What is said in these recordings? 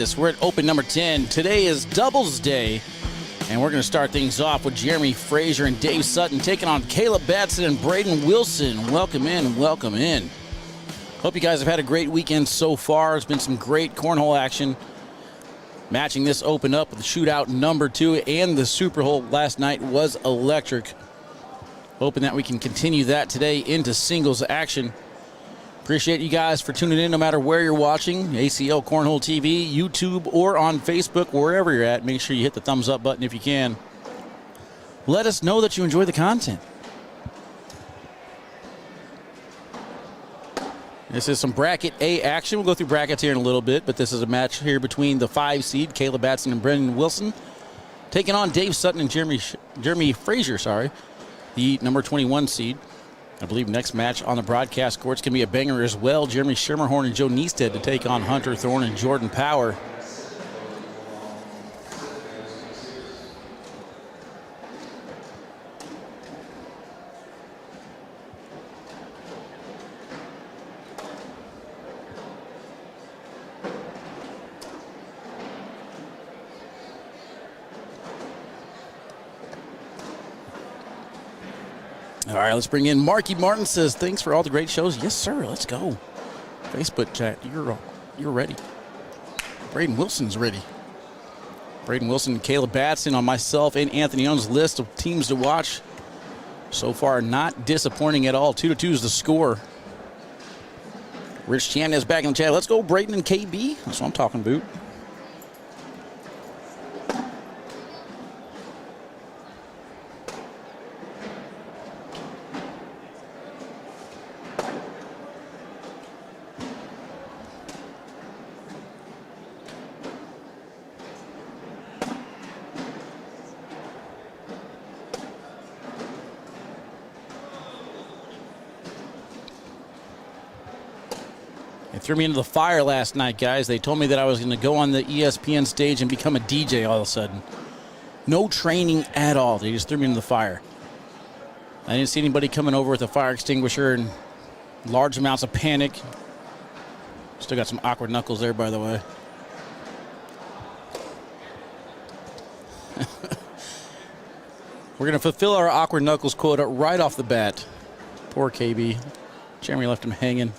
We're at open number 10. Today is doubles day, and we're going to start things off with Jeremy Frazier and Dave Sutton taking on Caleb Batson and Braden Wilson. Welcome in, welcome in. Hope you guys have had a great weekend so far. It's been some great cornhole action. Matching this open up with the shootout number 2 and the Super Hole last night was electric. Hoping that we can continue that today into singles action. Appreciate you guys for tuning in no matter where you're watching, ACL Cornhole TV, YouTube, or on Facebook, wherever you're at. Make sure you hit the thumbs up button if you can. Let us know that you enjoy the content. This is some Bracket A action. We'll go through brackets here in a little bit, but this is a match here between the 5 seed, Caleb Batson and Brendan Wilson, taking on Dave Sutton and Jeremy Frazier, the number 21 seed. I believe next match on the broadcast court's going to be a banger as well. Jeremy Schermerhorn and Joe Neistat to take on Hunter Thorne and Jordan Power. All right, let's bring in Marky Martin. Says, thanks for all the great shows. Yes, sir. Let's go. Facebook chat, you're ready. Braden Wilson's ready. Braden Wilson and Caleb Batson on myself and Anthony Young's list of teams to watch. So far, not disappointing at all. 2-2 is the score. Rich Chan is back in the chat. Let's go, Braden and KB. That's what I'm talking about. Threw me into the fire last night, guys. They told me that I was going to go on the ESPN stage and become a DJ all of a sudden. No training at all. They just threw me into the fire. I didn't see anybody coming over with a fire extinguisher and large amounts of panic. Still got some awkward knuckles there, by the way. We're going to fulfill our awkward knuckles quota right off the bat. Poor KB. Jeremy left him hanging.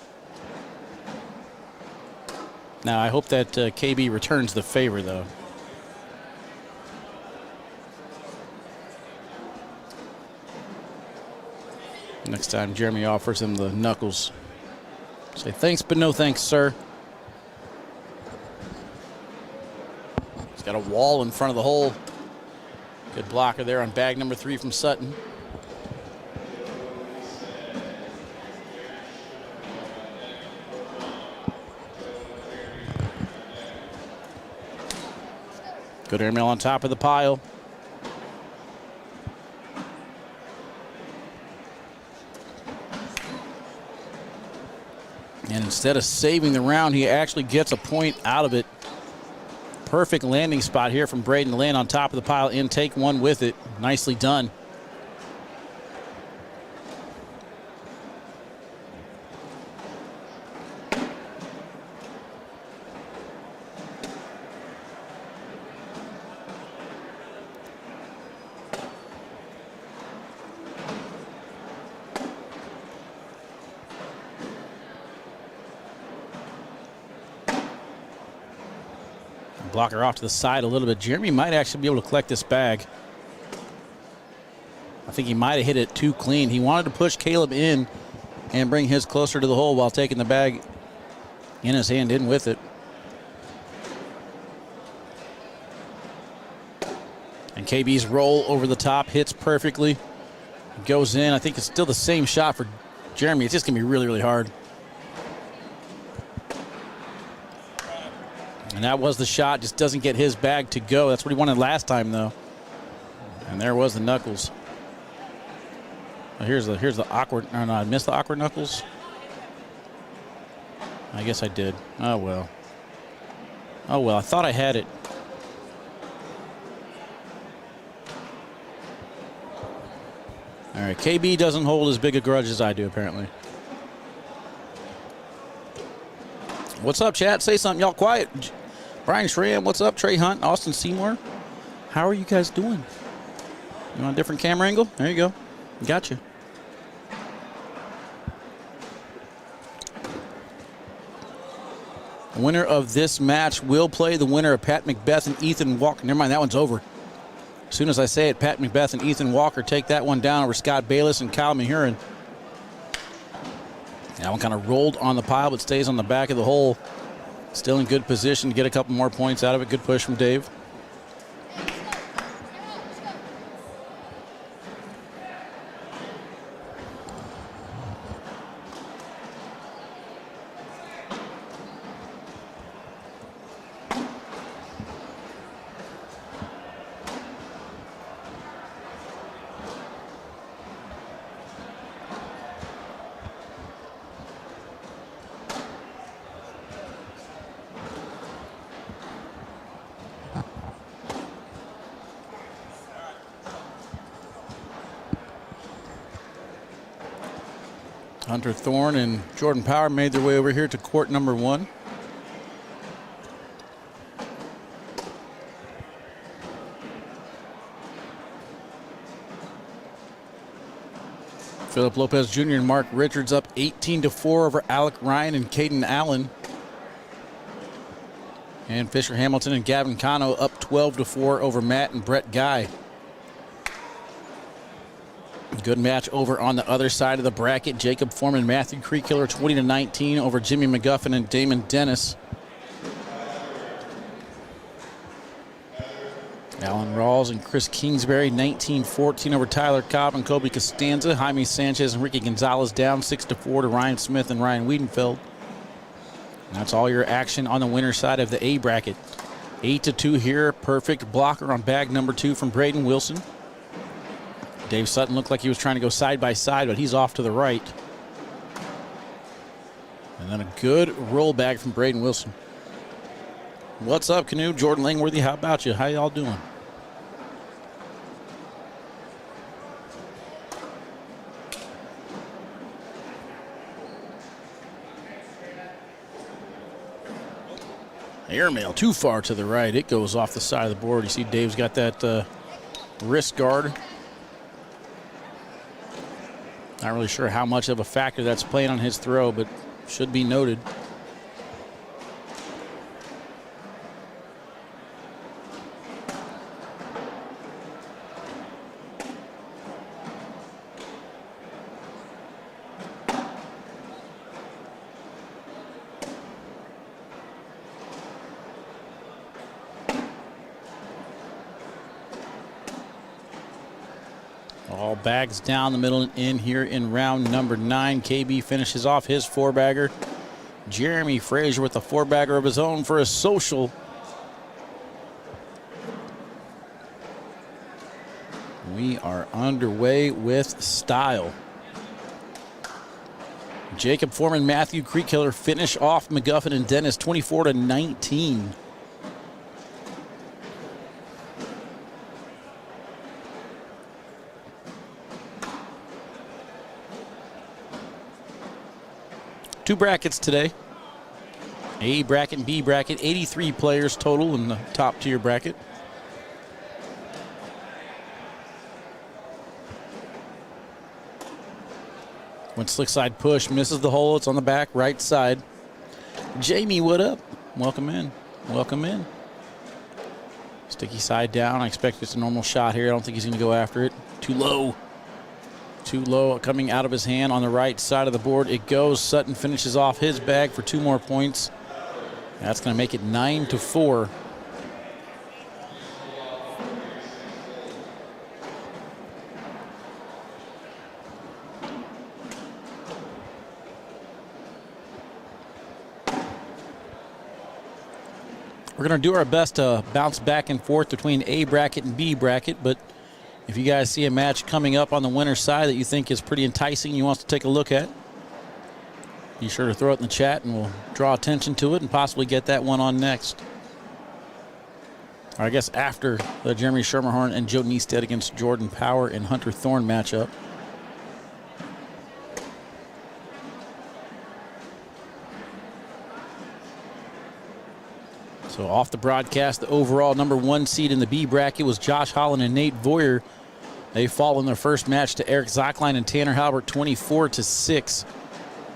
Now, I hope that KB returns the favor, though. Next time Jeremy offers him the knuckles, say thanks, but no thanks, sir. He's got a wall in front of the hole. Good blocker there on bag number 3 from Sutton. Good airmail on top of the pile. And instead of saving the round, he actually gets a point out of it. Perfect landing spot here from Braden to land on top of the pile and take one with it. Nicely done. Blocker off to the side a little bit. Jeremy might actually be able to collect this bag. I think he might have hit it too clean. He wanted to push Caleb in and bring his closer to the hole while taking the bag in his hand, in with it. And KB's roll over the top hits perfectly. Goes in. I think it's still the same shot for Jeremy. It's just going to be really, really hard. And that was the shot. Just doesn't get his bag to go. That's what he wanted last time, though. And there was the knuckles. Well, here's the awkward. Oh, no, I missed the awkward knuckles. I guess I did. Oh, well. Oh, well. I thought I had it. All right. KB doesn't hold as big a grudge as I do, apparently. What's up, chat? Say something. Y'all quiet. Brian Schramm, what's up? Trey Hunt, Austin Seymour. How are you guys doing? You want a different camera angle? There you go. Gotcha. The winner of this match will play the winner of Pat McBeth and Ethan Walker. Never mind, that one's over. As soon as I say it, Pat McBeth and Ethan Walker take that one down over Scott Bayless and Kyle Mahurin. That one kind of rolled on the pile, but stays on the back of the hole. Still in good position to get a couple more points out of it. Good push from Dave. Hunter Thorne and Jordan Power made their way over here to court number 1. Philip Lopez Jr. and Mark Richards up 18-4 over Alec Ryan and Caden Allen. And Fisher Hamilton and Gavin Cano up 12-4 over Matt and Brett Guy. Good match over on the other side of the bracket. Jacob Foreman, Matthew Creekkiller 20-19 over Jimmy McGuffin and Damon Dennis. Alan Rawls and Chris Kingsbury 19-14 over Tyler Cobb and Kobe Costanza. Jaime Sanchez and Ricky Gonzalez down 6-4 to Ryan Smith and Ryan Wiedenfeld. And that's all your action on the winner's side of the A bracket. 8-2 here. Perfect blocker on bag number 2 from Braden Wilson. Dave Sutton looked like he was trying to go side by side, but he's off to the right. And then a good roll bag from Braden Wilson. What's up, Cano? Jordan Langworthy, how about you? How y'all doing? Airmail too far to the right. It goes off the side of the board. You see Dave's got that wrist guard. Not really sure how much of a factor that's playing on his throw, but should be noted. All bags down the middle and in here in round number 9. KB finishes off his 4-bagger. Jeremy Frazier with a 4-bagger of his own for a social. We are underway with style. Jacob Foreman, Matthew Creekkiller finish off McGuffin and Dennis 24-19. Two brackets today. A bracket and B bracket. 83 players total in the top tier bracket. When slick side push misses the hole, it's on the back right side. Jamie, what up? Welcome in. Welcome in. Sticky side down. I expect it's a normal shot here. I don't think he's going to go after it. Too low. Too low, coming out of his hand on the right side of the board. It goes. Sutton finishes off his bag for 2 more points. That's going to make it 9-4. We're going to do our best to bounce back and forth between A bracket and B bracket, but if you guys see a match coming up on the winner's side that you think is pretty enticing, you want us to take a look at, be sure to throw it in the chat and we'll draw attention to it and possibly get that one on next. Or I guess after the Jeremy Schermerhorn and Joe Neistat against Jordan Power and Hunter Thorne matchup. So So off the broadcast, the overall number 1 seed in the B bracket was Josh Holland and Nate Voyer. They fall in their first match to Eric Zockline and Tanner Halbert 24-6.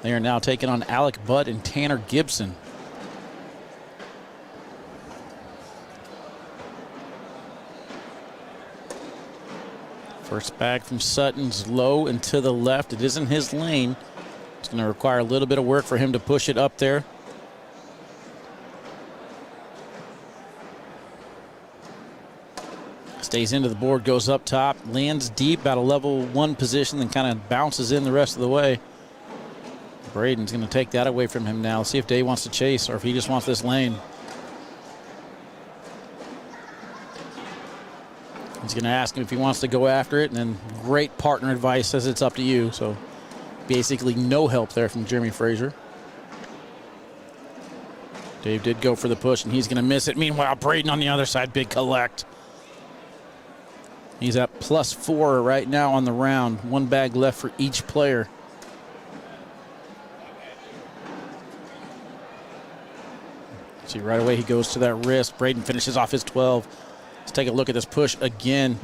They are now taking on Alec Budd and Tanner Gibson. First bag from Sutton's low and to the left. It isn't his lane. It's going to require a little bit of work for him to push it up there. Stays into the board, goes up top, lands deep, about a level 1 position, then kind of bounces in the rest of the way. Braden's going to take that away from him now. Let's see if Dave wants to chase or if he just wants this lane. He's going to ask him if he wants to go after it, and then great partner advice says it's up to you. So basically no help there from Jeremy Frazier. Dave did go for the push, and he's going to miss it. Meanwhile, Braden on the other side, big collect. He's at +4 right now on the round. 1 bag left for each player. See, right away he goes to that wrist. Braden finishes off his 12. Let's take a look at this push again.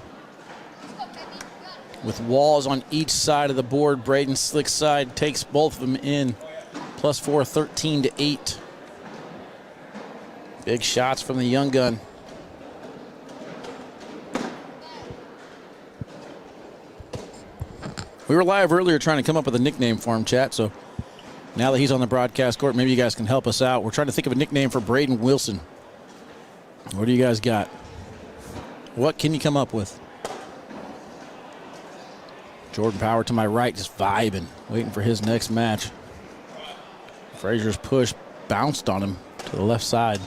With walls on each side of the board, Braden's slick side takes both of them in. +4, 13-8. Big shots from the young gun. We were live earlier trying to come up with a nickname for him, chat, so now that he's on the broadcast court, maybe you guys can help us out. We're trying to think of a nickname for Braden Wilson. What do you guys got? What can you come up with? Jordan Power to my right, just vibing, waiting for his next match. Frazier's push bounced on him to the left side.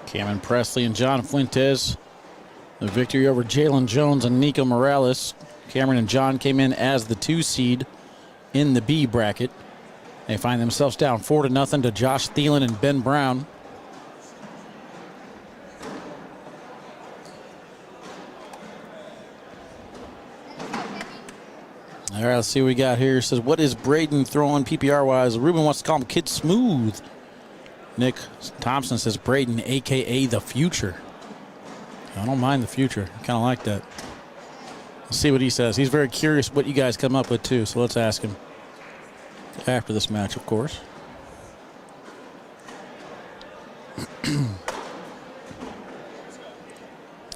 Cameron Presley and John Fuentes. The victory over Jalen Jones and Nico Morales. Cameron and John came in as the 2 seed in the B bracket. They find themselves down 4-0 to Josh Thielen and Ben Brown. All right, let's see what we got here. It says, what is Braden throwing PPR-wise? Ruben wants to call him Kid Smooth. Nick Thompson says Braden, a.k.a. the future. I don't mind the future. I kind of like that. Let's see what he says. He's very curious what you guys come up with, too, so let's ask him after this match, of course.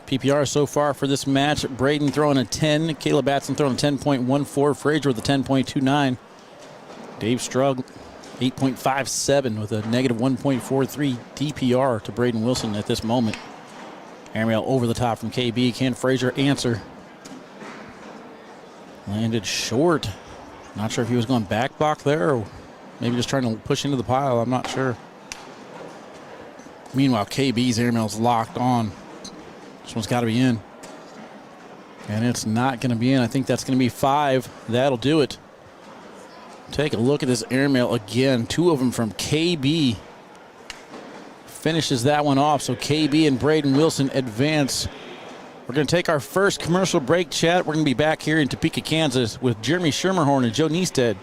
PPR so far for this match, Braden throwing a 10, Caleb Batson throwing a 10.14, Frazier with a 10.29. Dave Strug 8.57 with a negative 1.43 DPR to Braden Wilson at this moment. Airmail over the top from KB. Can Frazier answer? Landed short. Not sure if he was going back block there or maybe just trying to push into the pile. I'm not sure. Meanwhile, KB's airmail's locked on. This one's got to be in. And it's not going to be in. I think that's going to be 5. That'll do it. Take a look at this airmail again. 2 of them from KB. Finishes that one off. So KB and Braden Wilson advance. We're going to take our first commercial break, chat. We're going to be back here in Topeka, Kansas with Jeremy Schermerhorn and Joe Neistat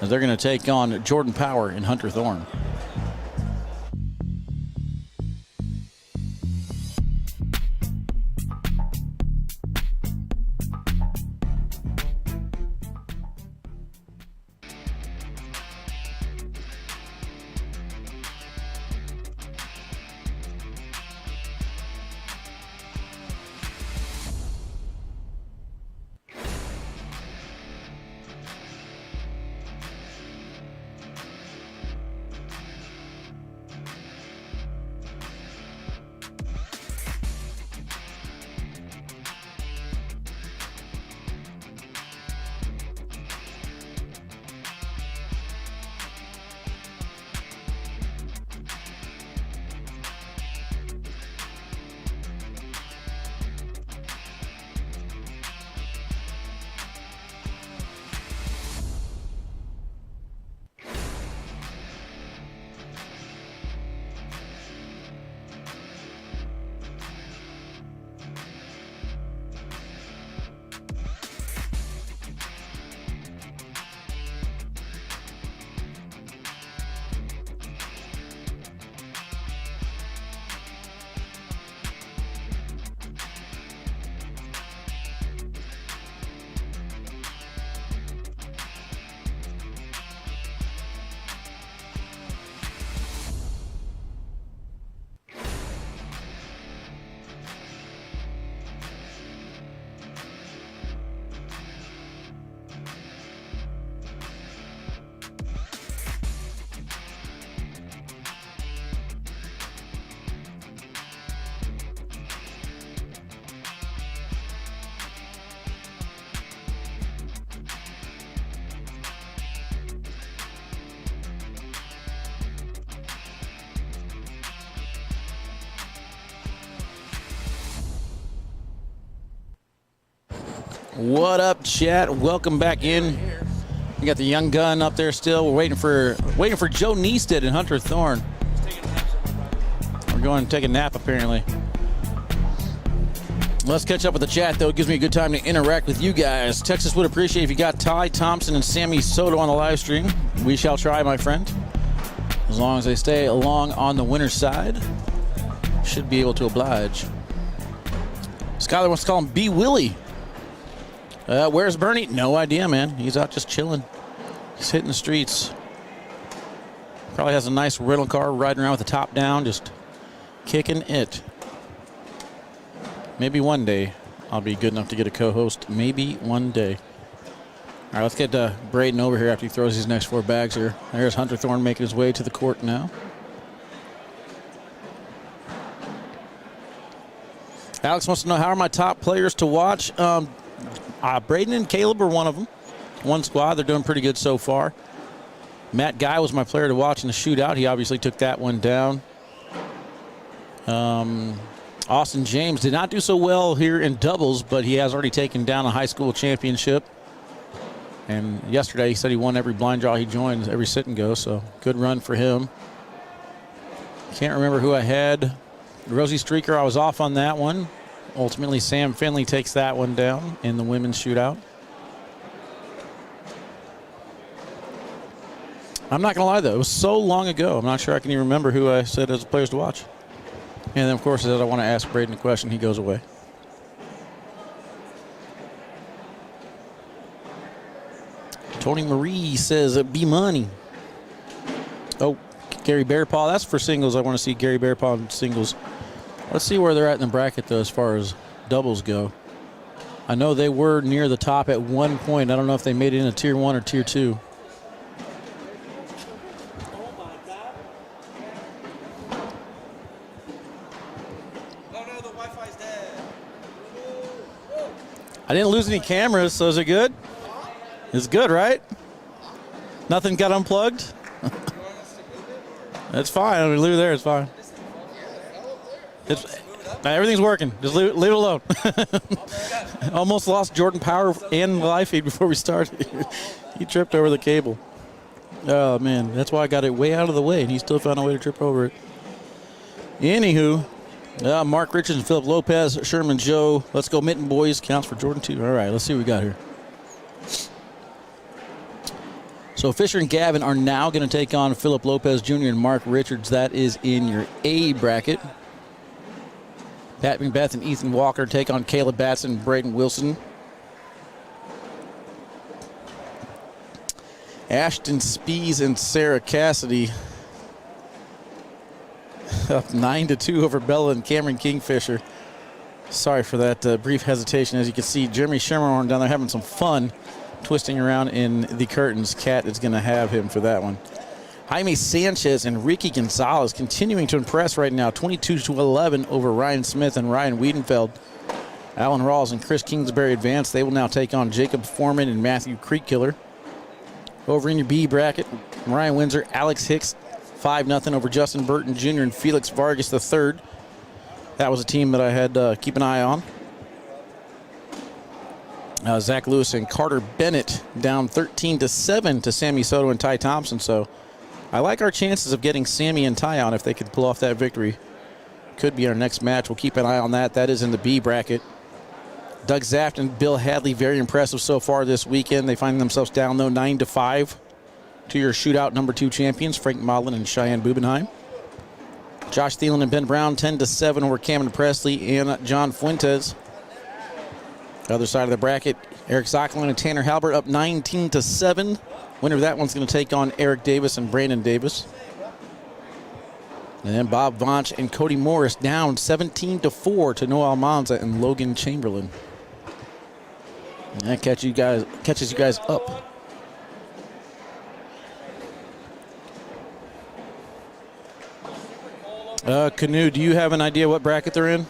as they're going to take on Jordan Power and Hunter Thorne. What up, chat? Welcome back in. We got the young gun up there still. We're waiting for Joe Neistat and Hunter Thorne. We're going to take a nap apparently. Let's catch up with the chat though. It gives me a good time to interact with you guys. Texas would appreciate if you got Ty Thompson and Sammy Soto on the live stream. We shall try, my friend. As long as they stay along on the winner's side, should be able to oblige. Skyler wants to call him B. Willie. Where's Bernie? No idea, man. He's out just chilling. He's hitting the streets. Probably has a nice rental car riding around with the top down, just kicking it. Maybe one day I'll be good enough to get a co-host. Maybe one day. All right, let's get Braden over here after he throws his next 4 bags here. There's Hunter Thorne making his way to the court now. Alex wants to know, how are my top players to watch? Braden and Caleb are one of them. One squad. They're doing pretty good so far. Matt Guy was my player to watch in the shootout. He obviously took that one down. Austin James did not do so well here in doubles, but he has already taken down a high school championship. And yesterday he said he won every blind draw he joined, every sit and go, so good run for him. Can't remember who I had. Rosie Streaker, I was off on that one. Ultimately, Sam Finley takes that one down in the women's shootout. I'm not going to lie, though. It was so long ago. I'm not sure I can even remember who I said as players to watch. And then, of course, as I want to ask Braden a question, he goes away. Tony Marie says, B Money. Oh, Gary Bearpaw. That's for singles. I want to see Gary Bearpaw in singles. Let's see where they're at in the bracket, though, as far as doubles go. I know they were near the top at one point. I don't know if they made it into Tier 1 or Tier 2. I didn't lose any cameras, so is it good? It's good, right? Nothing got unplugged? That's fine. I mean, leave it there. It's fine. Everything's working. Just leave it alone. Almost lost Jordan power and live feed before we started. He tripped over the cable. Oh, man. That's why I got it way out of the way, and he still found a way to trip over it. Anywho, Mark Richards and Philip Lopez, Sherman Joe. Let's go Mitten Boys. Counts for Jordan, too. All right, let's see what we got here. So Fisher and Gavin are now going to take on Philip Lopez Jr. and Mark Richards. That is in your A bracket. Pat McBeth and Ethan Walker take on Caleb Batson and Braden Wilson. Ashton Spees and Sarah Cassidy up 9-2 over Bella and Cameron Kingfisher. Sorry for that brief hesitation. As you can see, Jeremy Schermerhorn down there having some fun twisting around in the curtains. Cat is going to have him for that one. Jaime Sanchez and Ricky Gonzalez continuing to impress right now. 22-11 over Ryan Smith and Ryan Wiedenfeld. Alan Rawls and Chris Kingsbury advance. They will now take on Jacob Foreman and Matthew Creekkiller. Over in your B bracket, Ryan Windsor, Alex Hicks, 5-0 over Justin Burton Jr. and Felix Vargas III. That was a team that I had to keep an eye on. Zach Lewis and Carter Bennett down 13-7 to Sammy Soto and Ty Thompson. So I like our chances of getting Sammy and Ty on if they could pull off that victory. Could be our next match. We'll keep an eye on that. That is in the B bracket. Doug Zaft and Bill Hadley, very impressive so far this weekend. They find themselves down, though, 9-5 to your shootout number 2 champions, Frank Modlin and Cheyenne Bubenheim. Josh Thielen and Ben Brown, 10-7 over Cameron Presley and John Fuentes. The other side of the bracket, Eric Zocklin and Tanner Halbert up 19-7. Winner of that one's going to take on Eric Davis and Brandon Davis. And then Bob Vonch and Cody Morris down 17-4 to Noel Manza and Logan Chamberlain. And that catches you guys up. Cano, do you have an idea what bracket they're in?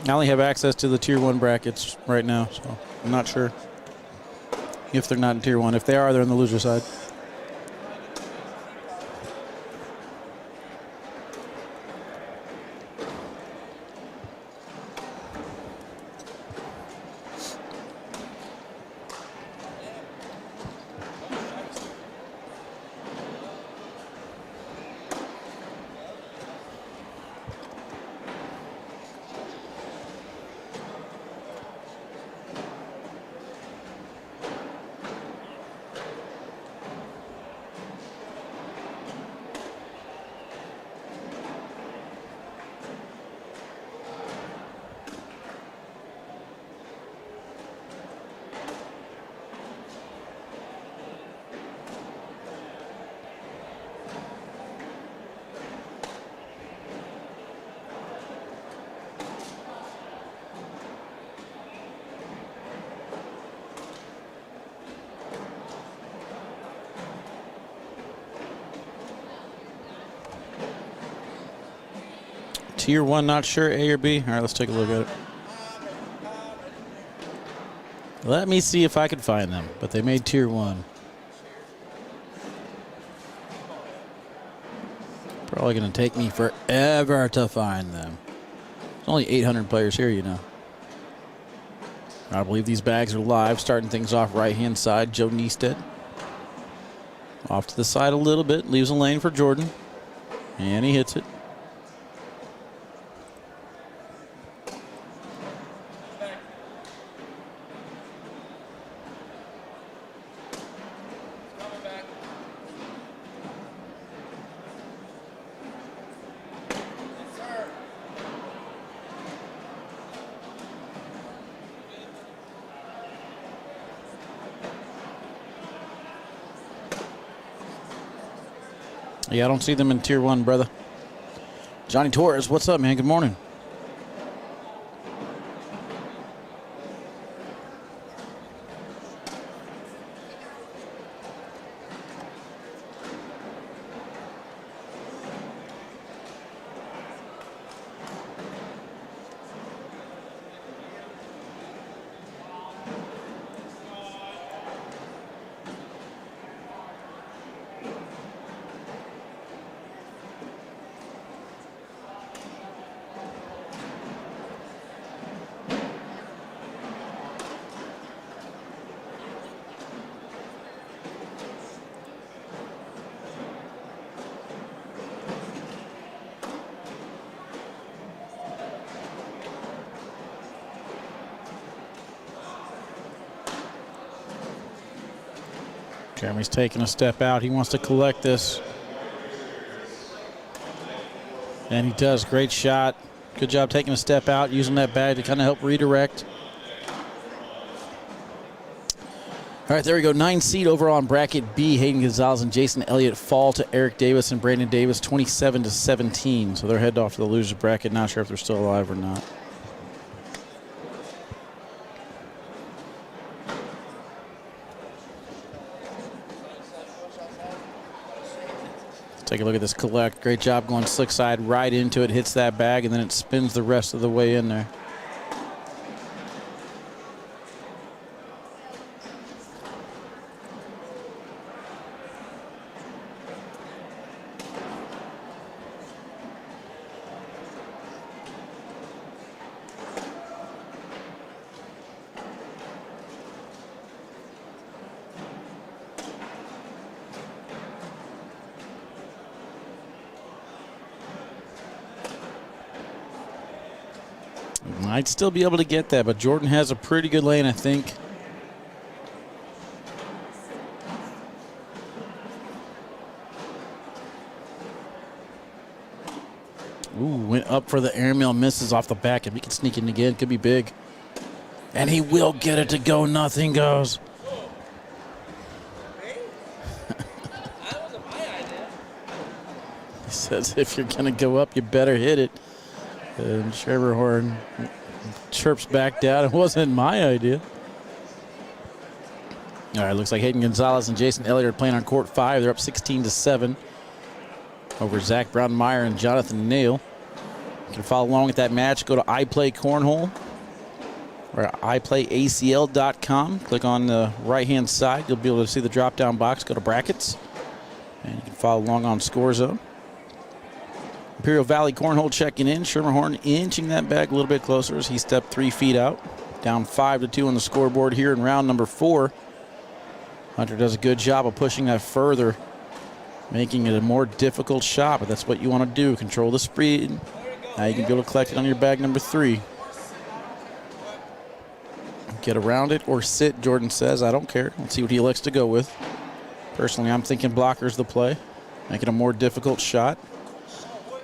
I only have access to the Tier 1 brackets right now, so I'm not sure if they're not in Tier 1. If they are, they're on the loser side. Tier 1, not sure, A or B? All right, let's take a look at it. Let me see if I can find them, but they made Tier 1. Probably going to take me forever to find them. There's only 800 players here, you know. I believe these bags are live. Starting things off right-hand side, Joe Neistat. Off to the side a little bit, leaves a lane for Jordan. And he hits it. Yeah, I don't see them in Tier 1, brother. Johnny Torres, what's up, man? Good morning. Jeremy's taking a step out. He wants to collect this. And he does. Great shot. Good job taking a step out, using that bag to kind of help redirect. All right, there we go. 9 seed overall on bracket B. Hayden Gonzalez and Jason Elliott fall to Eric Davis and Brandon Davis, 27-17. So they're headed off to the loser's bracket. Not sure if they're still alive or not. Take a look at this collect. Great job going slick side right into it. Hits that bag, and then it spins the rest of the way in there. Might still be able to get that, but Jordan has a pretty good lane, I think. Ooh, went up for the airmail, misses off the back. If he can sneak in again, could be big. And he will get it to go. Nothing goes. He says if you're going to go up, you better hit it. And Schermerhorn chirps back down. It wasn't my idea. All right, looks like Hayden Gonzalez and Jason Elliott are playing on court 5. They're up 16-7 over Zach Brown-Meyer and Jonathan Nail. You can follow along with that match. Go to iPlay Cornhole or iPlayACL.com. Click on the right-hand side. You'll be able to see the drop-down box. Go to brackets, and you can follow along on Score Zone. Imperial Valley Cornhole checking in. Schermerhorn inching that bag a little bit closer as he stepped 3 feet out. Down 5-2 on the scoreboard here in round number 4. Hunter does a good job of pushing that further, making it a more difficult shot, but that's what you want to do. Control the speed. Now you can be able to collect it on your bag number 3. Get around it or sit, Jordan says. I don't care. Let's see what he elects to go with. Personally, I'm thinking blocker's the play. Make it a more difficult shot.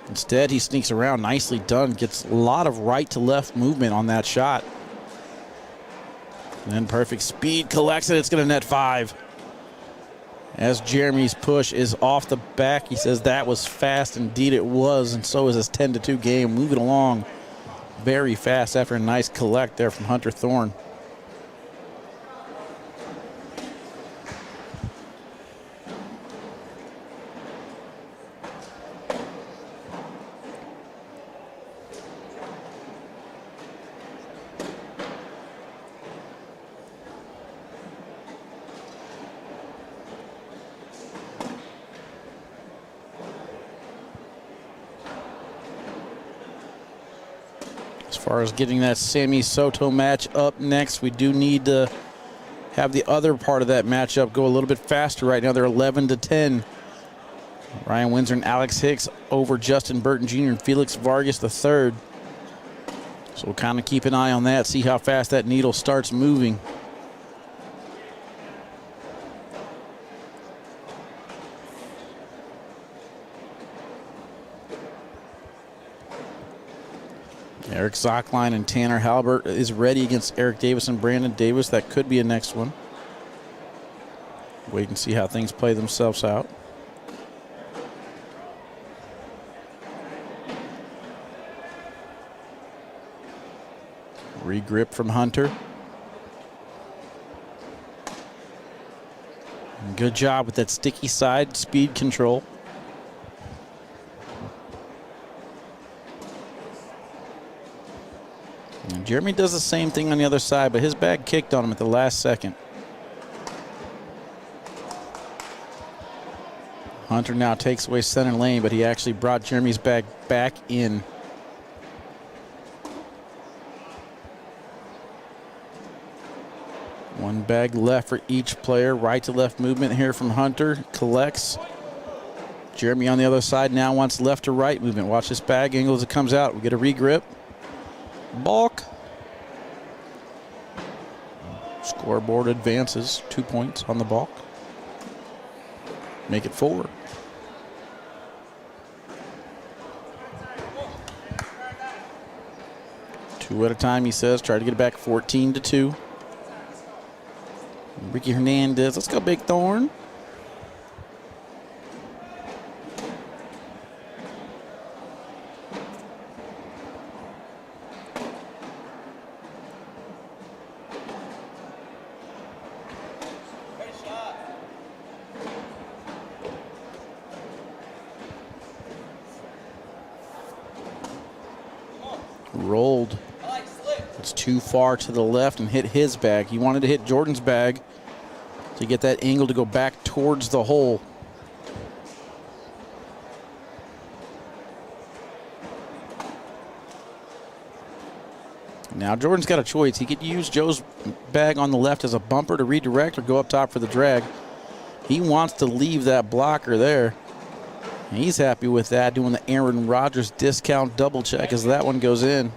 Instead, he sneaks around. Nicely done. Gets a lot of right to left movement on that shot. And then perfect speed. Collects it. It's going to net 5. As Jeremy's push is off the back, he says that was fast. Indeed, it was. And so is his 10-2 game. Moving along very fast after a nice collect there from Hunter Thorne. far as getting that Sammy Soto match up next, we do need to have the other part of that matchup go a little bit faster. Right now they're 11-10. Ryan Windsor and Alex Hicks over Justin Burton Jr. and Felix Vargas III. So we'll kind of keep an eye on that, see how fast that needle starts moving. Eric Zockline and Tanner Halbert is ready against Eric Davis and Brandon Davis. That could be a next one. Wait and see how things play themselves out. Regrip from Hunter. Good job with that sticky side speed control. And Jeremy does the same thing on the other side, but his bag kicked on him at the last second. Hunter now takes away center lane, but he actually brought Jeremy's bag back in. One bag left for each player. Right to left movement here from Hunter. Collects. Jeremy on the other side now wants left to right movement. Watch this bag angle as it comes out. We get a regrip. Balk. Scoreboard advances. 2 points on the balk. Make it 4. Two at a time, he says. Try to get it back 14-2. Ricky Hernandez. Let's go, Big Thorne. Rolled. It's too far to the left and hit his bag. He wanted to hit Jordan's bag to get that angle to go back towards the hole. Now Jordan's got a choice. He could use Joe's bag on the left as a bumper to redirect or go up top for the drag. He wants to leave that blocker there. And he's happy with that, doing the Aaron Rodgers discount double check as that one goes in.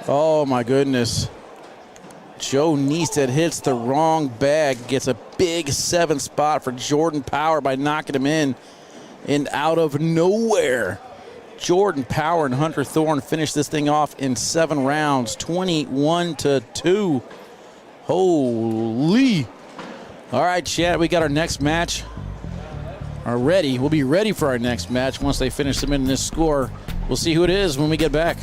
Oh my goodness. Joe Neistat hits the wrong bag, gets a big 7 spot for Jordan Power by knocking him in and out of nowhere. Jordan Power and Hunter Thorne finished this thing off in 7 rounds, 21-2. Holy. All right, chat, we got our next match already. We'll be ready for our next match once they finish submitting this score. We'll see who it is when we get back.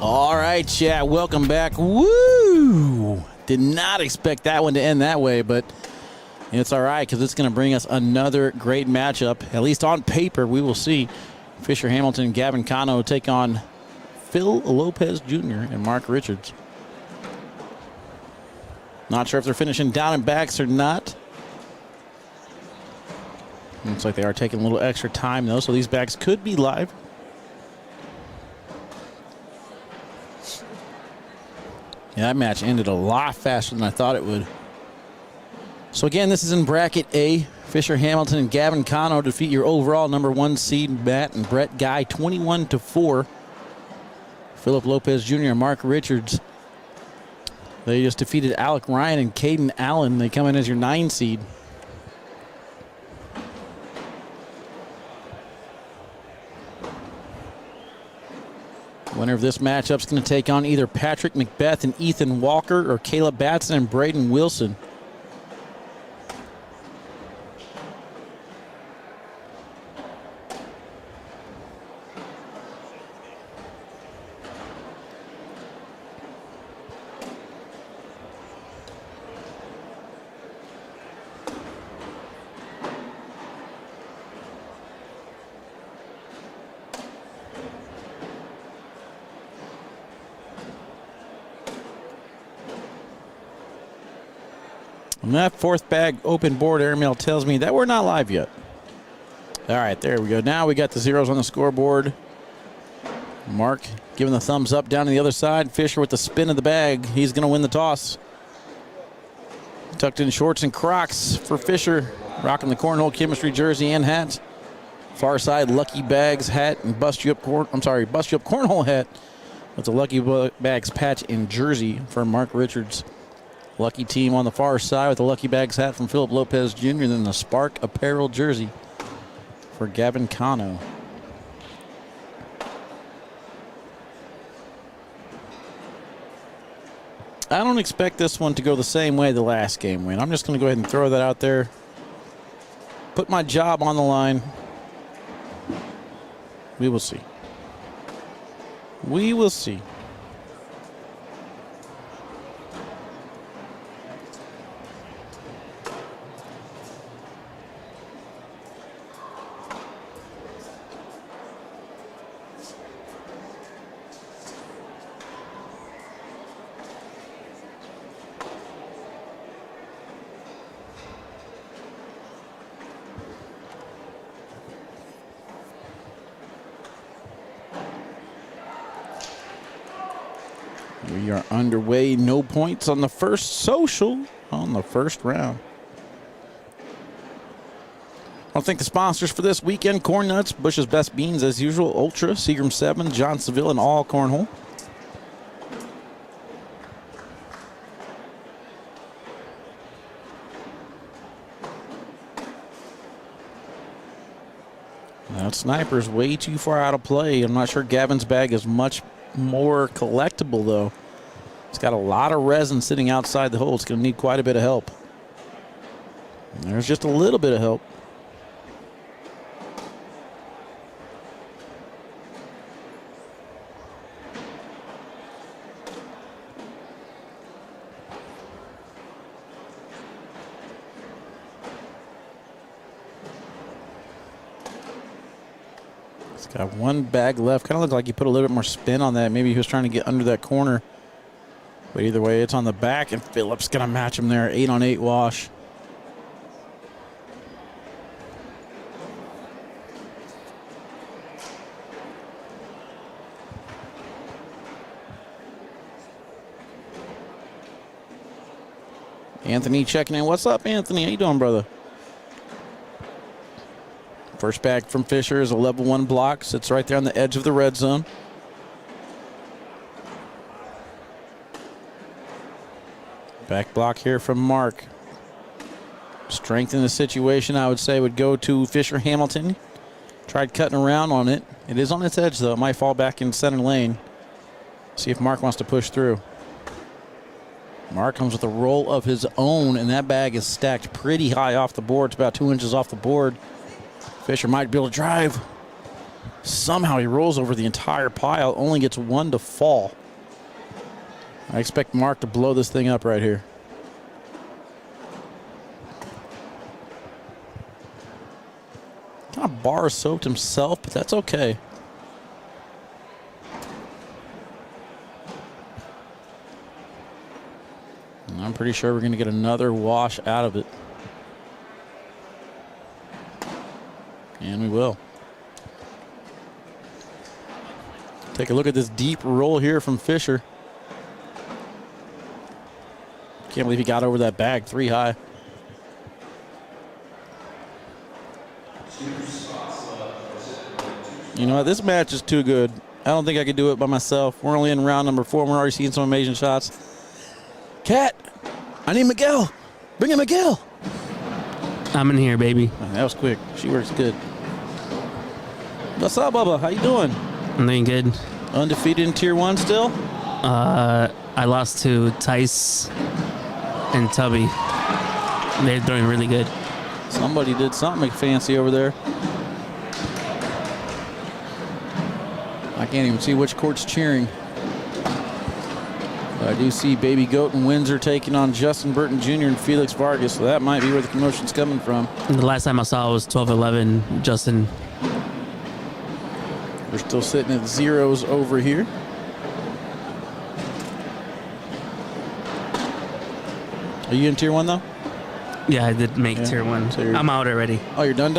All right, chat. Welcome back. Woo! Did not expect that one to end that way, but it's all right because it's going to bring us another great matchup. At least on paper, we will see. Fisher Hamilton and Gavin Cano take on Phil Lopez Jr. and Mark Richards. Not sure if they're finishing down and backs or not. Looks like they are taking a little extra time, though, so these backs could be live. Yeah, that match ended a lot faster than I thought it would. So again, this is in bracket A. Fisher Hamilton and Gavin Cano defeat your overall #1 seed Matt and Brett Guy 21-4. Philip Lopez Jr. and Mark Richards, they just defeated Alec Ryan and Caden Allen. They come in as your 9 seed. Winner of this matchup is going to take on either Patrick Macbeth and Ethan Walker or Caleb Batson and Braden Wilson. And that fourth bag open board airmail tells me that we're not live yet. All right, there we go. Now we got the zeros on the scoreboard. Mark giving the thumbs up down to the other side. Fisher with the spin of the bag. He's going to win the toss. Tucked in shorts and Crocs for Fisher. Rocking the cornhole chemistry jersey and hat. Far side Lucky Bags hat and bust you up cornhole hat with the Lucky Bags patch and jersey for Mark Richards. Lucky team on the far side with the Lucky Bags hat from Philip Lopez Jr. and then the Spark apparel jersey for Gavin Cano. I don't expect this one to go the same way the last game went. I'm just going to go ahead and throw that out there. Put my job on the line. We will see. We will see. We are underway. No points on the first social on the first round. I want to thank the sponsors for this weekend. Corn Nuts, Bush's Best Beans as usual, Ultra, Seagram 7, John Seville, and All Cornhole. That sniper's way too far out of play. I'm not sure Gavin's bag is much more collectible, though. It's got a lot of resin sitting outside the hole. It's going to need quite a bit of help. And there's just a little bit of help. It's got one bag left. Kind of looks like he put a little bit more spin on that. Maybe he was trying to get under that corner. But either way, it's on the back, and Phillips going to match him there. 8-on-8 wash. Anthony checking in. What's up, Anthony? How you doing, brother? First bag from Fisher is a level 1 block. Sits right there on the edge of the red zone. Back block here from Mark. Strength in the situation, I would say, would go to Fisher Hamilton. Tried cutting around on it. It is on its edge, though. It might fall back in center lane. See if Mark wants to push through. Mark comes with a roll of his own, and that bag is stacked pretty high off the board. It's about 2 inches off the board. Fisher might be able to drive. Somehow he rolls over the entire pile, only gets one to fall. I expect Mark to blow this thing up right here. Kind of bar soaked himself, but that's okay. And I'm pretty sure we're going to get another wash out of it. And we will. Take a look at this deep roll here from Fisher. Can't believe he got over that bag 3 high. You know what? This match is too good. I don't think I could do it by myself. We're only in round number 4. We're already seeing some amazing shots. Kat, I need Miguel. Bring in Miguel. I'm in here, baby. Oh, that was quick. She works good. What's up, Bubba? How you doing? I'm doing good. Undefeated in Tier 1 still? I lost to Tice and Tubby. They're doing really good. Somebody did something fancy over there. I can't even see which court's cheering. But I do see Baby Goat and Windsor taking on Justin Burton Jr. and Felix Vargas, so that might be where the commotion's coming from. And the last time I saw it was 12-11, Justin. We're still sitting at zeros over here. Are you in Tier 1 though? Yeah, I did make Tier 1. So I'm out already. Oh, you're done?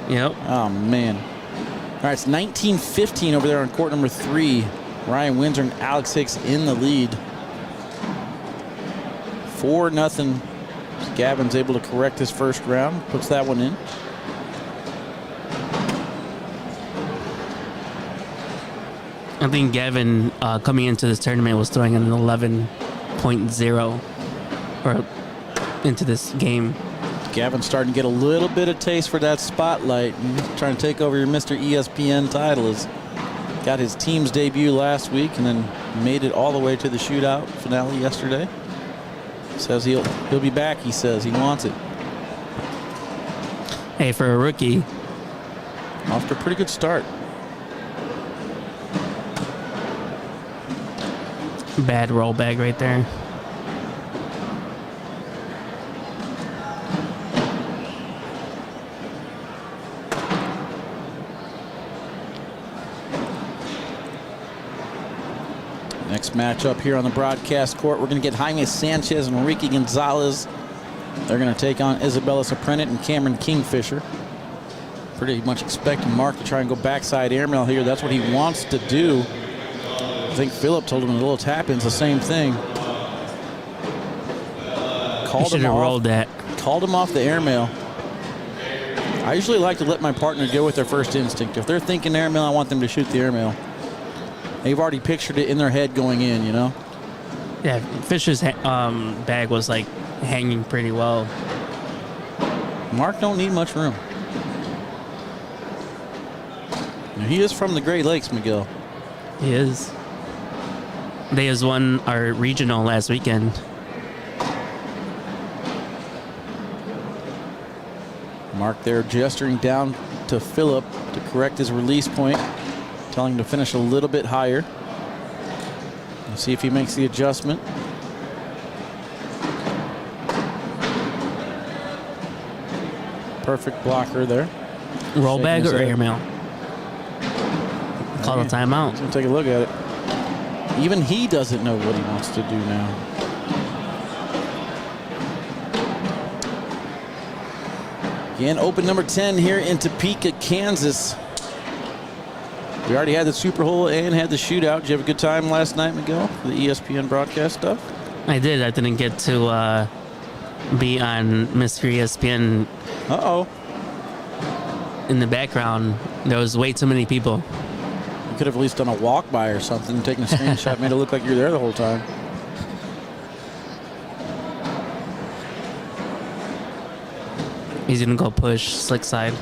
Yep. Oh, man. All right, it's 19-15 over there on court number 3. Ryan Windsor and Alex Hicks in the lead. 4-0. Gavin's able to correct his first round. Puts that one in. I think Gavin, coming into this tournament, was throwing an 11.0 or into this game. Gavin's starting to get a little bit of taste for that spotlight. He's trying to take over your Mr. ESPN title. He's got his team's debut last week and then made it all the way to the shootout finale yesterday. Says he'll be back, he says. He wants it. Hey, for a rookie. Off to a pretty good start. Bad roll bag right there. Next matchup here on the broadcast court, we're going to get Jaime Sanchez and Ricky Gonzalez. They're going to take on Isabella Soprennett and Cameron Kingfisher. Pretty much expecting Mark to try and go backside airmail here. That's what he wants to do. I think Phillip told him a little tap-in's the same thing. He should have rolled that. Called him off the airmail. I usually like to let my partner go with their first instinct. If they're thinking airmail, I want them to shoot the airmail. They've already pictured it in their head going in, you know? Yeah, Fisher's bag was like hanging pretty well. Mark don't need much room. Now, he is from the Great Lakes, Miguel. He is. They has won our regional last weekend. Mark there gesturing down to Phillip to correct his release point, telling him to finish a little bit higher. Let's see if he makes the adjustment. Perfect blocker there. Roll bag or airmail? Call a timeout. Let's take a look at it. Even he doesn't know what he wants to do now. Again, open number 10 here in Topeka, Kansas. We already had the Super Bowl and had the shootout. Did you have a good time last night, Miguel, for the ESPN broadcast stuff? I did. I didn't get to be on Mr. ESPN. Uh-oh. In the background, there was way too many people. You could have at least done a walk-by or something, taking a screenshot, made it look like you were there the whole time. He's going to go push, slick side.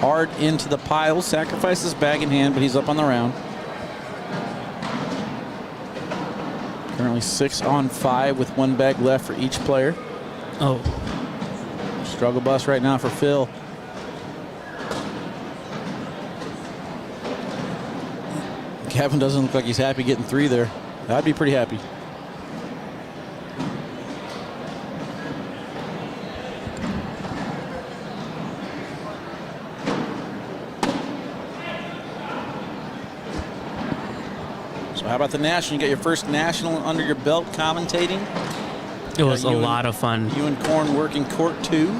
Hard into the pile, sacrifices bag in hand, but he's up on the round. Currently 6 on 5 with 1 bag left for each player. Oh. Struggle bus right now for Phil. Gavin doesn't look like he's happy getting 3 there. I'd be pretty happy. So how about the National? You got your first National under your belt commentating? It was a lot of fun. You and Corn working court 2?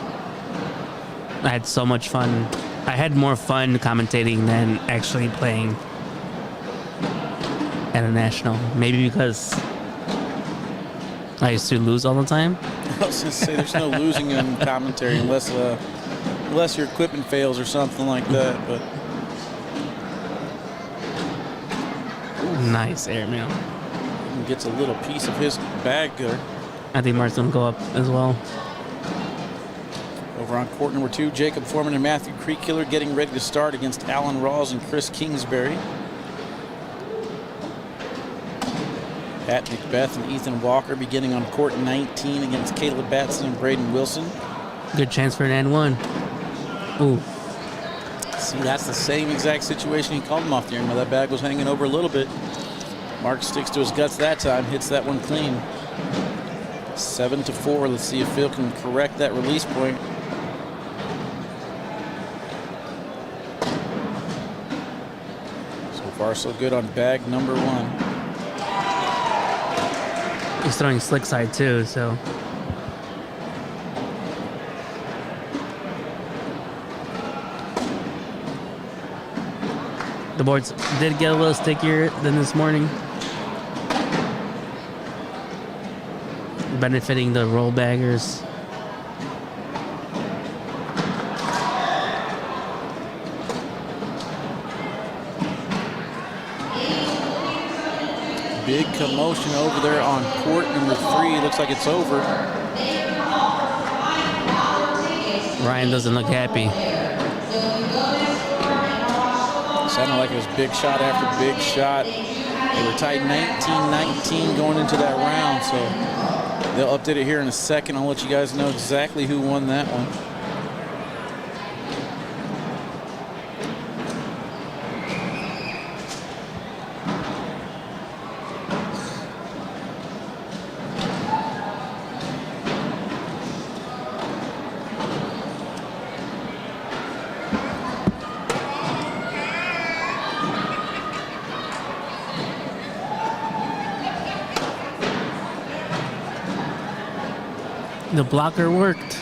I had so much fun. I had more fun commentating than actually playing at a National. Maybe because I used to lose all the time. I was going to say, there's no losing in commentary unless your equipment fails or something like that. But nice airmail. Gets a little piece of his bag there. I think Mark's going to go up as well. Over on court number 2, Jacob Foreman and Matthew Creekkiller getting ready to start against Alan Rawls and Chris Kingsbury. Pat McBeth and Ethan Walker beginning on court 19 against Caleb Batson and Braden Wilson. Good chance for an and 1. Ooh. See, that's the same exact situation he called him off the air. That bag was hanging over a little bit. Mark sticks to his guts that time, hits that one clean. 7-4. Let's see if Phil can correct that release point. So far, so good on bag number 1. He's throwing slick side too, so. The boards did get a little stickier than this morning. Benefiting the roll baggers. Big commotion over there on court number 3. Looks like it's over. Ryan doesn't look happy. Sounded like it was big shot after big shot. They were tied 19-19 going into that round, so they'll update it here in a second. I'll let you guys know exactly who won that one. The blocker worked.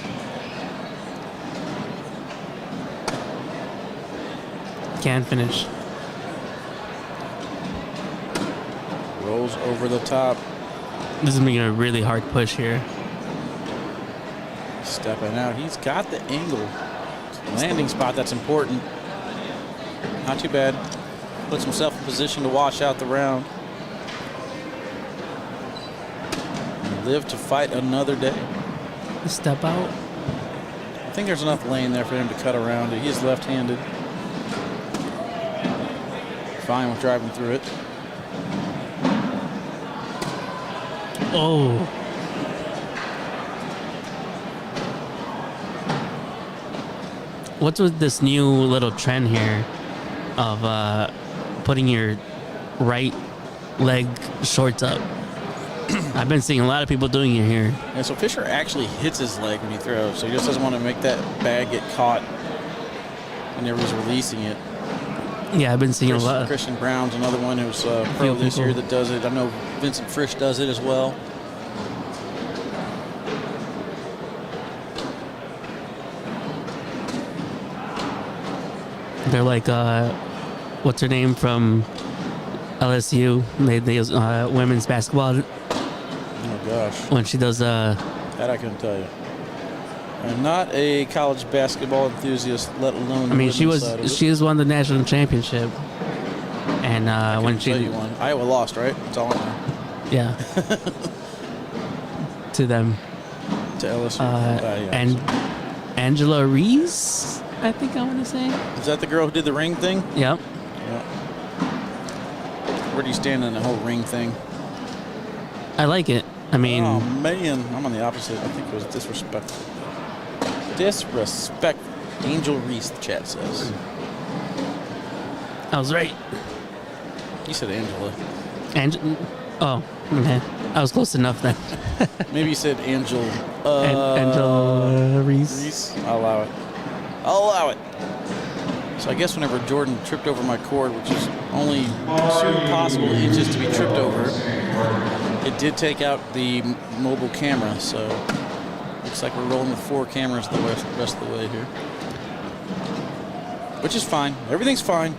Can't finish. Rolls over the top. This is making a really hard push here. Stepping out. He's got the angle. Landing spot, that's important. Not too bad. Puts himself in position to wash out the round. And live to fight another day. Step out. I think there's enough lane there for him to cut around it. He's left-handed. Fine with driving through it. Oh. What's with this new little trend here of putting your right leg shorts up? I've been seeing a lot of people doing it here. Yeah, so Fisher actually hits his leg when he throws, so he just doesn't want to make that bag get caught whenever he's releasing it. Yeah, I've been seeing a lot. Christian Brown's another one who's pro this year that does it. I know Vincent Frisch does it as well. They're like, what's her name from LSU? They women's basketball. Oh gosh. When she does that I couldn't tell you. I'm not a college basketball enthusiast, let alone. I mean, she won the national championship, and when she won, Iowa lost, right? That's all I know. Yeah. To them. To LSU. Yeah. And Angela Reese, I think I want to say. Is that the girl who did the ring thing? Yep. Yeah. Where do you stand on the whole ring thing? I like it. I mean, oh man, I'm on the opposite. I think it was disrespectful. Disrespect. Angel Reese, the chat says. I was right. You said Angela. Oh, okay. I was close enough then. Maybe you said Angel. Angela Reese. I'll allow it. I'll allow it. So I guess whenever Jordan tripped over my cord, which is only 2 possible inches to be tripped over, it did take out the mobile camera. So looks like we're rolling with 4 cameras the rest of the way here, which is fine. Everything's fine.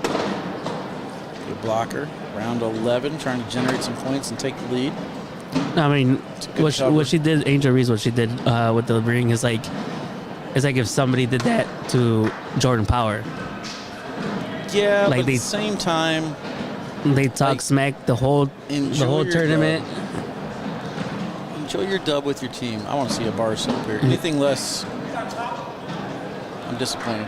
Good blocker. Round 11, trying to generate some points and take the lead. I mean, what she did, Angel Reese, what she did with the ring is like if somebody did that to Jordan Power. Yeah, like but at the same time, they talk smack the whole tournament. Enjoy your dub with your team. I want to see a bar soap here. Anything less, I'm disappointed.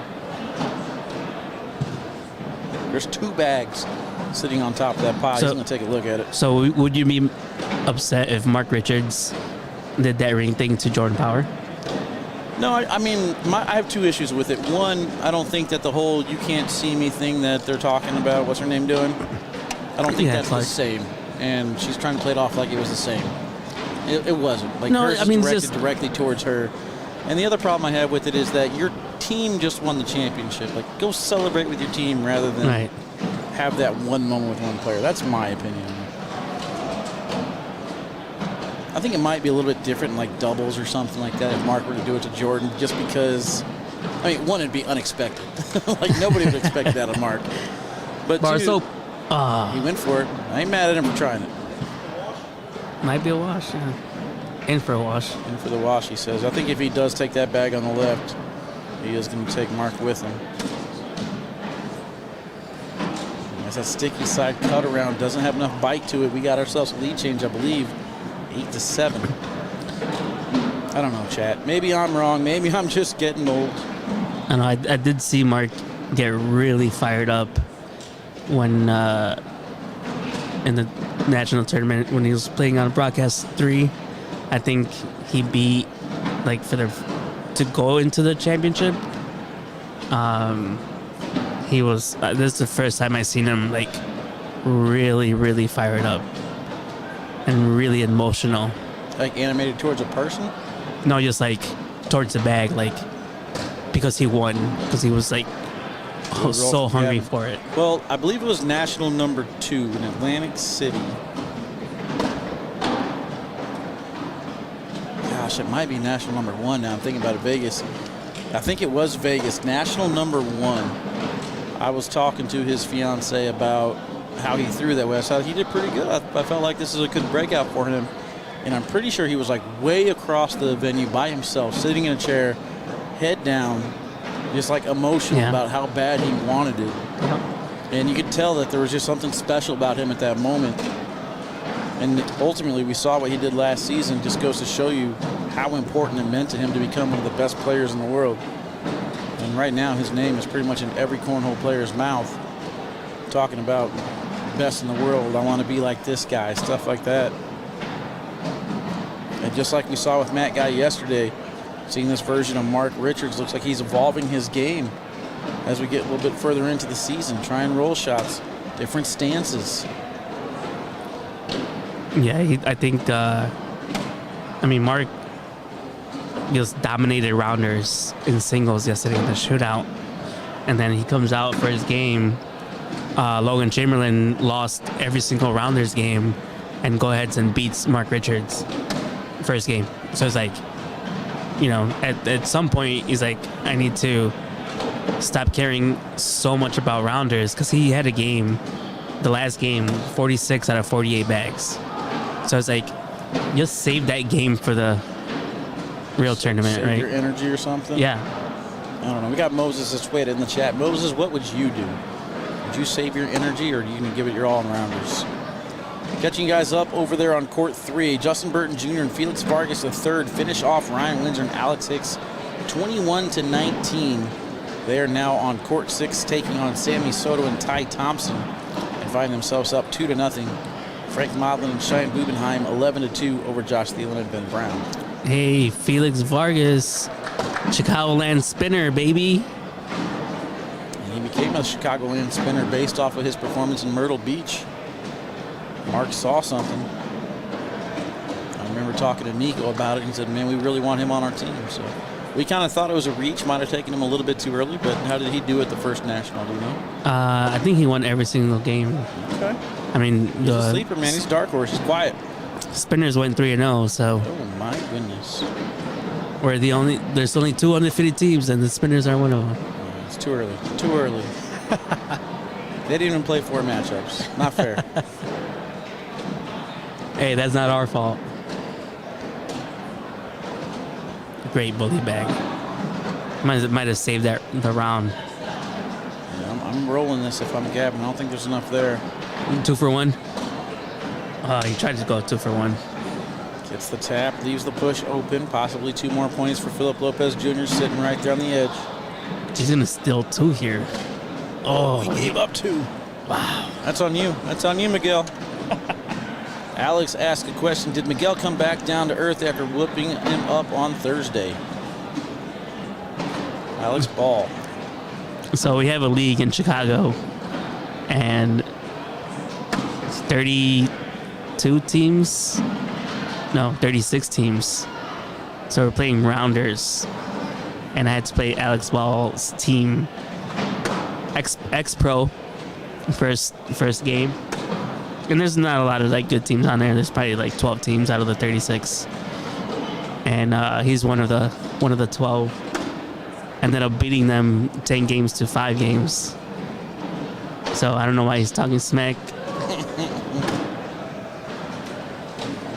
There's 2 bags sitting on top of that pie. He's going to take a look at it. So would you be upset if Mark Richards did that ring thing to Jordan Power? No, I mean, I have 2 issues with it. One, I don't think that the whole "you can't see me" thing that they're talking about, what's her name doing? I don't think that's the same. And she's trying to play it off like it was the same. It wasn't. Like, no, hers I mean, directed directly towards her. And the other problem I have with it is that your team just won the championship. Like, go celebrate with your team rather than have that one moment with one player. That's my opinion. I think it might be a little bit different in like doubles or something like that if Mark were to do it to Jordan, just because, I mean, one, it'd be unexpected. Like, nobody would expect that on Mark. But bar 2, soap. He went for it. I ain't mad at him for trying it. Might be a wash, yeah. In for a wash. In for the wash, he says. I think if he does take that bag on the left, he is going to take Mark with him. As that sticky side cut around doesn't have enough bite to it, we got ourselves a lead change, I believe. 8-7. I don't know, chat. Maybe I'm wrong. Maybe I'm just getting old. I know. I did see Mark get really fired up when in the national tournament when he was playing on broadcast 3. I think he beat to go into the championship. He was. This is the first time I seen him like really, really fired up and really emotional. Like animated towards a person? No, just like towards the bag, like because he won, because he was like so hungry for it. Well, I believe it was national number 2 in Atlantic City. Gosh, it might be national number 1 now. I'm thinking about it. Vegas. I think it was Vegas. National number 1. I was talking to his fiance about how he threw that way. I thought he did pretty good. I felt like this is a good breakout for him. And I'm pretty sure he was like way across the venue by himself, sitting in a chair, head down, just like emotional about how bad he wanted it. And you could tell that there was just something special about him at that moment. And ultimately, we saw what he did last season. Just goes to show you how important it meant to him to become one of the best players in the world. And right now, his name is pretty much in every cornhole player's mouth, talking about best in the world. I want to be like this guy, stuff like that. And just like we saw with Matt Guy yesterday, seeing this version of Mark Richards, looks like he's evolving his game as we get a little bit further into the season. Try and roll shots, different stances. Yeah, I think, Mark just dominated rounders in singles yesterday in the shootout. And then he comes out for his game. Logan Chamberlain lost every single rounders game and go ahead and beats Mark Richards first game. So it's like, at some point he's like, I need to stop caring so much about rounders, because he had a game, the last game, 46 out of 48 bags. So it's like, just save that game for the real tournament, save right? Your energy or something? Yeah. I don't know. We got Moses Esweda in the chat. Moses, what would you do? Would you save your energy, or do you give it your all in rounders? Catching you guys up over there on court 3. Justin Burton Jr. and Felix Vargas III finish off Ryan Windsor and Alex Hicks 21-19. They are now on court 6, taking on Sammy Soto and Ty Thompson, and find themselves up 2-0. Frank Modlin and Cheyenne Bubenheim 11-2 over Josh Thielen and Ben Brown. Hey, Felix Vargas, Chicagoland spinner, baby. And he became a Chicagoland spinner based off of his performance in Myrtle Beach. Mark saw something. I remember talking to Nico about it, and he said, man, we really want him on our team. So we kind of thought it was a reach, might have taken him a little bit too early, but how did he do at the first national, do you know? I think he won every single game. Okay. I mean, He's a sleeper, man. He's a dark horse. He's quiet. Spinners went 3-0, so. Oh, my goodness. There's only 2 undefeated teams, and the Spinners are one of them. Yeah, it's too early. Too early. They didn't even play 4 matchups. Not fair. Hey, that's not our fault. Great bully bag. Might have saved the round. Yeah, I'm rolling this if I'm Gavin. I don't think there's enough there. 2 for 1. He tried to go 2 for 1. Gets the tap, leaves the push open. Possibly 2 more points for Philip Lopez Jr. sitting right there on the edge. He's going to steal 2 here. Oh, he gave up 2. Wow. That's on you. That's on you, Miguel. Alex asked a question. Did Miguel come back down to earth after whooping him up on Thursday? Alex Ball. So we have a league in Chicago, and it's 32 teams. No, 36 teams. So we're playing rounders, and I had to play Alex Ball's team, X Pro, first game. And there's not a lot of good teams on there. There's probably 12 teams out of the 36, and he's one of the 12. Ended up beating them 10 games to 5 games. So I don't know why he's talking smack.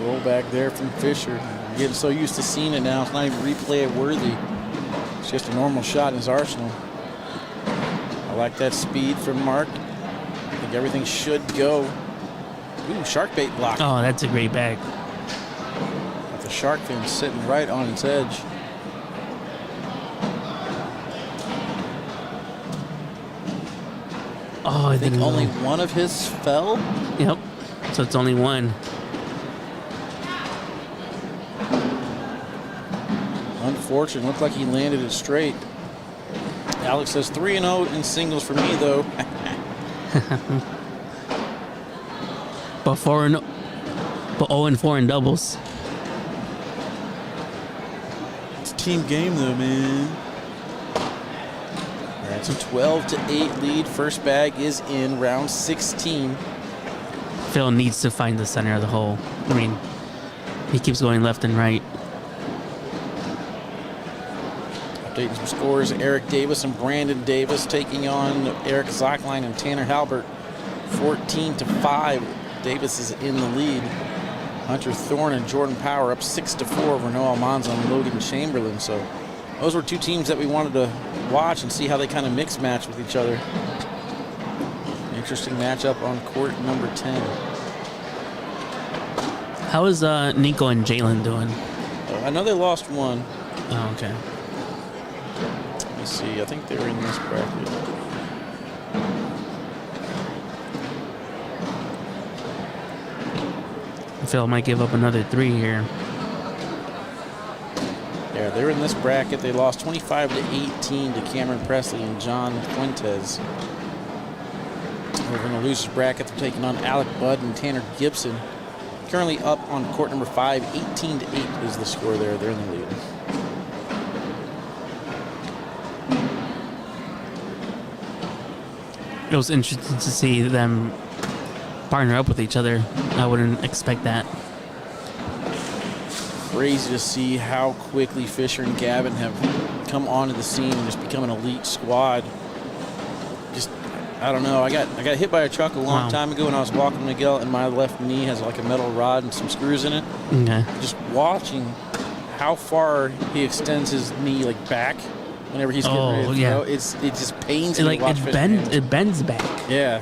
Roll back there from Fisher. I'm getting so used to seeing it now. It's not even replay worthy. It's just a normal shot in his arsenal. I like that speed from Mark. I think everything should go. Ooh, shark bait block. Oh, that's a great bag. Got the shark fin sitting right on its edge. Oh, I think only one of his fell. Yep. So it's only one. Unfortunate. Looked like he landed it straight. Alex says 3-0 in singles for me, though. But 0-4 in doubles. It's a team game, though, man. All right, so 12-8 lead. First bag is in round 16. Phil needs to find the center of the hole. I mean, he keeps going left and right. Updating some scores. Eric Davis and Brandon Davis taking on Eric Zockline and Tanner Halbert. 14-5. Davis is in the lead. Hunter Thorne and Jordan Power up 6-4. Renault Almanza and Logan Chamberlain. So those were 2 teams that we wanted to watch and see how they kind of mix match with each other. Interesting matchup on court number 10. How is Nico and Jalen doing? I know they lost 1. Oh, okay. Let me see. I think they were in this bracket. Phil might give up another 3 here. Yeah, they're in this bracket. They lost 25-18 to Cameron Presley and John Fuentes. Over in the losers bracket, they're taking on Alec Budd and Tanner Gibson. Currently up on court number 5, 18-8 is the score there. They're in the lead. It was interesting to see them partner up with each other. I wouldn't expect that. Crazy to see how quickly Fisher and Gavin have come onto the scene and just become an elite squad. Just, I don't know. I got hit by a truck a long time ago when I was walking Miguel, and my left knee has like a metal rod and some screws in it. Okay. Just watching how far he extends his knee back whenever he's getting ready to throw. It just pains me to watch Fisher. It bends back. Yeah.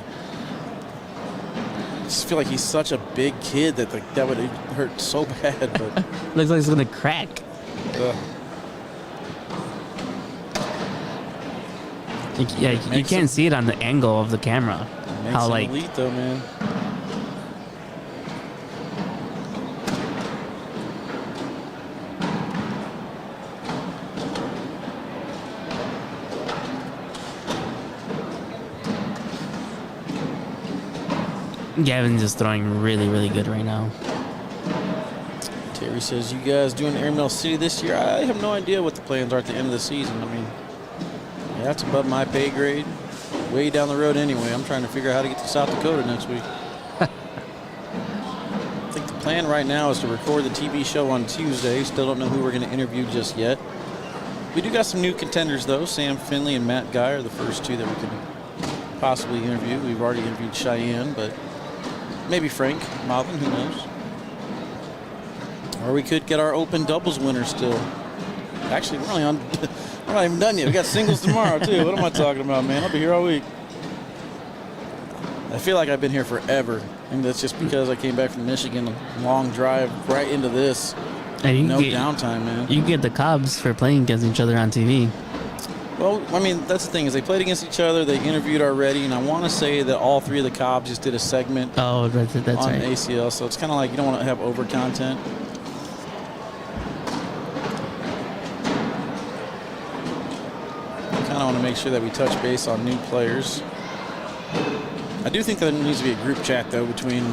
I just feel like he's such a big kid that that would hurt so bad. But looks like it's gonna crack. You can't see it on the angle of the camera. Makes him elite though, man. Gavin's just throwing really, really good right now. Terry says, you guys doing Airmail City this year? I have no idea what the plans are at the end of the season. I mean, yeah, that's above my pay grade. Way down the road anyway. I'm trying to figure out how to get to South Dakota next week. I think the plan right now is to record the TV show on Tuesday. Still don't know who we're going to interview just yet. We do got some new contenders, though. Sam Finley and Matt Guy are the first two that we can possibly interview. We've already interviewed Cheyenne, but maybe Frank Modlin, who knows? Or we could get our open doubles winner still. Actually, we're only on. We're not even done yet. We got singles tomorrow, too. What am I talking about, man? I'll be here all week. I feel like I've been here forever. And that's just because I came back from Michigan, a long drive right into this. And no downtime, man. You get the Cubs for playing against each other on TV. Well, I mean, that's the thing is they played against each other. They interviewed already, and I want to say that all three of the Cubs just did a segment that's on right. ACL. So it's kind of like you don't want to have over content. I want to make sure that we touch base on new players. I do think that there needs to be a group chat, though, between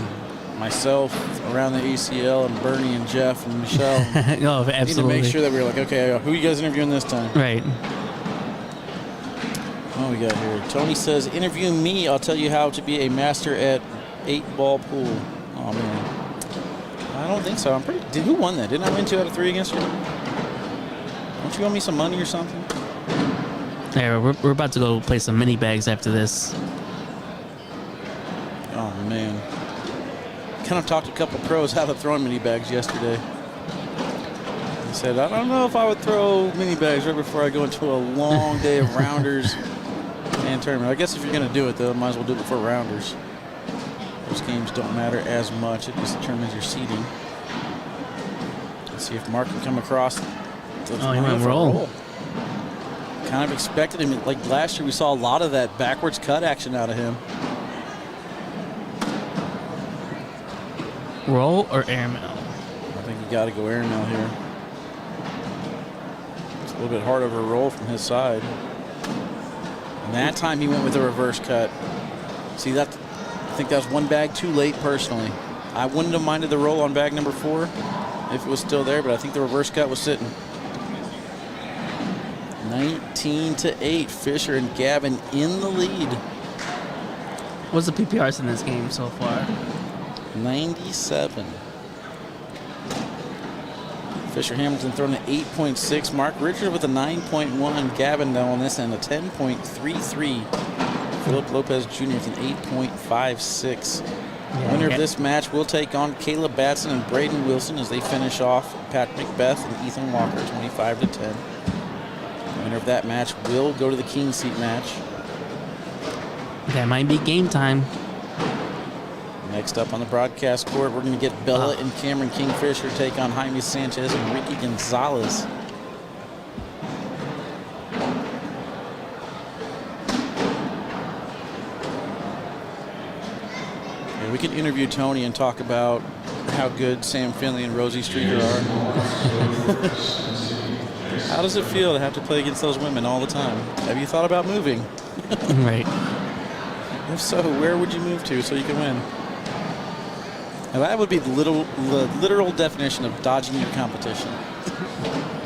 myself around the ACL and Bernie and Jeff and Michelle. Oh, absolutely. Need to make sure that we're like, okay, who are you guys interviewing this time? Right. What we got here? Tony says, interview me. I'll tell you how to be a master at 8-ball pool. Oh, man. I don't think so. Who won that? Didn't I win 2 out of 3 against you? Don't you owe me some money or something? Yeah, we're about to go play some mini bags after this. Oh, man. Kind of talked to a couple pros how to throw mini bags yesterday. He said, I don't know if I would throw mini bags right before I go into a long day of rounders and tournament. I guess if you're going to do it, though, might as well do it before rounders. Those games don't matter as much. It just determines your seeding. Let's see if Mark can come across. He might roll. Kind of expected him. Like last year, we saw a lot of that backwards cut action out of him. Roll or airmail? I think you got to go airmail here. It's a little bit hard of a roll from his side. And that time he went with a reverse cut. See, I think that was one bag too late personally. I wouldn't have minded the roll on bag number 4 if it was still there, but I think the reverse cut was sitting. 19-8, Fisher and Gavin in the lead. What's the PPRs in this game so far? 97. Fisher Hamilton throwing an 8.6. Mark Richard with a 9.1. Gavin though on this end a 10.33. Philip Lopez Jr. with an 8.56. Winner of this match will take on Caleb Batson and Braden Wilson as they finish off Pat McBeth and Ethan Walker 25-10. Winner of that match will go to the King Seat match. That might be game time. Next up on the broadcast court, we're going to get Bella and Cameron Kingfisher take on Jaime Sanchez and Ricky Gonzalez. Yeah, we can interview Tony and talk about how good Sam Finley and Rosie Streeter are. How does it feel to have to play against those women all the time? Have you thought about moving? Right. If so, where would you move to so you can win? Now that would be the literal definition of dodging your competition.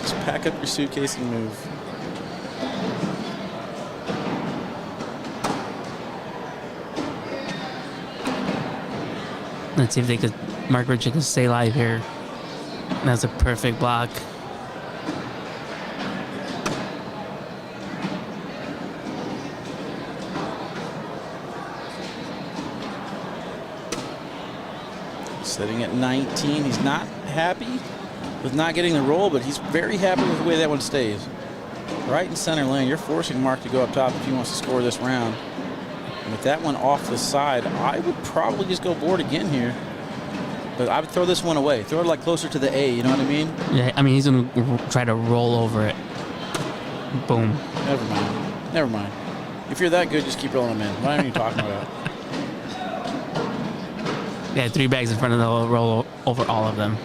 Just pack up your suitcase and move. Let's see if Mark Richard can stay live here. That's a perfect block. Sitting at 19. He's not happy with not getting the roll, but he's very happy with the way that one stays. Right in center lane. You're forcing Mark to go up top if he wants to score this round. And with that one off the side, I would probably just go board again here. But I would throw this one away. Throw it like closer to the A, you know what I mean? Yeah, I mean, he's going to try to roll over it. Boom. Never mind. Never mind. If you're that good, just keep rolling them in. What are you talking about? Yeah, 3 bags in front of the roll over all of them.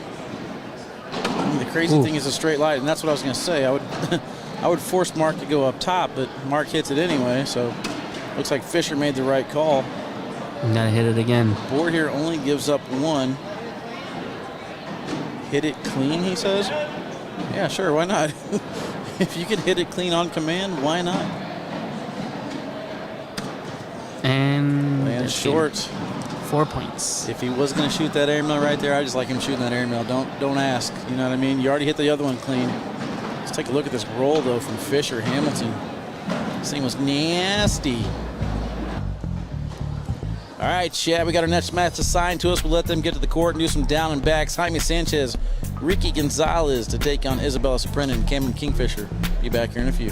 I mean, the crazy thing is a straight line, and that's what I was going to say. I would force Mark to go up top, but Mark hits it anyway, so looks like Fisher made the right call. You gotta hit it again. Board here only gives up 1. Hit it clean, he says. Yeah, sure, why not? If you can hit it clean on command, why not? And short. 4 points. If he was going to shoot that airmail right there, I just like him shooting that airmail. Don't ask. You know what I mean? You already hit the other one clean. Let's take a look at this roll, though, from Fisher Hamilton. This thing was nasty. All right, Chad, we got our next match assigned to us. We'll let them get to the court and do some down and backs. Jaime Sanchez, Ricky Gonzalez to take on Isabella Saprena and Cameron Kingfisher. Be back here in a few.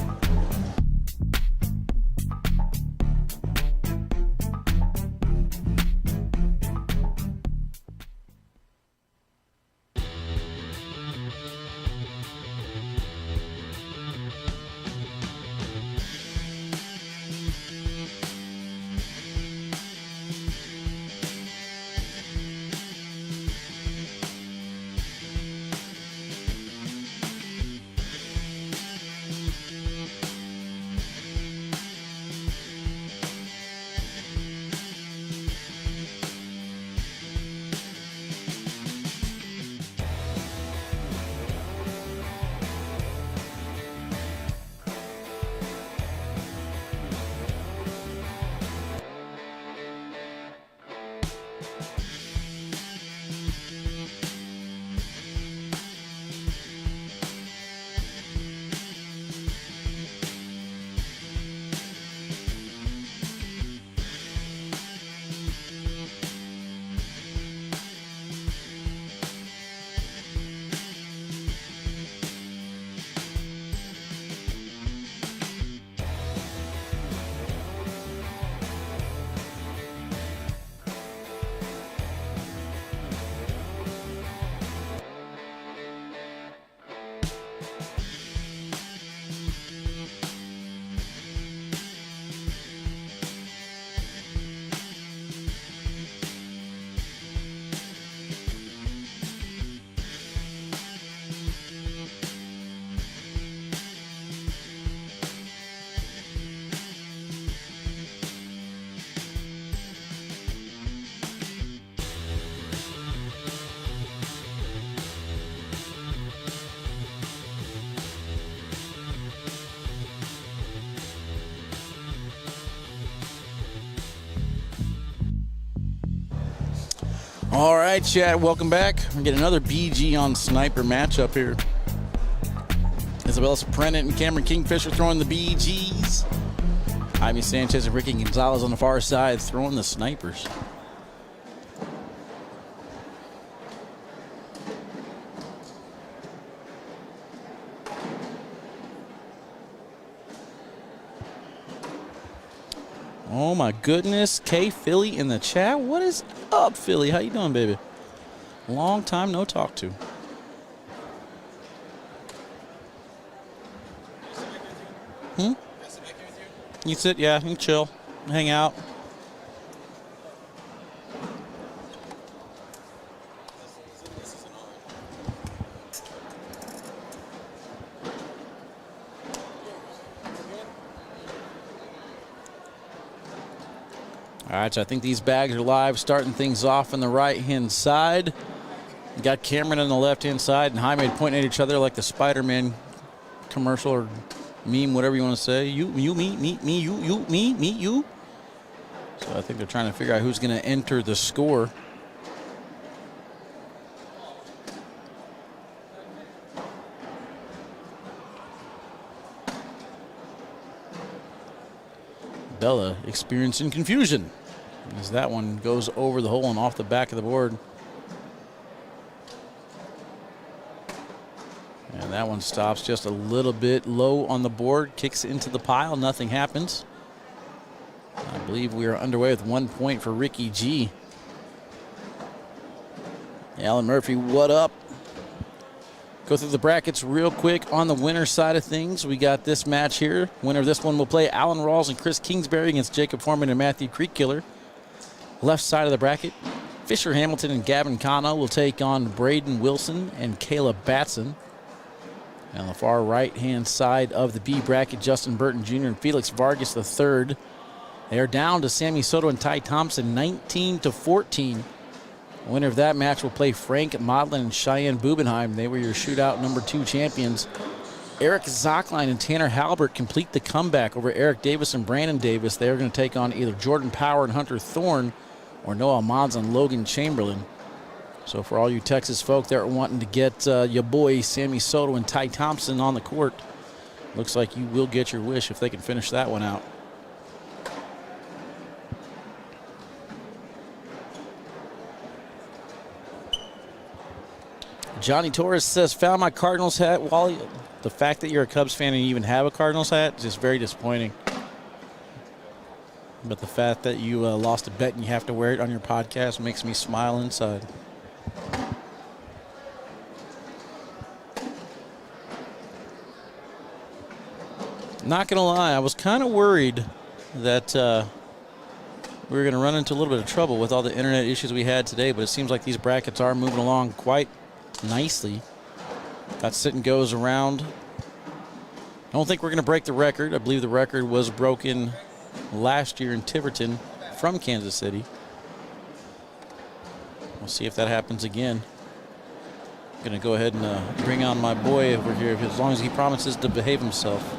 All right, chat, welcome back. We're getting another BG on sniper matchup here. Isabella Saprena and Cameron Kingfisher throwing the BGs. Jaime Sanchez and Ricky Gonzalez on the far side throwing the snipers. Oh my goodness, K Philly in the chat. What is up, Philly? How you doing, baby? Long time no talk to. You sit, yeah, you can chill, hang out. All right, so I think these bags are live, starting things off on the right-hand side. You got Cameron on the left-hand side and Jaime pointing at each other like the Spider-Man commercial or meme, whatever you want to say. You, me, you, me, you. So I think they're trying to figure out who's going to enter the score. Bella experiencing confusion as that one goes over the hole and off the back of the board. And that one stops just a little bit low on the board, kicks into the pile, nothing happens. I believe we are underway with 1 point for Ricky G. Alan Murphy, what up? Go through the brackets real quick on the winner side of things. We got this match here. Winner of this one will play Alan Rawls and Chris Kingsbury against Jacob Foreman and Matthew Creekkiller. Left side of the bracket, Fisher Hamilton and Gavin Cano will take on Braden Wilson and Caleb Batson. And on the far right-hand side of the B bracket, Justin Burton Jr. and Felix Vargas III They are down to Sammy Soto and Ty Thompson, 19-14. The winner of that match will play Frank Modlin and Cheyenne Bubenheim. They were your shootout number 2 champions. Eric Zockline and Tanner Halbert complete the comeback over Eric Davis and Brandon Davis. They're going to take on either Jordan Power and Hunter Thorne or Noah Mons and Logan Chamberlain. So for all you Texas folk that are wanting to get your boy Sammy Soto and Ty Thompson on the court, looks like you will get your wish if they can finish that one out. Johnny Torres says, found my Cardinals hat. Wally, the fact that you're a Cubs fan and you even have a Cardinals hat is just very disappointing. But the fact that you lost a bet and you have to wear it on your podcast makes me smile inside. Not going to lie, I was kind of worried that we were going to run into a little bit of trouble with all the internet issues we had today, but it seems like these brackets are moving along quite nicely. Got sit and goes around. I don't think we're going to break the record. I believe the record was broken last year in Tiverton from Kansas City. We'll see if that happens again. I'm going to go ahead and bring on my boy over here, as long as he promises to behave himself.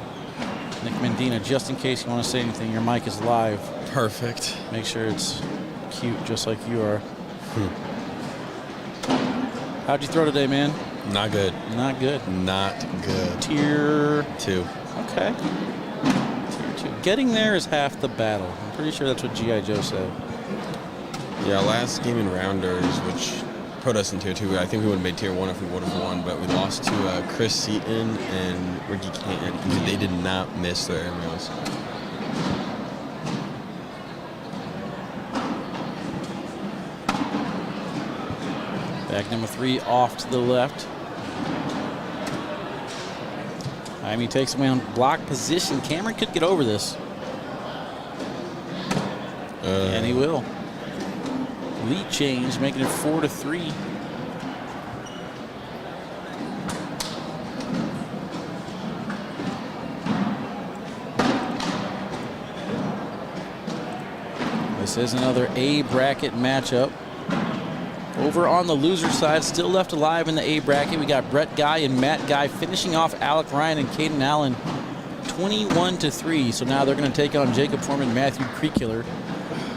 Nick Medina, just in case you want to say anything, your mic is live. Perfect. Make sure it's cute, just like you are. How'd you throw today, man? Not good. Not good. Not good. Tier 2. Okay. Tier 2. Getting there is half the battle. I'm pretty sure that's what G.I. Joe said. Yeah, last game in Rounders, which put us in Tier 2. I think we would have made Tier 1 if we would have won, but we lost to Chris Seaton and Ricky Canton. They did not miss their aerials. Bag number 3 off to the left. Miami takes away on block position. Cameron could get over this. And he will. Lead change, making it 4-3. This is another A bracket matchup. Over on the loser side, still left alive in the A bracket, we got Brett Guy and Matt Guy finishing off Alec Ryan and Caden Allen 21-3. So now they're going to take on Jacob Foreman, Matthew Creekular,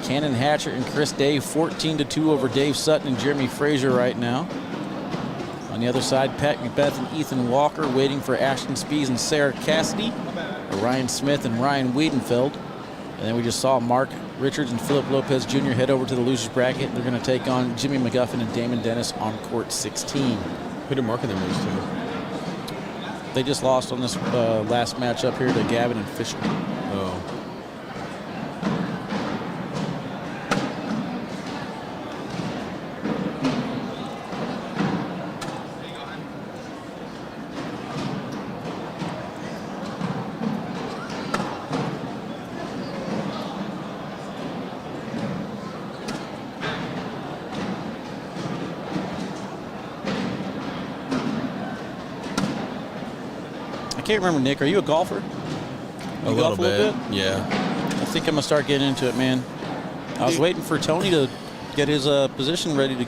Cannon Hatcher, and Chris Day 14-2 over Dave Sutton and Jeremy Frazier right now. On the other side, Pat McBeth and Ethan Walker waiting for Ashton Spees and Sarah Cassidy, Ryan Smith and Ryan Wiedenfeld. And then we just saw Mark Richards and Philip Lopez Jr. head over to the losers bracket. They're going to take on Jimmy McGuffin and Damon Dennis on court 16. Who did Mark and them lose to? They just lost on this last matchup here to Gavin and Fisher. Oh. I can't remember, Nick. Are you a golfer? A little bit. Yeah. I think I'm going to start getting into it, man. I was waiting for Tony to get his position ready to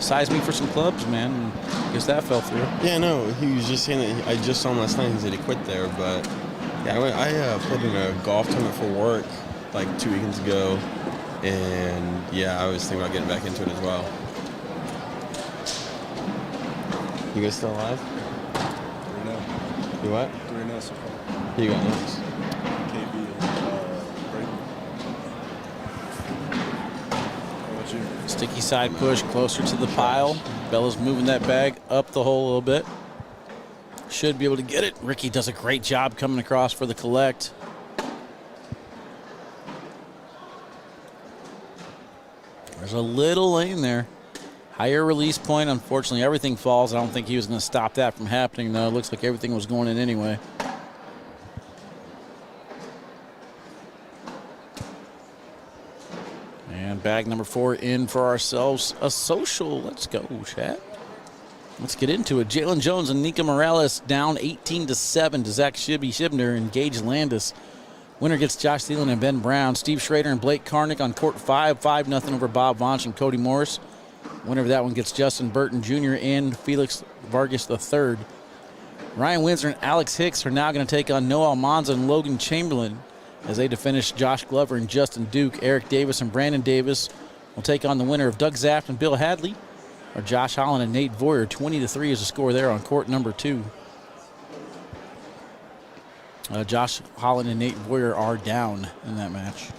size me for some clubs, man. And I guess that fell through. Yeah, no, he was just saying that I just saw him last night. He said he quit there, but yeah, I played in a golf tournament for work like 2 weekends ago, and yeah, I was thinking about getting back into it as well. You guys still alive? You what? 3-0 so far. You got next? KB and Brayden. How about you? Sticky side push closer to the pile. Bella's moving that bag up the hole a little bit. Should be able to get it. Ricky does a great job coming across for the collect. There's a little lane there. Higher release point. Unfortunately, everything falls. I don't think he was going to stop that from happening, though. It looks like everything was going in anyway. And bag number 4 in for ourselves a social. Let's go, chat. Let's get into it. Jalen Jones and Nika Morales down 18-7 to Zach Shibner and Gage Landis. Winner gets Josh Thielen and Ben Brown. Steve Schrader and Blake Karnick on court 5. 5-0 over Bob Vonch and Cody Morris. Winner of that one gets Justin Burton Jr. and Felix Vargas III. Ryan Windsor and Alex Hicks are now going to take on Noah Almanza and Logan Chamberlain as they finish Josh Glover and Justin Duke. Eric Davis and Brandon Davis will take on the winner of Doug Zaft and Bill Hadley, or Josh Holland and Nate Voyer. 20-3 is the score there on court number 2. Josh Holland and Nate Voyer are down in that match.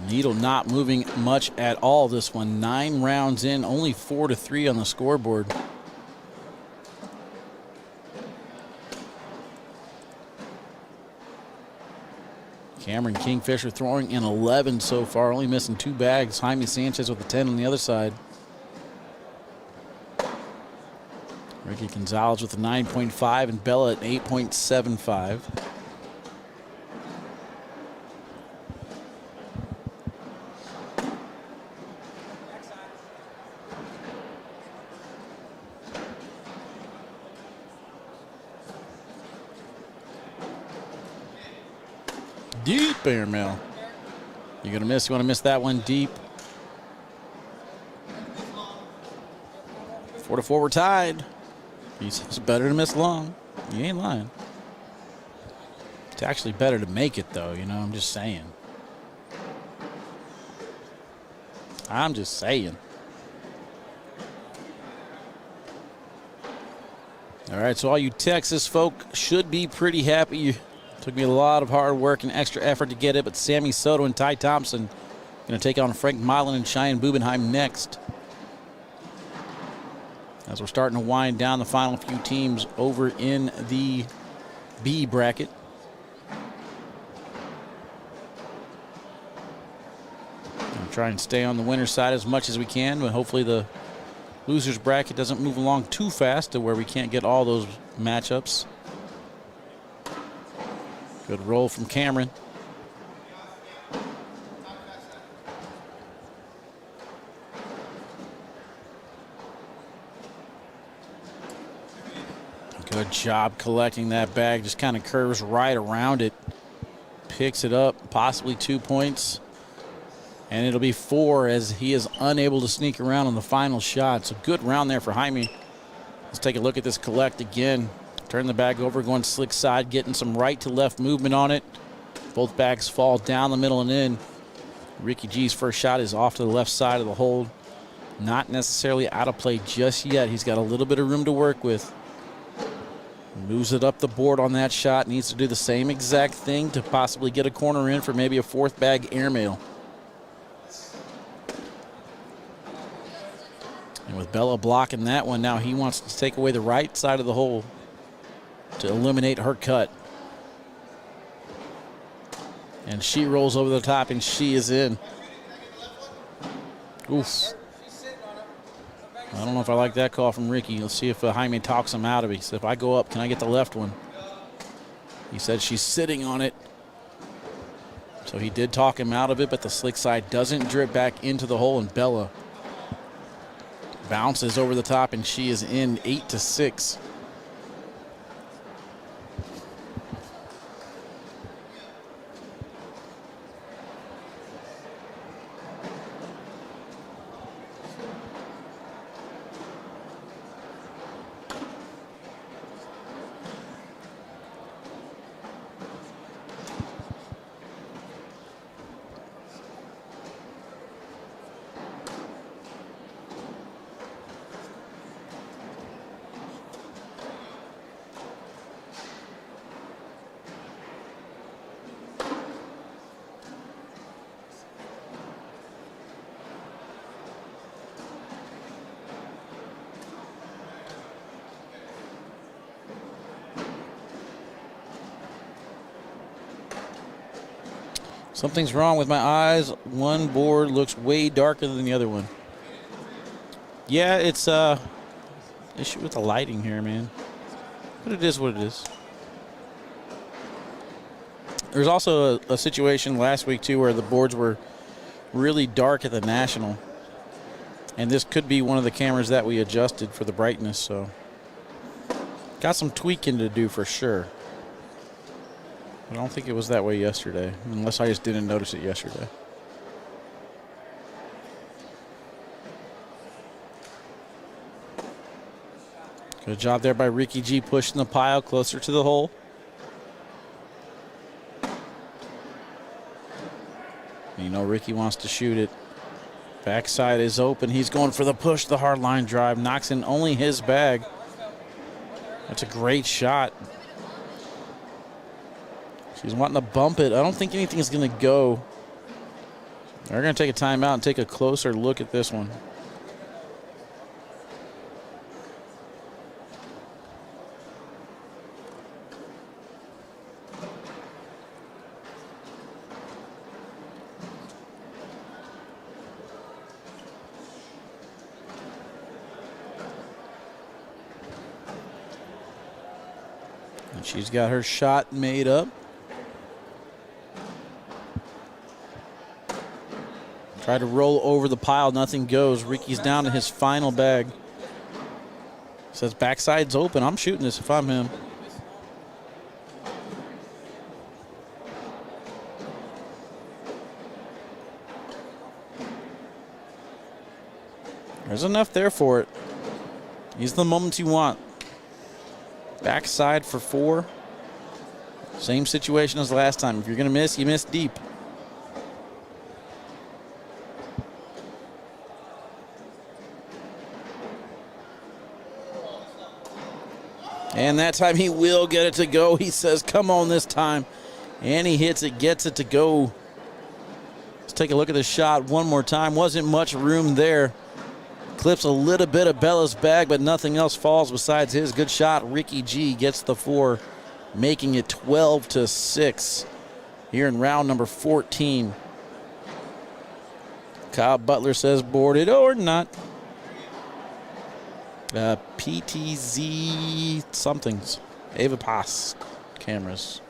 Needle not moving much at all this one. 9 rounds in, only 4-3 on the scoreboard. Cameron Kingfisher throwing in 11 so far, only missing 2 bags. Jaime Sanchez with a 10 on the other side. Ricky Gonzalez with a 9.5 and Bella at 8.75. Deep airmail. You're going to miss. You want to miss that one deep. 4-4, we're tied. It's better to miss long. You ain't lying. It's actually better to make it, though. You know, I'm just saying. I'm just saying. All right, so all you Texas folk should be pretty happy. Took me a lot of hard work and extra effort to get it, but Sammy Soto and Ty Thompson going to take on Frank Modlin and Cheyenne Bubenheim next. As we're starting to wind down the final few teams over in the B bracket. We'll try and stay on the winner's side as much as we can, but hopefully the loser's bracket doesn't move along too fast to where we can't get all those matchups. Good roll from Cameron. Good job collecting that bag. Just kind of curves right around it. Picks it up, possibly 2 points. And it'll be 4 as he is unable to sneak around on the final shot. So good round there for Jaime. Let's take a look at this collect again. Turn the bag over, going slick side, getting some right to left movement on it. Both bags fall down the middle and in. Ricky G's first shot is off to the left side of the hold. Not necessarily out of play just yet. He's got a little bit of room to work with. Moves it up the board on that shot. Needs to do the same exact thing to possibly get a corner in for maybe a 4th bag airmail. And with Bella blocking that one, now he wants to take away the right side of the hole to eliminate her cut. And she rolls over the top and she is in. Oof. I don't know if I like that call from Ricky. Let's see if Jaime talks him out of it. He said, if I go up, can I get the left one? He said she's sitting on it. So he did talk him out of it, but the slick side doesn't drip back into the hole, and Bella bounces over the top and she is in 8-6. Something's wrong with my eyes. One board looks way darker than the other one. Yeah, it's issue with the lighting here, man. But it is what it is. There's also a situation last week, too, where the boards were really dark at the National. And this could be one of the cameras that we adjusted for the brightness, so got some tweaking to do for sure. I don't think it was that way yesterday, unless I just didn't notice it yesterday. Good job there by Ricky G pushing the pile closer to the hole. You know Ricky wants to shoot it. Backside is open. He's going for the push, the hard line drive. Knocks in only his bag. That's a great shot. She's wanting to bump it. I don't think anything is going to go. They're going to take a timeout and take a closer look at this one. She's got her shot made up. Try to roll over the pile, nothing goes. Ricky's down to his final bag. Says backside's open. I'm shooting this if I'm him. There's enough there for it. These are the moments you want. Backside for 4. Same situation as last time. If you're going to miss, you miss deep. And that time he will get it to go. He says, come on this time. And he hits it, gets it to go. Let's take a look at the shot one more time. Wasn't much room there. Clips a little bit of Bella's bag, but nothing else falls besides his. Good shot. Ricky G gets the 4, making it 12-6 here in round number 14. Kyle Butler says boarded or not. PTZ somethings. Ava Pass cameras.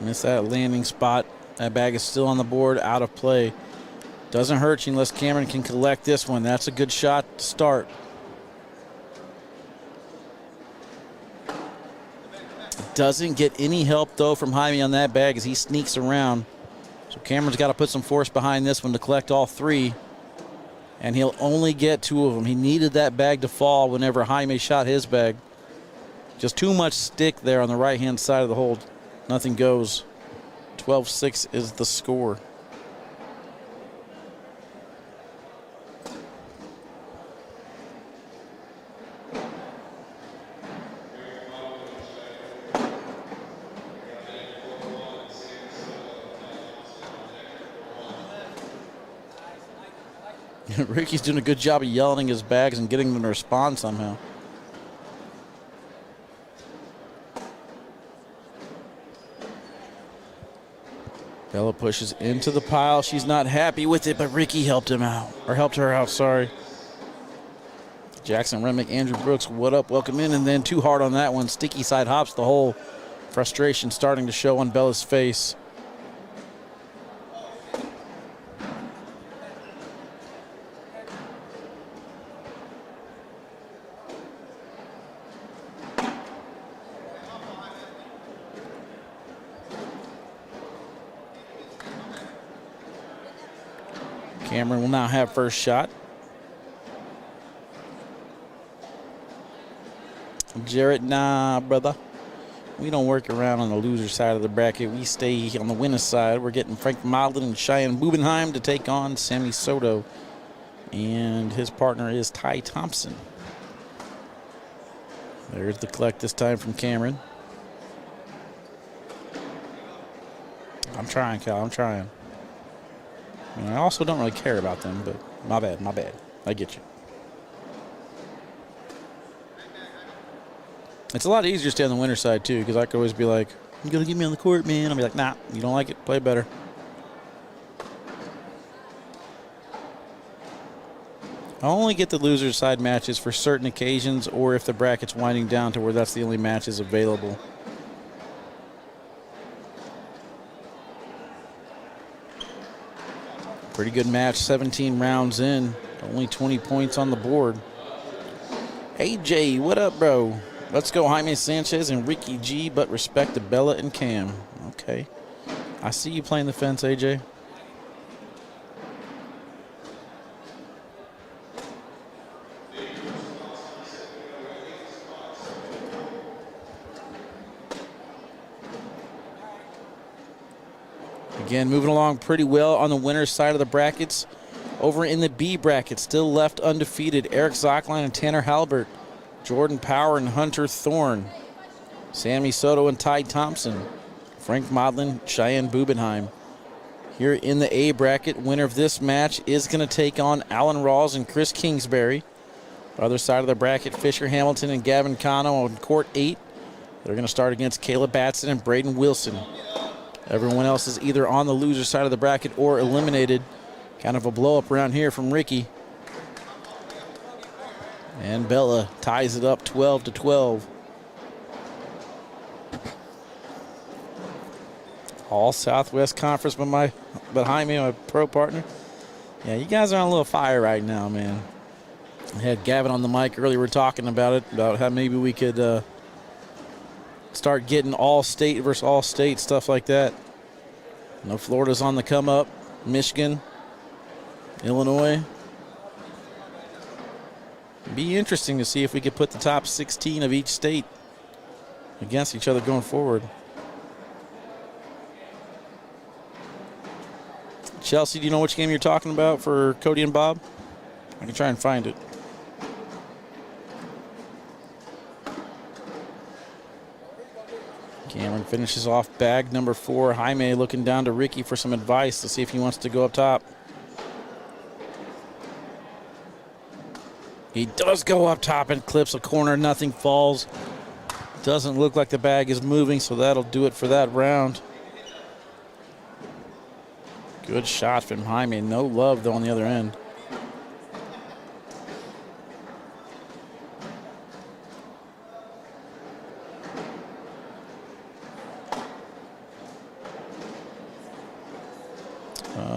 Miss that landing spot. That bag is still on the board, out of play. Doesn't hurt you unless Cameron can collect this one. That's a good shot to start. Doesn't get any help, though, from Jaime on that bag as he sneaks around. So Cameron's got to put some force behind this one to collect all 3. And he'll only get 2 of them. He needed that bag to fall whenever Jaime shot his bag. Just too much stick there on the right-hand side of the hole. Nothing goes. 12-6 is the score. Ricky's doing a good job of yelling his bags and getting them to respond somehow. Bella pushes into the pile. She's not happy with it, but Ricky helped him out. Or helped her out, sorry. Jackson Remick, Andrew Brooks, what up? Welcome in. And then too hard on that one. Sticky side hops the hole. Frustration starting to show on Bella's face. Cameron will now have first shot. Jarrett, nah, brother. We don't work around on the loser side of the bracket. We stay on the winner side. We're getting Frank Modlin and Cheyenne Bubenheim to take on Sammy Soto. And his partner is Ty Thompson. There's the collect this time from Cameron. I'm trying, Cal. I'm trying. I mean, I also don't really care about them, but my bad, my bad. I get you. It's a lot easier to stay on the winner's side, too, because I could always be like, you're going to get me on the court, man. I'll be like, nah, you don't like it, play better. I only get the loser's side matches for certain occasions or if the bracket's winding down to where that's the only matches available. Pretty good match, 17 rounds in. Only 20 points on the board. AJ, what up, bro? Let's go Jaime Sanchez and Ricky G, but respect to Bella and Cam. Okay. I see you playing the fence, AJ. Again, moving along pretty well on the winner's side of the brackets. Over in the B bracket, still left undefeated, Eric Zockline and Tanner Halbert, Jordan Power and Hunter Thorne, Sammy Soto and Ty Thompson, Frank Modlin, Cheyenne Bubenheim. Here in the A bracket, winner of this match is going to take on Alan Rawls and Chris Kingsbury. Other side of the bracket, Fisher Hamilton and Gavin Cano on court 8. They're going to start against Caleb Batson and Braden Wilson. Everyone else is either on the loser side of the bracket or eliminated. Kind of a blow-up around here from Ricky. And Bella ties it up 12-12. All Southwest Conference behind me, my pro partner. Yeah, you guys are on a little fire right now, man. I had Gavin on the mic earlier. We were talking about it, about how maybe we could start getting all state versus all state, stuff like that. No, Florida's on the come up. Michigan, Illinois. Be interesting to see if we could put the top 16 of each state against each other going forward. Chelsea, do you know which game you're talking about for Cody and Bob? I can try and find it. Cameron finishes off bag number 4. Jaime looking down to Ricky for some advice to see if he wants to go up top. He does go up top and clips a corner. Nothing falls. Doesn't look like the bag is moving, so that'll do it for that round. Good shot from Jaime. No love, though, on the other end.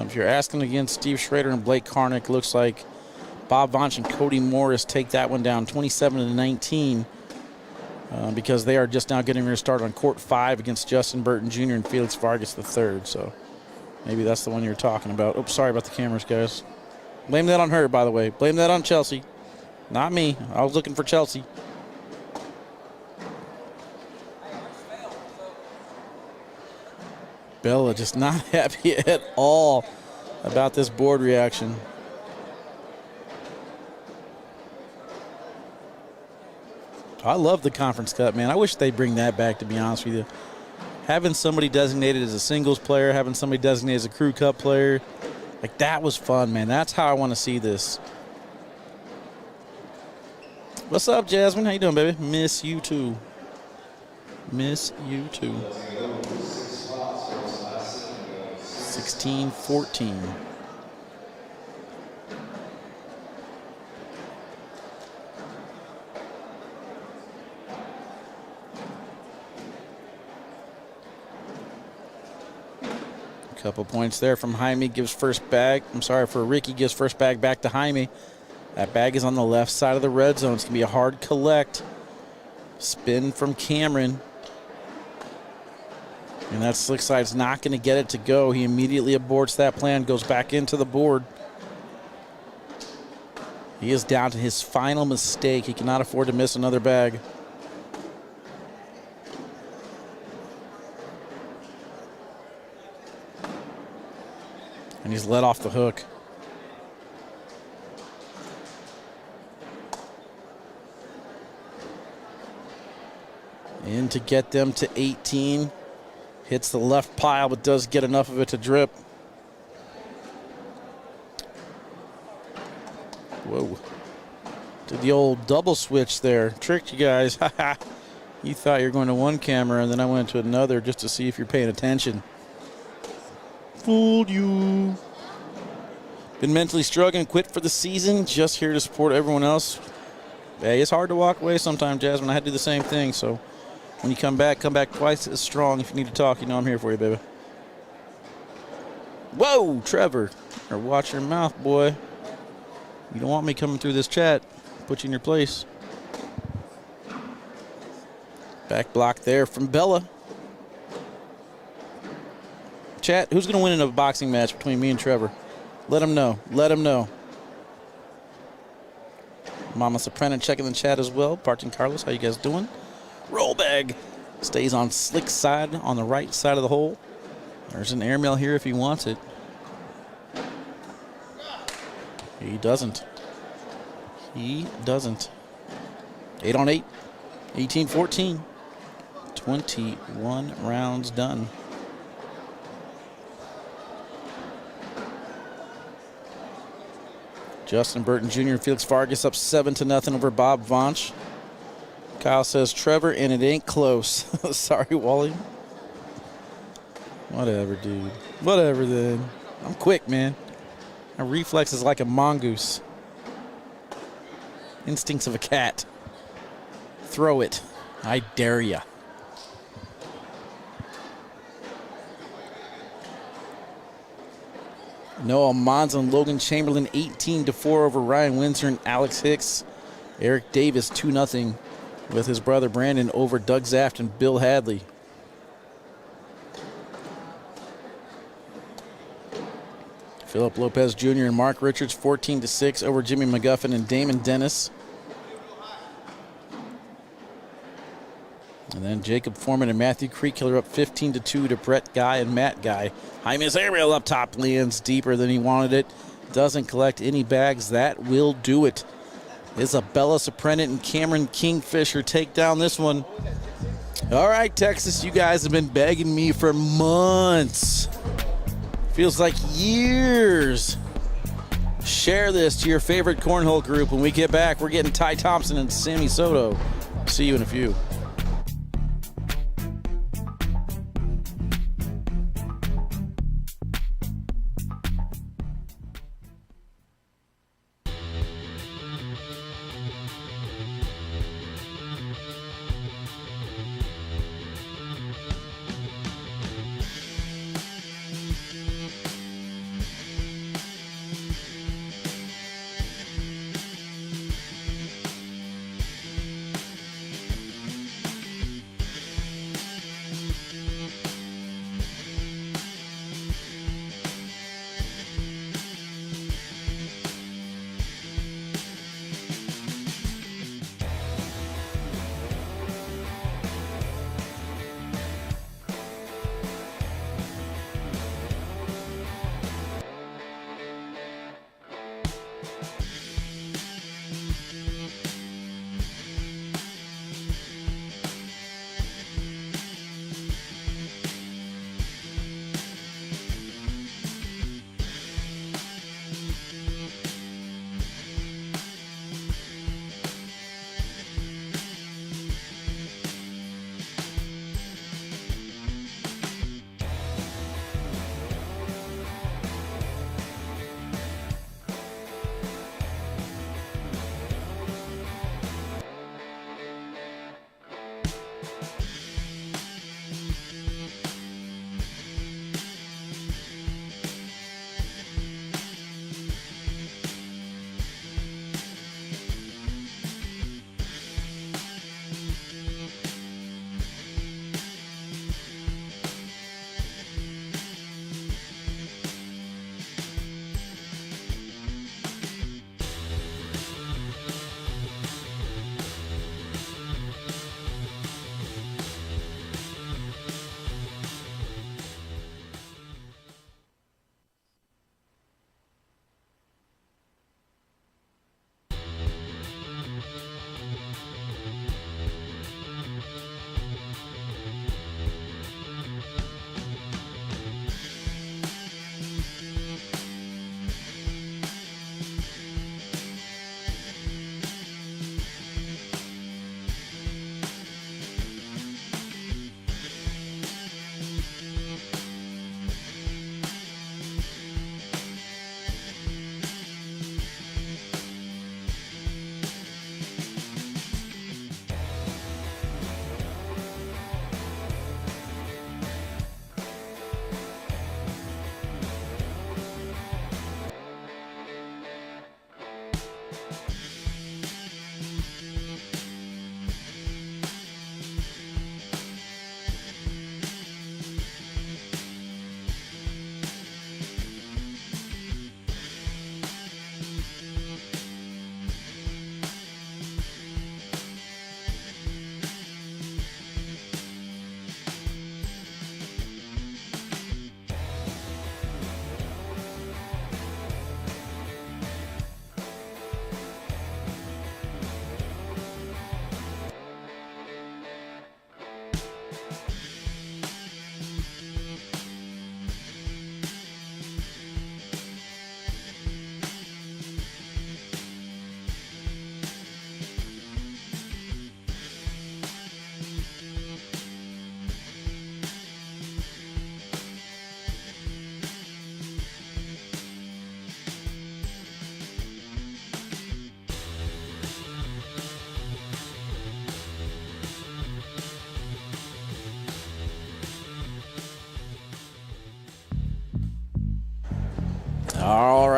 If you're asking against Steve Schrader and Blake Karnick, looks like Bob Vonch and Cody Morris take that one down 27-19 because they are just now getting ready to start on court 5 against Justin Burton Jr. and Felix Vargas III. So maybe that's the one you're talking about. Oops, sorry about the cameras, guys. Blame that on her, by the way. Blame that on Chelsea. Not me. I was looking for Chelsea. Bella just not happy at all about this board reaction. I love the Conference Cup, man. I wish they'd bring that back, to be honest with you. Having somebody designated as a singles player, having somebody designated as a crew cup player, like that was fun, man. That's how I want to see this. What's up, Jasmine? How you doing, baby? Miss you too. Miss you too. 16-14. Couple points there from Jaime. Gives first bag. I'm sorry, for Ricky. Gives first bag back to Jaime. That bag is on the left side of the red zone. It's going to be a hard collect. Spin from Cameron. And that slick side's not going to get it to go. He immediately aborts that plan, goes back into the board. He is down to his final mistake. He cannot afford to miss another bag. And he's let off the hook. In to get them to 18. Hits the left pile, but does get enough of it to drip. Whoa. Did the old double switch there. Tricked you guys. You thought you were going to one camera, and then I went to another just to see if you're paying attention. Fooled you. Been mentally struggling, quit for the season, just here to support everyone else. Hey, it's hard to walk away sometimes, Jasmine. I had to do the same thing, so when you come back twice as strong. If you need to talk, you know I'm here for you, baby. Whoa, Trevor. Or watch your mouth, boy. You don't want me coming through this chat. Put you in your place. Back block there from Bella. Chat, who's going to win in a boxing match between me and Trevor? Let him know. Let him know. Mama Soprano checking the chat as well. Parton Carlos, how you guys doing? Roll bag. Stays on slick side on the right side of the hole. There's an airmail here if he wants it. He doesn't. He doesn't. 8 on 8. 18-14. 21 rounds done. Justin Burton Jr. and Felix Vargas up 7-0 over Bob Vonch. Kyle says Trevor, and it ain't close. Sorry, Wally. Whatever, dude. Whatever, then. I'm quick, man. My reflex is like a mongoose. Instincts of a cat. Throw it. I dare ya. Noah Monza and Logan Chamberlain 18-4 over Ryan Windsor and Alex Hicks. Eric Davis 2-0 with his brother Brandon over Doug Zaft and Bill Hadley. Philip Lopez Jr. and Mark Richards 14-6 over Jimmy McGuffin and Damon Dennis. And then Jacob Foreman and Matthew Creekkiller up 15-2 to Brett Guy and Matt Guy. Jaime's aerial up top lands deeper than he wanted it. Doesn't collect any bags. That will do it. Isabella Soprano and Cameron Kingfisher take down this one. All right, Texas, you guys have been begging me for months. Feels like years. Share this to your favorite cornhole group. When we get back, we're getting Ty Thompson and Sammy Soto. See you in a few.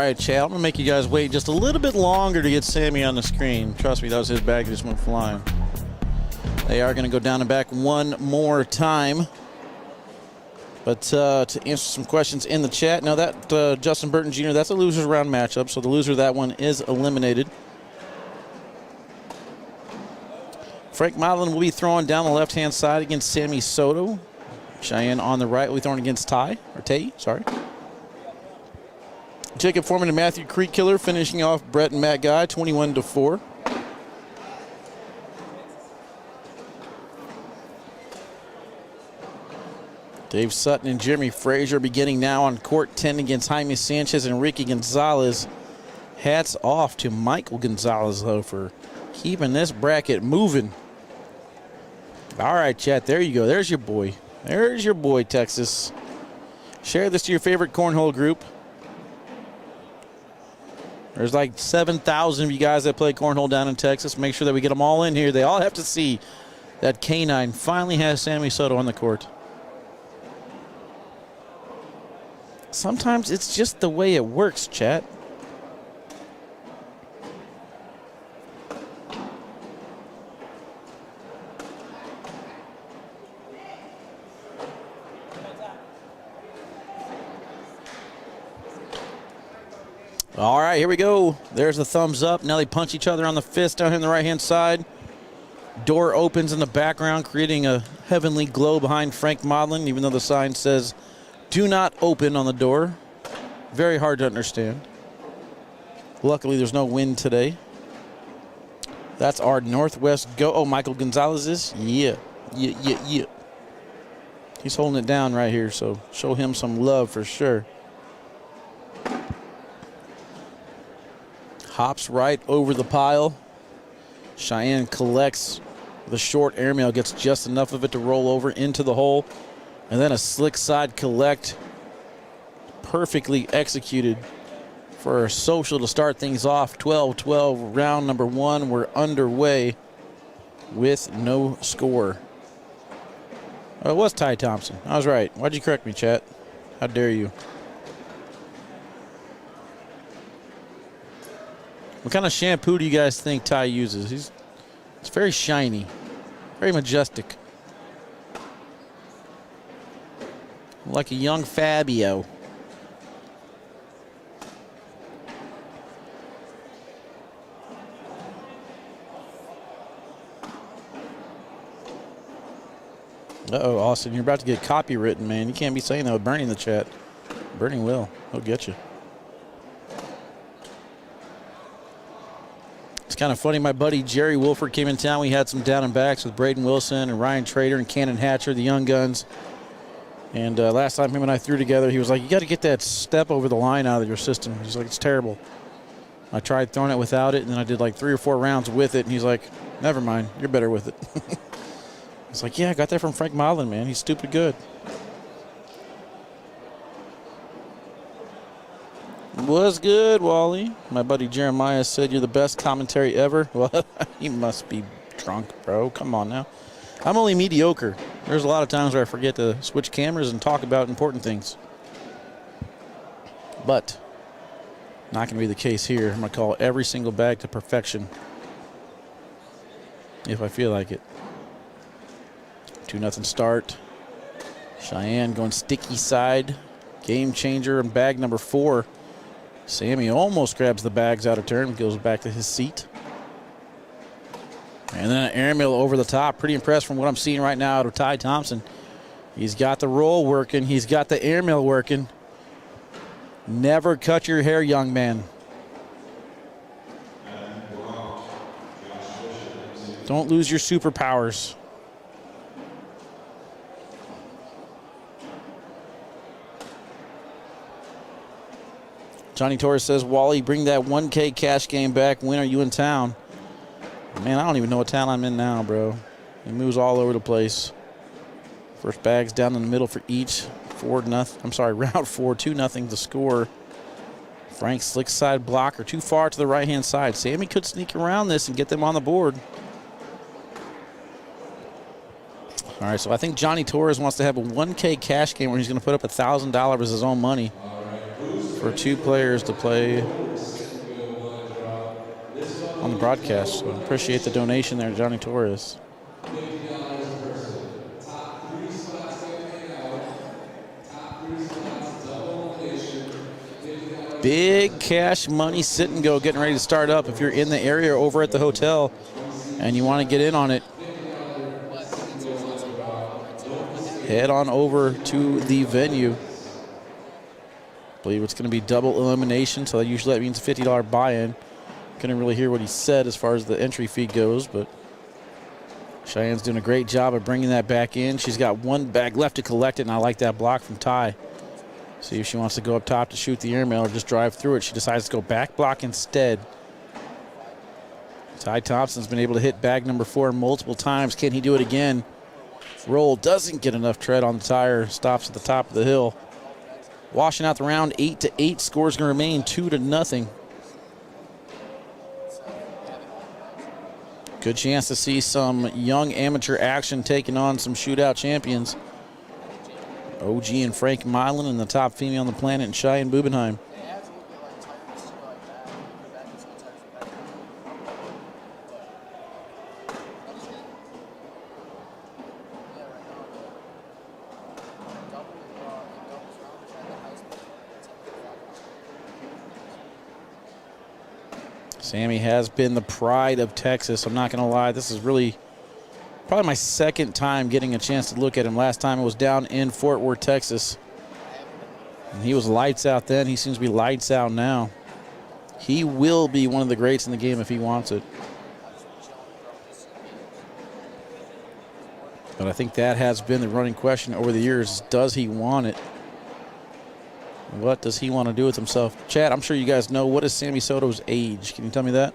right, Chad. I'm going to make you guys wait just a little bit longer to get Sammy on the screen. Trust me, that was his bag that just went flying. They are going to go down and back one more time. But to answer some questions in the chat, now that Justin Burton Jr., that's a loser's round matchup, so the loser of that one is eliminated. Frank Modlin will be throwing down the left-hand side against Sammy Soto. Cheyenne on the right will be throwing against Tay. Jacob Foreman and Matthew Creek-Killer finishing off Brett and Matt Guy, 21-4. Dave Sutton and Jeremy Frazier beginning now on court 10 against Jaime Sanchez and Ricky Gonzalez. Hats off to Michael Gonzalez, though, for keeping this bracket moving. All right, chat, there you go. There's your boy. There's your boy, Texas. Share this to your favorite cornhole group. There's like 7,000 of you guys that play cornhole down in Texas. Make sure that we get them all in here. They all have to see that K9 finally has Sammy Soto on the court. Sometimes it's just the way it works, chat. All right, here we go. There's the thumbs up. Now they punch each other on the fist down here on the right-hand side. Door opens in the background, creating a heavenly glow behind Frank Modlin, even though the sign says "Do not open" on the door. Very hard to understand. Luckily, there's no wind today. That's our Northwest go. Oh, Michael Gonzalez is? Yeah. He's holding it down right here, so show him some love for sure. Hops right over the pile. Cheyenne collects the short airmail, gets just enough of it to roll over into the hole. And then a slick side collect, perfectly executed for a social to start things off. 12-12, round number one. We're underway with no score. Oh, it was Ty Thompson. I was right. Why'd you correct me, chat? How dare you? What kind of shampoo do you guys think Ty uses? It's very shiny, very majestic. Like a young Fabio. Uh-oh, Austin, you're about to get copywritten, man. You can't be saying that with Bernie in the chat. Bernie will. He'll get you. It's kind of funny. My buddy Jerry Wolford came in town. We had some down and backs with Braden Wilson and Ryan Trader and Cannon Hatcher, the young guns. And last time him and I threw together, he was like, you got to get that step over the line out of your system. He's like, it's terrible. I tried throwing it without it, and then I did like 3 or 4 rounds with it, and he's like, never mind, you're better with it. It's like, yeah, I got that from Frank Modlin, man. He's stupid good. Was good, Wally. My buddy Jeremiah said you're the best commentary ever. Well, he must be drunk, bro. Come on now. I'm only mediocre. There's a lot of times where I forget to switch cameras and talk about important things. But not going to be the case here. I'm going to call every single bag to perfection if I feel like it. 2-0 start. Cheyenne going sticky side. Game changer in bag number 4. Sammy almost grabs the bags out of turn, goes back to his seat. And then an airmail over the top. Pretty impressed from what I'm seeing right now out of Ty Thompson. He's got the roll working. He's got the airmail working. Never cut your hair, young man. Don't lose your superpowers. Johnny Torres says, Wally, bring that 1K cash game back. When are you in town? Man, I don't even know what town I'm in now, bro. It moves all over the place. First bag's down in the middle for each. Round 4, 2-0 to score. Frank slick side blocker, too far to the right-hand side. Sammy could sneak around this and get them on the board. All right, so I think Johnny Torres wants to have a 1K cash game where he's going to put up $1,000 as his own money for 2 players to play on the broadcast. So appreciate the donation there, Johnny Torres. Big cash money sit and go getting ready to start up. If you're in the area or over at the hotel and you want to get in on it, head on over to the venue. I believe it's going to be double elimination, so usually that means a $50 buy-in. Couldn't really hear what he said as far as the entry fee goes, but Cheyenne's doing a great job of bringing that back in. She's got 1 bag left to collect it, and I like that block from Ty. See if she wants to go up top to shoot the airmail or just drive through it. She decides to go back block instead. Ty Thompson's been able to hit bag number 4 multiple times. Can he do it again? Roll doesn't get enough tread on the tire. Stops at the top of the hill. Washing out the round 8-8. Score's going to remain 2-0. Good chance to see some young amateur action taking on some shootout champions. OG and Frank Modlin and the top female on the planet, and Cheyenne Bubenheim. Sammy has been the pride of Texas. I'm not going to lie. This is really probably my 2nd time getting a chance to look at him. Last time it was down in Fort Worth, Texas. And he was lights out then. He seems to be lights out now. He will be one of the greats in the game if he wants it. But I think that has been the running question over the years. Does he want it? What does he want to do with himself? Chad, I'm sure you guys know, what is Sammy Soto's age? Can you tell me that?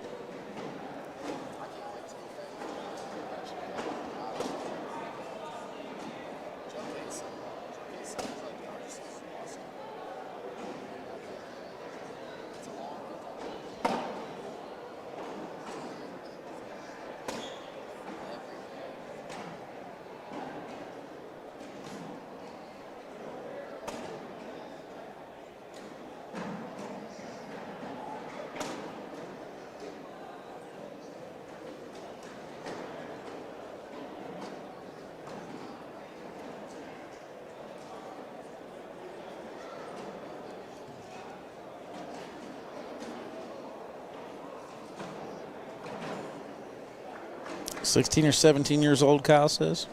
$16 or 17 years old, Kyle says.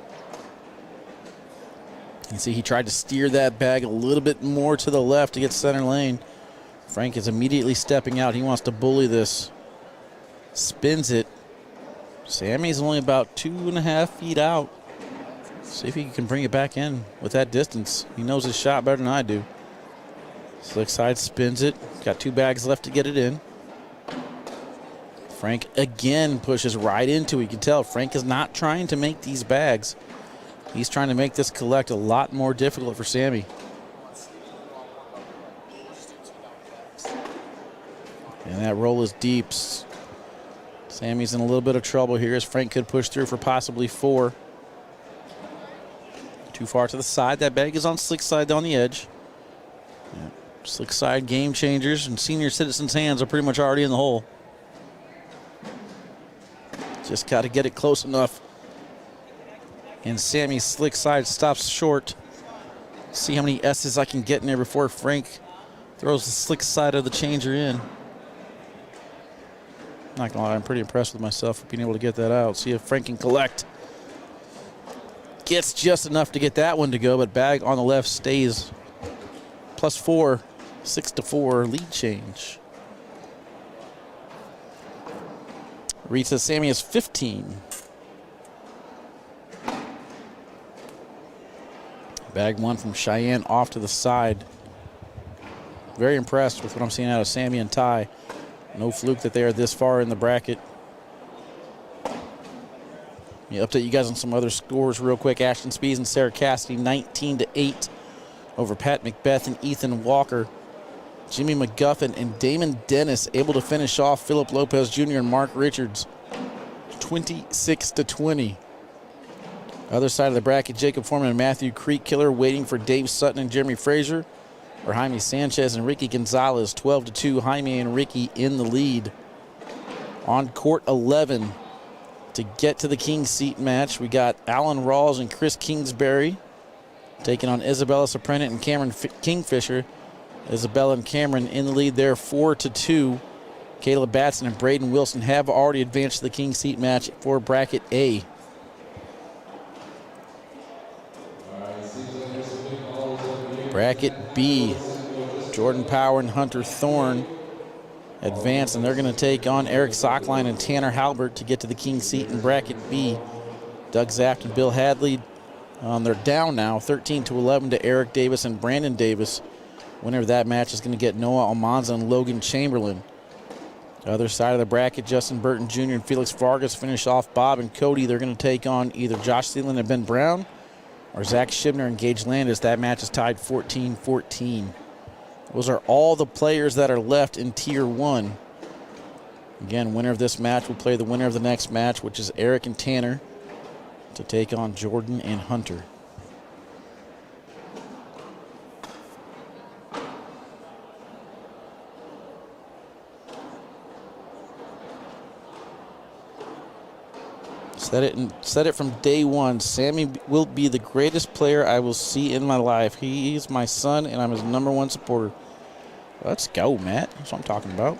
You can see he tried to steer that bag a little bit more to the left to get center lane. Frank is immediately stepping out. He wants to bully this. Spins it. Sammy's only about 2.5 feet out. See if he can bring it back in with that distance. He knows his shot better than I do. Slick side spins it. Got 2 bags left to get it in. Frank again pushes right into it. You can tell Frank is not trying to make these bags. He's trying to make this collect a lot more difficult for Sammy. And that roll is deep. Sammy's in a little bit of trouble here as Frank could push through for possibly 4. Too far to the side. That bag is on slick side on the edge. Yeah. Slick side game changers and senior citizens' hands are pretty much already in the hole. Just got to get it close enough. And Sammy's slick side stops short. See how many S's I can get in there before Frank throws the slick side of the changer in. Not gonna lie, I'm pretty impressed with myself for being able to get that out. See if Frank can collect. Gets just enough to get that one to go, but bag on the left stays. +4, 6-4 lead change. Reed says Sammy is 15. Bag 1 from Cheyenne off to the side. Very impressed with what I'm seeing out of Sammy and Ty. No fluke that they are this far in the bracket. Update you guys on some other scores real quick. Ashton Spees and Sarah Cassidy 19-8 over Pat Macbeth and Ethan Walker. Jimmy McGuffin and Damon Dennis able to finish off Philip Lopez Jr. and Mark Richards 26-20. Other side of the bracket, Jacob Foreman and Matthew Creek Killer waiting for Dave Sutton and Jeremy Frazier. or Jaime Sanchez and Ricky Gonzalez. 12-2, Jaime and Ricky in the lead. On court 11 to get to the King's Seat match, we got Alan Rawls and Chris Kingsbury taking on Isabella Soprano and Cameron Kingfisher. Isabella and Cameron in the lead there, 4-2. Caleb Batson and Braden Wilson have already advanced to the King's Seat match for bracket A. Bracket B, Jordan Power and Hunter Thorne advance, and they're going to take on Eric Sockline and Tanner Halbert to get to the King's Seat in bracket B. Doug Zaft and Bill Hadley, they're down now, 13-11 to Eric Davis and Brandon Davis. Winner of that match is going to get Noah Almanza and Logan Chamberlain. Other side of the bracket, Justin Burton Jr. and Felix Vargas finish off Bob and Cody. They're going to take on either Josh Thielen and Ben Brown or Zach Shibner and Gage Landis. That match is tied 14-14. Those are all the players that are left in Tier 1. Again, winner of this match will play the winner of the next match, which is Eric and Tanner, to take on Jordan and Hunter. Said it from day one. Sammy will be the greatest player I will see in my life. He is my son, and I'm his #1 supporter. Let's go, Matt. That's what I'm talking about.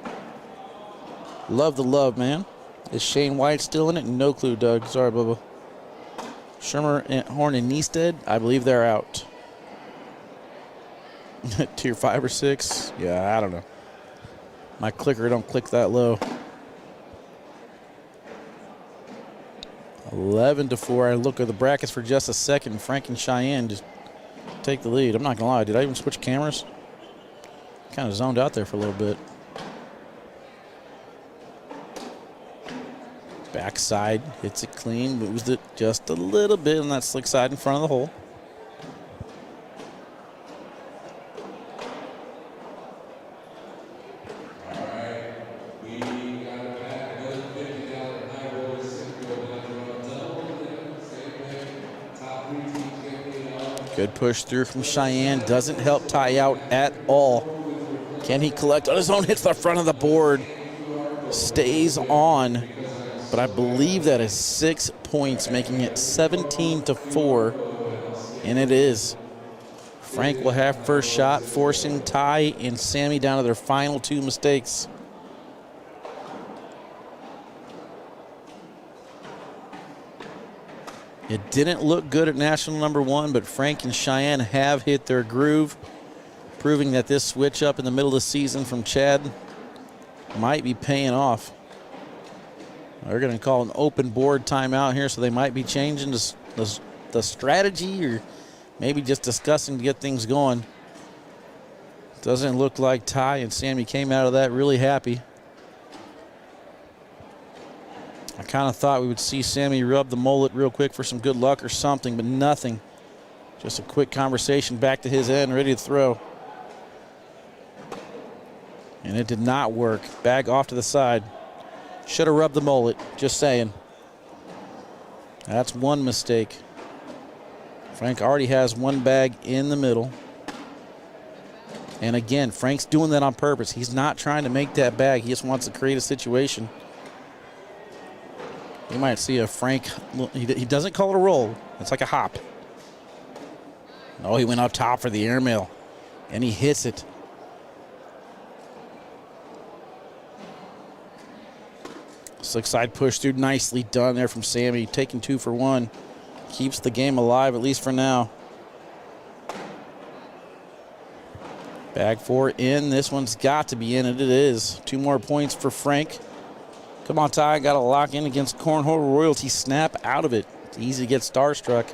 Love the love, man. Is Shane White still in it? No clue, Doug. Sorry, Bubba. Schermerhorn and Neistat, I believe they're out. Tier 5 or 6? Yeah, I don't know. My clicker don't click that low. 11-4. I look at the brackets for just a second. Frank and Cheyenne just take the lead. I'm not going to lie. Did I even switch cameras? Kind of zoned out there for a little bit. Backside hits it clean, moves it just a little bit on that slick side in front of the hole. Good push through from Cheyenne. Doesn't help Ty out at all. Can he collect on his own? Hits the front of the board. Stays on. But I believe that is 6 points, making it 17-4. And it is. Frank will have first shot, forcing Ty and Sammy down to their final 2 mistakes. It didn't look good at national #1, but Frank and Cheyenne have hit their groove, proving that this switch up in the middle of the season from Chad might be paying off. They're going to call an open board timeout here, so they might be changing the strategy or maybe just discussing to get things going. Doesn't look like Ty and Sammy came out of that really happy. I kind of thought we would see Sammy rub the mullet real quick for some good luck or something, but nothing. Just a quick conversation back to his end, ready to throw. And it did not work. Bag off to the side. Should have rubbed the mullet, just saying. That's one mistake. Frank already has one bag in the middle. And again, Frank's doing that on purpose. He's not trying to make that bag. He just wants to create a situation. You might see a Frank, he doesn't call it a roll. It's like a hop. Oh, he went up top for the airmail, and he hits it. Slick side push through, nicely done there from Sammy, taking 2 for 1. Keeps the game alive, at least for now. Bag 4 in, this one's got to be in, and it is. 2 more points for Frank. Come on, Ty, got to lock in against Cornhole Royalty. Snap out of it. It's easy to get starstruck.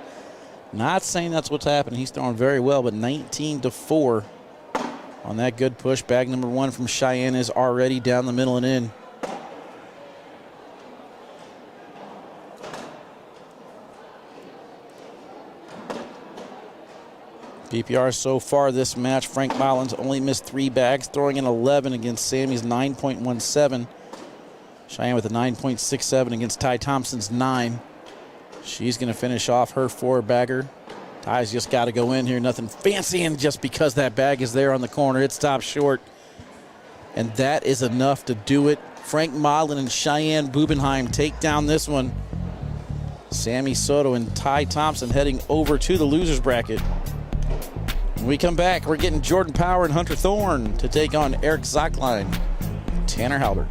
Not saying that's what's happening. He's throwing very well, but 19-4 on that good push. Bag #1 from Cheyenne is already down the middle and in. PPR so far this match, Frank Mullins only missed 3 bags, throwing in 11 against Sammy's 9.17. Cheyenne with a 9.67 against Ty Thompson's 9. She's going to finish off her 4-bagger. Ty's just got to go in here. Nothing fancy, and just because that bag is there on the corner, it stops short. And that is enough to do it. Frank Modlin and Cheyenne Bubenheim take down this one. Sammy Soto and Ty Thompson heading over to the losers bracket. When we come back, we're getting Jordan Power and Hunter Thorne to take on Eric Zockline, Tanner Halbert.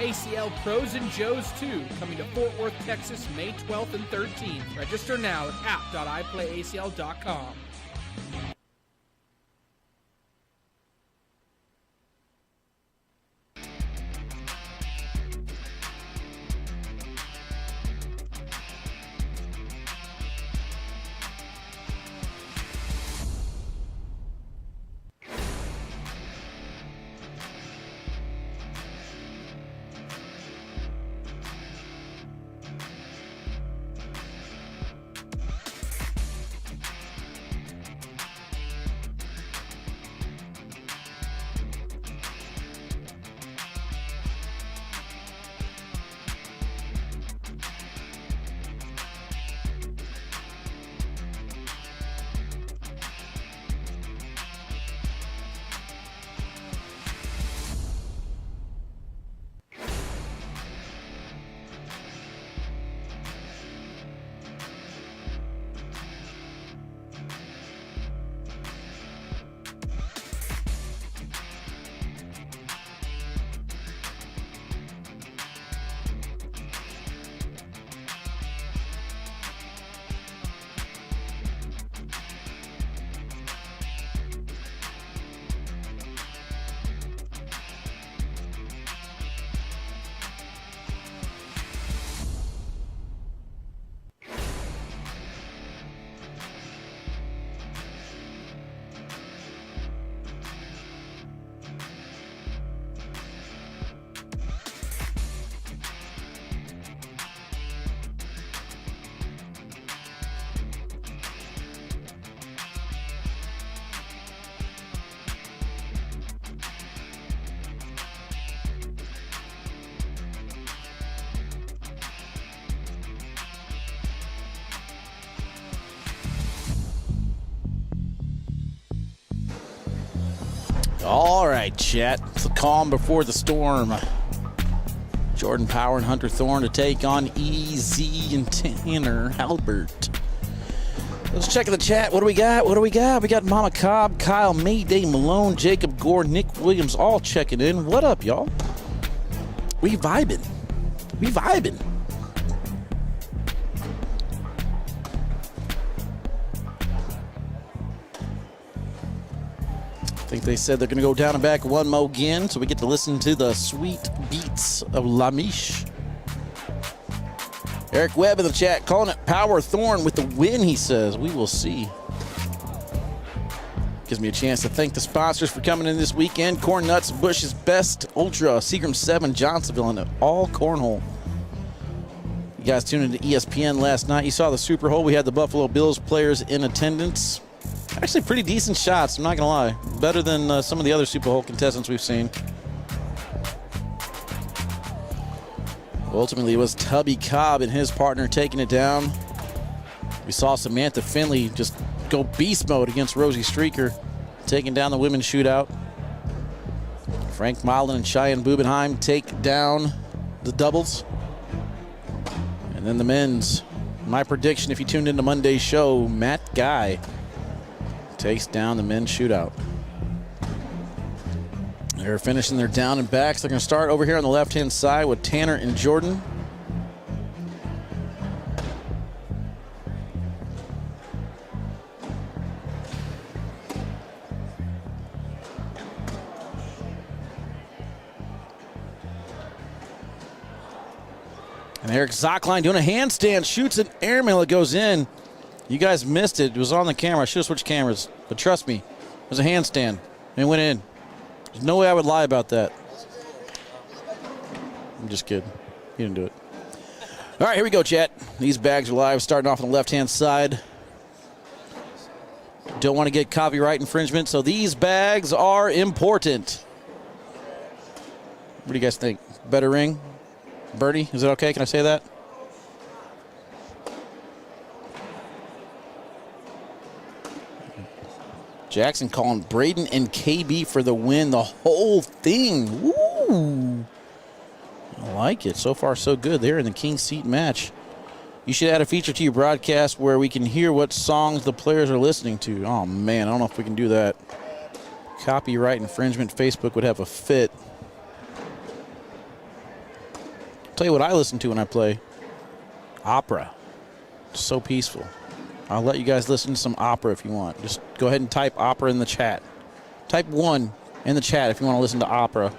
ACL Pros and Joes 2, coming to Fort Worth, Texas, May 12th and 13th. Register now at app.iplayacl.com. All right, chat. It's the calm before the storm. Jordan Power and Hunter Thorne to take on EZ and Tanner Halbert. Let's check in the chat. What do we got? We got Mama Cobb, Kyle, Mayday Malone, Jacob Gore, Nick Williams all checking in. What up, y'all? We vibing. I think they said they're going to go down and back one more again, so we get to listen to the sweet beats of Lamiche. Eric Webb in the chat calling it Power Thorne with the win, he says. We will see. Gives me a chance to thank the sponsors for coming in this weekend. Corn Nuts, Bush's Best, Ultra, Seagram 7, Johnsonville, and all cornhole. You guys tuned into ESPN last night. You saw the Super Bowl. We had the Buffalo Bills players in attendance. Actually, pretty decent shots, I'm not going to lie. Better than some of the other Super Bowl contestants we've seen. Ultimately, it was Tubby Cobb and his partner taking it down. We saw Samantha Finley just go beast mode against Rosie Streaker, taking down the women's shootout. Frank Modlin and Cheyenne Bubenheim take down the doubles. And then the men's. My prediction, if you tuned into Monday's show, Matt Guy takes down the men's shootout. They're finishing their down and backs. They're going to start over here on the left-hand side with Tanner and Jordan. And Eric Zockline doing a handstand, shoots an airmail, it goes in. You guys missed it. It was on the camera. I should have switched cameras. But trust me, it was a handstand. And it went in. There's no way I would lie about that. I'm just kidding. You didn't do it. All right, here we go, chat. These bags are live, starting off on the left-hand side. Don't want to get copyright infringement, so these bags are important. What do you guys think? Better ring? Birdie, is it okay? Can I say that? Jackson calling Braden and KB for the win. The whole thing. Woo! I like it. So far, so good. They're in the King Seat match. You should add a feature to your broadcast where we can hear what songs the players are listening to. Oh, man, I don't know if we can do that. Copyright infringement. Facebook would have a fit. I'll tell you what I listen to when I play. Opera. It's so peaceful. I'll let you guys listen to some opera if you want. Just go ahead and type opera in the chat. Type 1 in the chat if you want to listen to opera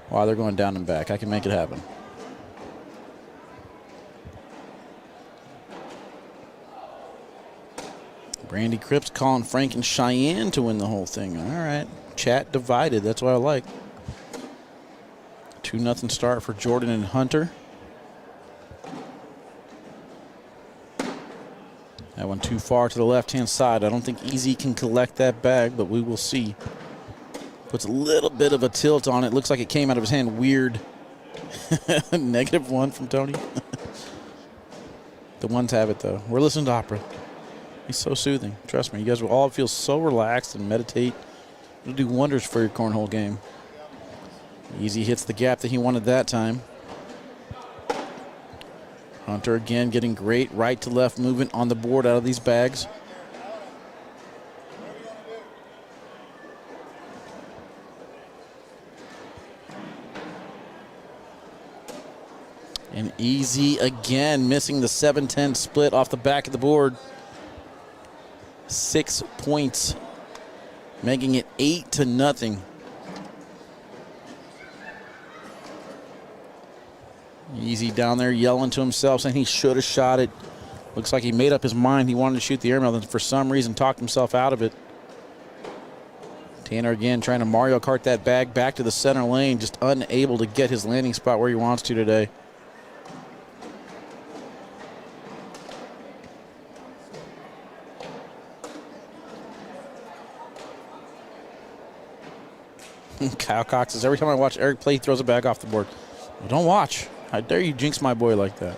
while they're going down and back. I can make it happen. Brandy Cripps calling Frank and Cheyenne to win the whole thing. All right. Chat divided. That's what I like. 2-0 start for Jordan and Hunter. That one too far to the left-hand side. I don't think Easy can collect that bag, but we will see. Puts a little bit of a tilt on it. Looks like it came out of his hand weird. -1 from Tony. The ones have it, though. We're listening to opera. He's so soothing. Trust me, you guys will all feel so relaxed and meditate. It'll do wonders for your cornhole game. Easy hits the gap that he wanted that time. Hunter again getting great right to left movement on the board out of these bags. And Easy again missing the 7-10 split off the back of the board. 6 points, making it 8-0. Easy down there yelling to himself, saying he should have shot it. Looks like he made up his mind. He wanted to shoot the airmail, and for some reason talked himself out of it. Tanner again trying to Mario Kart that bag back to the center lane, just unable to get his landing spot where he wants to today. Kyle Cox says, every time I watch Eric play, he throws a bag off the board. Well, don't watch. How dare you jinx my boy like that?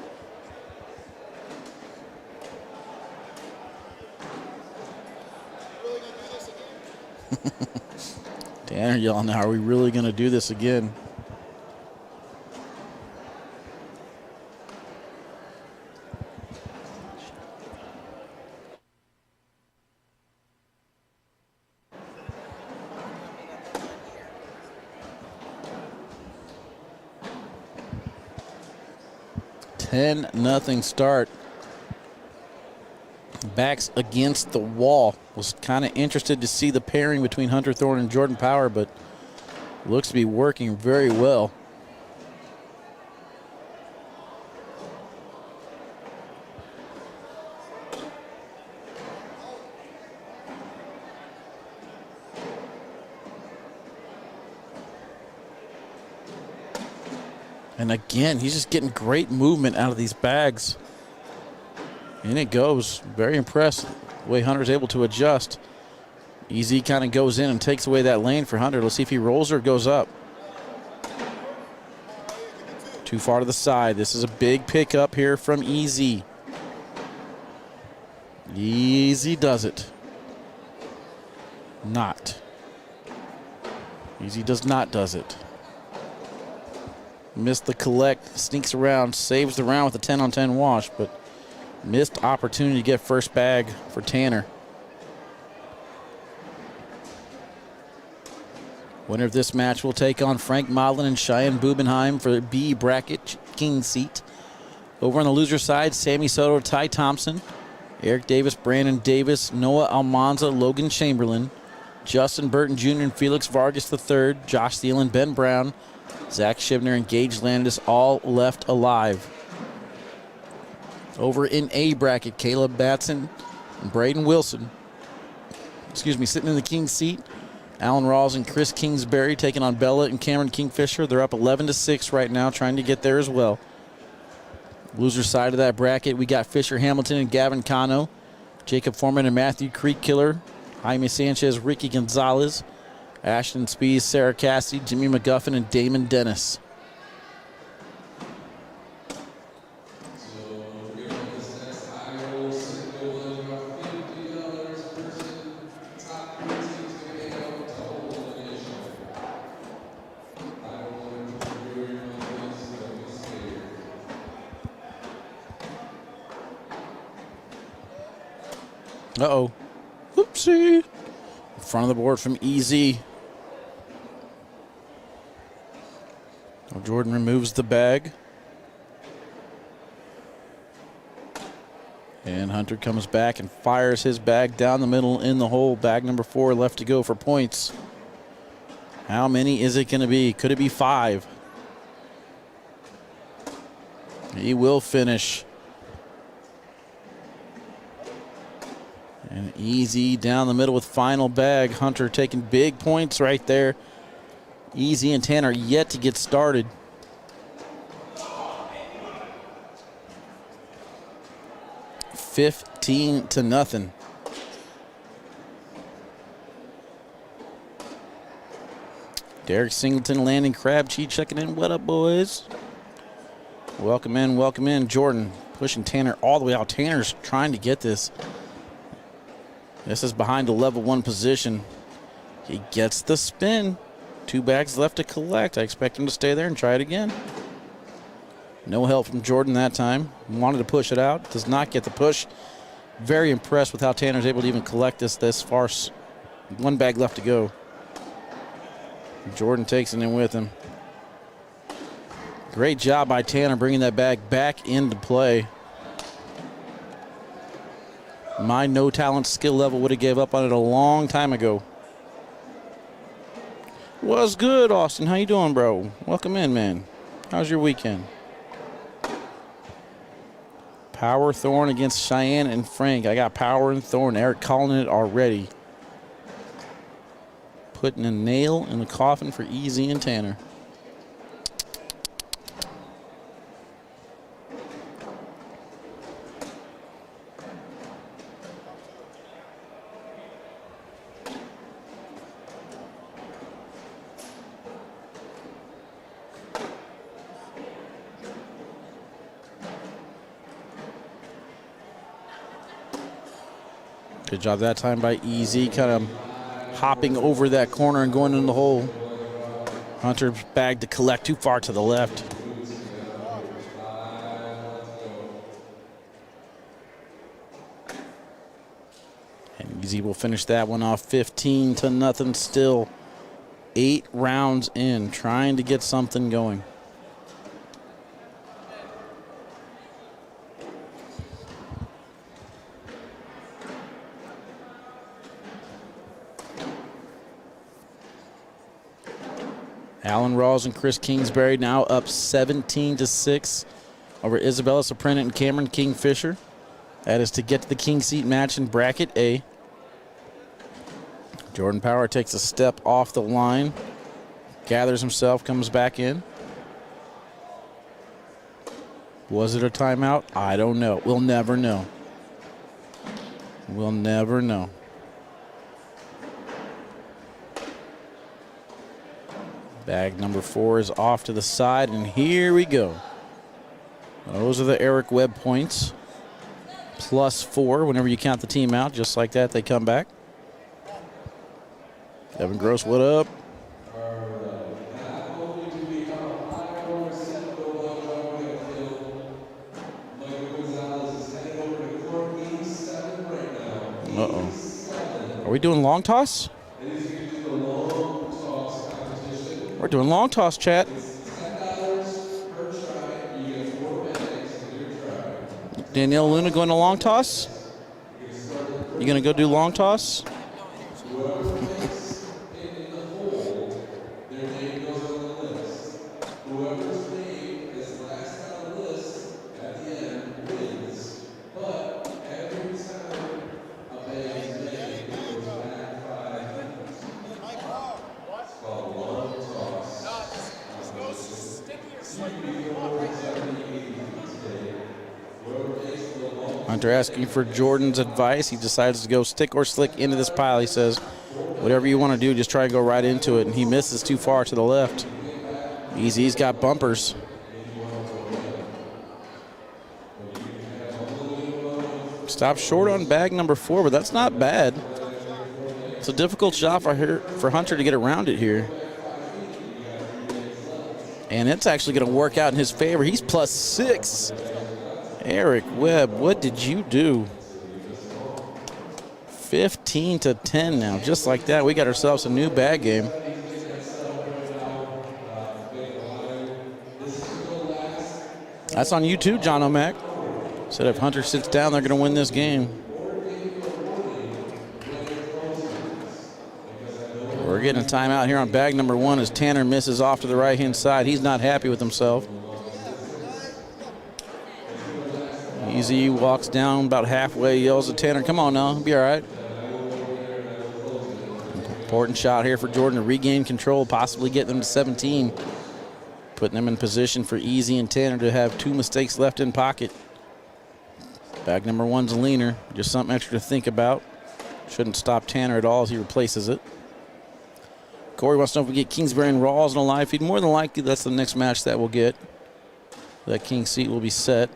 Tanner yelling, are we really going to do this again? Nothing start. Backs against the wall. Was kind of interested to see the pairing between Hunter Thorne and Jordan Power, but looks to be working very well. And again, he's just getting great movement out of these bags. In it goes. Very impressed the way Hunter's able to adjust. Easy kind of goes in and takes away that lane for Hunter. Let's see if he rolls or goes up. Too far to the side. This is a big pickup here from Easy. Easy does it. Not. Easy does not does it. Missed the collect, sneaks around, saves the round with a 10-on-10 wash, but missed opportunity to get first bag for Tanner. Winner of this match will take on Frank Modlin and Cheyenne Bubenheim for the B bracket king seat. Over on the loser side, Sammy Soto, Ty Thompson, Eric Davis, Brandon Davis, Noah Almanza, Logan Chamberlain, Justin Burton Jr. and Felix Vargas III, Josh Thielen, Ben Brown, Zach Shibner and Gage Landis all left alive. Over in A bracket, Caleb Batson, Braden Wilson, sitting in the King's seat. Alan Rawls and Chris Kingsbury taking on Bella and Cameron Kingfisher. They're up 11-6 right now, trying to get there as well. Loser side of that bracket, we got Fisher Hamilton and Gavin Cano, Jacob Foreman and Matthew Creek-Killer, Jaime Sanchez, Ricky Gonzalez, Ashton Spees, Sarah Cassidy, Jimmy McGuffin, and Damon Dennis. Uh-oh. Oopsie. In front of the board from EZ. Jordan removes the bag. And Hunter comes back and fires his bag down the middle in the hole. Bag number 4 left to go for points. How many is it going to be? Could it be 5? He will finish. And Easy down the middle with final bag. Hunter taking big points right there. Easy and Tanner yet to get started. $15-0. Derek Singleton, Landon Crabtree checking in. What up, boys? Welcome in, welcome in. Jordan pushing Tanner all the way out. Tanner's trying to get this. This is behind the level 1 position. He gets the spin. 2 bags left to collect. I expect him to stay there and try it again. No help from Jordan that time. Wanted to push it out. Does not get the push. Very impressed with how Tanner's able to even collect this far. 1 bag left to go. Jordan takes it in with him. Great job by Tanner bringing that bag back into play. My no talent skill level would have gave up on it a long time ago. What's good, Austin? How you doing, bro? Welcome in, man. How's your weekend? Power Thorne against Cheyenne and Frank. I got Power and Thorne. Eric calling it already. Putting a nail in the coffin for Easy and Tanner. Good job that time by Easy, kind of hopping over that corner and going in the hole. Hunter's bag to collect too far to the left. And Easy will finish that one off 15-0 still. 8 rounds in, trying to get something going. Alan Rawls and Chris Kingsbury now up 17-6 over Isabella Soprano and Cameron Kingfisher. That is to get to the king seat match in bracket A. Jordan Power takes a step off the line, gathers himself, comes back in. Was it a timeout? I don't know. We'll never know. We'll never know. Bag number 4 is off to the side, and here we go. Those are the Eric Webb points. +4 whenever you count the team out. Just like that, they come back. Evan Gross, what up? Uh-oh. Are we doing long toss? We're doing long toss, chat. Danielle Luna going to long toss? You going to go do long toss? Hunter asking for Jordan's advice. He decides to go stick or slick into this pile. He says, whatever you want to do, just try and go right into it. And he misses too far to the left. Easy's got bumpers. Stopped short on bag number 4, but that's not bad. It's a difficult shot for Hunter to get around it here. And it's actually going to work out in his favor. He's +6. Eric Webb, what did you do? 15-10 now. Just like that, we got ourselves a new bag game. That's on you too, John O'Mac. Said if Hunter sits down, they're going to win this game. We're getting a timeout here on bag number 1 as Tanner misses off to the right-hand side. He's not happy with himself. Easy walks down about halfway, yells at Tanner, come on now, it'll be all right. Important shot here for Jordan to regain control, possibly get them to 17. Putting them in position for Easy and Tanner to have 2 mistakes left in pocket. Bag number 1's a leaner, just something extra to think about. Shouldn't stop Tanner at all as he replaces it. Corey wants to know if we get Kingsbury and Rawls in a live feed. More than likely, that's the next match that we'll get. That king seat will be set.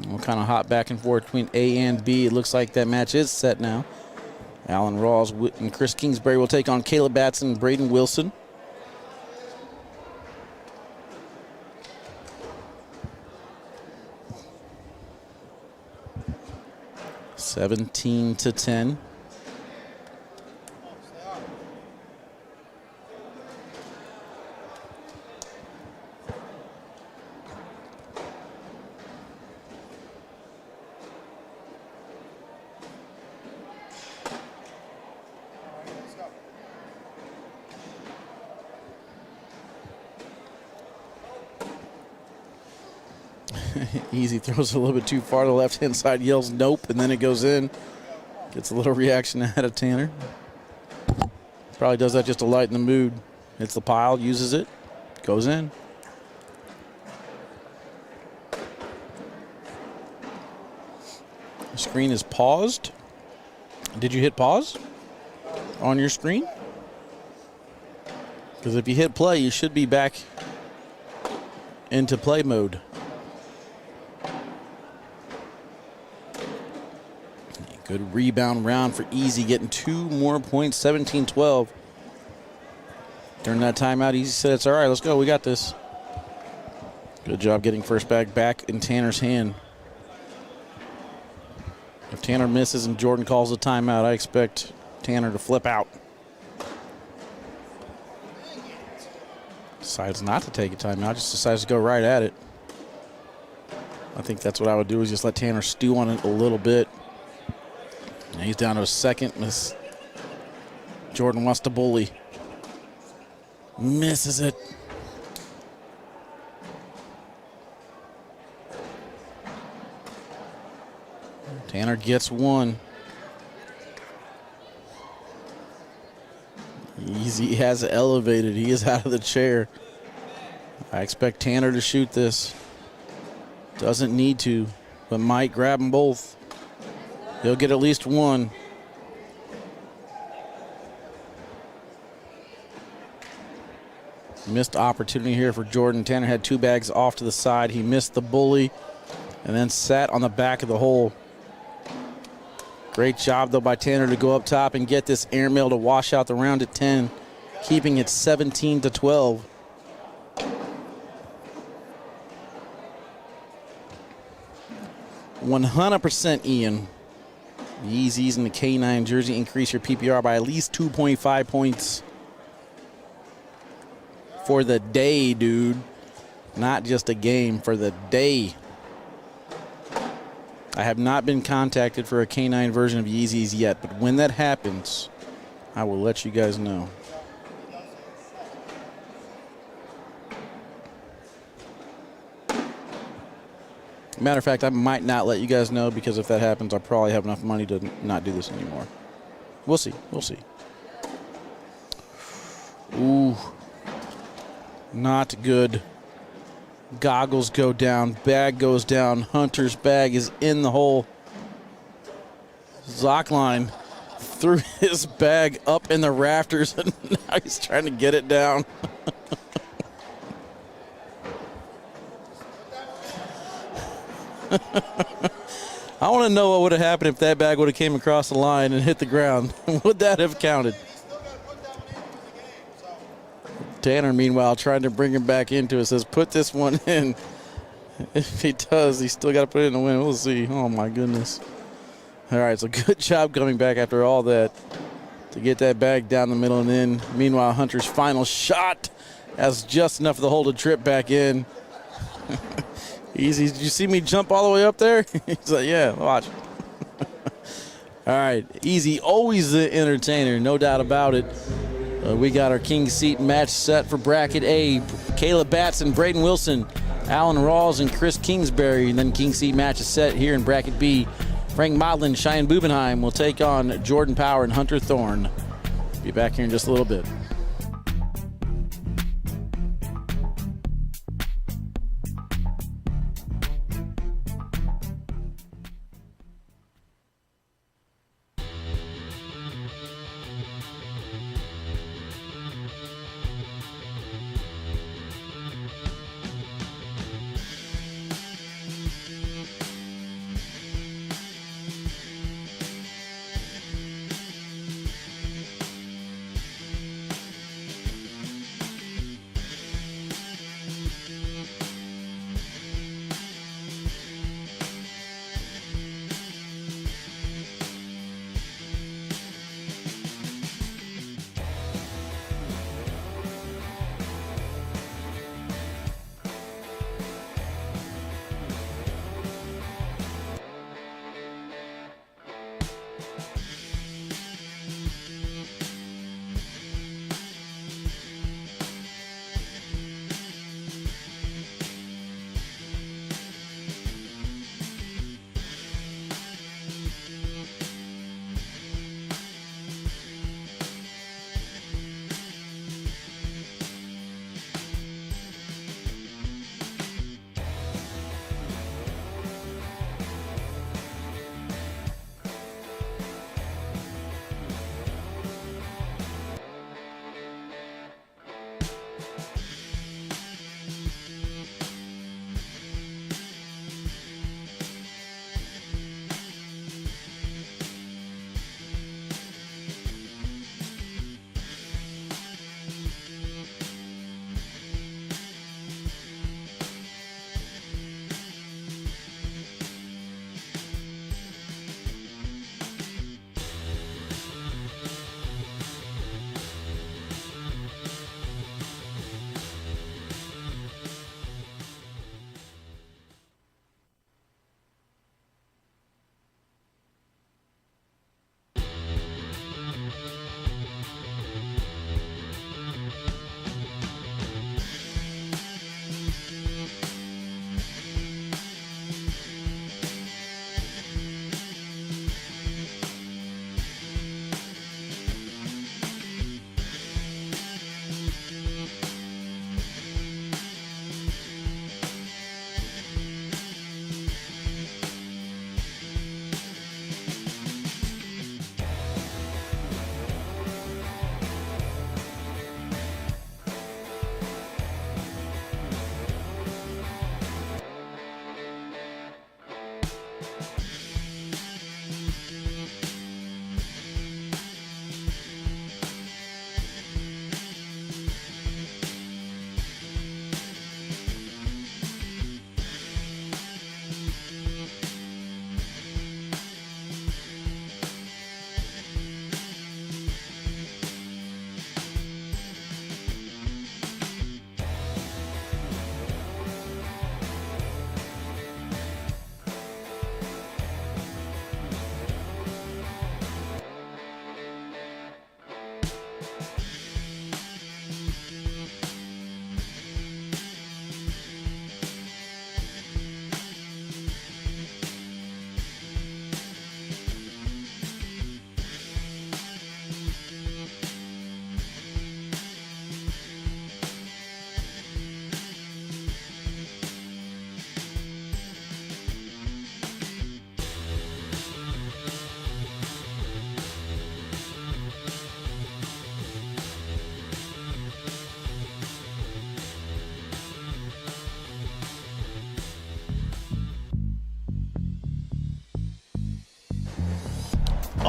We'll kind of hop back and forth between A and B. It looks like that match is set now. Alan Rawls and Chris Kingsbury will take on Caleb Batson and Braden Wilson. (17-10). Easy throws it a little bit too far to the left-hand side, yells nope, and then it goes in. Gets a little reaction out of Tanner. Probably does that just to lighten the mood. Hits the pile, uses it, goes in. The screen is paused. Did you hit pause on your screen? Because if you hit play, you should be back into play mode. Good rebound round for Easy, getting 2 more points, 17-12. During that timeout, Easy said, it's all right, let's go, we got this. Good job getting first bag back in Tanner's hand. If Tanner misses and Jordan calls a timeout, I expect Tanner to flip out. Decides not to take a timeout, just decides to go right at it. I think that's what I would do, is just let Tanner stew on it a little bit. And he's down to a second. Miss. Jordan wants to bully. Misses it. Tanner gets 1. Easy has elevated. He is out of the chair. I expect Tanner to shoot this. Doesn't need to, but might grab them both. He'll get at least 1. Missed opportunity here for Jordan. Tanner had 2 bags off to the side. He missed the bully and then sat on the back of the hole. Great job, though, by Tanner to go up top and get this airmail to wash out the round at 10, keeping it 17-12. "100% Ian. The Yeezys and the K9 jersey increase your PPR by at least 2.5 points for the day, dude. Not just a game, for the day. I have not been contacted for a K9 version of Yeezys yet, but when that happens, I will let you guys know. Matter of fact, I might not let you guys know, because if that happens, I'll probably have enough money to not do this anymore. We'll see. We'll see. Ooh. Not good. Goggles go down. Bag goes down. Hunter's bag is in the hole. Zockline threw his bag up in the rafters, and now he's trying to get it down. I want to know what would have happened if that bag would have came across the line and hit the ground. Would that have counted? Tanner, meanwhile, trying to bring him back into it, says, put this one in. If he does, he's still got to put it in the win. We'll see. Oh, my goodness. All right, so good job coming back after all that to get that bag down the middle and in. Meanwhile, Hunter's final shot has just enough of the hole to trip back in. Easy. Did you see me jump all the way up there? He's like, yeah, watch. All right, Easy, always the entertainer, no doubt about it. We got our King Seat match set for Bracket A. Caleb Batson, Braden Wilson, Alan Rawls, and Chris Kingsbury. And then King Seat match is set here in Bracket B. Frank Modlin, Cheyenne Bubenheim will take on Jordan Power and Hunter Thorne. Be back here in just a little bit.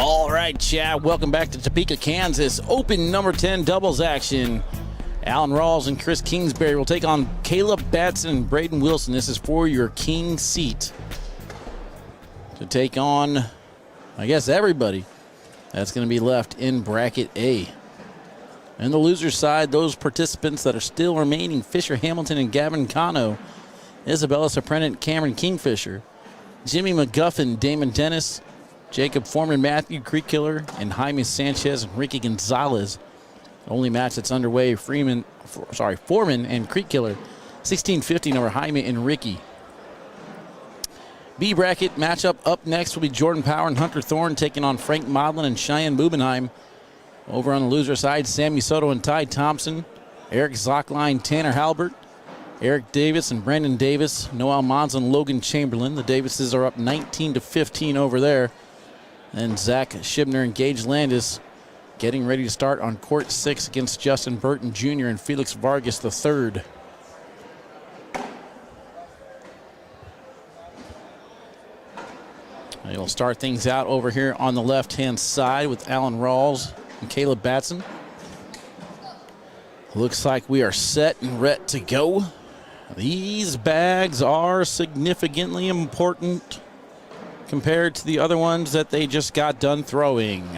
All right, Chad, welcome back to Topeka, Kansas. Open number 10 doubles action. Alan Rawls and Chris Kingsbury will take on Caleb Batson and Braden Wilson. This is for your king seat to take on, I guess, everybody that's going to be left in bracket A. And the loser's side, those participants that are still remaining: Fisher Hamilton and Gavin Cano, Isabella Surprenant, Cameron Kingfisher, Jimmy McGuffin, Damon Dennis, Jacob Foreman, Matthew Creekkiller, and Jaime Sanchez and Ricky Gonzalez. The only match that's underway, Foreman and Creekkiller, 16-15 over Jaime and Ricky. B bracket matchup up next will be Jordan Power and Hunter Thorne taking on Frank Modlin and Cheyenne Bubenheim. Over on the loser side, Sammy Soto and Ty Thompson, Eric Zockline, Tanner Halbert, Eric Davis and Brandon Davis, Noel Mons and Logan Chamberlain. The Davises are up 19-15 over there. And Zach Shibner and Gage Landis getting ready to start on court 6 against Justin Burton Jr. and Felix Vargas III. They'll start things out over here on the left-hand side with Alan Rawls and Caleb Batson. Looks like we are set and ready to go. These bags are significantly important compared to the other ones that they just got done throwing.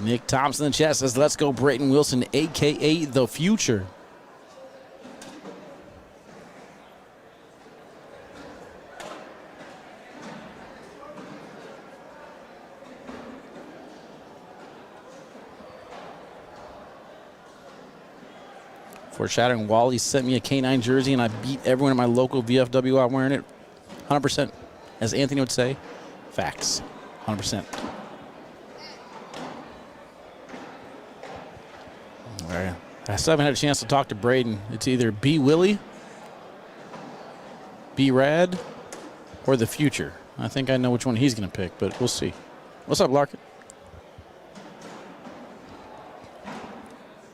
Nick Thompson in the chat says, let's go Braden Wilson, a.k.a. The Future. Foreshadowing, Wally sent me a K9 jersey and I beat everyone in my local VFW out wearing it. 100%. As Anthony would say, facts. 100%. All right. I still haven't had a chance to talk to Braden. It's either B Willie, B Rad, or The Future. I think I know which one he's going to pick, but we'll see. What's up, Larkin?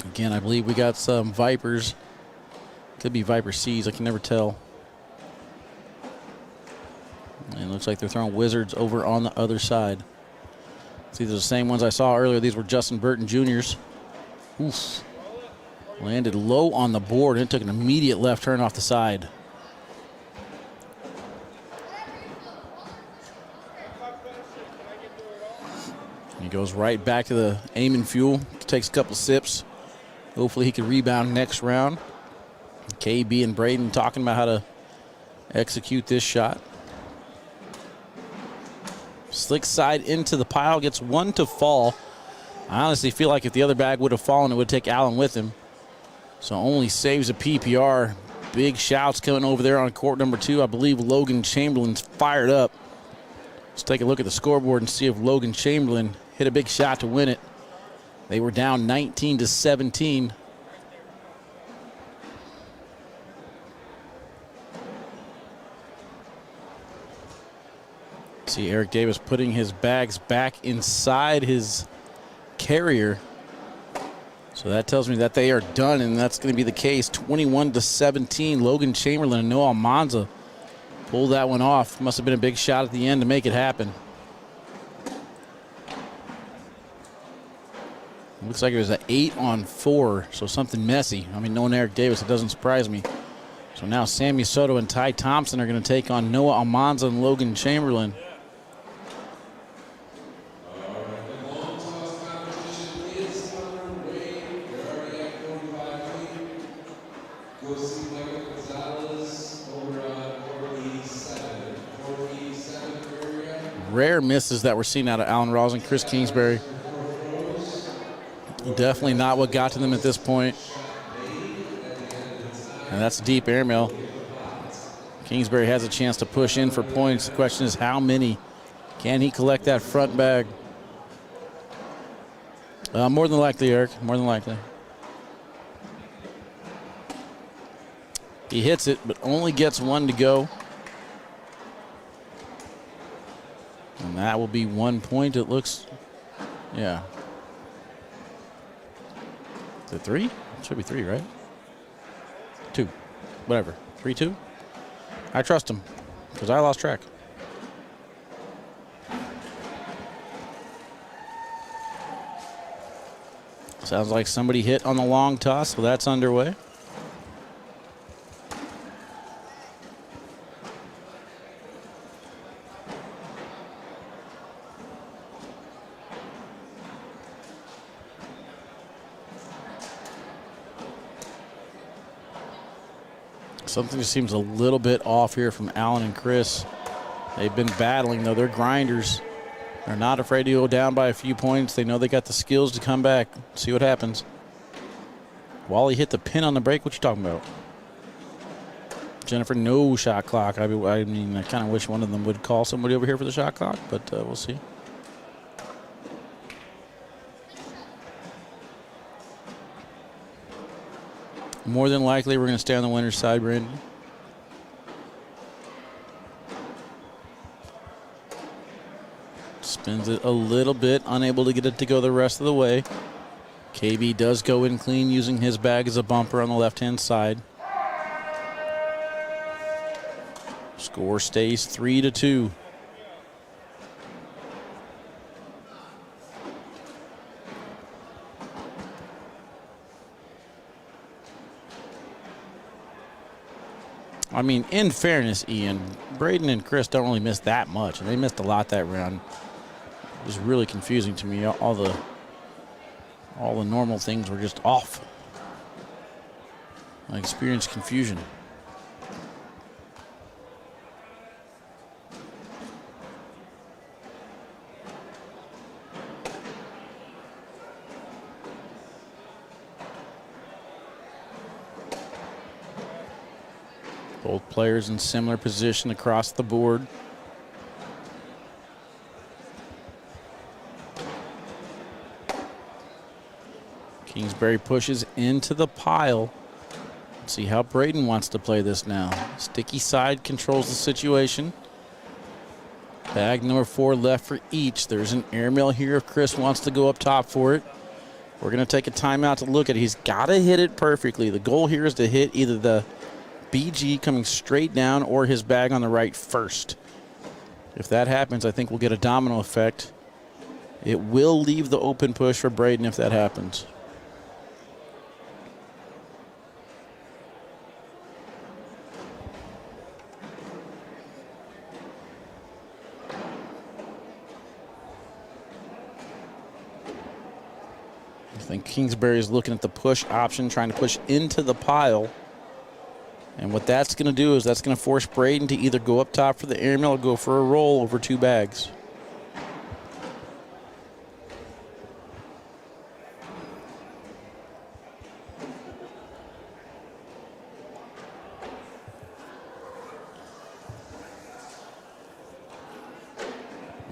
Again, I believe we got some Vipers. Could be Viper C's. I can never tell. And it looks like they're throwing Wizards over on the other side. See, these are the same ones I saw earlier. These were Justin Burton Jr.'s. Oof. Landed low on the board and took an immediate left turn off the side. He goes right back to the aim and fuel. Takes a couple sips. Hopefully he can rebound next round. KB and Braden talking about how to execute this shot. Slick side into the pile, gets one to fall. I honestly feel like if the other bag would have fallen, it would take Allen with him. So only saves a PPR. Big shouts coming over there on court number 2. I believe Logan Chamberlain's fired up. Let's take a look at the scoreboard and see if Logan Chamberlain hit a big shot to win it. They were down 19-17. See Eric Davis putting his bags back inside his carrier. So that tells me that they are done, and that's going to be the case. 21-17. Logan Chamberlain and Noah Monza pulled that one off. Must have been a big shot at the end to make it happen. Looks like it was an 8-on-4, so something messy. I mean, knowing Eric Davis, it doesn't surprise me. So now Sammy Soto and Ty Thompson are going to take on Noah Almanza and Logan Chamberlain. Rare misses that we're seeing out of Alan Rawls and Chris Kingsbury. Definitely not what got to them at this point. And that's a deep airmail. Kingsbury has a chance to push in for points. The question is how many? Can he collect that front bag? More than likely, Eric. More than likely. He hits it, but only gets one to go. And that will be 1 point, it looks. Yeah. Is it 3? It should be 3, right? 2. Whatever. 3-2? I trust him because I lost track. Sounds like somebody hit on the long toss, so that's underway. Something just seems a little bit off here from Allen and Chris. They've been battling, though. They're grinders. They're not afraid to go down by a few points. They know they got the skills to come back. See what happens. Wally hit the pin on the break. What you talking about? Jennifer, no shot clock. I mean, I kind of wish one of them would call somebody over here for the shot clock, but we'll see. More than likely, we're going to stay on the winner's side, Brandon. Spins it a little bit, unable to get it to go the rest of the way. KB does go in clean using his bag as a bumper on the left-hand side. Score stays 3-2. I mean, in fairness, Ian, Braden and Chris don't really miss that much, and they missed a lot that round. It was really confusing to me. All the normal things were just off. I experienced confusion. Both players in similar position across the board. Kingsbury pushes into the pile. Let's see how Braden wants to play this now. Sticky side controls the situation. Bag number 4 left for each. There's an airmail here if Chris wants to go up top for it. We're going to take a timeout to look at it. He's got to hit it perfectly. The goal here is to hit either the BG coming straight down or his bag on the right first. If that happens, I think we'll get a domino effect. It will leave the open push for Braden if that happens. I think Kingsbury is looking at the push option, trying to push into the pile. And what that's going to do is that's going to force Braden to either go up top for the airmail or go for a roll over 2 bags.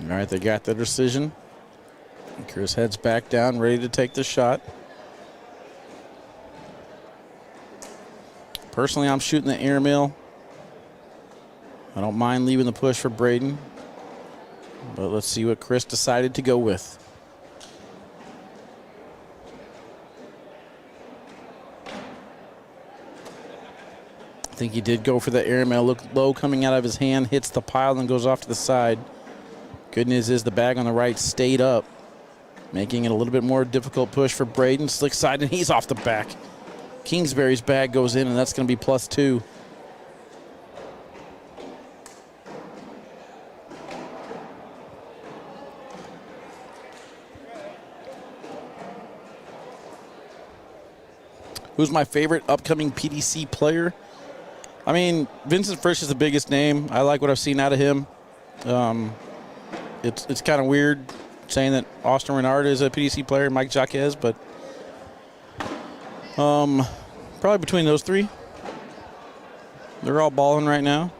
All right, they got their decision. Chris heads back down, ready to take the shot. Personally, I'm shooting the airmail. I don't mind leaving the push for Braden. But let's see what Chris decided to go with. I think he did go for the airmail. Looked low coming out of his hand, hits the pile, and goes off to the side. Good news is the bag on the right stayed up, making it a little bit more difficult push for Braden. Slick side, and he's off the back. Kingsbury's bag goes in, and that's going to be +2. Who's my favorite upcoming PDC player? I mean, Vincent Frisch is the biggest name. I like what I've seen out of him. It's kind of weird saying that Austin Renard is a PDC player, Mike Jaquez, but probably between those 3. They're all balling right now.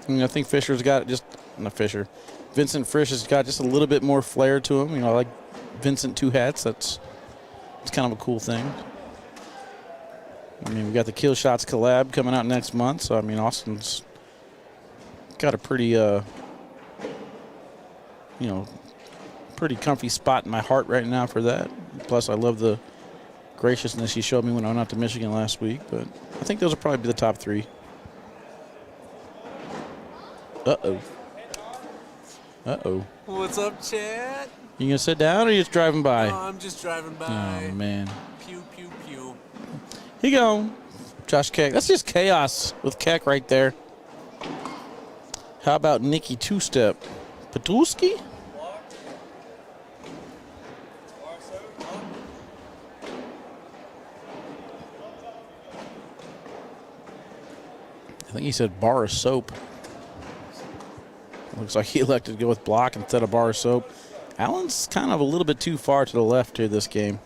I mean, I think Fisher's got just, not Fisher, Vincent Frisch has got just a little bit more flair to him. You know, I like Vincent 2 hats. It's kind of a cool thing. I mean, we got the Kill Shots collab coming out next month, so I mean, Austin's got a pretty, pretty comfy spot in my heart right now for that. Plus, I love the graciousness he showed me when I went out to Michigan last week. But I think those will probably be the top 3. Uh-oh. Uh-oh. What's up, Chad? You gonna sit down or you just driving by? No, I'm just driving by. Oh man. Pew, pew, pew. Here you go. Josh Keck. That's just chaos with Keck right there. How about Nikki two-step? Patulski? I think he said bar of soap. Looks like he elected to go with block instead of bar of soap. Allen's kind of a little bit too far to the left here this game.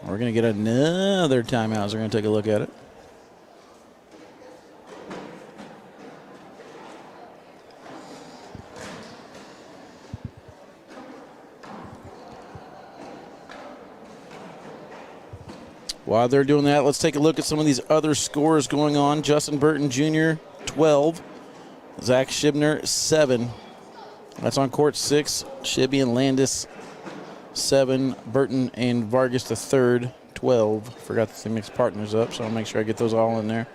We're going to get another timeout, so we're going to take a look at it. While they're doing that, let's take a look at some of these other scores going on. Justin Burton Jr., 12. Zach Shibner, 7. That's on court 6. Shibby and Landis, 7. Burton and Vargas the third, 12. Forgot to mix partners up, so I'll make sure I get those all in there.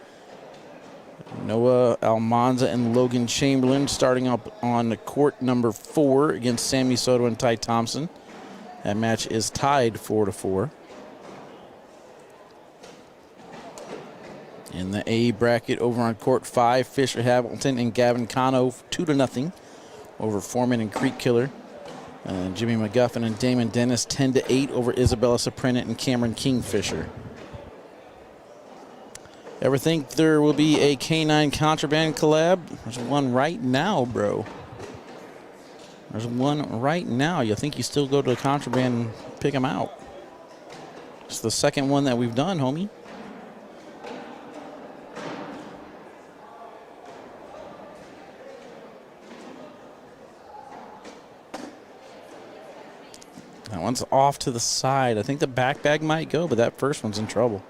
Noah Almanza and Logan Chamberlain starting up on court number 4 against Sammy Soto and Ty Thompson. That match is tied 4-4. In the A bracket over on court 5, Fisher Hamilton and Gavin Cano 2-0 over Foreman and Creek Killer. Jimmy McGuffin and Damon Dennis 10-8 over Isabella Soprena and Cameron Kingfisher. Ever think there will be a K9 Contraband collab? There's one right now, bro. There's one right now. You think you still go to Contraband and pick them out. It's the second one that we've done, homie. That one's off to the side. I think the back bag might go, but that first one's in trouble.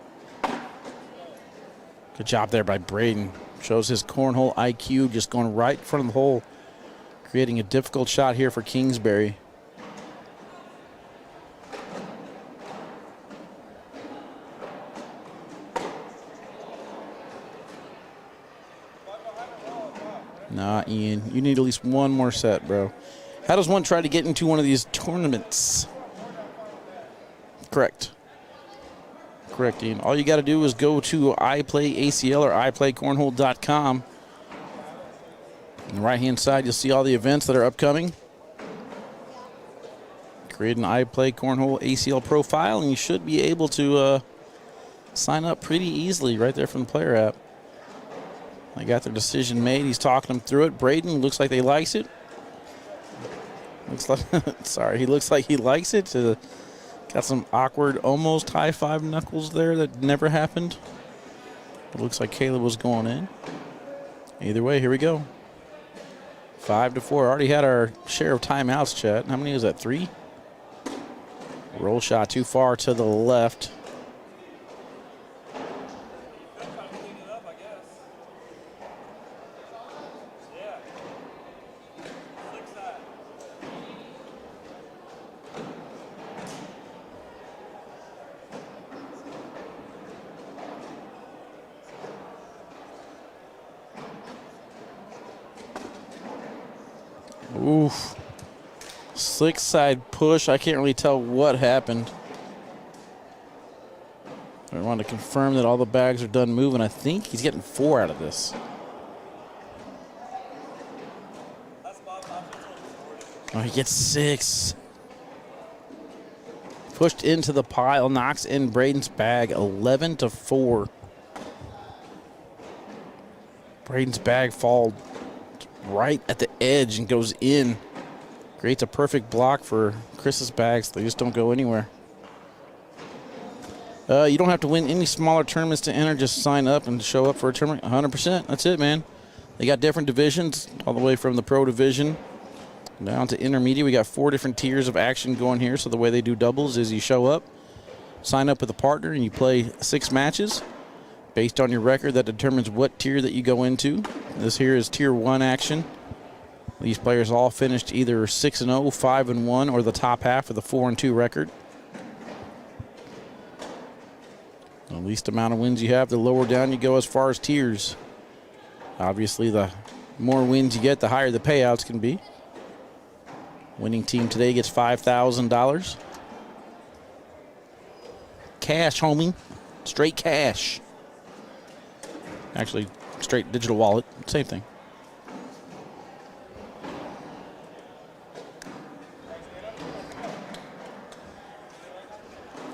Good job there by Braden. Shows his cornhole IQ, just going right in front of the hole, creating a difficult shot here for Kingsbury. Nah, Ian, you need at least one more set, bro. How does one try to get into one of these tournaments? Correct. Correct, Ian. All you got to do is go to iPlayACL or iPlayCornhole.com. On the right-hand side, you'll see all the events that are upcoming. Create an iPlay Cornhole ACL profile, and you should be able to sign up pretty easily right there from the player app. They got their decision made. He's talking them through it. Braden looks like they likes it. Looks like, sorry, he looks like he likes it. Got some awkward, almost high five knuckles there that never happened. It looks like Caleb was going in. Either way, here we go. 5-4. Already had our share of timeouts, chat. How many is that? 3? Roll shot too far to the left. Oof. Slick side push. I can't really tell what happened. I want to confirm that all the bags are done moving. I think he's getting 4 out of this. Oh, he gets 6. Pushed into the pile, knocks in Braden's bag, 11-4. Braden's bag falls right at the edge and goes in. Creates a perfect block for Chris's bags. They just don't go anywhere. You don't have to win any smaller tournaments to enter. Just sign up and show up for a tournament. 100%. That's it, man. They got different divisions, all the way from the pro division down to intermediate. We got 4 different tiers of action going here. So the way they do doubles is you show up, sign up with a partner, and you play 6 matches. Based on your record, that determines what tier that you go into. This here is Tier 1 action. These players all finished either 6-0, 5-1, or the top half of the 4-2 record. The least amount of wins you have, the lower down you go as far as tiers. Obviously, the more wins you get, the higher the payouts can be. Winning team today gets $5,000. Cash, homie. Straight cash. Actually, straight digital wallet. Same thing.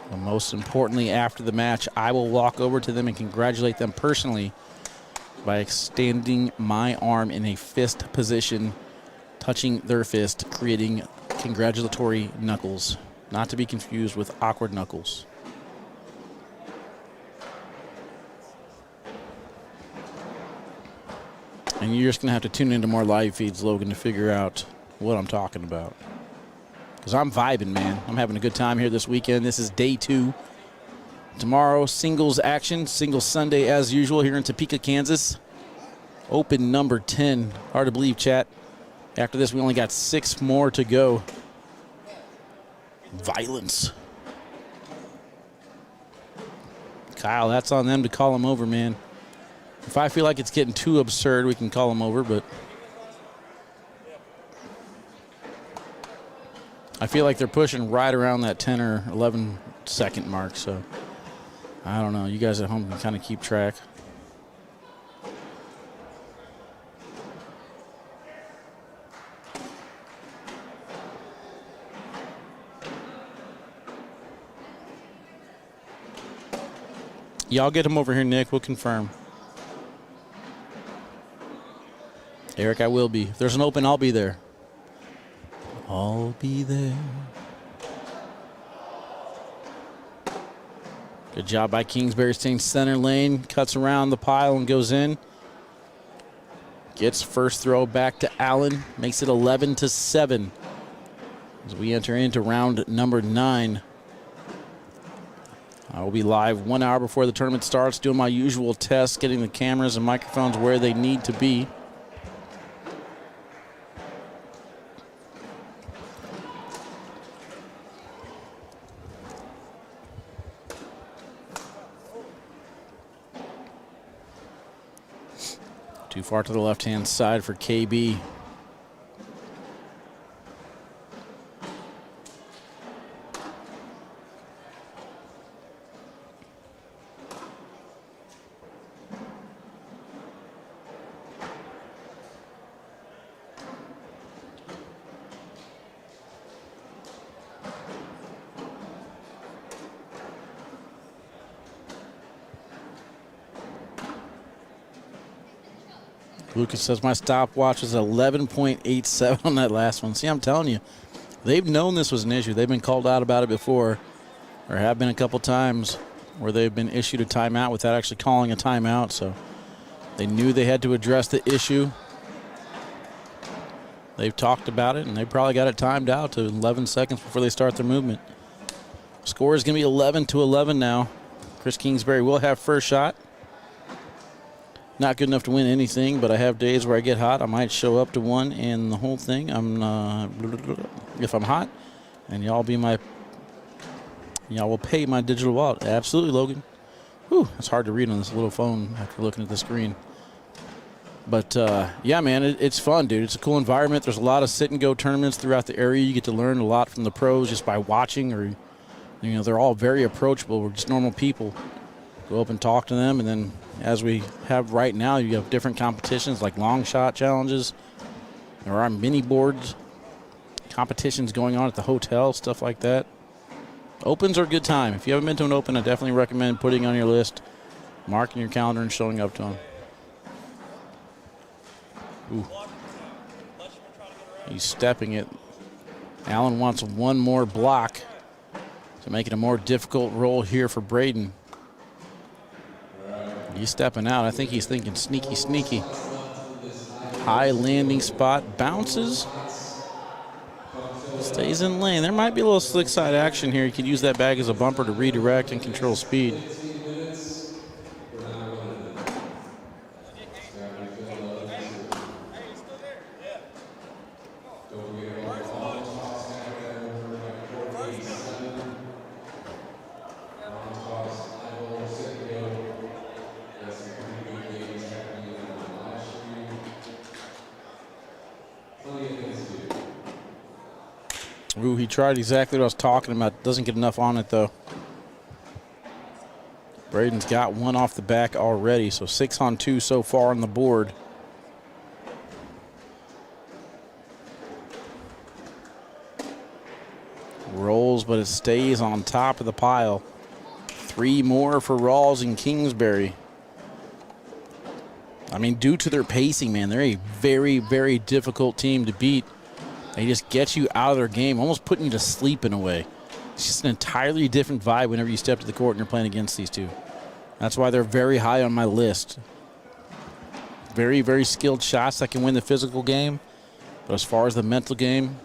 And most importantly, after the match, I will walk over to them and congratulate them personally by extending my arm in a fist position, touching their fist, creating congratulatory knuckles. Not to be confused with awkward knuckles. And you're just going to have to tune into more live feeds, Logan, to figure out what I'm talking about. Because I'm vibing, man. I'm having a good time here this weekend. This is day 2. Tomorrow, singles action. Singles Sunday as usual here in Topeka, Kansas. Open number 10. Hard to believe, chat. After this, we only got 6 more to go. Violence. Kyle, that's on them to call him over, man. If I feel like it's getting too absurd, we can call him over, but I feel like they're pushing right around that 10 or 11 second mark, so I don't know. You guys at home can kind of keep track. Y'all get him over here, Nick. We'll confirm. Eric, I will be. If there's an open, I'll be there. I'll be there. Good job by Kingsbury staying center lane. Cuts around the pile and goes in. Gets first throw back to Allen. Makes it 11-7 as we enter into round number 9. I will be live 1 hour before the tournament starts, doing my usual test, getting the cameras and microphones where they need to be. Too far to the left-hand side for KB. Lucas says my stopwatch was 11.87 on that last one. See, I'm telling you, they've known this was an issue. They've been called out about it before. There have been a couple times where they've been issued a timeout without actually calling a timeout. So they knew they had to address the issue. They've talked about it, and they probably got it timed out to 11 seconds before they start their movement. Score is going to be 11-11 now. Chris Kingsbury will have first shot. Not good enough to win anything, but I have days where I get hot. I might show up to one and the whole thing. If I'm hot, and y'all will pay my digital wallet. Absolutely, Logan. Whew, it's hard to read on this little phone after looking at the screen. But yeah, man, it's fun, dude. It's a cool environment. There's a lot of sit-and-go tournaments throughout the area. You get to learn a lot from the pros just by watching, or they're all very approachable. We're just normal people. Go up and talk to them, and then as we have right now, you have different competitions like long shot challenges. There are mini boards, competitions going on at the hotel, stuff like that. Opens are a good time. If you haven't been to an open, I definitely recommend putting it on your list, marking your calendar, and showing up to them. Ooh. He's stepping it. Allen wants one more block to make it a more difficult roll here for Braden. He's stepping out. I think he's thinking sneaky, sneaky. High landing spot. Bounces. Stays in lane. There might be a little slick side action here. You could use that bag as a bumper to redirect and control speed. Ooh, he tried exactly what I was talking about. Doesn't get enough on it, though. Braden's got one off the back already, so 6 on 2 so far on the board. Rolls, but it stays on top of the pile. 3 more for Rawls and Kingsbury. I mean, due to their pacing, man, they're a very, very difficult team to beat. They just get you out of their game, almost putting you to sleep in a way. It's just an entirely different vibe whenever you step to the court and you're playing against these two. That's why they're very high on my list. Very, very skilled shots that can win the physical game. But as far as the mental game,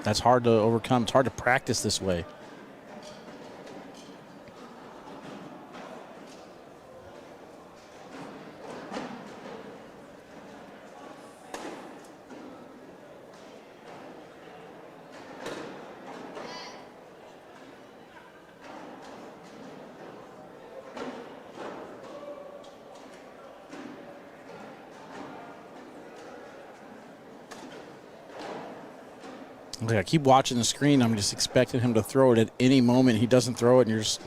that's hard to overcome. It's hard to practice this way. I keep watching the screen. I'm just expecting him to throw it at any moment. He doesn't throw it, and you're just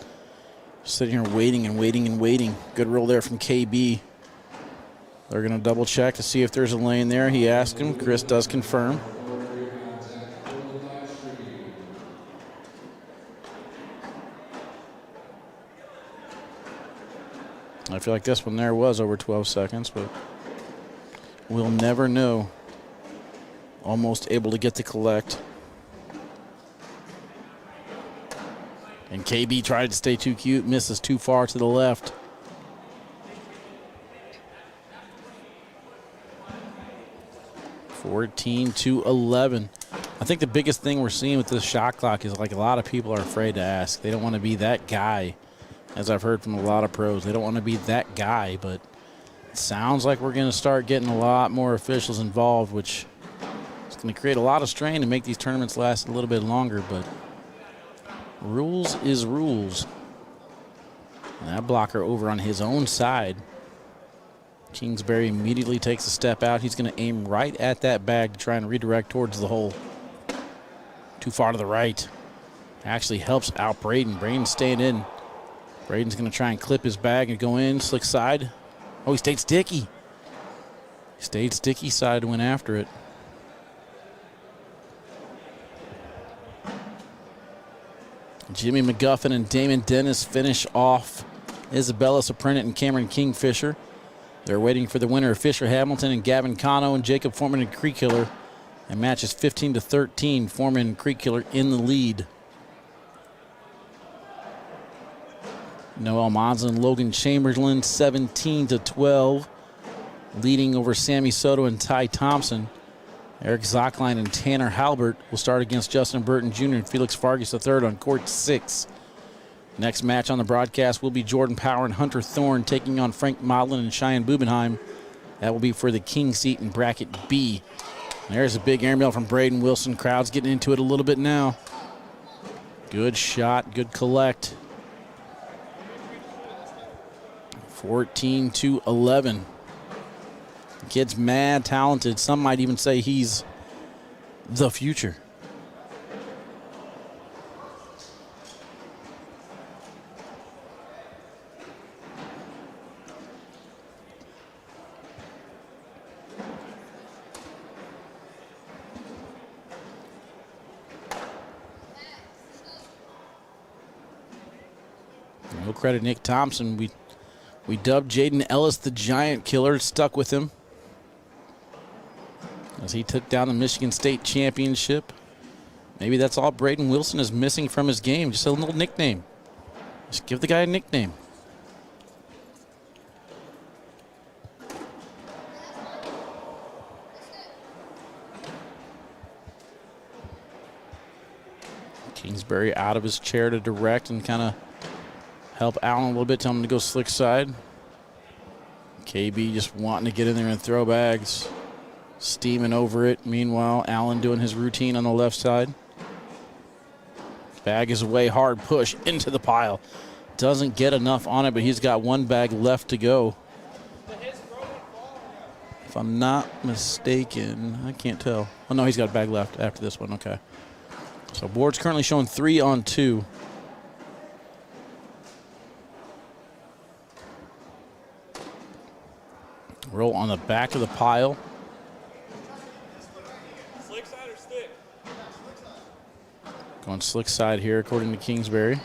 sitting here waiting and waiting and waiting. Good roll there from KB. They're going to double check to see if there's a lane there. He asked him. Chris does confirm. I feel like this one there was over 12 seconds, but we'll never know. Almost able to get the collect. And KB tried to stay too cute, misses too far to the left. (14-11). I think the biggest thing we're seeing with this shot clock is like a lot of people are afraid to ask. They don't want to be that guy, as I've heard from a lot of pros. They don't want to be that guy, but it sounds like we're going to start getting a lot more officials involved, which is going to create a lot of strain and make these tournaments last a little bit longer, but rules is rules. And that blocker over on his own side. Kingsbury immediately takes a step out. He's going to aim right at that bag to try and redirect towards the hole. Too far to the right. Actually helps out Braden. Braden's staying in. Braden's going to try and clip his bag and go in. Slick side. Oh, he stayed sticky. He stayed sticky side and went after it. Jimmy McGuffin and Damon Dennis finish off Isabella Soprennett and Cameron Kingfisher. They're waiting for the winner of Fisher Hamilton and Gavin Cano and Jacob Foreman and Creek Killer. And match is 15-13. Foreman and Creek Killer in the lead. Noel Monza and Logan Chamberlain 17-12. Leading over Sammy Soto and Ty Thompson. Eric Zockline and Tanner Halbert will start against Justin Burton Jr. and Felix Vargas III on court 6. Next match on the broadcast will be Jordan Power and Hunter Thorne taking on Frank Modlin and Cheyenne Bubenheim. That will be for the king seat in bracket B. There's a big airmail from Braden Wilson. Crowd's getting into it a little bit now. Good shot, good collect. 14-11. The kid's mad talented. Some might even say he's the future. No credit Nick Thompson. We dubbed Jaden Ellis the Giant Killer. Stuck with him as he took down the Michigan State Championship. Maybe that's all Braden Wilson is missing from his game. Just a little nickname. Just give the guy a nickname. Kingsbury out of his chair to direct and kind of help Allen a little bit, tell him to go slick side. KB just wanting to get in there and throw bags. Steaming over it. Meanwhile, Allen doing his routine on the left side. Bag is away, hard push into the pile. Doesn't get enough on it, but he's got one bag left to go. If I'm not mistaken, I can't tell. Oh, no, he's got a bag left after this one. Okay. So board's currently showing 3-on-2. Roll on the back of the pile. Slick side or stick? Going slick side here, according to Kingsbury.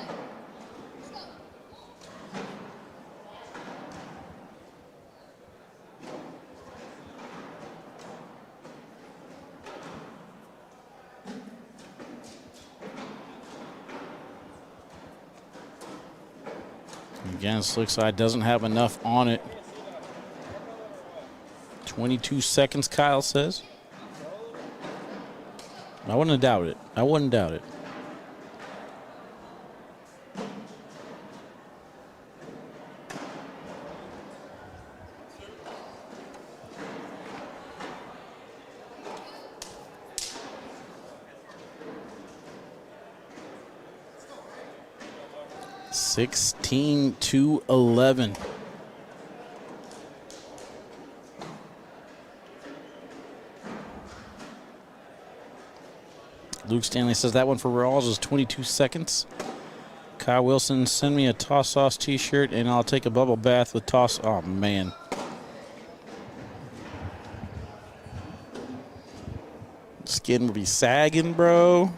Again, slick side doesn't have enough on it. 22 seconds, Kyle says. I wouldn't doubt it. I wouldn't doubt it. (16 to 11). Luke Stanley says that one for Rawls is 22 seconds. Kyle Wilson, send me a Toss Sauce t-shirt and I'll take a bubble bath with Toss. Oh, man. Skin will be sagging, bro.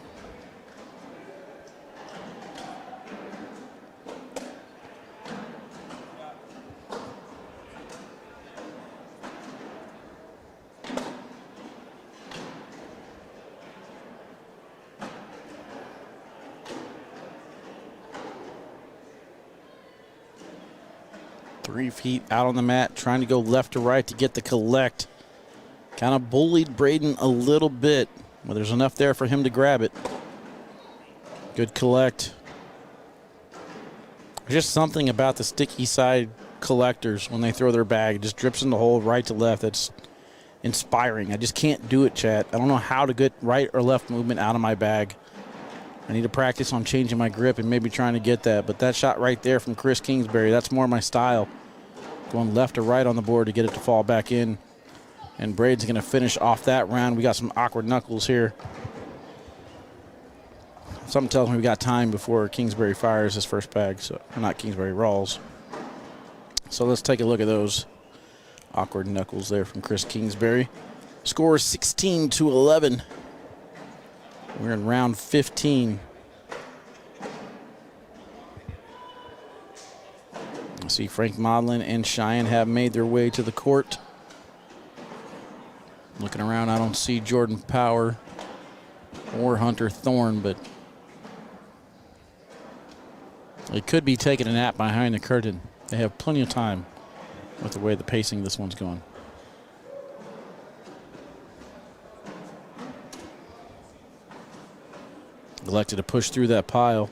Feet out on the mat, trying to go left to right to get the collect. Kind of bullied Braden a little bit, but there's enough there for him to grab it. Good collect. Just something about the sticky side collectors when they throw their bag. It just drips in the hole right to left. That's inspiring. I just can't do it, chat. I don't know how to get right or left movement out of my bag. I need to practice on changing my grip and maybe trying to get that. But that shot right there from Chris Kingsbury, that's more my style. Going left or right on the board to get it to fall back in. And Braden's going to finish off that round. We got some awkward knuckles here. Something tells me we got time before Kingsbury fires his first bag. So, not Kingsbury, Rawls. So let's take a look at those awkward knuckles there from Chris Kingsbury. Score is 16 to 11. We're in round 15. I see Frank Modlin and Cheyenne have made their way to the court. Looking around, I don't see Jordan Power or Hunter Thorne, but they could be taking a nap behind the curtain. They have plenty of time with the way the pacing this one's going. Elected to push through that pile.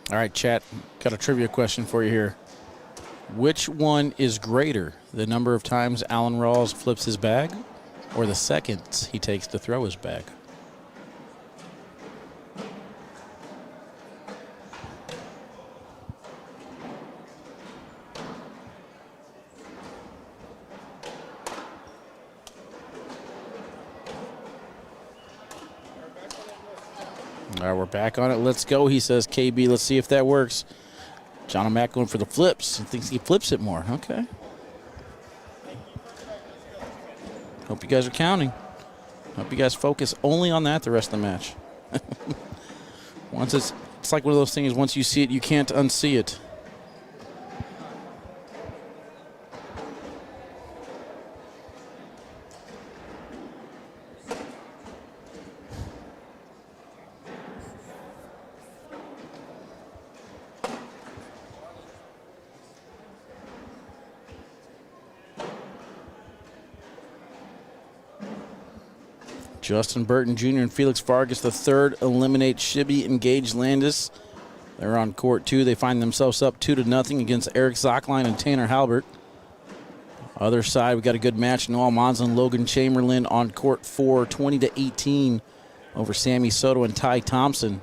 All right, chat, got a trivia question for you here. Which one is greater, the number of times Alan Rawls flips his bag or the seconds he takes to throw his bag? All right, we're back on it. Let's go, he says. KB, let's see if that works. John O'Mac going for the flips. He thinks he flips it more. Okay. Hope you guys are counting. Hope you guys focus only on that the rest of the match. Once it's like one of those things, once you see it, you can't unsee it. Justin Burton Jr. and Felix Vargas III eliminate Shibby and Gage Landis. They're on court 2. They find themselves up 2-0 against Eric Zockline and Tanner Halbert. Other side, we got a good match. Noel Monza and Logan Chamberlain on court 4, 20-18 over Sammy Soto and Ty Thompson.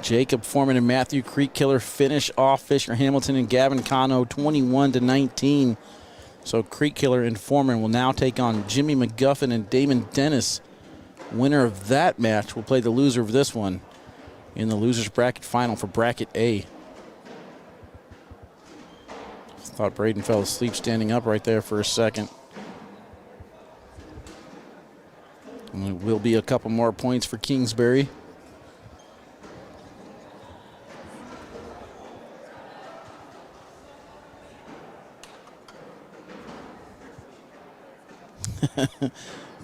Jacob Foreman and Matthew Creekkiller finish off Fisher Hamilton and Gavin Cano 21-19. So Creekkiller and Foreman will now take on Jimmy McGuffin and Damon Dennis. Winner of that match will play the loser of this one in the losers bracket final for bracket A. Thought Braden fell asleep standing up right there for a second. And it will be a couple more points for Kingsbury.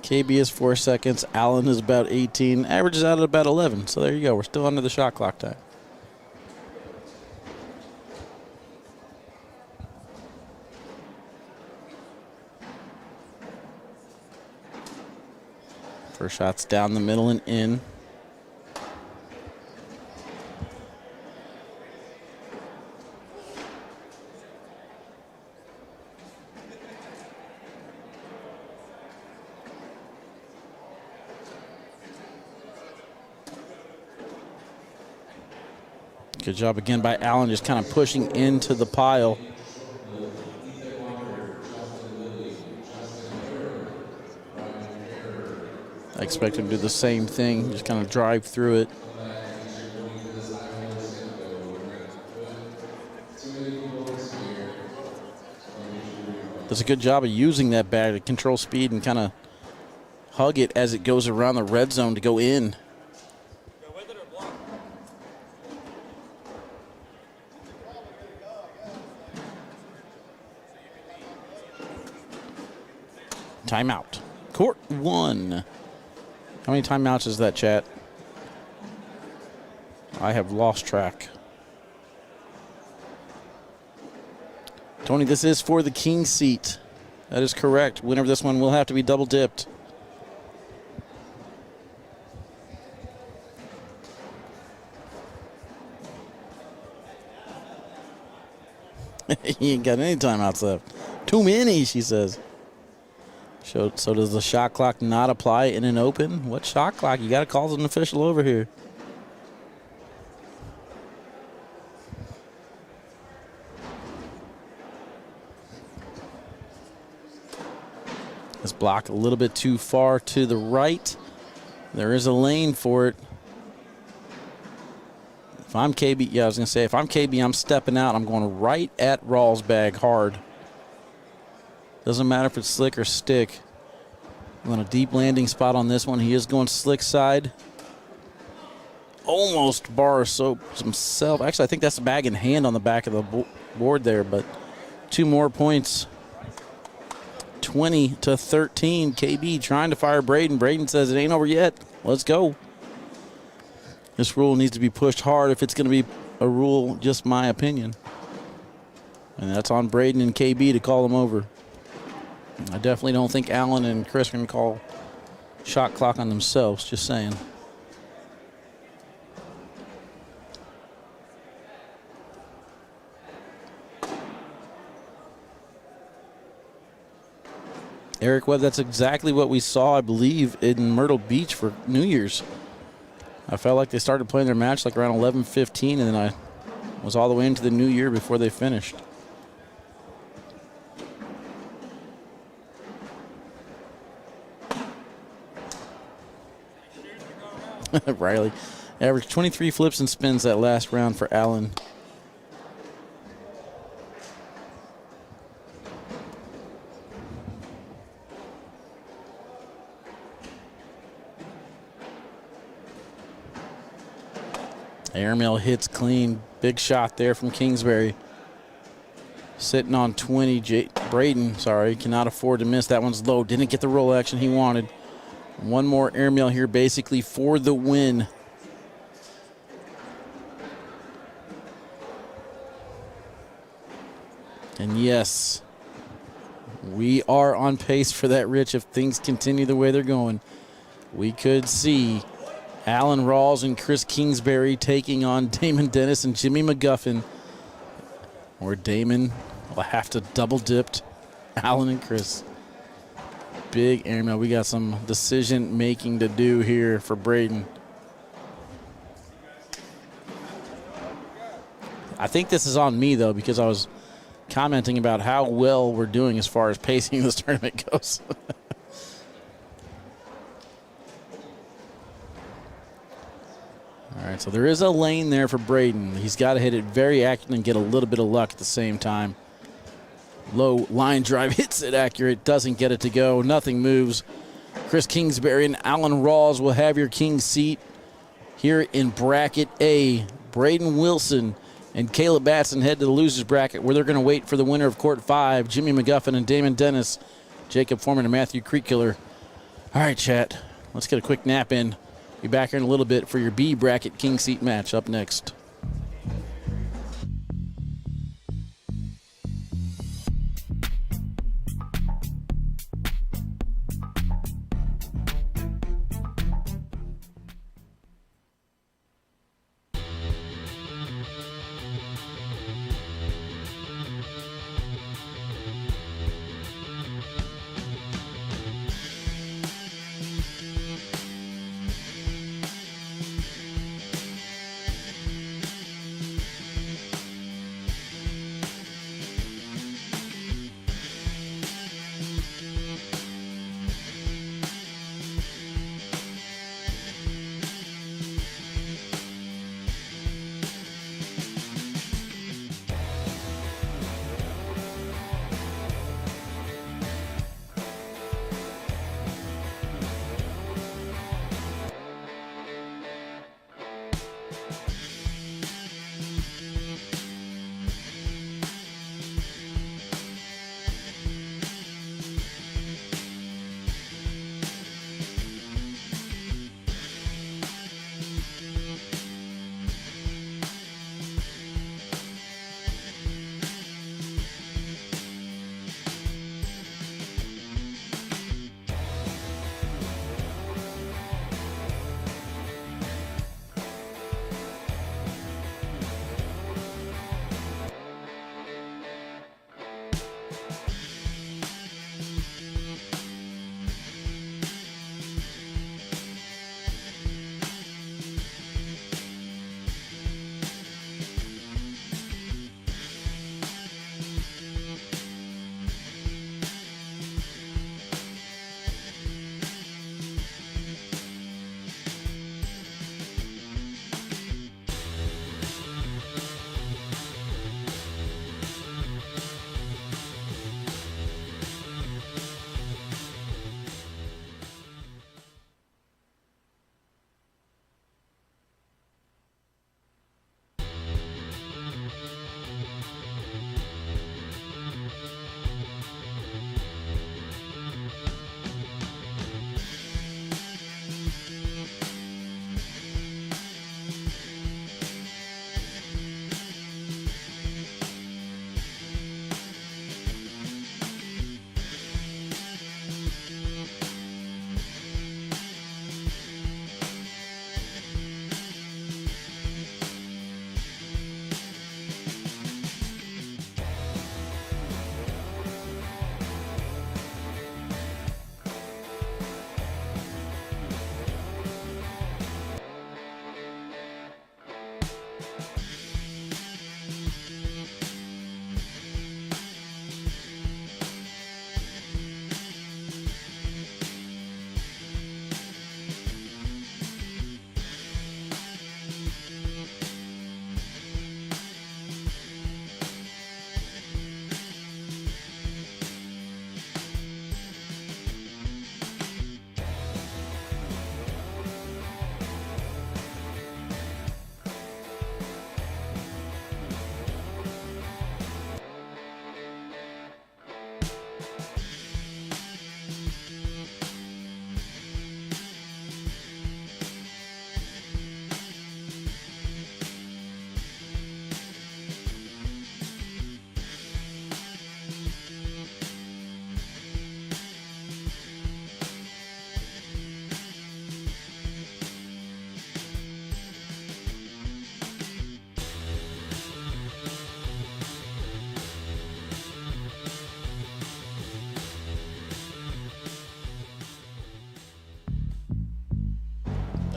KB is 4 seconds. Allen is about 18. Averages out at about 11. So there you go. We're still under the shot clock time. First shot's down the middle and in. Good job again by Allen, just kind of pushing into the pile. I expect him to do the same thing, just kind of drive through it. Does a good job of using that bag to control speed and kind of hug it as it goes around the red zone to go in. Timeout. Court 1. How many timeouts is that, chat? I have lost track. Tony, this is for the king seat. That is correct. Winner of this one will have to be double dipped. He ain't got any timeouts left. Too many, she says. So does the shot clock not apply in an open? What shot clock? You got to call an official over here. This block a little bit too far to the right. There is a lane for it. If I'm KB, yeah, I was going to say, if I'm KB, I'm stepping out. I'm going right at Rawls' bag hard. Doesn't matter if it's slick or stick. I'm on a deep landing spot on this one. He is going slick side. Almost bar soaps himself. Actually, I think that's a bag in hand on the back of the board there, but 2 more points. 20-13. KB trying to fire Braden. Braden says it ain't over yet. Let's go. This rule needs to be pushed hard if it's going to be a rule, just my opinion. And that's on Braden and KB to call them over. I definitely don't think Allen and Chris are going to call shot clock on themselves, just saying. Eric Webb, that's exactly what we saw, I believe, in Myrtle Beach for New Year's. I felt like they started playing their match like around 11:15, and then I was all the way into the new year before they finished. Riley averaged 23 flips and spins that last round for Allen. Airmail hits clean. Big shot there from Kingsbury. Sitting on 20. Braden, cannot afford to miss. That one's low. Didn't get the roll action he wanted. One more airmail here basically for the win. And yes, we are on pace for that, Rich. If things continue the way they're going, we could see Alan Rawls and Chris Kingsbury taking on Damon Dennis and Jimmy McGuffin. Or Damon will have to double dipped Alan and Chris. Big airmail. We got some decision making to do here for Braden. I think this is on me, though, because I was commenting about how well we're doing as far as pacing this tournament goes. All right, so there is a lane there for Braden. He's got to hit it very accurately and get a little bit of luck at the same time. Low line drive, hits it accurate, doesn't get it to go. Nothing moves. Chris Kingsbury and Alan Rawls will have your king seat here in bracket A. Braden Wilson and Caleb Batson head to the losers bracket, where they're going to wait for the winner of Court 5, Jimmy McGuffin and Damon Dennis, Jacob Foreman and Matthew Creekkiller. All right, chat, let's get a quick nap in. Be back here in a little bit for your B bracket king seat match up next.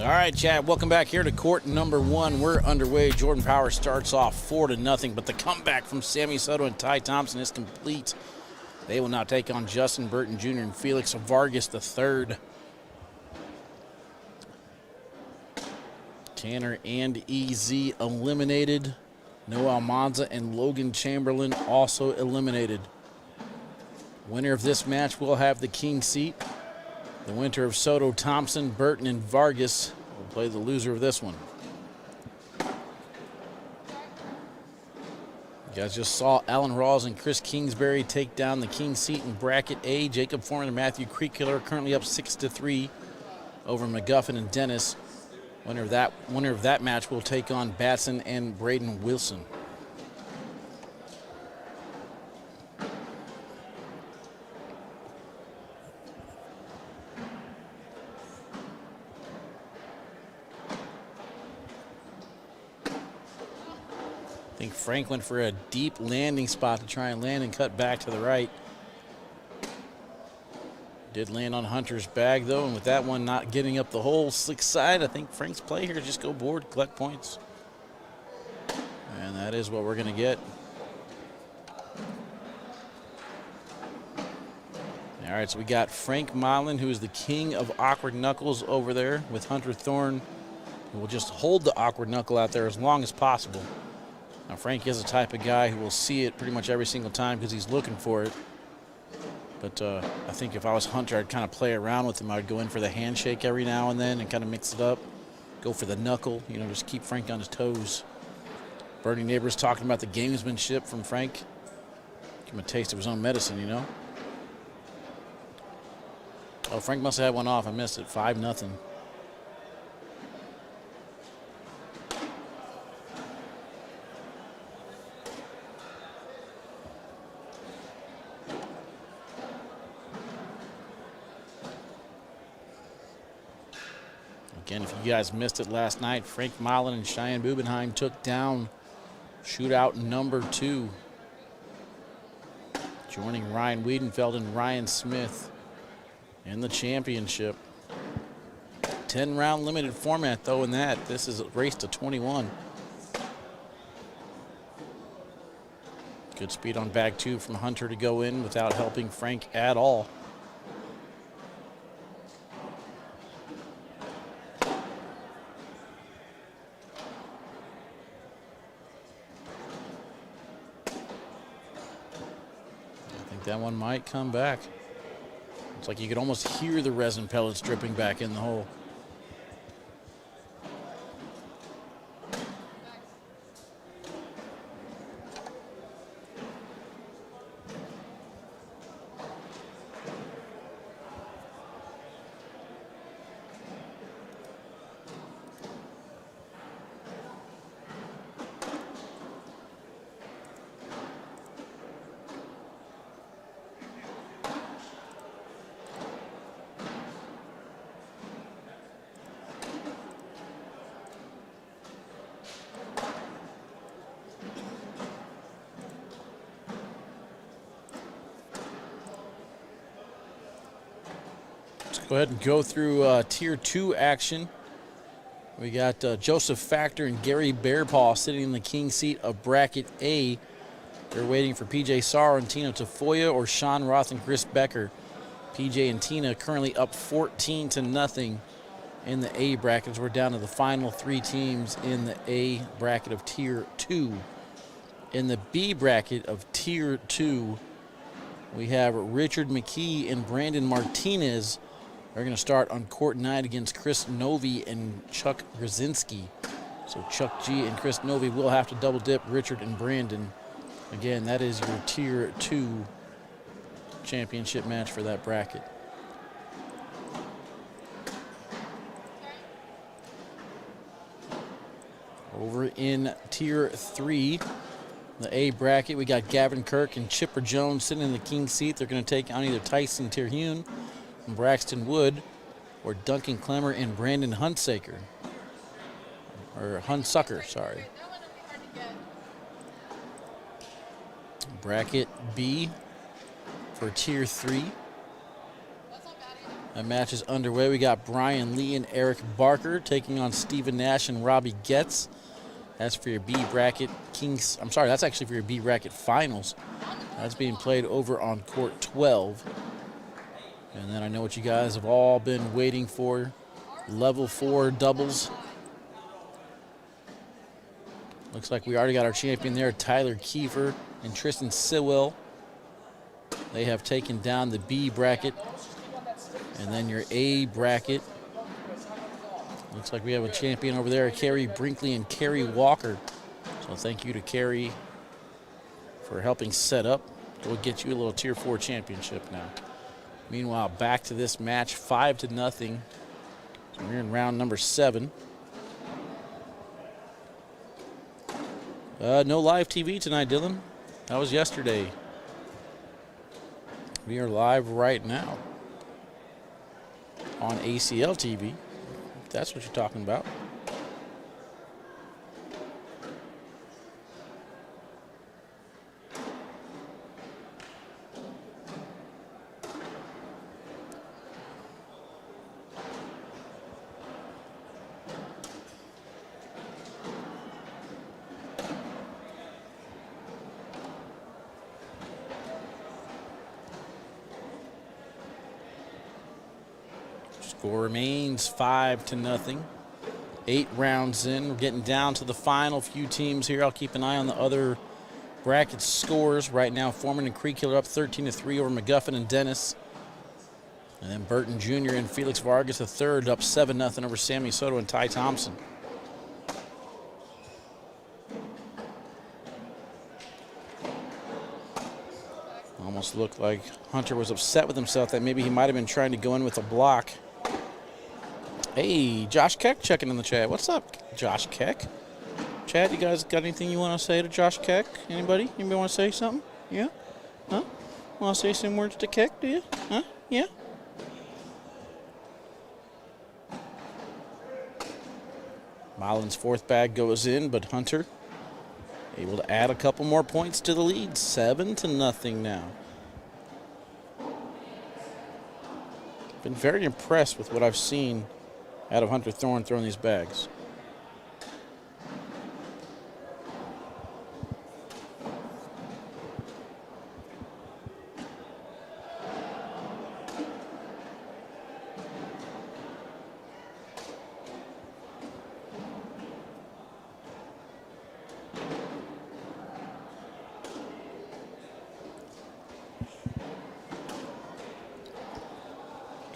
All right, Chad, welcome back here to court number 1. We're underway. Jordan Power starts off 4-0, but the comeback from Sammy Soto and Ty Thompson is complete. They will now take on Justin Burton Jr. and Felix Vargas III. Tanner and EZ eliminated. Noah Almanza and Logan Chamberlain also eliminated. Winner of this match will have the king seat. The winner of Soto, Thompson, Burton, and Vargas will play the loser of this one. You guys just saw Alan Rawls and Chris Kingsbury take down the king seat in bracket A. Jacob Foreman and Matthew Creekiller currently up 6-3 over McGuffin and Dennis. Winner of that match will take on Batson and Braden Wilson. I think Frank went for a deep landing spot to try and land and cut back to the right. Did land on Hunter's bag, though, and with that one not getting up the whole slick side, I think Frank's play here is just go board, collect points. And that is what we're going to get. All right, so we got Frank Modlin, who is the king of awkward knuckles over there, with Hunter Thorne, who will just hold the awkward knuckle out there as long as possible. Now, Frank is the type of guy who will see it pretty much every single time because he's looking for it. But I think if I was Hunter, I'd kind of play around with him. I'd go in for the handshake every now and then and kind of mix it up. Go for the knuckle, you know, just keep Frank on his toes. Bernie Neighbors talking about the gamesmanship from Frank. Give him a taste of his own medicine, you know. Oh, Frank must have had one off. I missed it. 5-0. Again, if you guys missed it last night, Frank Modlin and Cheyenne Bubenheim took down shootout number 2. Joining Ryan Wiedenfeld and Ryan Smith in the championship. 10-round limited format, though, in that. This is a race to 21. Good speed on bag 2 from Hunter to go in without helping Frank at all. That one might come back. It's like you could almost hear the resin pellets dripping back in the hole. Go ahead and go through Tier 2 action. We got Joseph Factor and Gary Bearpaw sitting in the king seat of Bracket A. They're waiting for PJ Sarr and Tina Tafoya or Sean Roth and Chris Becker. PJ and Tina currently up 14-0 in the A brackets. We're down to the final 3 teams in the A bracket of Tier 2. In the B bracket of Tier 2, we have Richard McKee and Brandon Martinez. They're going to start on court night against Chris Novi and Chuck Grzinski. So Chuck G and Chris Novi will have to double dip Richard and Brandon. Again, that is your Tier 2 championship match for that bracket. Over in Tier 3, the A bracket, we got Gavin Kirk and Chipper Jones sitting in the king seat. They're going to take on either Tyson Terhune and Braxton Wood or Duncan Clemmer and Brandon Huntsaker. Or Huntsucker, sorry. Bracket B for Tier 3. That match is underway. We got Brian Lee and Eric Barker taking on Stephen Nash and Robbie Getz. That's for your B bracket that's actually for your B bracket finals. That's being played over on court 12. And then I know what you guys have all been waiting for. Level 4 doubles. Looks like we already got our champion there, Tyler Kiefer and Tristan Sewell. They have taken down the B bracket. And then your A bracket. Looks like we have a champion over there, Carrie Brinkley and Carrie Walker. So thank you to Carrie for helping set up. We'll get you a little Tier 4 championship now. Meanwhile, back to this match, 5-0. So we're in round number 7. No live TV tonight, Dylan. That was yesterday. We are live right now on ACL TV, if that's what you're talking about. Score remains 5-0. 8 rounds in. We're getting down to the final few teams here. I'll keep an eye on the other bracket scores. Right now, Foreman and Creekiller up 13-3 over McGuffin and Dennis. And then Burton Jr. and Felix Vargas III up 7-0 over Sammy Soto and Ty Thompson. Almost looked like Hunter was upset with himself that maybe he might have been trying to go in with a block. Hey, Josh Keck checking in the chat. What's up, Josh Keck? Chad, you guys got anything you want to say to Josh Keck? Anybody? Anybody want to say something? Yeah? Huh? Want to say some words to Keck, do you? Huh? Yeah? Modlin's 4th bag goes in, but Hunter able to add a couple more points to the lead. 7-0 now. Been very impressed with what I've seen out of Hunter Thorne throwing these bags.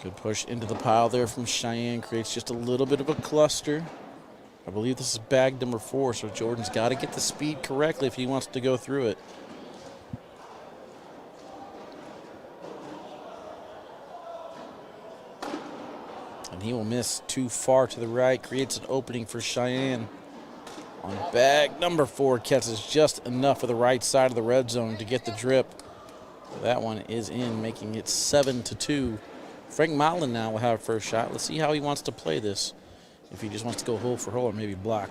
Good push into the pile there from Cheyenne. Creates just a little bit of a cluster. I believe this is bag number 4, so Jordan's got to get the speed correctly if he wants to go through it. And he will miss too far to the right. Creates an opening for Cheyenne. On bag number 4, catches just enough for the right side of the red zone to get the drip. That one is in, making it 7-2. Frank Modlin now will have first shot. Let's see how he wants to play this. If he just wants to go hole for hole or maybe block.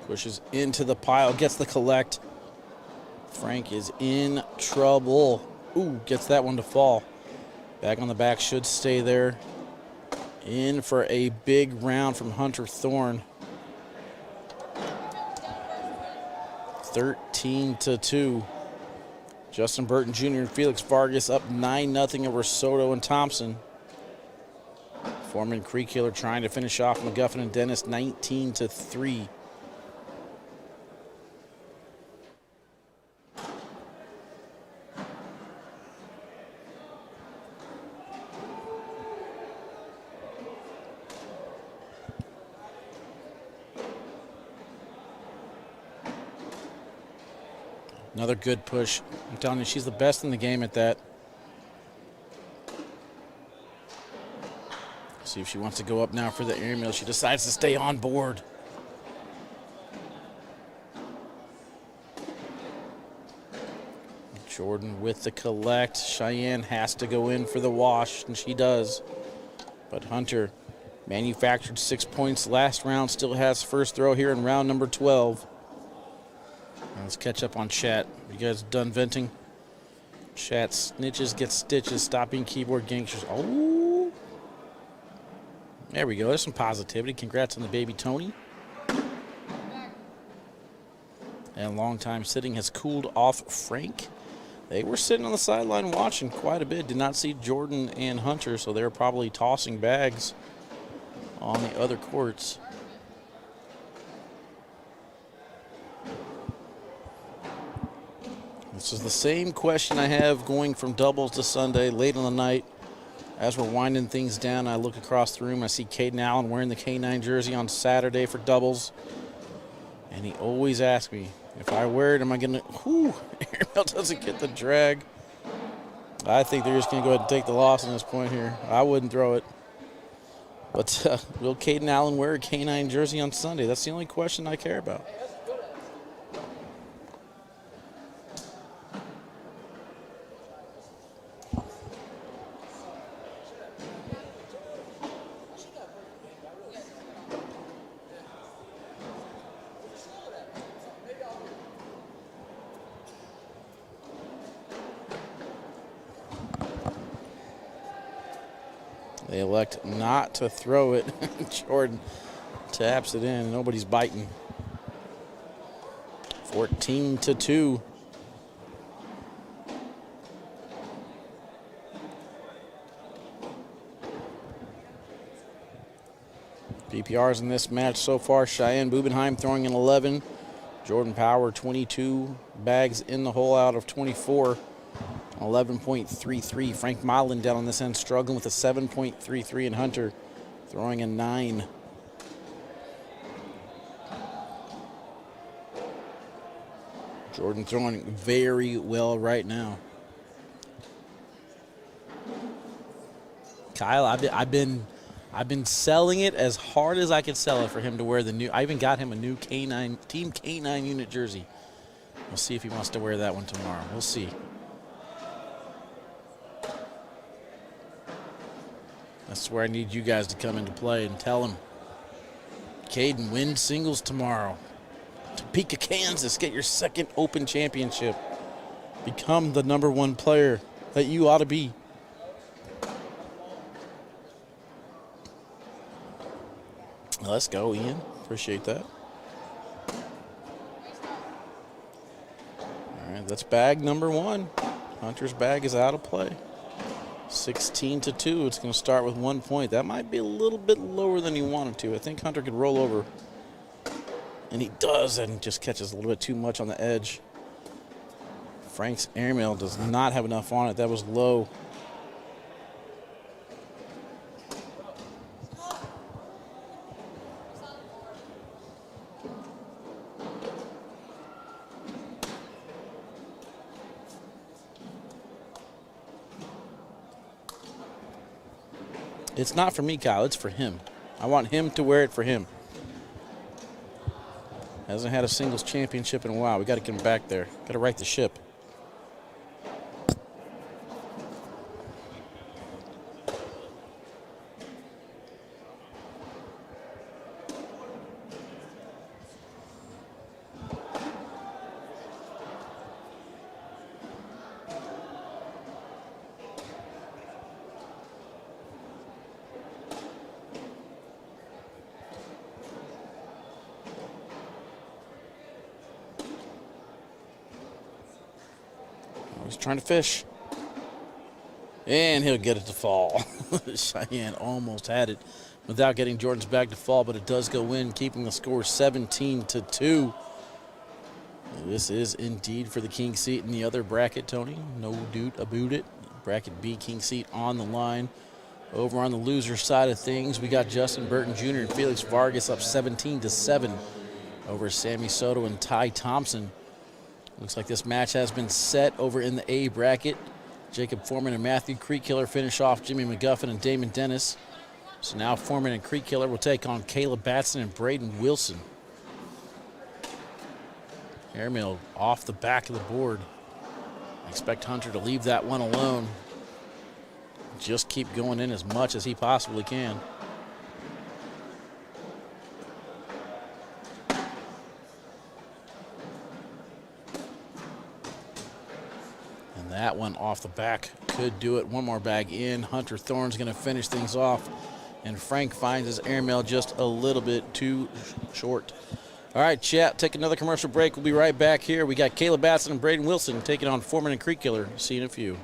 Pushes into the pile, gets the collect. Frank is in trouble. Ooh, gets that one to fall. Back on the back, should stay there. In for a big round from Hunter Thorne. 13-2. Justin Burton Jr. and Felix Vargas up 9-0 over Soto and Thompson. Foreman Creekiller trying to finish off McGuffin and Dennis 19-3. Another good push. I'm telling you, she's the best in the game at that. See if she wants to go up now for the airmail. She decides to stay on board. Jordan with the collect. Cheyenne has to go in for the wash, and she does. But Hunter manufactured 6 points last round, still has first throw here in round number 12. Now let's catch up on chat. You guys done venting? Chat snitches get stitches. Stop being keyboard gangsters. Oh. There we go. There's some positivity. Congrats on the baby Tony. And long time sitting has cooled off Frank. They were sitting on the sideline watching quite a bit. Did not see Jordan and Hunter, so they were probably tossing bags on the other courts. This is the same question I have going from doubles to Sunday, late on the night. As we're winding things down, I look across the room. I see Caden Allen wearing the K9 jersey on Saturday for doubles. And he always asks me, if I wear it, am I going to... Whew, Airmail doesn't get the drag. I think they're just going to go ahead and take the loss on this point here. I wouldn't throw it. But will Caden Allen wear a K9 jersey on Sunday? That's the only question I care about. They elect not to throw it. Jordan taps it in. Nobody's biting. 14-2. PPRs in this match so far. Cheyenne Bubenheim throwing in 11. Jordan Power 22 bags in the hole out of 24. 11.33. Frank Modlin down on this end, struggling with a 7.33, and Hunter throwing a 9. Jordan throwing very well right now. Kyle, I've been selling it as hard as I could sell it for him to wear the new. I even got him a new K9 Team K9 unit jersey. We'll see if he wants to wear that one tomorrow. We'll see. That's where I need you guys to come into play and tell him, Caden, win singles tomorrow. Topeka, Kansas, get your second Open championship. Become the #1 player that you ought to be. Let's go, Ian. Appreciate that. All right, that's bag number 1. Hunter's bag is out of play. 16-2. It's going to start with 1 point. That might be a little bit lower than he wanted to. I think Hunter could roll over. And he does, and just catches a little bit too much on the edge. Frank's airmail does not have enough on it. That was low. It's not for me, Kyle. It's for him. I want him to wear it for him. Hasn't had a singles championship in a while. We got to get him back there. Got to right the ship. He's trying to fish. And he'll get it to fall. Cheyenne almost had it without getting Jordan's bag to fall, but it does go in, keeping the score 17-2. This is indeed for the king seat in the other bracket, Tony. No doubt about it. Bracket B, king seat on the line. Over on the loser side of things, we got Justin Burton Jr. and Felix Vargas up 17-7 over Sammy Soto and Ty Thompson. Looks like this match has been set over in the A bracket. Jacob Foreman and Matthew Creekkiller finish off Jimmy McGuffin and Damon Dennis. So now Foreman and Creek Killer will take on Caleb Batson and Braden Wilson. Airmail off the back of the board. I expect Hunter to leave that one alone. Just keep going in as much as he possibly can. And that one off the back could do it. One more bag in. Hunter Thorne's going to finish things off. And Frank finds his airmail just a little bit too short. All right, chat, take another commercial break. We'll be right back here. We got Caleb Batson and Braden Wilson taking on Foreman and Creek Killer. See you in a few.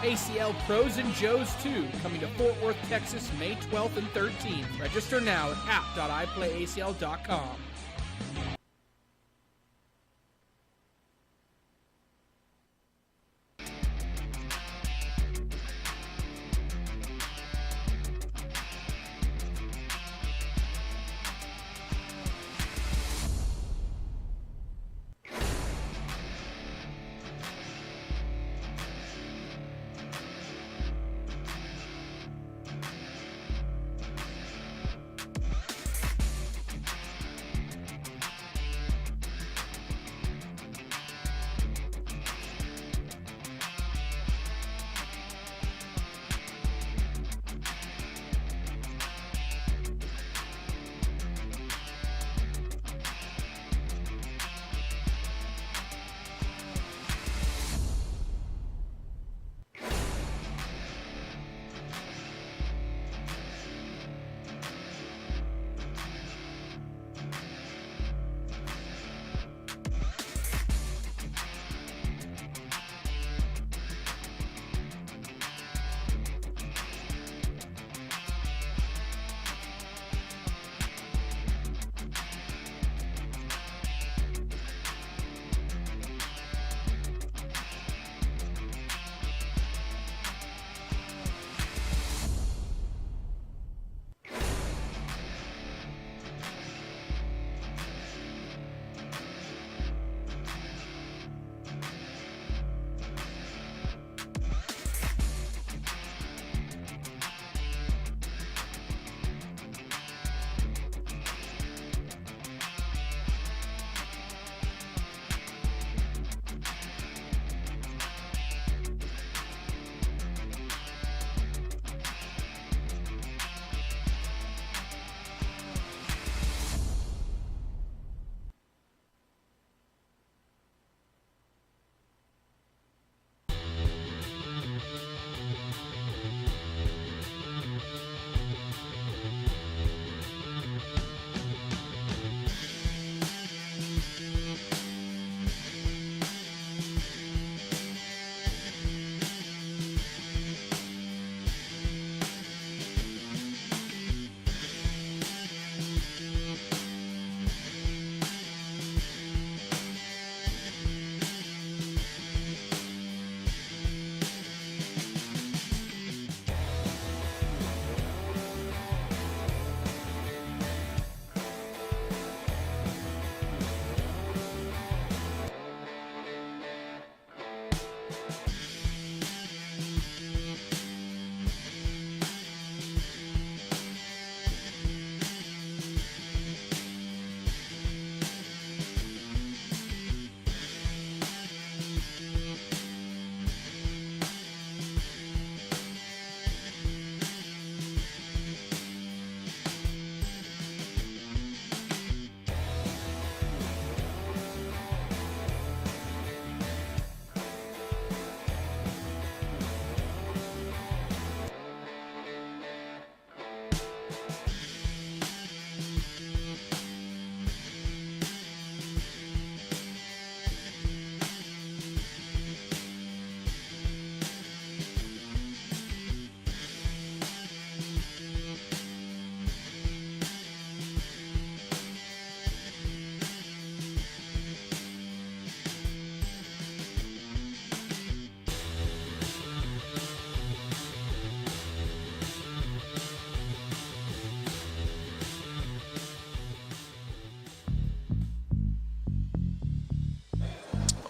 ACL Pros and Joes 2, coming to Fort Worth, Texas, May 12th and 13th. Register now at app.iplayacl.com.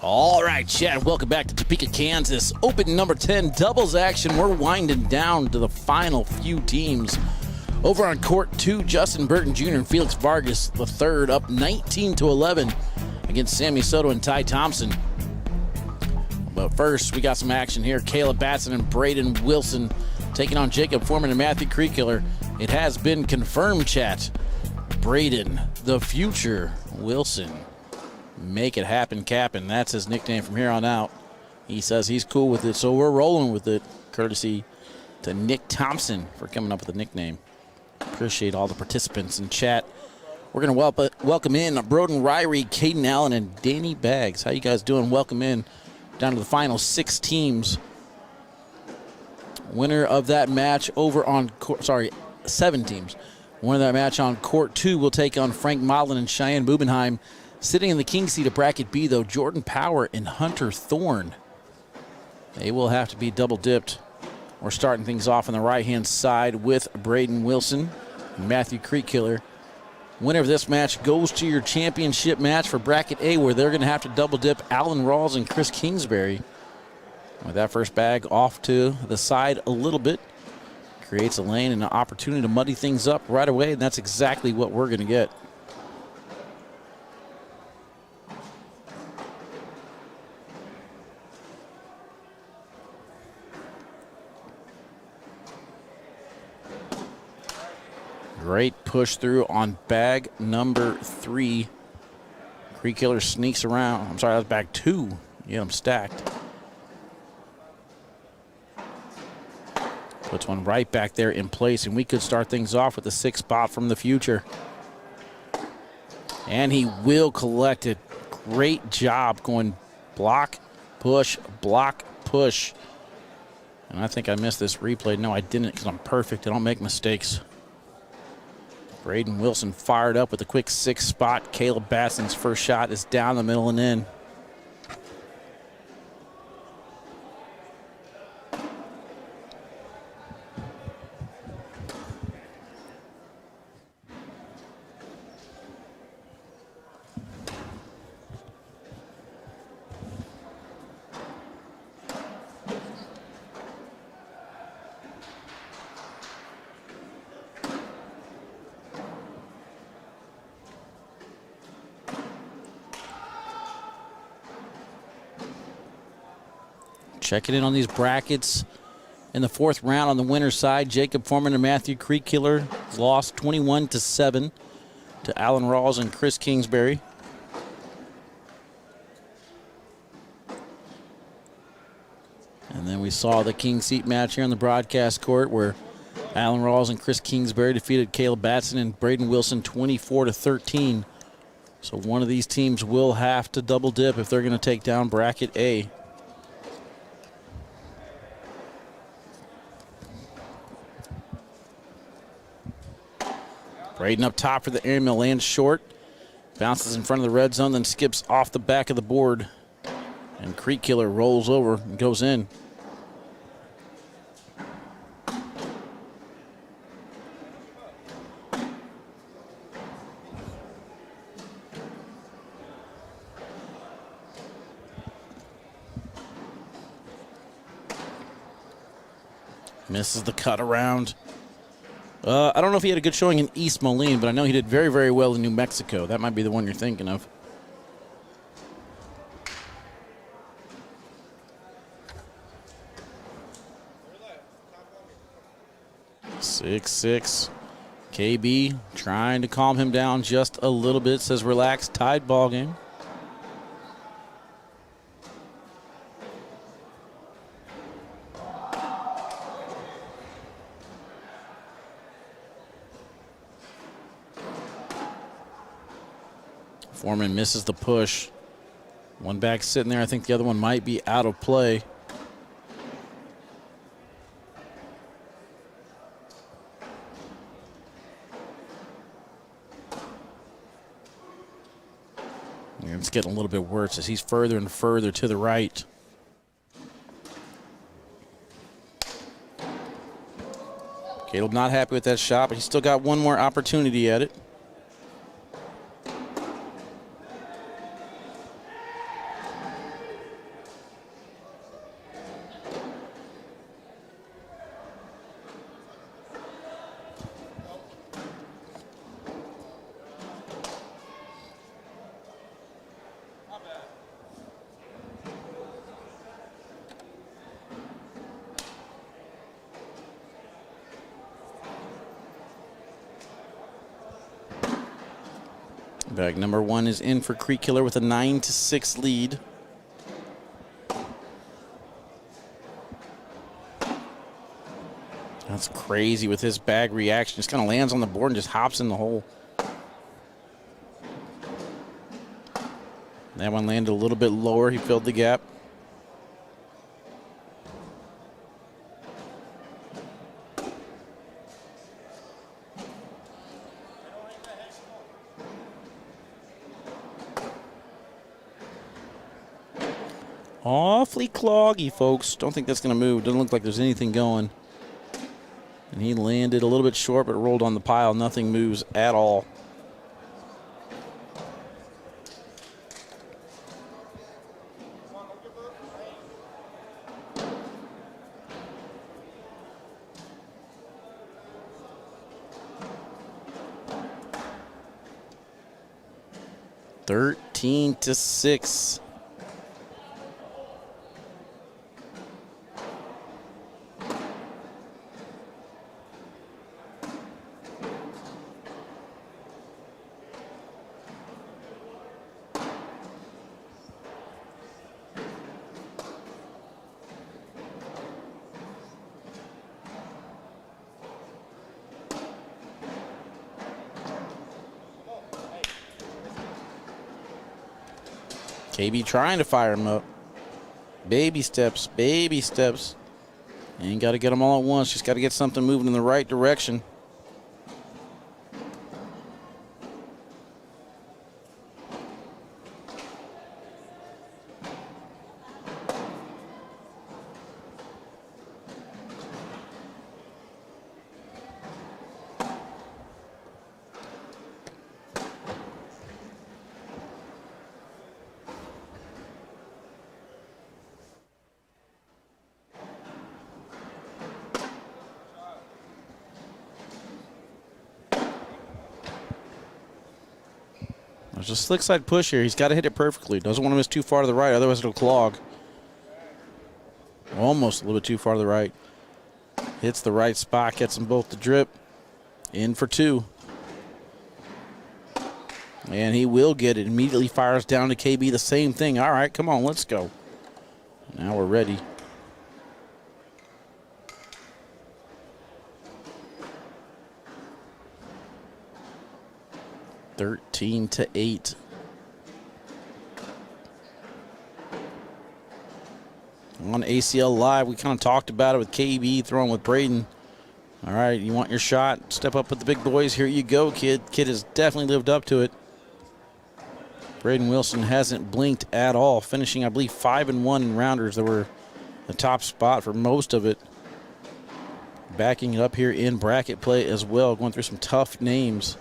All right, Chad, welcome back to Topeka, Kansas. Open number 10, doubles action. We're winding down to the final few teams. Over on court 2, Justin Burton Jr. and Felix Vargas III up 19-11 against Sammy Soto and Ty Thompson. But first, we got some action here. Caleb Batson and Braden Wilson taking on Jacob Foreman and Matthew Creekiller. It has been confirmed, chat. Braden, the future Wilson. Make it happen, Cap'n. That's his nickname from here on out. He says he's cool with it, so we're rolling with it. Courtesy to Nick Thompson for coming up with a nickname. Appreciate all the participants in chat. We're going to welcome in Broden Ryrie, Caden Allen, and Danny Baggs. How you guys doing? Welcome in down to the final 6 teams. Winner of that match over on court, 7 teams. Winner of that match on court 2 will take on Frank Modlin and Cheyenne Bubenheim. Sitting in the king seat of bracket B, though, Jordan Power and Hunter Thorne. They will have to be double dipped. We're starting things off on the right-hand side with Braden Wilson and Matthew Creekkiller. Winner of this match goes to your championship match for bracket A, where they're going to have to double dip Alan Rawls and Chris Kingsbury. With that first bag off to the side a little bit, creates a lane and an opportunity to muddy things up right away, and that's exactly what we're going to get. Great push through on bag number 3. Creekkiller sneaks around. I'm sorry, that was bag 2. Get him stacked. Puts one right back there in place, and we could start things off with the 6th spot from the future. And he will collect it. Great job going block, push, block, push. And I think I missed this replay. No, I didn't, because I'm perfect. I don't make mistakes. Braden Wilson fired up with a quick 6th spot. Caleb Batson's first shot is down the middle and in. Checking in on these brackets. In the 4th round on the winner's side, Jacob Foreman and Matthew Creekkiller lost 21-7 to Alan Rawls and Chris Kingsbury. And then we saw the king seat match here on the broadcast court, where Alan Rawls and Chris Kingsbury defeated Caleb Batson and Braden Wilson 24-13. So one of these teams will have to double dip if they're going to take down bracket A. Braden up top for the airmail, lands short. Bounces in front of the red zone, then skips off the back of the board. And Creekkiller rolls over and goes in. Misses the cut around. I don't know if he had a good showing in East Moline, but I know he did very, very well in New Mexico. That might be the one you're thinking of. Six. KB trying to calm him down just a little bit. Says relax, tied ball game. Foreman misses the push. One back sitting there. I think the other one might be out of play. And it's getting a little bit worse as he's further and further to the right. Caleb not happy with that shot, but he's still got one more opportunity at it. Bag number 1 is in for Creek Killer with a 9-6 lead. That's crazy with his bag reaction. Just kind of lands on the board and just hops in the hole. That one landed a little bit lower. He filled the gap. Awfully cloggy, folks. Don't think that's going to move. Doesn't look like there's anything going. And he landed a little bit short, but rolled on the pile. Nothing moves at all. (13-6). KB trying to fire him up. Baby steps, baby steps. Ain't got to get them all at once. Just got to get something moving in the right direction. There's a slick side push here. He's got to hit it perfectly. Doesn't want to miss too far to the right, otherwise it'll clog. Almost a little bit too far to the right. Hits the right spot, gets them both to drip. In for 2. And he will get it. Immediately fires down to KB. The same thing. All right, come on, let's go. Now we're ready. (13-8). On ACL Live, we kind of talked about it with KB throwing with Braden. All right, you want your shot? Step up with the big boys. Here you go, kid. Kid has definitely lived up to it. Braden Wilson hasn't blinked at all, finishing, I believe, 5-1 in rounders that were the top spot for most of it. Backing it up here in bracket play as well, going through some tough names.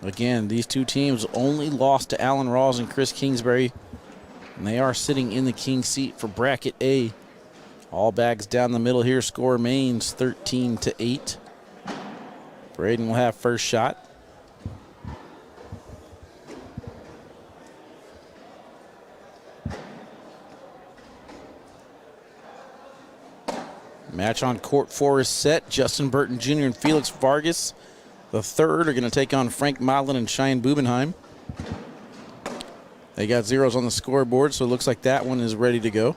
Again, these two teams only lost to Alan Rawls and Chris Kingsbury, and they are sitting in the king seat for bracket A. All bags down the middle here. Score remains 13-8. Braden will have first shot. Match on court 4 is set. Justin Burton Jr. and Felix Vargas, the third, are going to take on Frank Modlin and Cheyenne Bubenheim. They got zeros on the scoreboard, so it looks like that one is ready to go.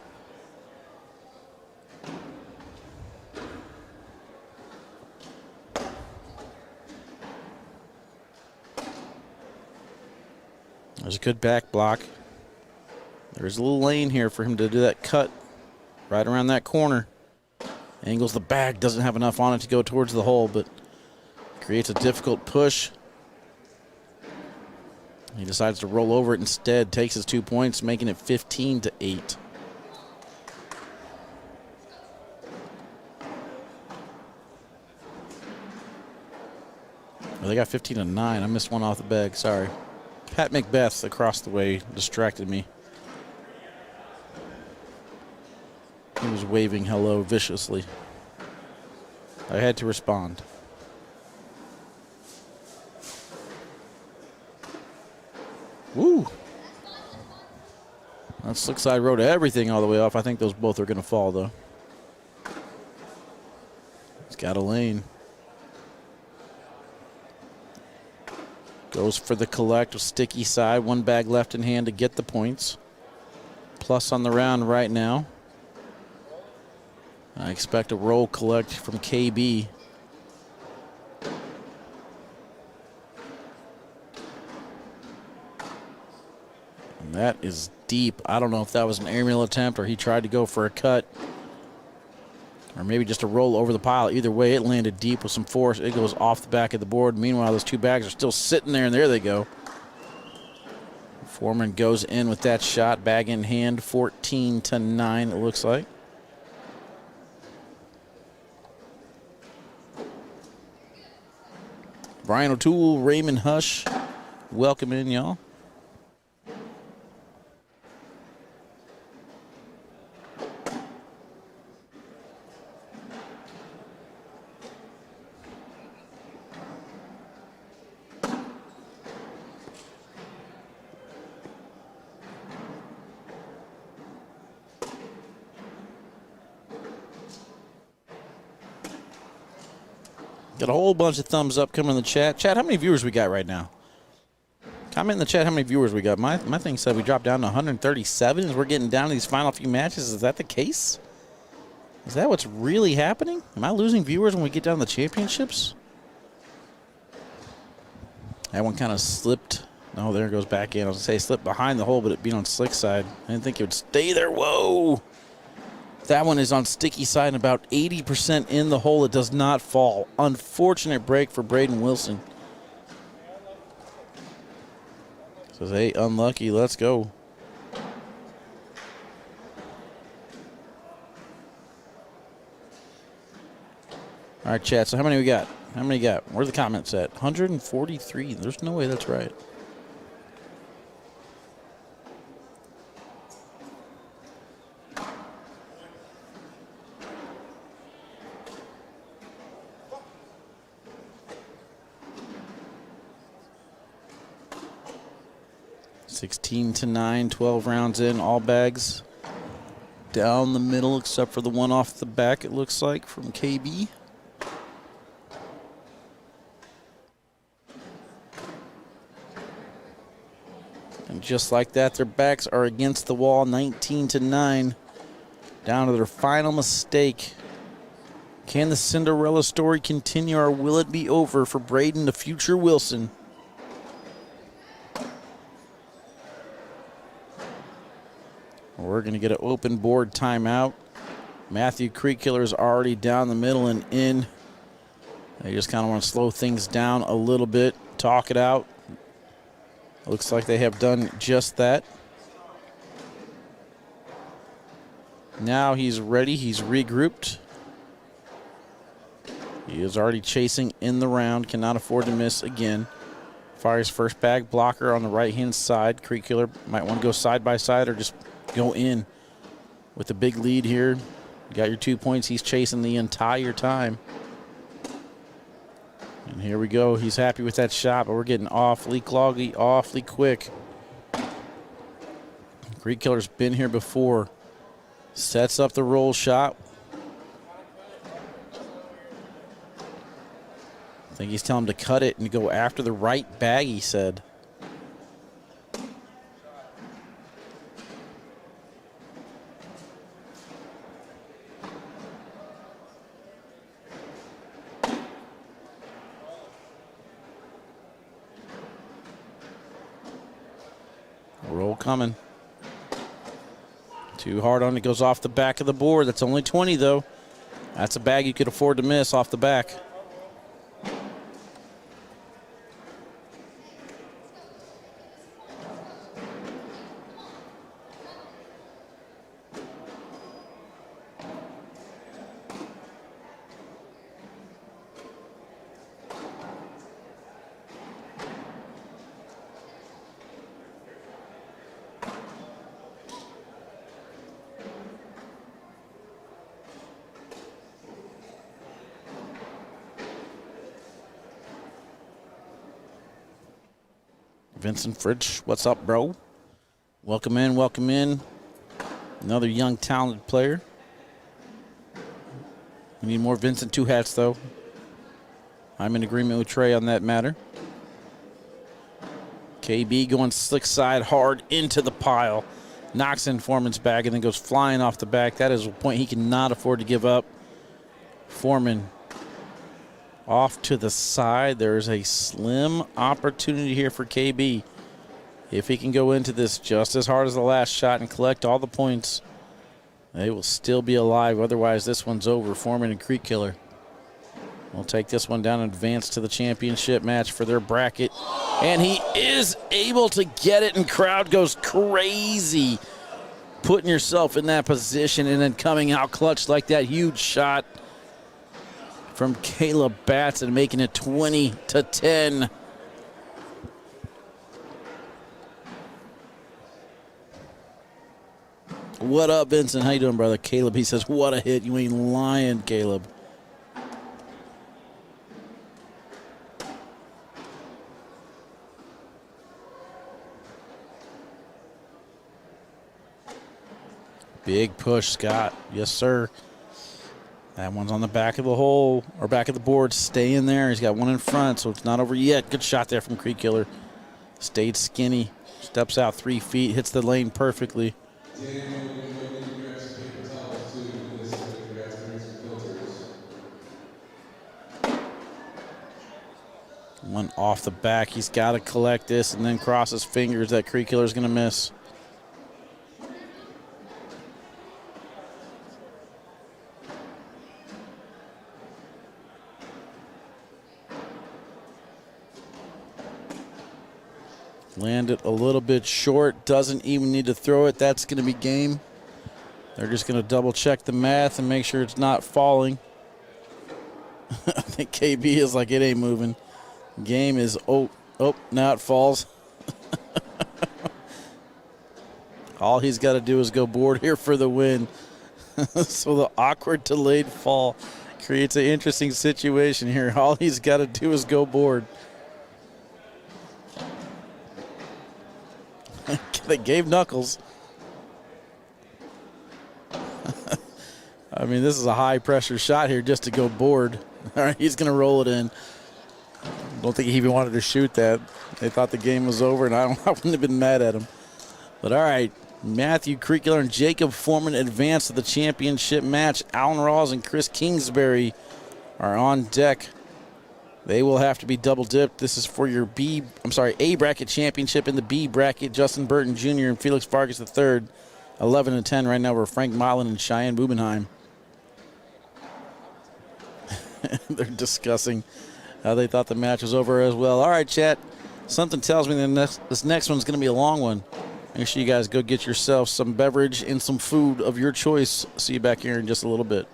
There's a good back block. There's a little lane here for him to do that cut right around that corner. Angles the bag, doesn't have enough on it to go towards the hole, but creates a difficult push. He decides to roll over it instead, takes his 2 points, making it 15-8. Well, they got 15-9. I missed one off the bag, sorry. Pat Macbeth across the way distracted me. He was waving hello viciously. I had to respond. Woo! That slick side rode everything all the way off. I think those both are going to fall, though. He's got a lane. Goes for the collect with sticky side. One bag left in hand to get the points. Plus on the round right now. I expect a roll collect from KB. And that is deep. I don't know if that was an aerial attempt or he tried to go for a cut. Or maybe just a roll over the pile. Either way, it landed deep with some force. It goes off the back of the board. Meanwhile, those two bags are still sitting there, and there they go. Foreman goes in with that shot. Bag in hand, 14-9, it looks like. Brian O'Toole, Raymond Hush, welcome in, y'all. Got a whole bunch of thumbs up coming in the chat. Chat, how many viewers we got right now? Comment in the chat how many viewers we got. My thing said we dropped down to 137 as we're getting down to these final few matches. Is that the case? Is that what's really happening? Am I losing viewers when we get down to the championships? That one kind of slipped. No, there it goes back in. I was going to say slipped behind the hole, but it being on slick side. I didn't think it would stay there. Whoa. That one is on sticky side and about 80% in the hole. It does not fall. Unfortunate break for Braden Wilson. Says, hey, unlucky. Let's go. All right, chat. So how many we got? How many got? Where's the comments at? 143. There's no way that's right. (16-9), 12 rounds in, all bags down the middle except for the one off the back, it looks like, from KB. And just like that, their backs are against the wall, 19-9, down to their final mistake. Can the Cinderella story continue, or will it be over for Braden, the future Wilson? We're going to get an open board timeout. Matthew Creekkiller is already down the middle and in. They just kind of want to slow things down a little bit, talk it out. Looks like they have done just that. Now he's ready. He's regrouped. He is already chasing in the round. Cannot afford to miss again. Fires first bag blocker on the right-hand side. Creekkiller might want to go side by side or just go in with a big lead here. You got your 2 points. He's chasing the entire time. And here we go. He's happy with that shot, but we're getting awfully cloggy, awfully quick. Creekkiller's been here before. Sets up the roll shot. I think he's telling him to cut it and go after the right bag, he said. Roll coming. Too hard on it, goes off the back of the board. That's only 20 though. That's a bag you could afford to miss off the back. Vincent Fritsch, what's up, bro? Welcome in, welcome in. Another young, talented player. We need more Vincent Two Hats, though. I'm in agreement with Trey on that matter. KB going slick side hard into the pile. Knocks in Foreman's back and then goes flying off the back. That is a point he cannot afford to give up. Foreman off to the side. There's a slim opportunity here for KB. If he can go into this just as hard as the last shot and collect all the points, they will still be alive. Otherwise, this one's over. Foreman and Creek Killer will take this one down and advance to the championship match for their bracket. And he is able to get it, and crowd goes crazy. Putting yourself in that position and then coming out clutch like that huge shot from Caleb Batson, making it 20-10. What up, Vincent? How you doing, brother? Caleb, he says, what a hit. You ain't lying, Caleb. Big push, Scott. Yes, sir. That one's on the back of the hole, or back of the board. Stay in there. He's got one in front, so it's not over yet. Good shot there from Creek Killer. Stayed skinny. Steps out 3 feet. Hits the lane perfectly. One off the back. He's got to collect this and then cross his fingers that Creek Killer's going to miss. Landed a little bit short. Doesn't even need to throw it. That's going to be game. They're just going to double check the math and make sure it's not falling. I think KB is like, it ain't moving. Game is, now it falls. All he's got to do is go board here for the win. So the awkward delayed fall creates an interesting situation here. All he's got to do is go board. They gave Knuckles. I mean, this is a high-pressure shot here just to go board. All right, he's going to roll it in. Don't think he even wanted to shoot that. They thought the game was over, and I wouldn't have been mad at him. But all right, Matthew Creek Killer and Jacob Foreman advance to the championship match. Alan Rawls and Chris Kingsbury are on deck. They will have to be double dipped. This is for your A bracket championship. In the B bracket, Justin Burton Jr. and Felix Vargas III, 11-10 right now. We're Frank Modlin and Cheyenne Bubenheim. They're discussing how they thought the match was over as well. All right, chat. Something tells me this next one's going to be a long one. Make sure you guys go get yourself some beverage and some food of your choice. See you back here in just a little bit.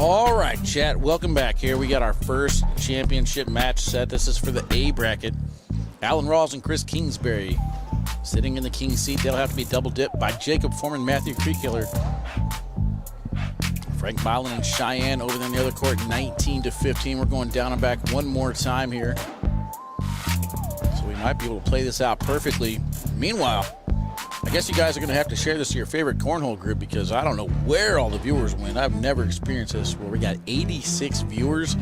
All right, chat, welcome back. Here we got our first championship match set. This is for the A bracket. Alan Rawls and Chris Kingsbury sitting in the king seat. They'll have to be double dipped by Jacob Foreman, Matthew Creekkiller. Frank Modlin and Cheyenne over there in the other court, 19-15. We're going down and back one more time here. So we might be able to play this out perfectly. Meanwhile, I guess you guys are going to have to share this to your favorite cornhole group because I don't know where all the viewers went. I've never experienced this where we got 86 viewers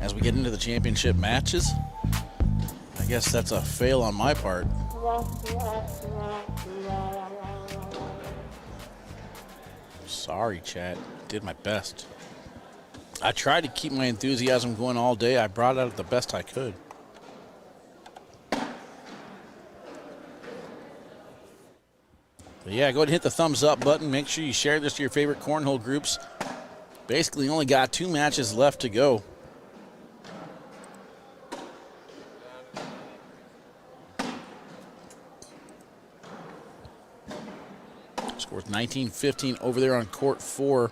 as we get into the championship matches. I guess that's a fail on my part. Sorry, chat. Did my best. I tried to keep my enthusiasm going all day. I brought it out the best I could. But yeah, go ahead and hit the thumbs up button. Make sure you share this to your favorite cornhole groups. Basically, only got 2 matches left to go. Scores 19-15 over there on court 4. All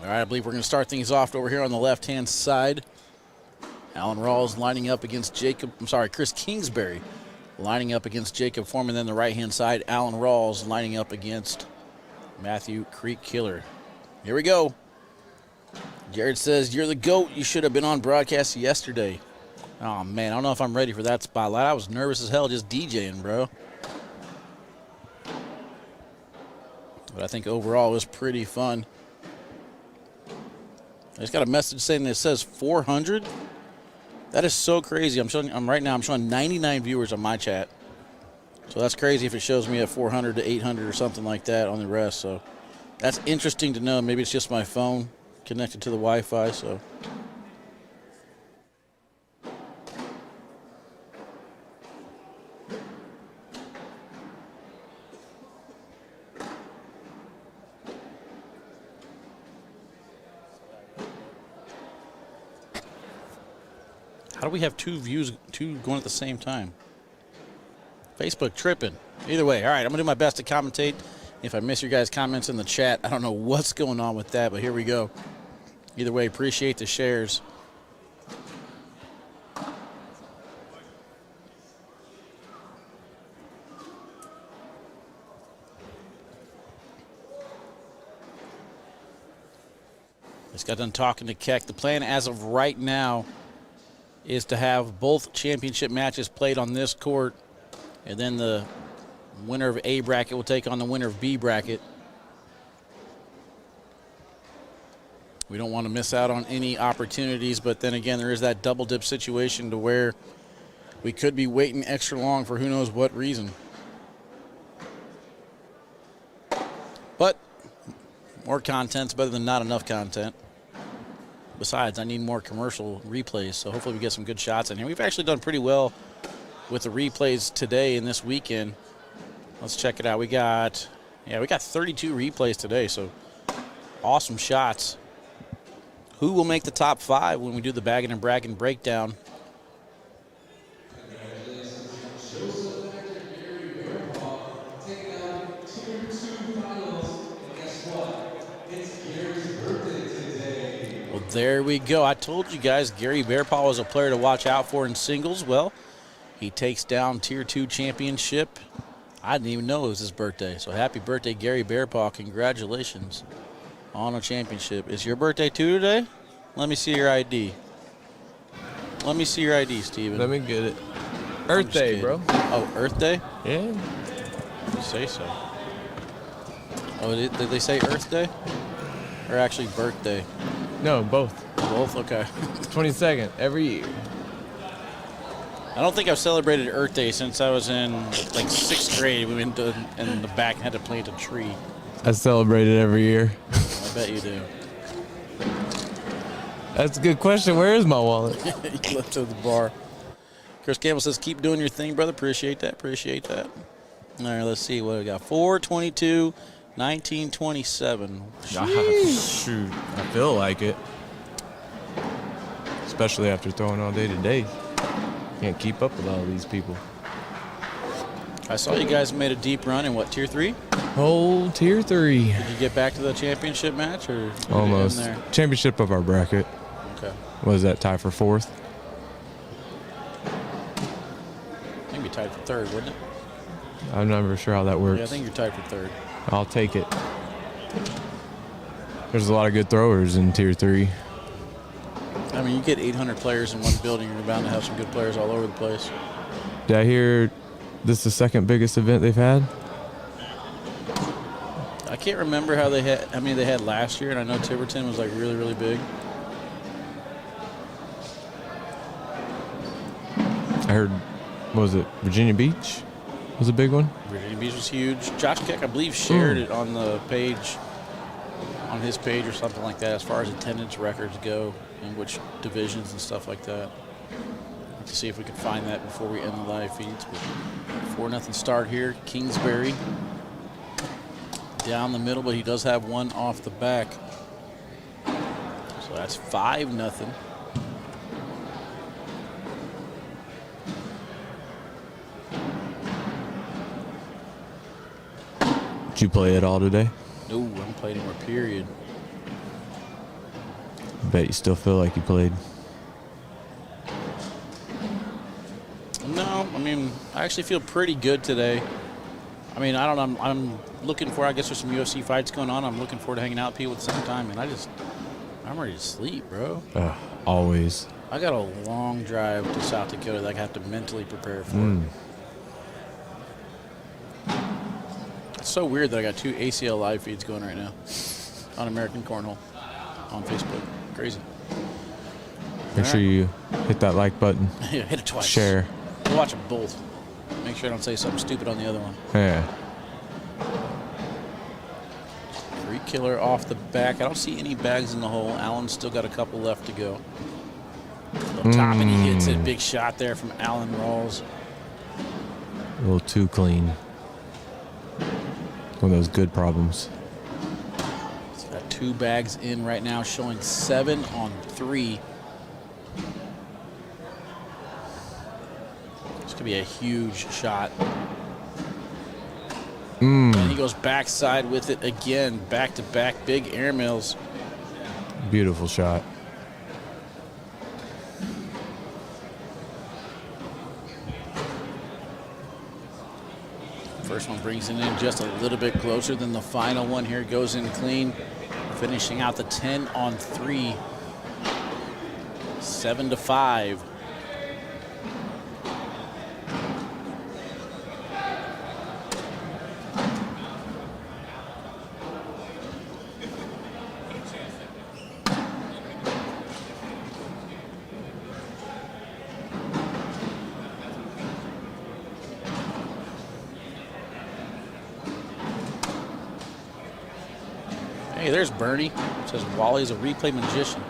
right, I believe we're going to start things off over here on the left-hand side. Alan Rawls lining up against Chris Kingsbury lining up against Jacob Foreman. Then the right-hand side, Alan Rawls lining up against Matthew Creekkiller. Here we go. Jared says, "You're the GOAT. You should have been on broadcast yesterday." Oh, man, I don't know if I'm ready for that spotlight. I was nervous as hell just DJing, bro. But I think overall it was pretty fun. I just got a message saying that it says 400. That is so crazy. Right now I'm showing 99 viewers on my chat. So that's crazy if it shows me at 400 to 800 or something like that on the rest. So that's interesting to know. Maybe it's just my phone connected to the Wi-Fi. So. How do we have 2 views, 2 going at the same time? Facebook tripping. Either way, all right, I'm going to do my best to commentate. If I miss your guys' comments in the chat, I don't know what's going on with that, but here we go. Either way, appreciate the shares. Just got done talking to Keck. The plan as of right now is to have both championship matches played on this court, and then the winner of A bracket will take on the winner of B bracket. We don't want to miss out on any opportunities, but then again, there is that double dip situation to where we could be waiting extra long for who knows what reason. But more content's better than not enough content. Besides, I need more commercial replays, so hopefully we get some good shots in here. We've actually done pretty well with the replays today and this weekend. Let's check it out. We got 32 replays today, so awesome shots. Who will make the top 5 when we do the bagging and bragging breakdown? There we go. I told you guys Gary Bearpaw was a player to watch out for in singles. Well, he takes down Tier 2 championship. I didn't even know it was his birthday. So happy birthday, Gary Bearpaw. Congratulations on a championship. Is your birthday too today? Let me see your ID. Let me see your ID, Steven. Let me get it. Earth Day, bro. Oh, Earth Day? Yeah. You say so. Oh, did they say Earth Day? Or actually birthday? No, both. Both? Okay. 22nd, every year. I don't think I've celebrated Earth Day since I was in like 6th grade. We went in the back and had to plant a tree. I celebrate it every year. I bet you do. That's a good question. Where is my wallet? You left it at the bar. Chris Campbell says, keep doing your thing, brother. Appreciate that. Appreciate that. All right, let's see what we got. 422, 1927. Shoot, I feel like it. Especially after throwing all day today. Can't keep up with all these people. I saw you guys made a deep run in what, tier 3? Whole tier 3. Did you get back to the championship match or did you Almost. end there? Championship of our bracket. Okay. Was that tie for 4th? I think you tied for 3rd, wouldn't it? I'm not even sure how that works. Yeah, I think you're tied for 3rd. I'll take it. There's a lot of good throwers in tier 3. I mean, you get 800 players in one building, you're bound to have some good players all over the place. Did I hear this is the second biggest event they've had? I can't remember how many they had last year, and I know Tiverton was like really, really big. I heard, what was it, Virginia Beach was a big one? Virginia Beach was huge. Josh Keck, I believe, shared it on the page, on his page or something like that, as far as attendance records go in which divisions and stuff like that. To see if we can find that before we end the live feeds. 4-0 start here. Kingsbury down the middle, but he does have one off the back. So that's 5-0. Did you play at all today? No, I haven't played anymore, period. Bet you still feel like you played. No, I mean, I actually feel pretty good today. I mean, I don't know. I'm looking for, I guess there's some UFC fights going on. I'm looking forward to hanging out with people at the same time. And I'm ready to sleep, bro. Always. I got a long drive to South Dakota that I have to mentally prepare for. It's so weird that I got 2 ACL live feeds going right now on American Cornhole on Facebook. Crazy. Make sure you hit that like button. Yeah, hit it twice. Share. We'll watch them both. Make sure I don't say something stupid on the other one. Yeah. Free killer off the back. I don't see any bags in the hole. Allen's still got a couple left to go. Up top, and he hits it. Big shot there from Allen Rawls. A little too clean. One of those good problems. He's got 2 bags in right now, showing 7 on 3. This could be a huge shot. And he goes backside with it again. Back-to-back big air mills. Beautiful shot. First one brings it in just a little bit closer than the final one here. Goes in clean, finishing out the 10 on 3. 7-5. Hey, there's Bernie. Says Wally's a replay magician.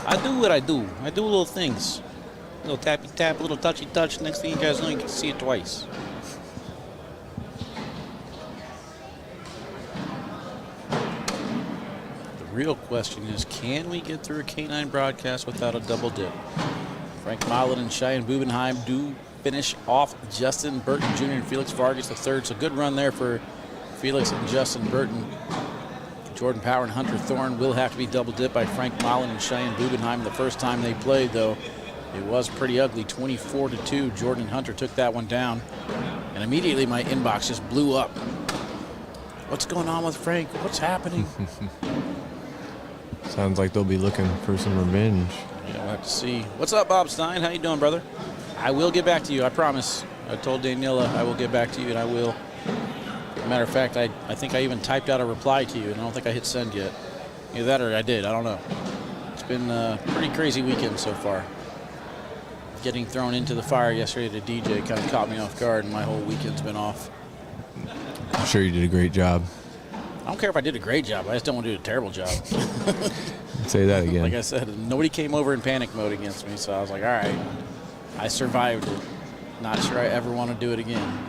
I do what I do. I do little things. Little tappy tap, little touchy touch. Next thing you guys know, you can see it twice. The real question is, can we get through a K9 broadcast without a double dip? Frank Modlin and Cheyenne Bubenheim do finish off Justin Burton Jr. and Felix Vargas III. So good run there for Felix and Justin Burton. Jordan Power and Hunter Thorne will have to be double dipped by Frank Modlin and Cheyenne Bubenheim. The first time they played, though, it was pretty ugly, 24-2. Jordan and Hunter took that one down. And immediately my inbox just blew up. What's going on with Frank? What's happening? Sounds like they'll be looking for some revenge. Yeah, we'll have to see. What's up, Bob Stein? How you doing, brother? I will get back to you, I promise. I told Daniela I will get back to you, and I will. Matter of fact, I think I even typed out a reply to you, and I don't think I hit send yet. Either that or I did. I don't know. It's been a pretty crazy weekend so far. Getting thrown into the fire yesterday to DJ kind of caught me off guard, and my whole weekend's been off. I'm sure you did a great job. I don't care if I did a great job. I just don't want to do a terrible job. Say that again. Like I said, nobody came over in panic mode against me, so I was like, all right, I survived it. Not sure I ever want to do it again.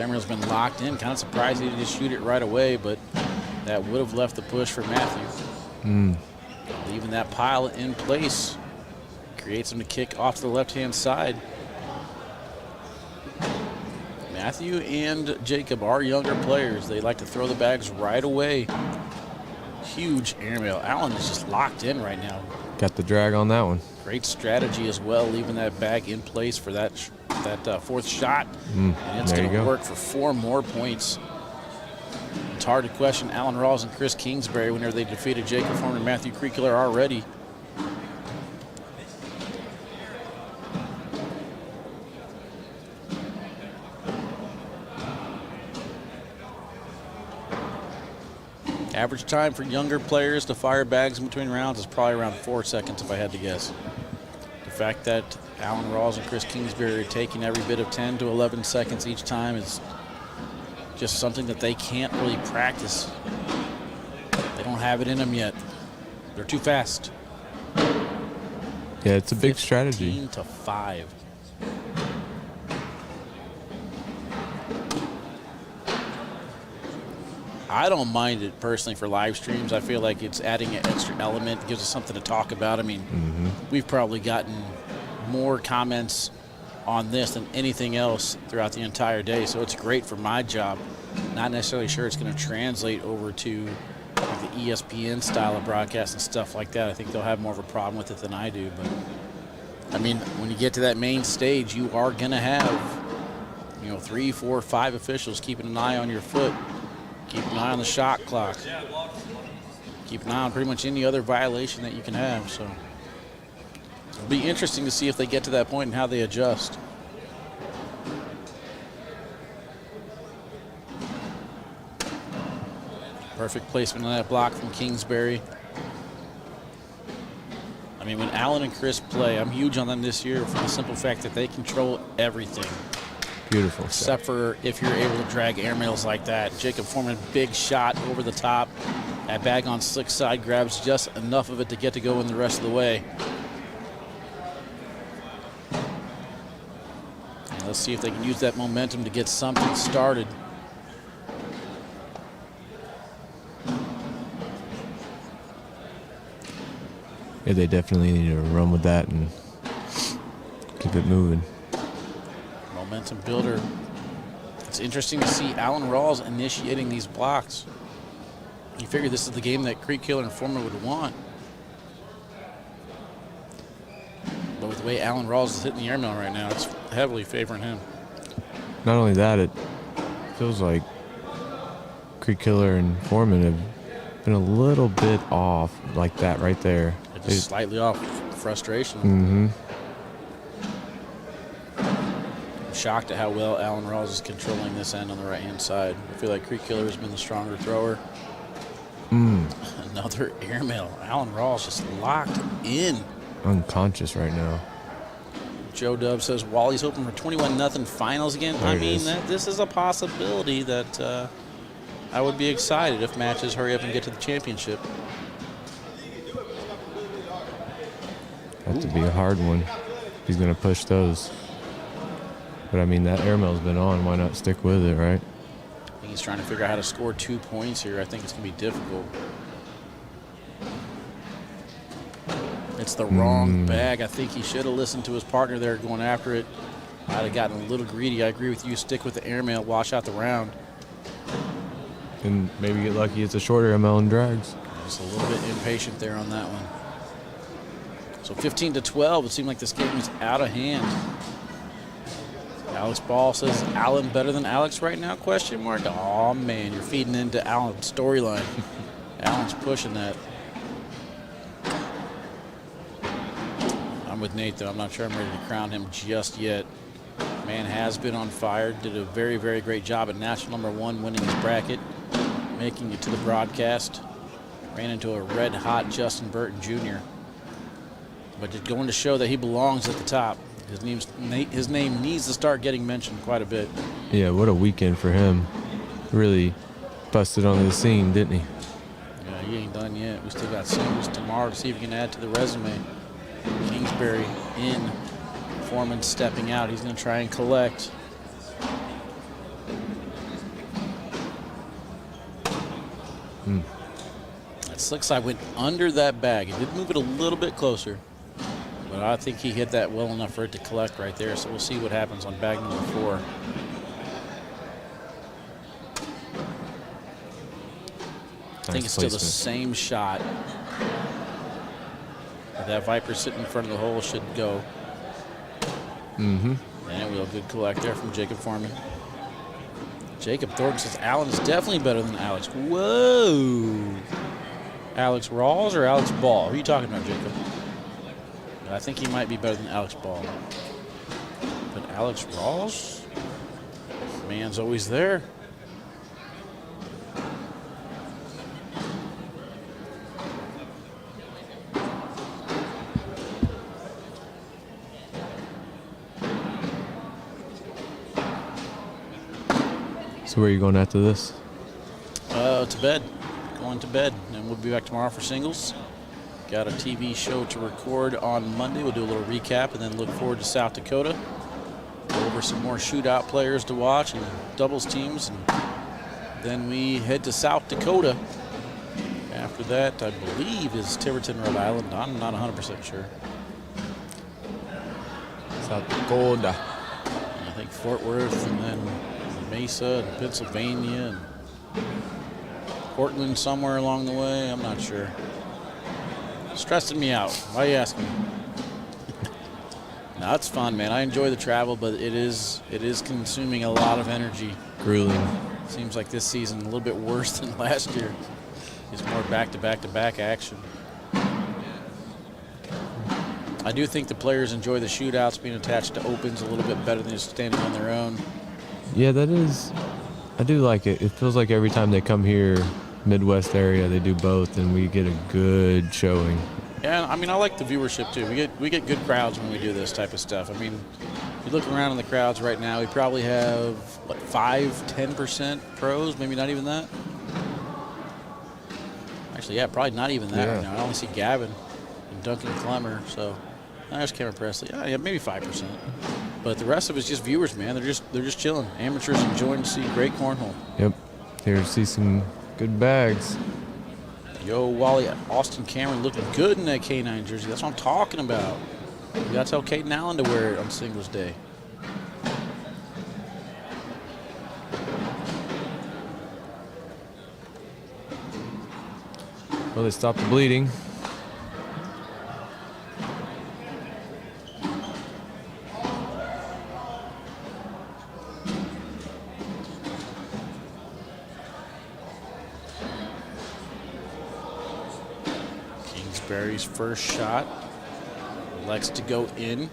airmail's been locked in. Kind of surprised he didn't just shoot it right away, but that would have left the push for Matthew. Leaving that pile in place. Creates him to kick off to the left-hand side. Matthew and Jacob are younger players. They like to throw the bags right away. Huge airmail. Allen is just locked in right now. Got the drag on that one. Great strategy as well, leaving that bag in place for that fourth shot. And it's going to work for 4 more points. It's hard to question Alan Rawls and Chris Kingsbury whenever they defeated Jacob Thorne and Matthew Creekler already. Average time for younger players to fire bags in between rounds is probably around 4 seconds if I had to guess. The fact that Alan Rawls and Chris Kingsbury are taking every bit of 10 to 11 seconds each time is just something that they can't really practice. They don't have it in them yet. They're too fast. Yeah, it's a big strategy. 15 to 5. I don't mind it personally for live streams. I feel like it's adding an extra element, gives us something to talk about. I mean, we've probably gotten more comments on this than anything else throughout the entire day, so it's great for my job. Not necessarily sure it's going to translate over to the ESPN style of broadcast and stuff like that. I think they'll have more of a problem with it than I do. But I mean, when you get to that main stage, you are going to have, 3, 4, 5 officials keeping an eye on your foot. Keep an eye on the shot clock. Keep an eye on pretty much any other violation that you can have. So it'll be interesting to see if they get to that point and how they adjust. Perfect placement on that block from Kingsbury. I mean, when Allen and Chris play, I'm huge on them this year for the simple fact that they control everything. Beautiful. Except for if you're able to drag airmails like that. Jacob Foreman, big shot over the top. That bag on slick side grabs just enough of it to get to go in the rest of the way. And let's see if they can use that momentum to get something started. Yeah, they definitely need to run with that and keep it moving. Momentum builder. It's interesting to see Alan Rawls initiating these blocks. You figure this is the game that Creek Killer and Foreman would want. But with the way Alan Rawls is hitting the airmail right now, it's heavily favoring him. Not only that, it feels like Creek Killer and Foreman have been a little bit off like that right there. They're just slightly off frustration. Mm-hmm. I'm shocked at how well Alan Rawls is controlling this end on the right-hand side. I feel like Creek Killer has been the stronger thrower. Another airmail. Alan Rawls just locked in. Unconscious right now. Joe Dub says Wally's hoping for 21-0 finals again. There I it mean, is. this is a possibility that I would be excited if matches hurry up and get to the championship. Have to be a hard one. He's going to push those. But I mean, that airmail's been on. Why not stick with it, right? I think he's trying to figure out how to score 2 points here. I think it's going to be difficult. It's the wrong bag. I think he should have listened to his partner there going after it. Might have gotten a little greedy. I agree with you. Stick with the airmail. Wash out the round. And maybe get lucky it's a shorter airmail and drags. Just a little bit impatient there on that one. So 15-12. It seemed like this game was out of hand. Alex Ball says, Allen better than Alex right now? Question mark. Oh man, you're feeding into Allen's storyline. Allen's pushing that. I'm with Nate though. I'm not sure I'm ready to crown him just yet. Man has been on fire. Did a very, very great job at national #1, winning his bracket, making it to the broadcast. Ran into a red hot Justin Burton Jr. But just going to show that he belongs at the top. His name needs to start getting mentioned quite a bit. Yeah, what a weekend for him. Really busted onto the scene, didn't he? Yeah, he ain't done yet. We still got singles tomorrow to see if we can add to the resume. Kingsbury in. Foreman stepping out. He's going to try and collect. That slick side went under that bag. It did move it a little bit closer, but I think he hit that well enough for it to collect right there. So we'll see what happens on bag number 4. I think it's still the same shot. That Viper sitting in front of the hole should go. And we'll good collect there from Jacob Foreman. Jacob Thorne says Allen is definitely better than Alex. Whoa. Alex Rawls or Alex Ball? Who are you talking about, Jacob? I think he might be better than Alex Ball. But Alex Rawls? Man's always there. So where are you going after this? To bed. Going to bed. And we'll be back tomorrow for singles. Got a TV show to record on Monday. We'll do a little recap and then look forward to South Dakota. Go over some more shootout players to watch and doubles teams. And then we head to South Dakota. After that, I believe, is Tiverton, Rhode Island. I'm not 100% sure. South Dakota. I think Fort Worth and then Mesa and Pennsylvania and Portland somewhere along the way. I'm not sure. Stressing me out. Why are you asking me? No, it's fun, man. I enjoy the travel, but it is consuming a lot of energy. Grueling. Seems like this season a little bit worse than last year. It's more back-to-back-to-back action. I do think the players enjoy the shootouts being attached to opens a little bit better than just standing on their own. Yeah, that is. I do like it. It feels like every time they come here, Midwest area, they do both, and we get a good showing. Yeah, I mean, I like the viewership too. We get good crowds when we do this type of stuff. I mean, if you look around in the crowds right now, we probably have what 5-10% pros, maybe not even that. Actually, yeah, probably not even that right now. I only see Gavin and Duncan Clemmer, so there's Cameron Presley. Yeah, maybe 5%. But the rest of it's just viewers, man. They're just chilling. Amateurs enjoying to see great cornhole. Yep. Here to see some good bags. Yo, Wally, Austin Cameron looking good in that K9 jersey. That's what I'm talking about. You got to tell Caden Allen to wear it on Singles Day. Well, they stopped the bleeding. Kingsbury's first shot likes to go in.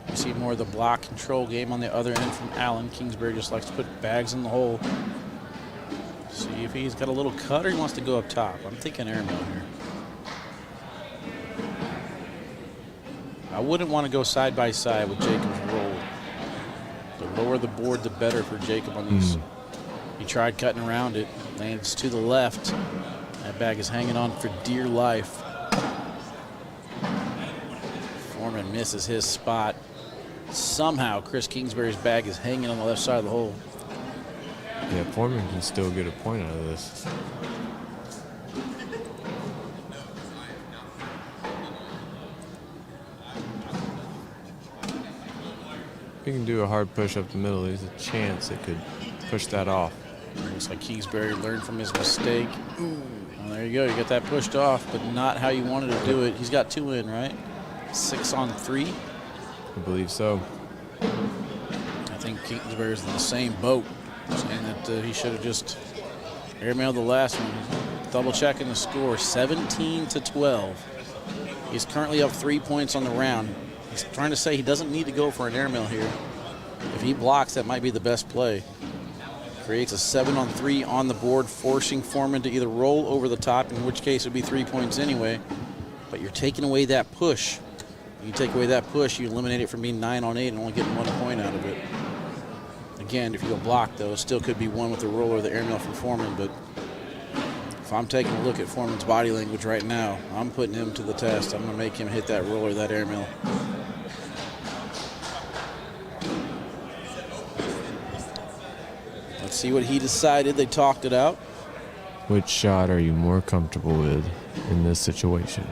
You see more of the block control game on the other end from Allen. Kingsbury just likes to put bags in the hole. See if he's got a little cut or he wants to go up top. I'm thinking airmail here. I wouldn't want to go side by side with Jacob's roll. The lower the board, the better for Jacob on these. He tried cutting around it, lands to the left. That bag is hanging on for dear life. Foreman misses his spot. Somehow, Chris Kingsbury's bag is hanging on the left side of the hole. Yeah, Foreman can still get a point out of this. If he can do a hard push up the middle, there's a chance it could push that off. Looks like Kingsbury learned from his mistake. Well, there you go. You got that pushed off, but not how you wanted to do it. He's got 2 in, right? 6 on 3. I believe so. I think Kingsbury's in the same boat, saying that he should have just airmailed the last one. Double checking the score, 17-12. He's currently up 3 points on the round. He's trying to say he doesn't need to go for an airmail here. If he blocks, that might be the best play. Creates a 7-on-3 on the board, forcing Foreman to either roll over the top, in which case it would be 3 points anyway. But you're taking away that push. When you take away that push, you eliminate it from being 9-on-8 and only getting 1 point out of it. Again, if you go block, though, it still could be 1 with the roll or the airmail from Foreman. But if I'm taking a look at Foreman's body language right now, I'm putting him to the test. I'm going to make him hit that roll or that airmail. Let's see what he decided. They talked it out. Which shot are you more comfortable with in this situation?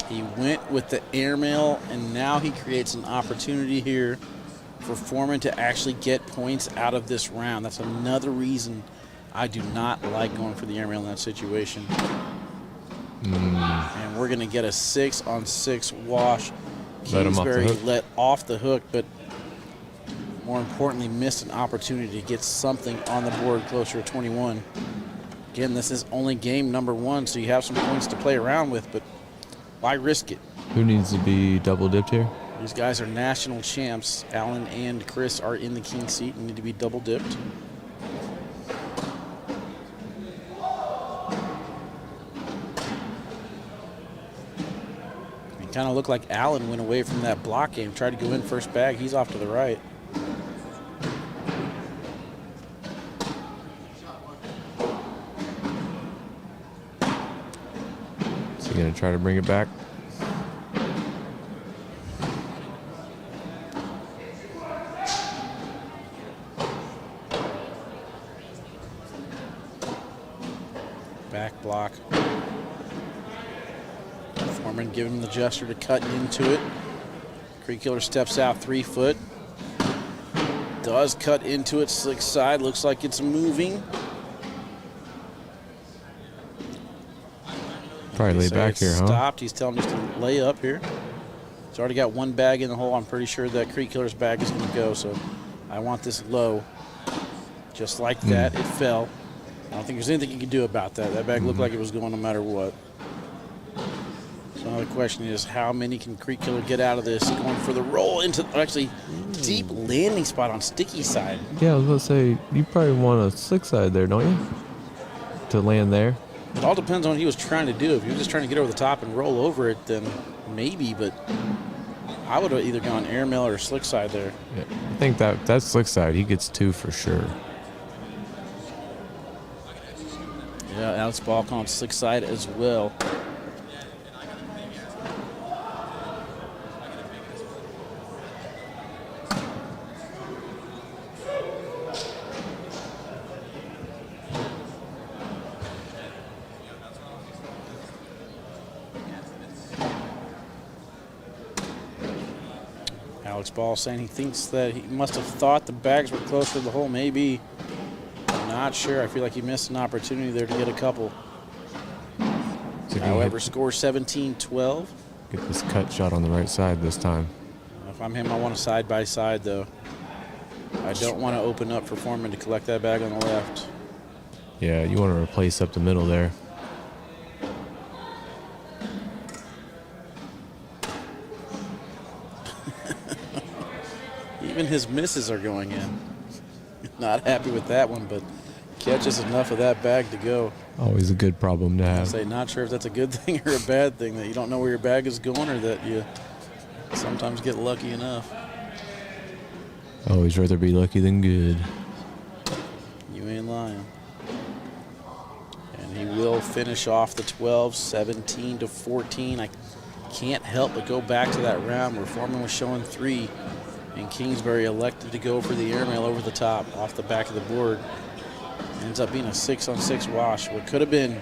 He went with the airmail, and now he creates an opportunity here for Foreman to actually get points out of this round. That's another reason I do not like going for the airmail in that situation. And we're going to get a 6-on-6 wash. Let him off the Kingsbury hook. let off the hook, but more importantly, missed an opportunity to get something on the board closer to 21. Again, this is only game number 1, so you have some points to play around with, but why risk it? Who needs to be double dipped here? These guys are national champs. Alan and Chris are in the king seat and need to be double dipped. It kind of looked like Alan went away from that block game, tried to go in first bag. He's off to the right. Is he going to try to bring it back? Back block. Foreman giving him the gesture to cut into it. Creek Killer steps out 3 foot. Does cut into it, slick side. Looks like it's moving. Probably lay So back it's here, huh? Stopped. He's telling us to lay up here. He's already got 1 bag in the hole. I'm pretty sure that Creek Killer's bag is going to go. So I want this low. Just like that, it fell. I don't think there's anything you can do about that. That bag looked like it was going no matter what. So now the question is, how many can Creek Killer get out of this? Going for the roll into actually deep landing spot on sticky side. Yeah, I was about to say, you probably want a slick side there, don't you? To land there. It all depends on what he was trying to do. If he was just trying to get over the top and roll over it, then maybe, but I would have either gone airmail or slick side there. Yeah, I think that slick side, he gets 2 for sure. Yeah, Alex Balk on slick side as well. Alex Ball saying he thinks that he must have thought the bags were closer to the hole. Maybe. I'm not sure. I feel like he missed an opportunity there to get a couple. So However, score 17-12. get this cut shot on the right side this time. If I'm him, I want a side-by-side, though. I don't want to open up for Foreman to collect that bag on the left. Yeah, you want to replace up the middle there. Even his misses are going in. Not happy with that one, but catches enough of that bag to go. Always a good problem to I have. say, not sure if that's a good thing or a bad thing, that you don't know where your bag is going or that you sometimes get lucky enough. Always rather be lucky than good. You ain't lying. And he will finish off the 12, 17-14. I can't help but go back to that round where Foreman was showing 3, and Kingsbury elected to go for the airmail over the top, off the back of the board. Ends up being a 6-on-6 wash. What could have been,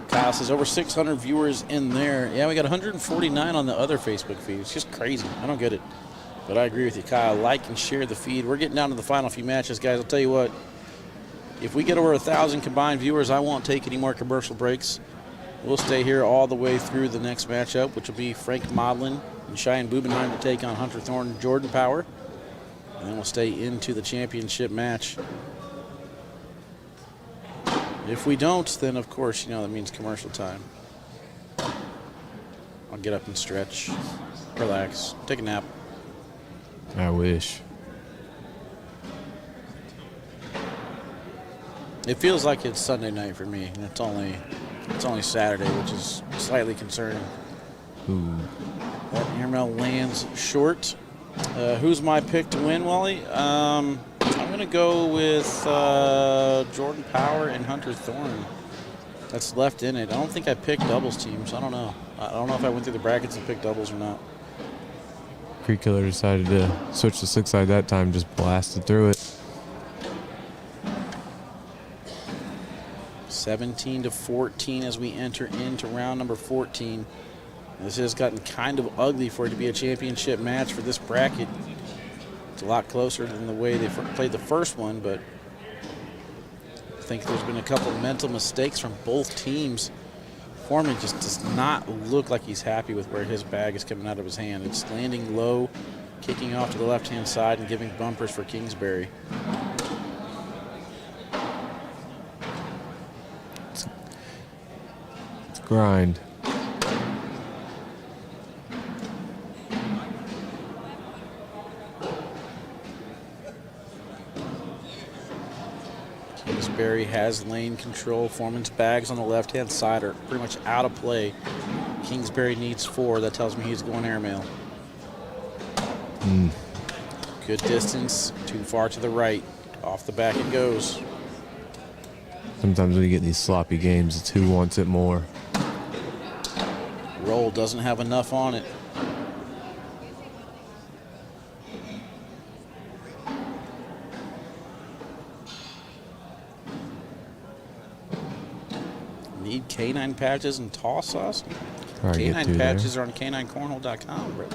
Kyle says, over 600 viewers in there. Yeah, we got 149 on the other Facebook feed. It's just crazy. I don't get it. But I agree with you, Kyle. Like and share the feed. We're getting down to the final few matches, guys. I'll tell you what, if we get over 1,000 combined viewers, I won't take any more commercial breaks. We'll stay here all the way through the next matchup, which will be Frank Modlin and Cheyenne Bubenheim to take on Hunter Thorne and Jordan Power. And then we'll stay into the championship match. If we don't, then of course, you know, that means commercial time. I'll get up and stretch, relax, take a nap. I wish. It feels like it's Sunday night for me, and it's only Saturday, which is slightly concerning. Ooh. That airmail lands short. Who's my pick to win, Wally? I'm going to go with Jordan Power and Hunter Thorne. That's left in it. I don't think I picked doubles teams. I don't know. I don't know if I went through the brackets and picked doubles or not. Creek Killer decided to switch to slick side that time, just blasted through it. 17-14 as we enter into round number 14. This has gotten kind of ugly for it to be a championship match for this bracket. It's a lot closer than the way they played the first one, but I think there's been a couple of mental mistakes from both teams. Foreman just does not look like he's happy with where his bag is coming out of his hand. It's landing low, kicking off to the left-hand side and giving bumpers for Kingsbury. It's grind. Kingsbury has lane control. Foreman's bags on the left-hand side are pretty much out of play. Kingsbury needs 4. That tells me he's going airmail. Good distance. Too far to the right. Off the back it goes. Sometimes when you get these sloppy games, it's who wants it more. Roll doesn't have enough on it. Need canine patches and toss sauce? Probably get Canine through there. patches are on caninecornhole.com, bro.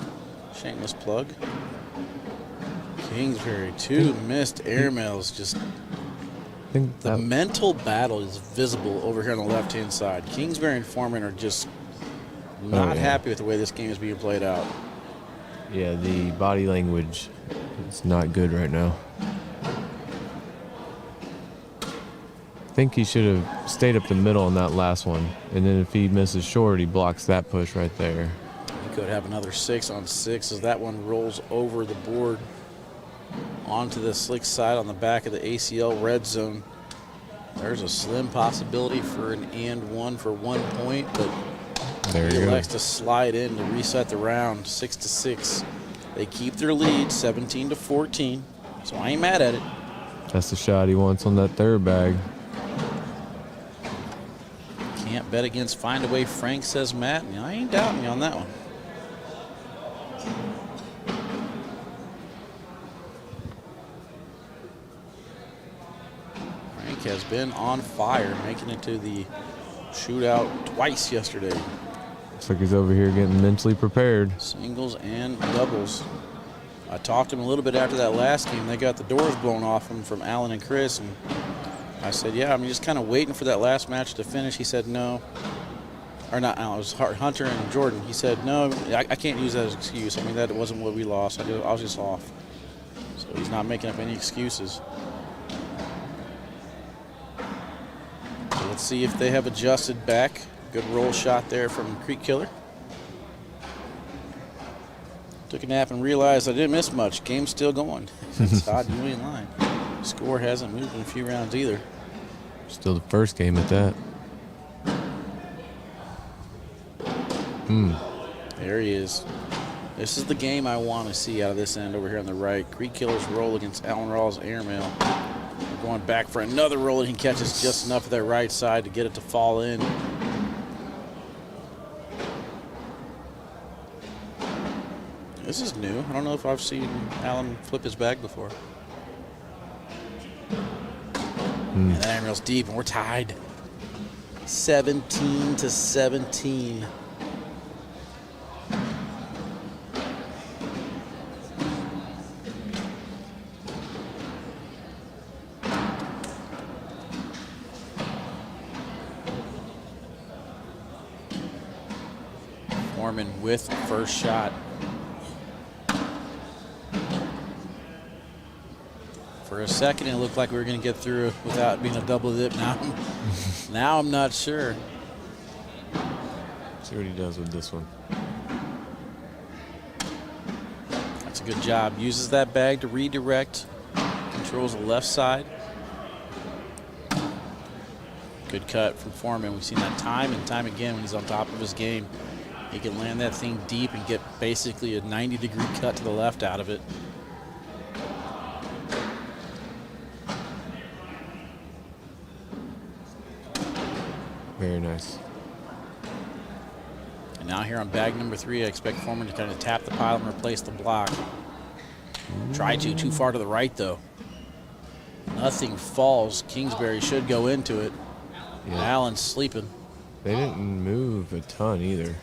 Shameless plug. Kingsbury, 2 missed airmails. Just I think the that, mental battle is visible over here on the left-hand side. Kingsbury and Foreman are just not yeah. happy with the way this game is being played out. yeah, the body language is not good right now. I think he should have stayed up the middle on that last one. And then if he misses short, he blocks that push right there. He could have another 6 on 6 as that one rolls over the board onto the slick side on the back of the ACL red zone. There's a slim possibility for an and 1 for 1 point, but There he you go. elects to slide in to reset the round, 6-6. They keep their lead, 17-14, so I ain't mad at it. That's the shot he wants on that third bag. Can't bet against Find a Way Frank, says Matt. And I ain't doubting you on that one. Frank has been on fire, making it to the shootout twice yesterday. Looks like he's over here getting mentally prepared. Singles and doubles. I talked to him a little bit after that last game. They got the doors blown off him from Alan and Chris, and I said, yeah, I'm just kind of waiting for that last match to finish. He said, no. Or not, it was Hunter and Jordan. He said, no, I can't use that as an excuse. I mean, that wasn't what we lost. I was just off. So he's not making up any excuses. So let's see if they have adjusted back. Good roll shot there from Creek Killer. Took a nap and realized I didn't miss much. Game's still going. It's odd, you ain't lying. Score hasn't moved in a few rounds either. Still the first game at that. There he is. This is the game I want to see out of this end over here on the right. Creek Killer's roll against Alan Rawls' airmail. We're going back for another roll, and he catches just enough of that right side to get it to fall in. This is new. I don't know if I've seen Alan flip his bag before. And that airmail's deep, and we're tied. 17-17. Foreman with first shot. For a second, it looked like we were going to get through without being a double dip. Now I'm not sure. See what he does with this one. That's a good job. Uses that bag to redirect. Controls the left side. Good cut from Foreman. We've seen that time and time again when he's on top of his game. He can land that thing deep and get basically a 90-degree cut to the left out of it. Very nice. And now here on bag number 3, I expect Foreman to kind of tap the pile and replace the block. Try to, too far to the right, though. Nothing falls. Kingsbury should go into it. Yeah. Allen's sleeping. They didn't move a ton either.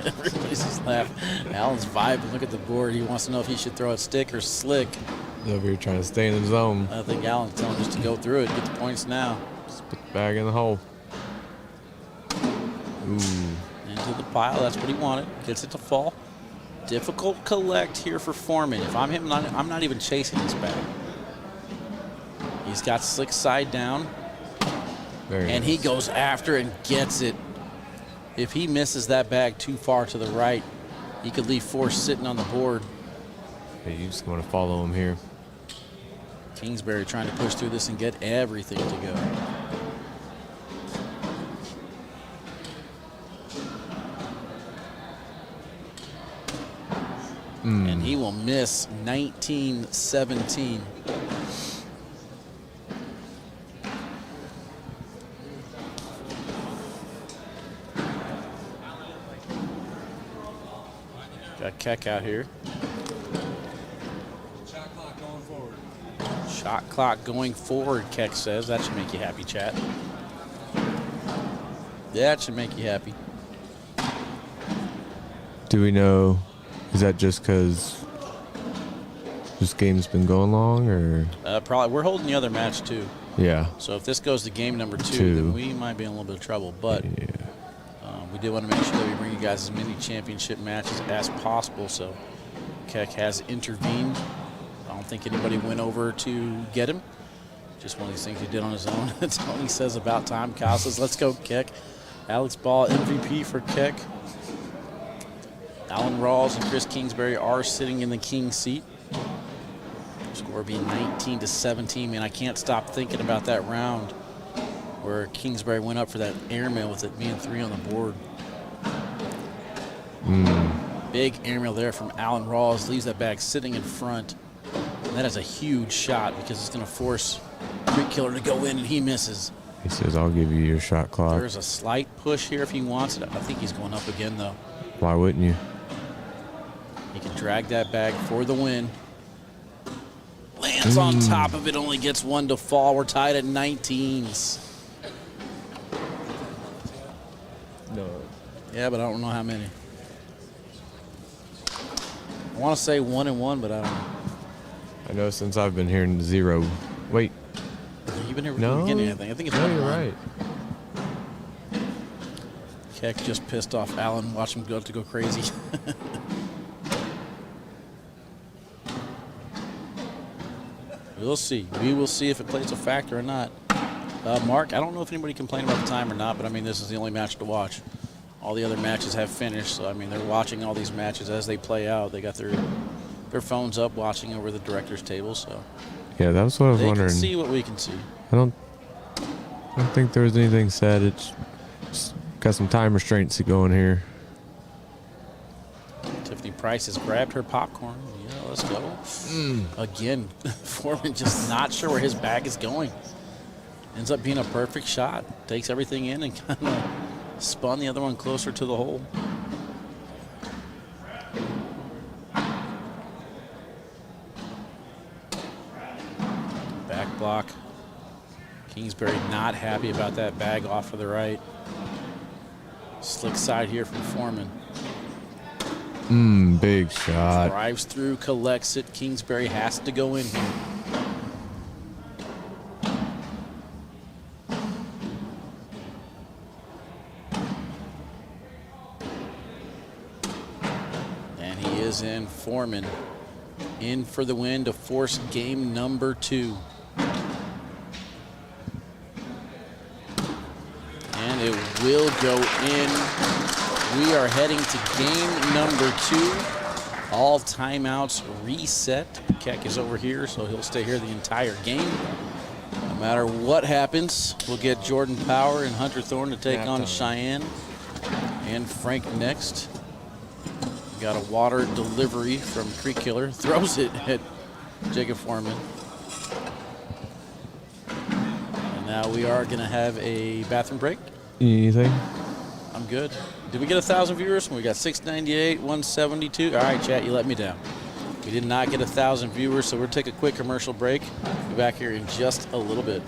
Everybody's just laughing. Allen's vibing. Look at the board. He wants to know if he should throw it stick or slick. He's over here trying to stay in the zone. I think Allen's telling him just to go through it, get the points now. Just put the bag in the hole. Ooh. Into the pile. That's what he wanted. Gets it to fall. Difficult collect here for Foreman. If I'm him, I'm not even chasing this bag. He's got slick side down. Very And nice. he goes after and gets it. If he misses that bag too far to the right, he could leave 4 sitting on the board. Hey, you just want to follow him here. Kingsbury trying to push through this and get everything to go. And he will miss 19-17. Got Keck out here. Shot clock going forward. Shot clock going forward, Keck says. That should make you happy, chat. That should make you happy. Do we know, is that just because this game's been going long, or? Probably. We're holding the other match, too. Yeah. So if this goes to game number 2, then we might be in a little bit of trouble. But Yeah. we did want to make sure that we bring you guys as many championship matches as possible. So Keck has intervened. I don't think anybody went over to get him. Just one of these things he did on his own. Tony says about time. Kyle says, let's go, Keck. Alex Ball, MVP for Keck. Alan Rawls and Chris Kingsbury are sitting in the king seat. Score being 19-17. Man, I can't stop thinking about that round where Kingsbury went up for that airmail with it being 3 on the board. Big airmail there from Alan Rawls. Leaves that bag sitting in front. And that is a huge shot because it's going to force Creek Killer to go in, and he misses. He says, I'll give you your shot clock. There's a slight push here if he wants it. I think he's going up again, though. Why wouldn't you? He can drag that bag for the win. Lands on top of it, only gets 1 to fall. We're tied at 19s. No. Yeah, but I don't know how many. I want to say 1 and 1, but I don't know. I know since I've been hearing 0. Wait. You've been here from No. the beginning, I think. I think it's No, 1 and you're 1. right. Keck just pissed off Allen. Watch him go crazy. We'll see. We will see if it plays a factor or not. Mark, I don't know if anybody complained about the time or not, but I mean, this is the only match to watch. All the other matches have finished, so I mean, they're watching all these matches as they play out. They got their phones up, watching over the director's table, so Yeah, that was what I was they wondering. can see what we can see. I don't think there was anything said. It's just got some time restraints going here. Tiffany Price has grabbed her popcorn. Yeah, let's go. Again, Foreman just not sure where his bag is going. Ends up being a perfect shot. Takes everything in and kind of spun the other one closer to the hole. Back block. Kingsbury not happy about that bag off to the right. Slick side here from Foreman. Big shot. Drives through, collects it. Kingsbury has to go in here. And he is in. Foreman in for the win to force game number 2. And it will go in. We are heading to game number 2. All timeouts reset. Keck is over here, so he'll stay here the entire game. No matter what happens, we'll get Jordan Power and Hunter Thorne to take on Cheyenne and Frank next. Got a water delivery from Creek Killer. Throws it at Jacob Foreman. Now we are going to have a bathroom break. Anything? I'm good. Did we get 1,000 viewers? We got 698, 172. All right, chat, you let me down. We did not get 1,000 viewers, so we'll take a quick commercial break. Be back here in just a little bit.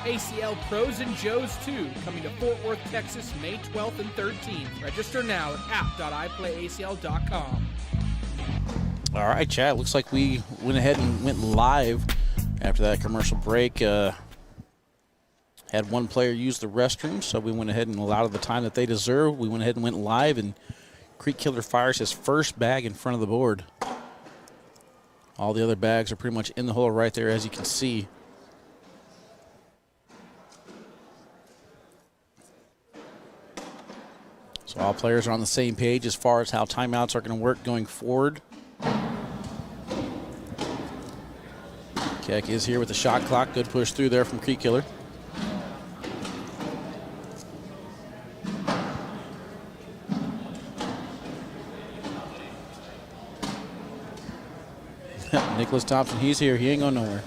ACL Pros and Joes 2, coming to Fort Worth, Texas, May 12th and 13th. Register now at app.iplayacl.com. All right, chat. Looks like we went ahead and went live after that commercial break. Had one player use the restroom, so we went ahead and allowed the time that they deserve. We went ahead and went live, and Creek Killer fires his first bag in front of the board. All the other bags are pretty much in the hole right there, as you can see. So all players are on the same page as far as how timeouts are going to work going forward. Keck is here with the shot clock. Good push through there from Creek Killer. Nicholas Thompson, he's here. He ain't going nowhere.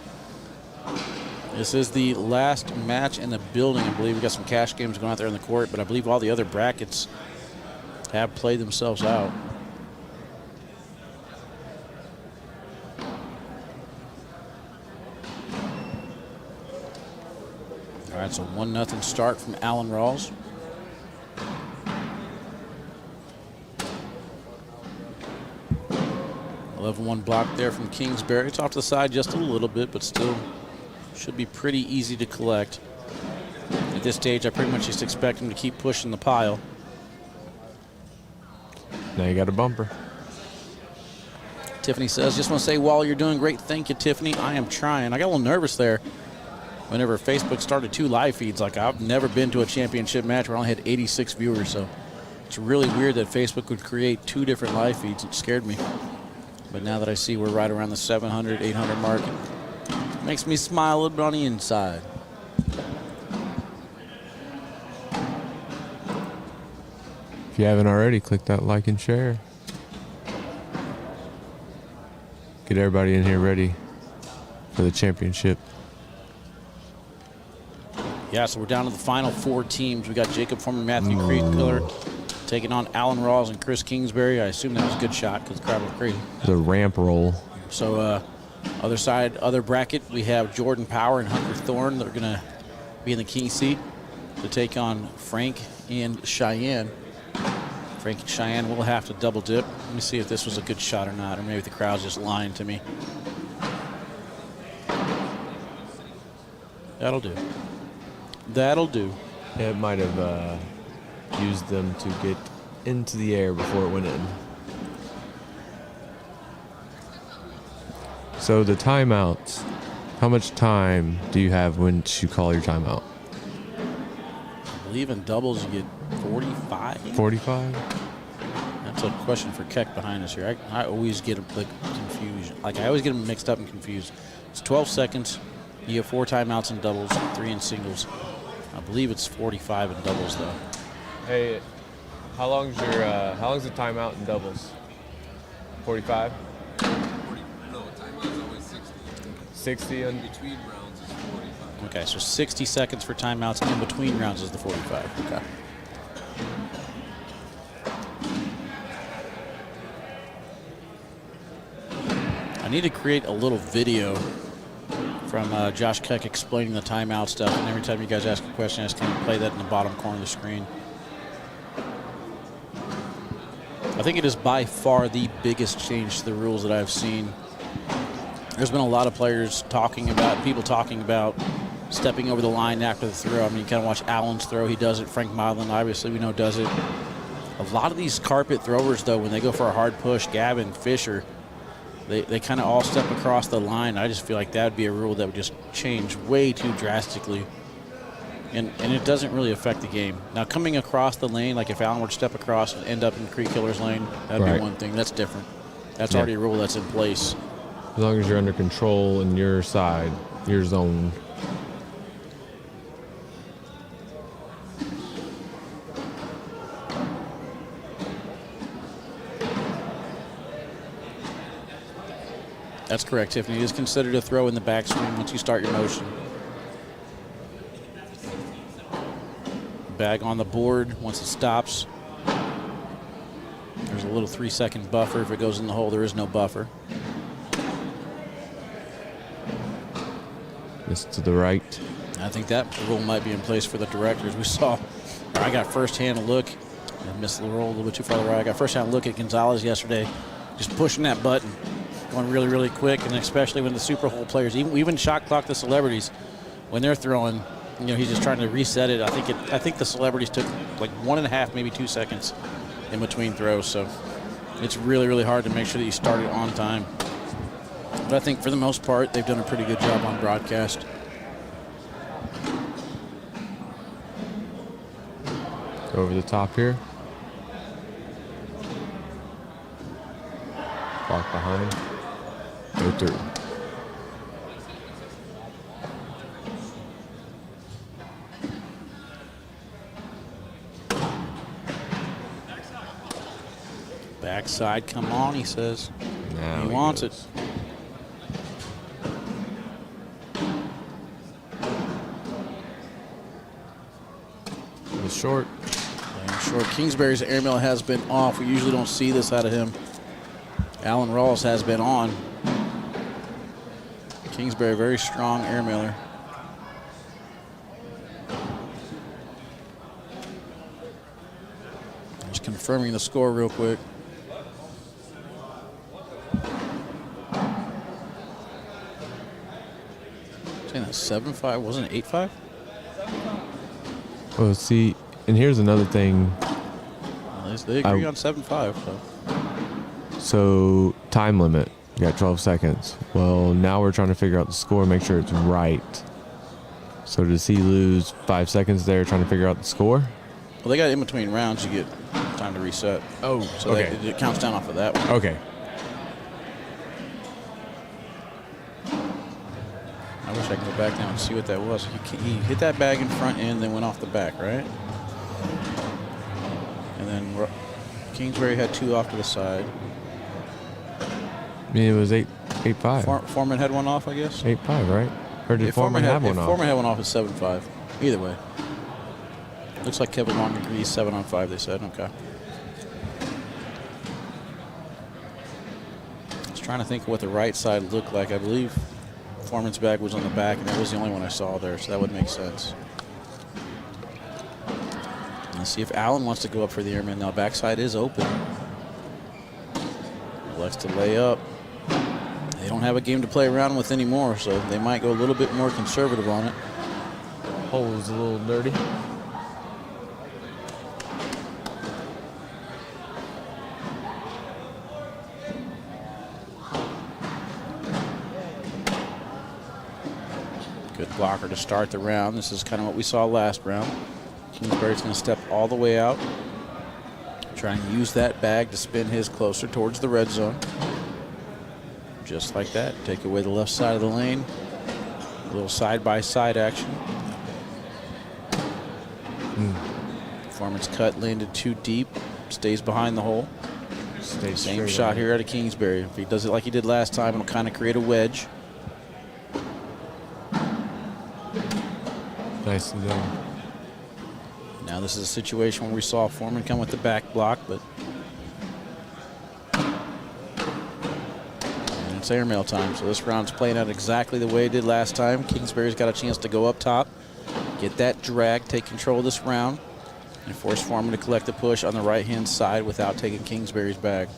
This is the last match in the building. I believe we got some cash games going out there in the court, but I believe all the other brackets have played themselves out. All right, so 1-0 start from Allen Rawls. One block there from Kingsbury. It's off to the side just a little bit, but still should be pretty easy to collect. At this stage, I pretty much just expect him to keep pushing the pile. Now you got a bumper. Tiffany says, just want to say, Wall, you're doing great. Thank you, Tiffany. I am trying. I got a little nervous there whenever Facebook started 2 live feeds. Like, I've never been to a championship match where I only had 86 viewers, so it's really weird that Facebook would create 2 different live feeds. It scared me. But now that I see we're right around the 700, 800 mark, it makes me smile a little bit on the inside. If you haven't already, click that like and share. Get everybody in here ready for the championship. Yeah, so we're down to the final 4 teams. We got Jacob Foreman, Matthew Creekler taking on Alan Rawls and Chris Kingsbury. I assume that was a good shot because the crowd was crazy. The ramp roll. So other side, other bracket, we have Jordan Power and Hunter Thorne that are going to be in the king seat to take on Frank and Cheyenne. Frank and Cheyenne will have to double dip. Let me see if this was a good shot or not, or maybe the crowd's just lying to me. That'll do. That'll do. It might have used them to get into the air before it went in. So the timeouts, how much time do you have once you call your timeout? I believe in doubles you get 45. 45? That's a question for Keck behind us here. I always get like confusion. Like I always get them mixed up and confused. It's 12 seconds. You have 4 timeouts in doubles, 3 in singles. I believe it's 45 in doubles though. Hey, how long's the timeout in doubles? 45? No, timeout's always 60. 60 In between rounds is 45. Okay, so 60 seconds for timeouts in between rounds is the 45. Okay. I need to create a little video from Josh Keck explaining the timeout stuff, and every time you guys ask a question, I just kind of play that in the bottom corner of the screen. I think it is by far the biggest change to the rules that I've seen. There's been a lot of players talking about, people talking about stepping over the line after the throw. I mean, you kind of watch Allen's throw. He does it. Frank Modlin, obviously, we know, does it. A lot of these carpet throwers, though, when they go for a hard push, Gavin, Fisher, they kind of all step across the line. I just feel like that would be a rule that would just change way too drastically. And it doesn't really affect the game. Now, coming across the lane, like if Allen were to step across and end up in Creek Killer's lane, that'd be one thing. That's different. That's already a rule that's in place. As long as you're under control in your side, your zone. That's correct, Tiffany. It is considered a throw in the backswing once you start your motion. Bag on the board once it stops. There's a little 3-second buffer. If it goes in the hole, there is no buffer. This to the right. I think that rule might be in place for the directors. We saw, I got first-hand look. I missed the roll a little bit too far to the right. I got first-hand look at Gonzalez yesterday, just pushing that button, going really, really quick, and especially when the Super Hole players, even shot clock the celebrities, when they're throwing, you know, he's just trying to reset it. I think the celebrities took like 1.5, maybe 2 seconds in between throws. So it's really, really hard to make sure that you start it on time. But I think for the most part, they've done a pretty good job on broadcast. Over the top here. Block behind. Go through. Backside, come on, he says. Now He wants it. It was short. Playing short. Kingsbury's airmail has been off. We usually don't see this out of him. Alan Rawls has been on. Kingsbury, very strong airmailer. Just confirming the score real quick. Saying that's 7-5, wasn't it 8-5? Well, see, and here's another thing. Well, they agree on 7-5. So, time limit. You got 12 seconds. Well, now we're trying to figure out the score, make sure it's right. So does he lose 5 seconds there trying to figure out the score? Well, they got in between rounds. You get time to reset. Oh, So okay. it counts down off of that one. Okay. I wish I could go back down and see what that was. He hit that bag in front end, then went off the back, right? And then Kingsbury had 2 off to the side. I mean, it was 8-5. Foreman had one off, I guess. 8-5, right? Or did If Foreman have one if off? Foreman had one off, it's 7-5. Either way. Looks like Kevin Long agrees 7 on 5, they said. Okay. I was trying to think of what the right side looked like. I believe Foreman's bag was on the back, and that was the only one I saw there, so that would make sense. Let's see if Allen wants to go up for the airman. Now, backside is open. He likes to lay up. They don't have a game to play around with anymore, so they might go a little bit more conservative on it. Hole is a little dirty. Good blocker to start the round. This is kind of what we saw last round. Kingsbury's going to step all the way out. Try and use that bag to spin his closer towards the red zone. Just like that. Take away the left side of the lane. A little side-by-side action. Foreman's cut landed too deep. Stays behind the hole. Same shot here out of Kingsbury. If he does it like he did last time, it'll kind of create a wedge. Nicely done. Now this is a situation where we saw Foreman come with the back block, but and it's airmail time. So this round's playing out exactly the way it did last time. Kingsbury's got a chance to go up top, get that drag, take control of this round, and force Foreman to collect the push on the right-hand side without taking Kingsbury's bag.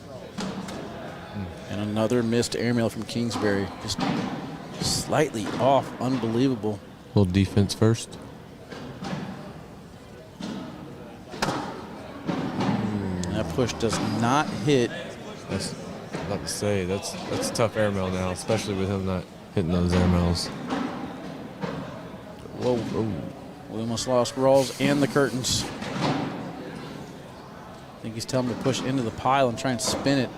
And another missed airmail from Kingsbury. Just slightly off. Unbelievable. A little defense first. That push does not hit. That's about to say that's tough airmail now, especially with him not hitting those airmails. Whoa, whoa. We almost lost Rawls and the curtains. I think he's telling him to push into the pile and try and spin it.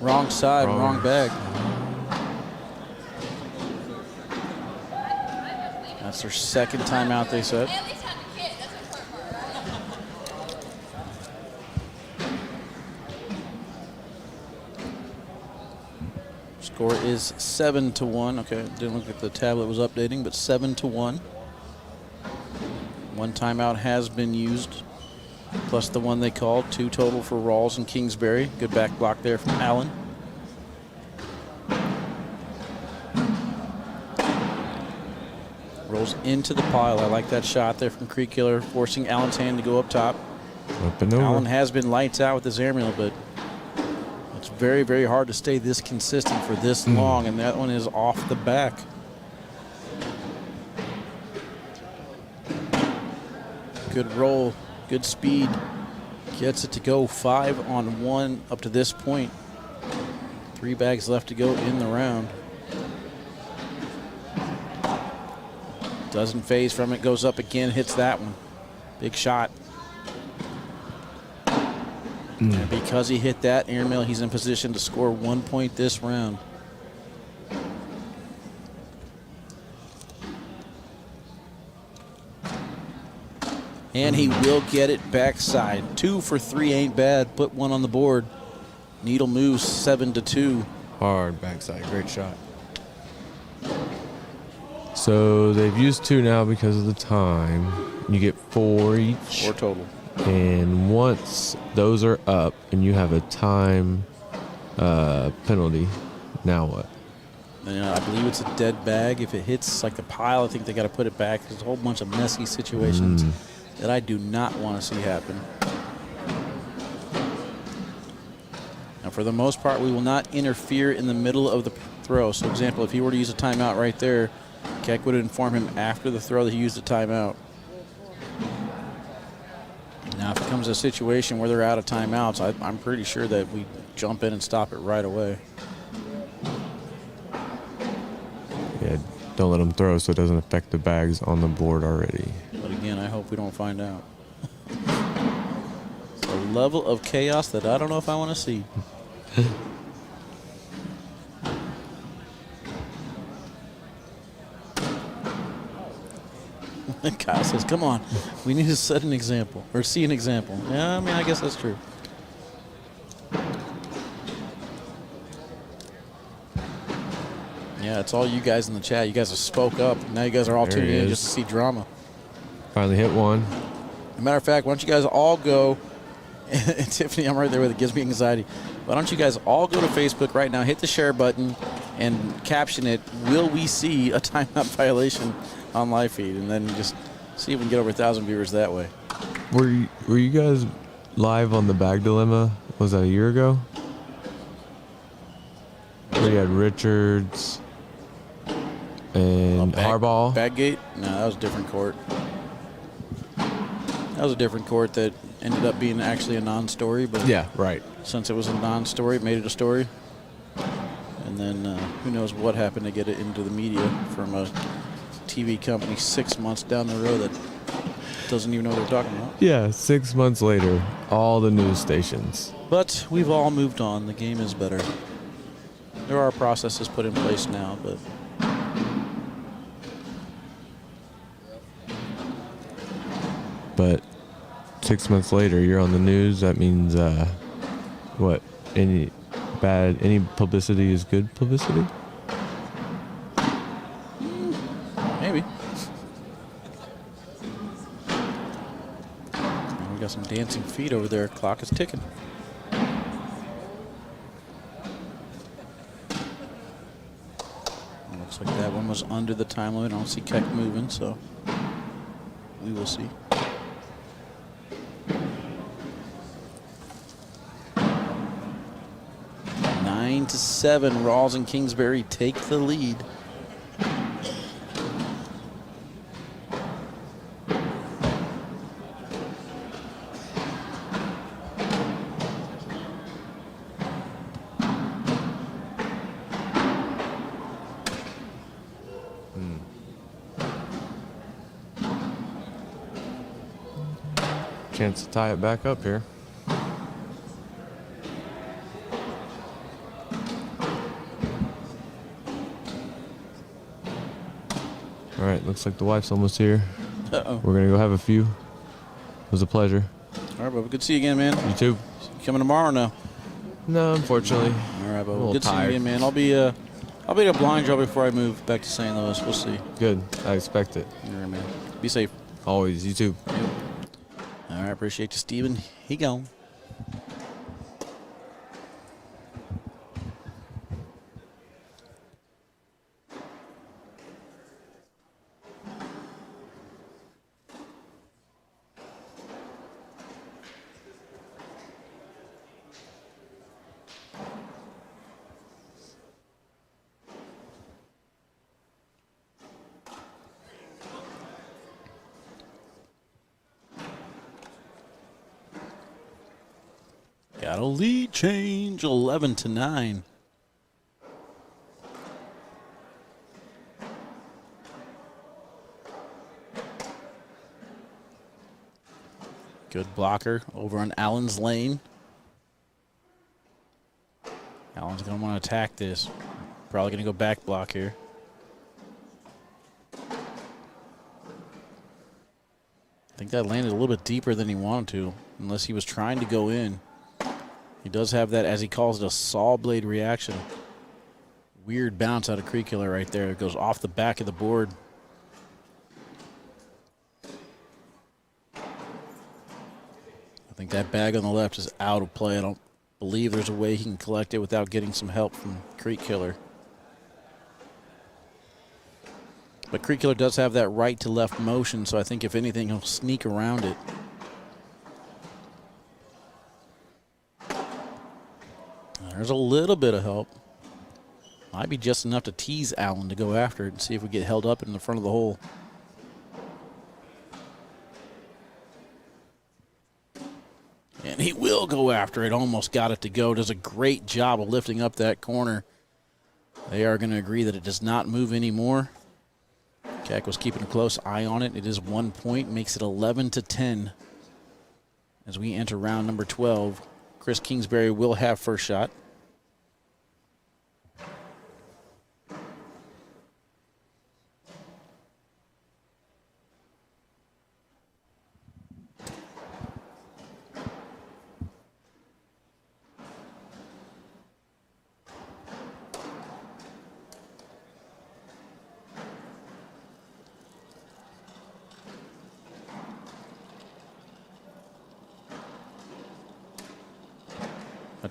Wrong side, wrong bag. That's their second timeout, they said. Score is 7-1. Okay, didn't look like the tablet was updating, but 7-1. One timeout has been used, plus the one they called. 2 total for Rawls and Kingsbury. Good back block there from Allen. Rolls into the pile. I like that shot there from Creek Killer, forcing Allen's hand to go up top. Up and over. Allen has been lights out with his airmail, but it's very, very hard to stay this consistent for this long, and that one is off the back. Good roll, good speed. Gets it to go 5 on 1 up to this point. 3 bags left to go in the round. Doesn't phase from it, goes up again, hits that one. Big shot. And because he hit that airmail, he's in position to score 1 point this round. And he will get it backside. 2 for 3 ain't bad. Put one on the board. Needle moves 7-2. Hard backside, great shot. So they've used 2 now because of the time. You get 4 each. 4 total. And once those are up and you have a time penalty, now what? And, I believe it's a dead bag. If it hits like the pile, I think they got to put it back. There's a whole bunch of messy situations that I do not want to see happen. Now, for the most part, we will not interfere in the middle of the throw. So, for example, if he were to use a timeout right there, Keck would inform him after the throw that he used a timeout. Now, if it comes to a situation where they're out of timeouts, I'm pretty sure that we jump in and stop it right away. Yeah, don't let them throw so it doesn't affect the bags on the board already. But again, I hope we don't find out. It's a level of chaos that I don't know if I want to see. Kyle says, come on, we need to set an example or see an example. Yeah, I mean, I guess that's true. Yeah, Yeah, it's all you guys in the chat. You guys have spoke up. Now you guys are all There he tuning in is. just to see drama. Finally hit one. As a matter of fact, why don't you guys all go, and Tiffany, I'm right there with it, gives me anxiety. Why don't you guys all go to Facebook right now, hit the share button, and caption it, "Will we see a timeout violation on live feed?" And then just see if we can get over 1,000 viewers that way. Were you guys live on the bag dilemma? Was that a year ago? Where you had Richards and Harbaugh. Baggate? No, that was a different court. That was a different court that ended up being actually a non-story. But Yeah, right. since it was a non-story, it made it a story. And then who knows what happened to get it into the media from a TV company 6 months down the road that doesn't even know what they're talking about. Yeah, 6 months later, all the news stations. But we've all moved on. The game is better. There are processes put in place now, but But 6 months later, you're on the news. That means what? Any publicity is good publicity? maybe. We got some dancing feet over there. Clock is ticking. Looks like that one was under the time limit. I don't see Keck moving, so we will see. Nine to 7, Rawls and Kingsbury take the lead. Chance to tie it back up here. All right, looks like the wife's almost here. Uh-oh. We're gonna go have a few. It was a pleasure. All right, Bubba. Good to see you again, man. You too. Coming tomorrow now. No, unfortunately. All right, A Bubba. little Good to see you tired. again, man. I'll be at a blind draw before I move back to St. Louis. We'll see. Good. I expect it. All right, man. Be safe. Always. You too. All right, appreciate you, Steven. He gone. Got a lead change, 11 to 9. Good blocker over on Allen's lane. Allen's going to want to attack this. Probably going to go back block here. I think that landed a little bit deeper than he wanted to, unless he was trying to go in. He does have that, as he calls it, a saw blade reaction. Weird bounce out of Creek Killer right there. It goes off the back of the board. I think that bag on the left is out of play. I don't believe there's a way he can collect it without getting some help from Creek Killer. But Creek Killer does have that right to left motion, so I think if anything, he'll sneak around it. There's a little bit of help. Might be just enough to tease Allen to go after it and see if we get held up in the front of the hole. And he will go after it. Almost got it to go. Does a great job of lifting up that corner. They are going to agree that it does not move anymore. Keck was keeping a close eye on it. It is 1 point, makes it 11 to 10 as we enter round number 12. Chris Kingsbury will have first shot.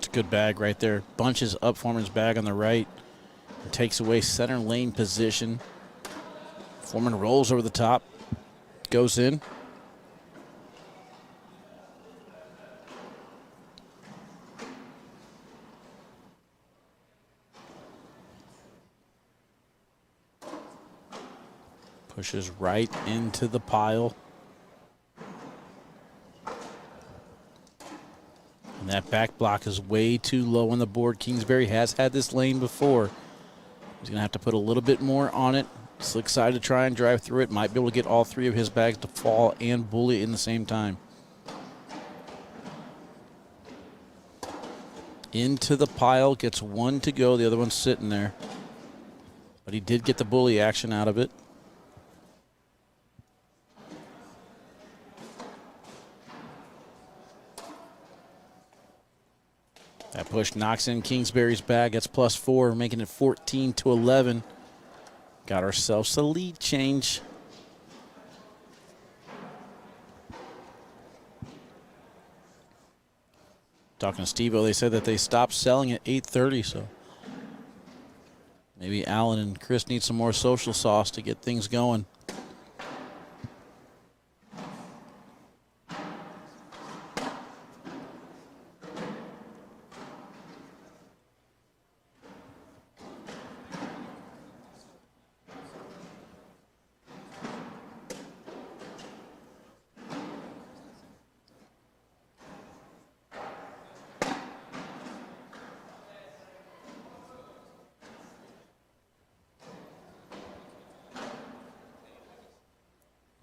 That's a good bag right there. Bunches up Foreman's bag on the right. And takes away center lane position. Foreman rolls over the top. Goes in. Pushes right into the pile. And that back block is way too low on the board. Kingsbury has had this lane before. He's going to have to put a little bit more on it. Slick side to try and drive through it. Might be able to get all three of his bags to fall and bully in the same time. Into the pile. Gets one to go. The other one's sitting there. But he did get the bully action out of it. That push knocks in Kingsbury's bag. That's +4, making it 14-11. Got ourselves a lead change. Talking to Steve-O, they said that they stopped selling at 8:30, so maybe Alan and Chris need some more social sauce to get things going.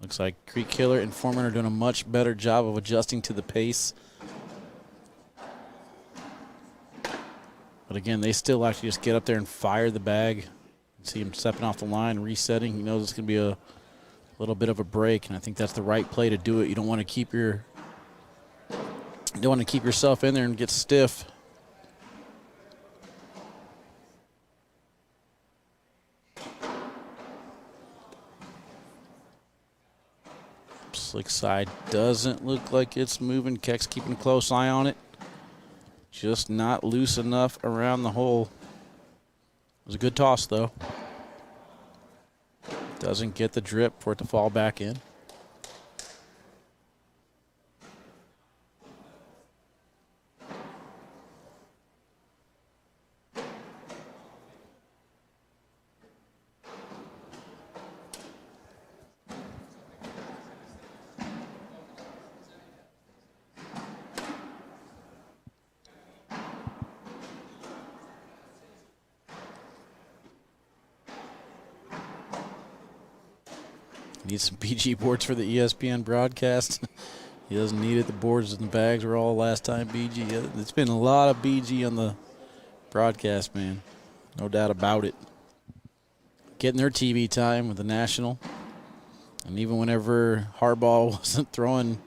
Looks like Creek Killer and Foreman are doing a much better job of adjusting to the pace. But again, they still actually just get up there and fire the bag. See him stepping off the line, resetting. He knows it's going to be a little bit of a break, and I think that's the right play to do it. You don't want to keep yourself in there and get stiff. Slick side doesn't look like it's moving. Keck's keeping a close eye on it. Just not loose enough around the hole. It was a good toss, though. Doesn't get the drip for it to fall back in. Needs some BG boards for the ESPN broadcast. He doesn't need it. The boards and the bags were all last time BG. It's been a lot of BG on the broadcast, man. No doubt about it. Getting their TV time with the National. And even whenever Harbaugh wasn't throwing,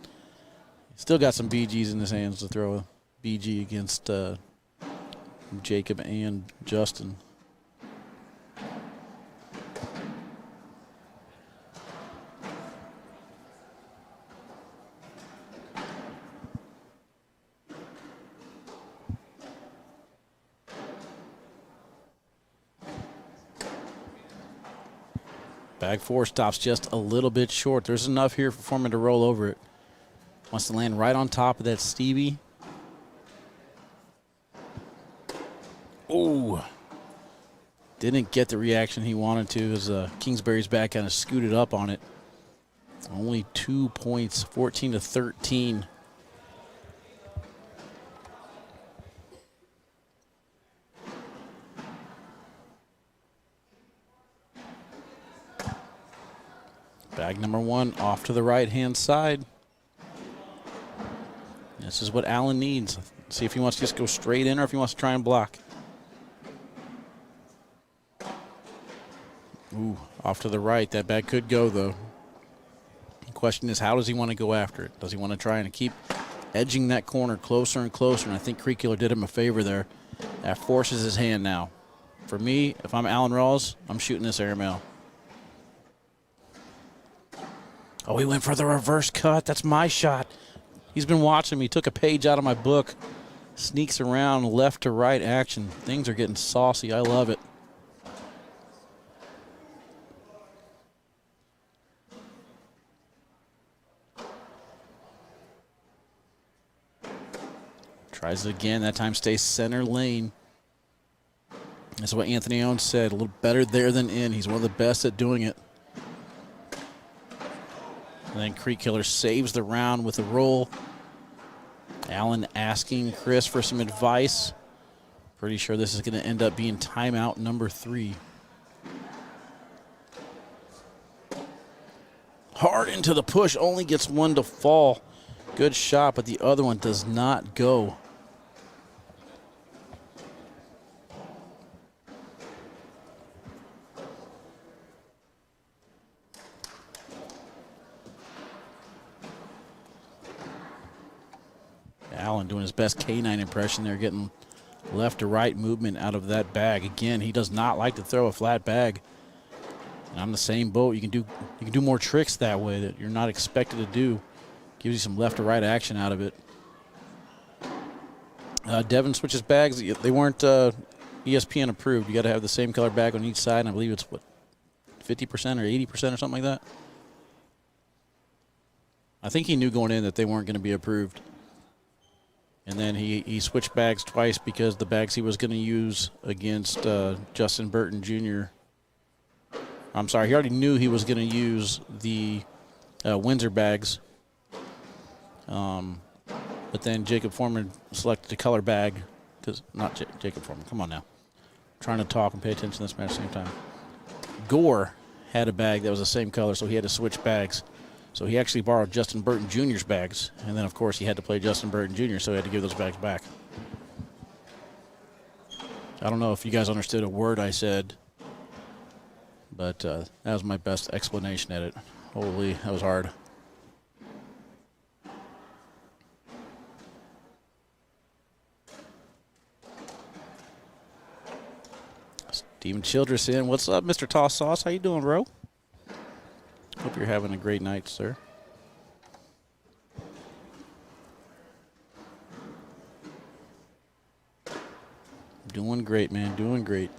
still got some BGs in his hands to throw a BG against Jacob and Justin. Bag 4 stops just a little bit short. There's enough here for Foreman to roll over it. Wants to land right on top of that Stevie. Ooh. Didn't get the reaction he wanted to as Kingsbury's back kind of scooted up on it. Only 2 points, 14-13. Bag number 1 off to the right-hand side. This is what Allen needs. See if he wants to just go straight in or if he wants to try and block. Ooh, off to the right. That bag could go, though. The question is, how does he want to go after it? Does he want to try and keep edging that corner closer and closer? And I think Creek Killer did him a favor there. That forces his hand now. For me, if I'm Alan Rawls, I'm shooting this airmail. Oh, he went for the reverse cut. That's my shot. He's been watching me. Took a page out of my book. Sneaks around left to right action. Things are getting saucy. I love it. Tries it again. That time stays center lane. That's what Anthony Owens said. A little better there than in. He's one of the best at doing it. And then Creek Killer saves the round with a roll. Allen asking Chris for some advice. Pretty sure this is going to end up being timeout number 3. Hard into the push. Only gets one to fall. Good shot, but the other one does not go. Allen doing his best K9 impression there, getting left to right movement out of that bag. Again, he does not like to throw a flat bag. And on the same boat, you can do more tricks that way that you're not expected to do. Gives you some left to right action out of it. Devin switches bags. They weren't ESPN approved. You got to have the same color bag on each side, and I believe it's what, 50% or 80% or something like that. I think he knew going in that they weren't going to be approved. And then he switched bags twice because the bags he was going to use against Justin Burton Jr. I'm sorry, he already knew he was going to use the Windsor bags. But then Jacob Foreman selected the color bag. Because not Jacob Foreman, come on now. I'm trying to talk and pay attention to this match at the same time. Gore had a bag that was the same color, so he had to switch bags. So he actually borrowed Justin Burton Jr.'s bags. And then, of course, he had to play Justin Burton Jr., so he had to give those bags back. I don't know if you guys understood a word I said, but that was my best explanation at it. Holy, that was hard. Steven Childress in. What's up, Mr. Toss Sauce? How you doing, bro? Hope you're having a great night, sir. Doing great, man. Doing great.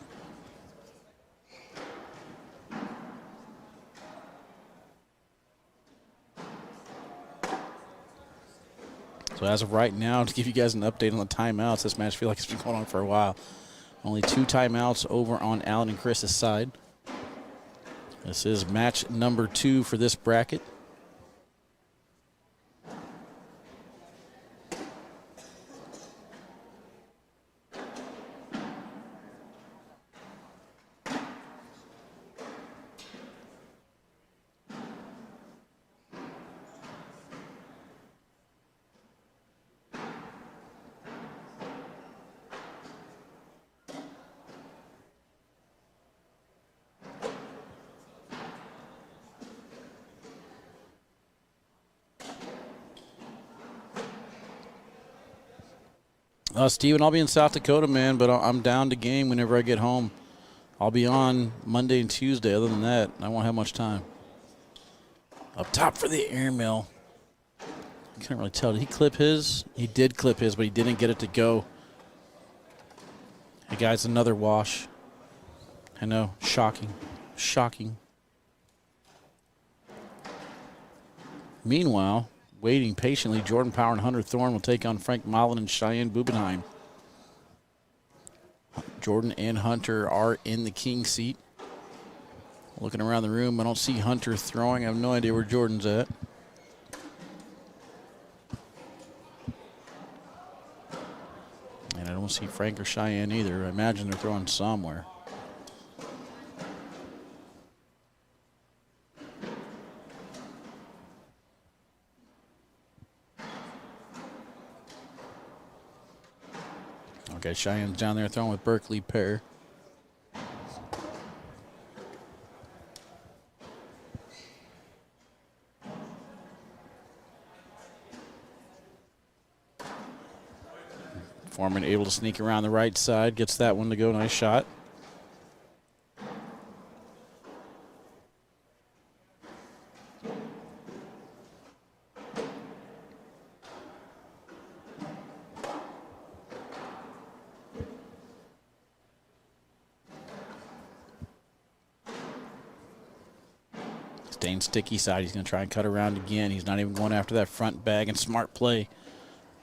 So as of right now, to give you guys an update on the timeouts, this match I feel like it's been going on for a while. Only 2 timeouts over on Allen and Chris's side. This is match number 2 for this bracket. Steven, I'll be in South Dakota, man, but I'm down to game whenever I get home. I'll be on Monday and Tuesday. Other than that, I won't have much time. Up top for the airmail. I can't really tell. Did he clip his? He did clip his, but he didn't get it to go. Hey, guys, another wash. I know. Shocking. Shocking. Meanwhile, waiting patiently, Jordan Power and Hunter Thorne will take on Frank Modlin and Cheyenne Bubenheim. Jordan and Hunter are in the king seat. Looking around the room, I don't see Hunter throwing. I have no idea where Jordan's at. And I don't see Frank or Cheyenne either. I imagine they're throwing somewhere. Okay, Cheyenne's down there throwing with Berkeley Pear. Foreman able to sneak around the right side, gets that one to go. Nice shot. Staying sticky side. He's going to try and cut around again. He's not even going after that front bag, and smart play.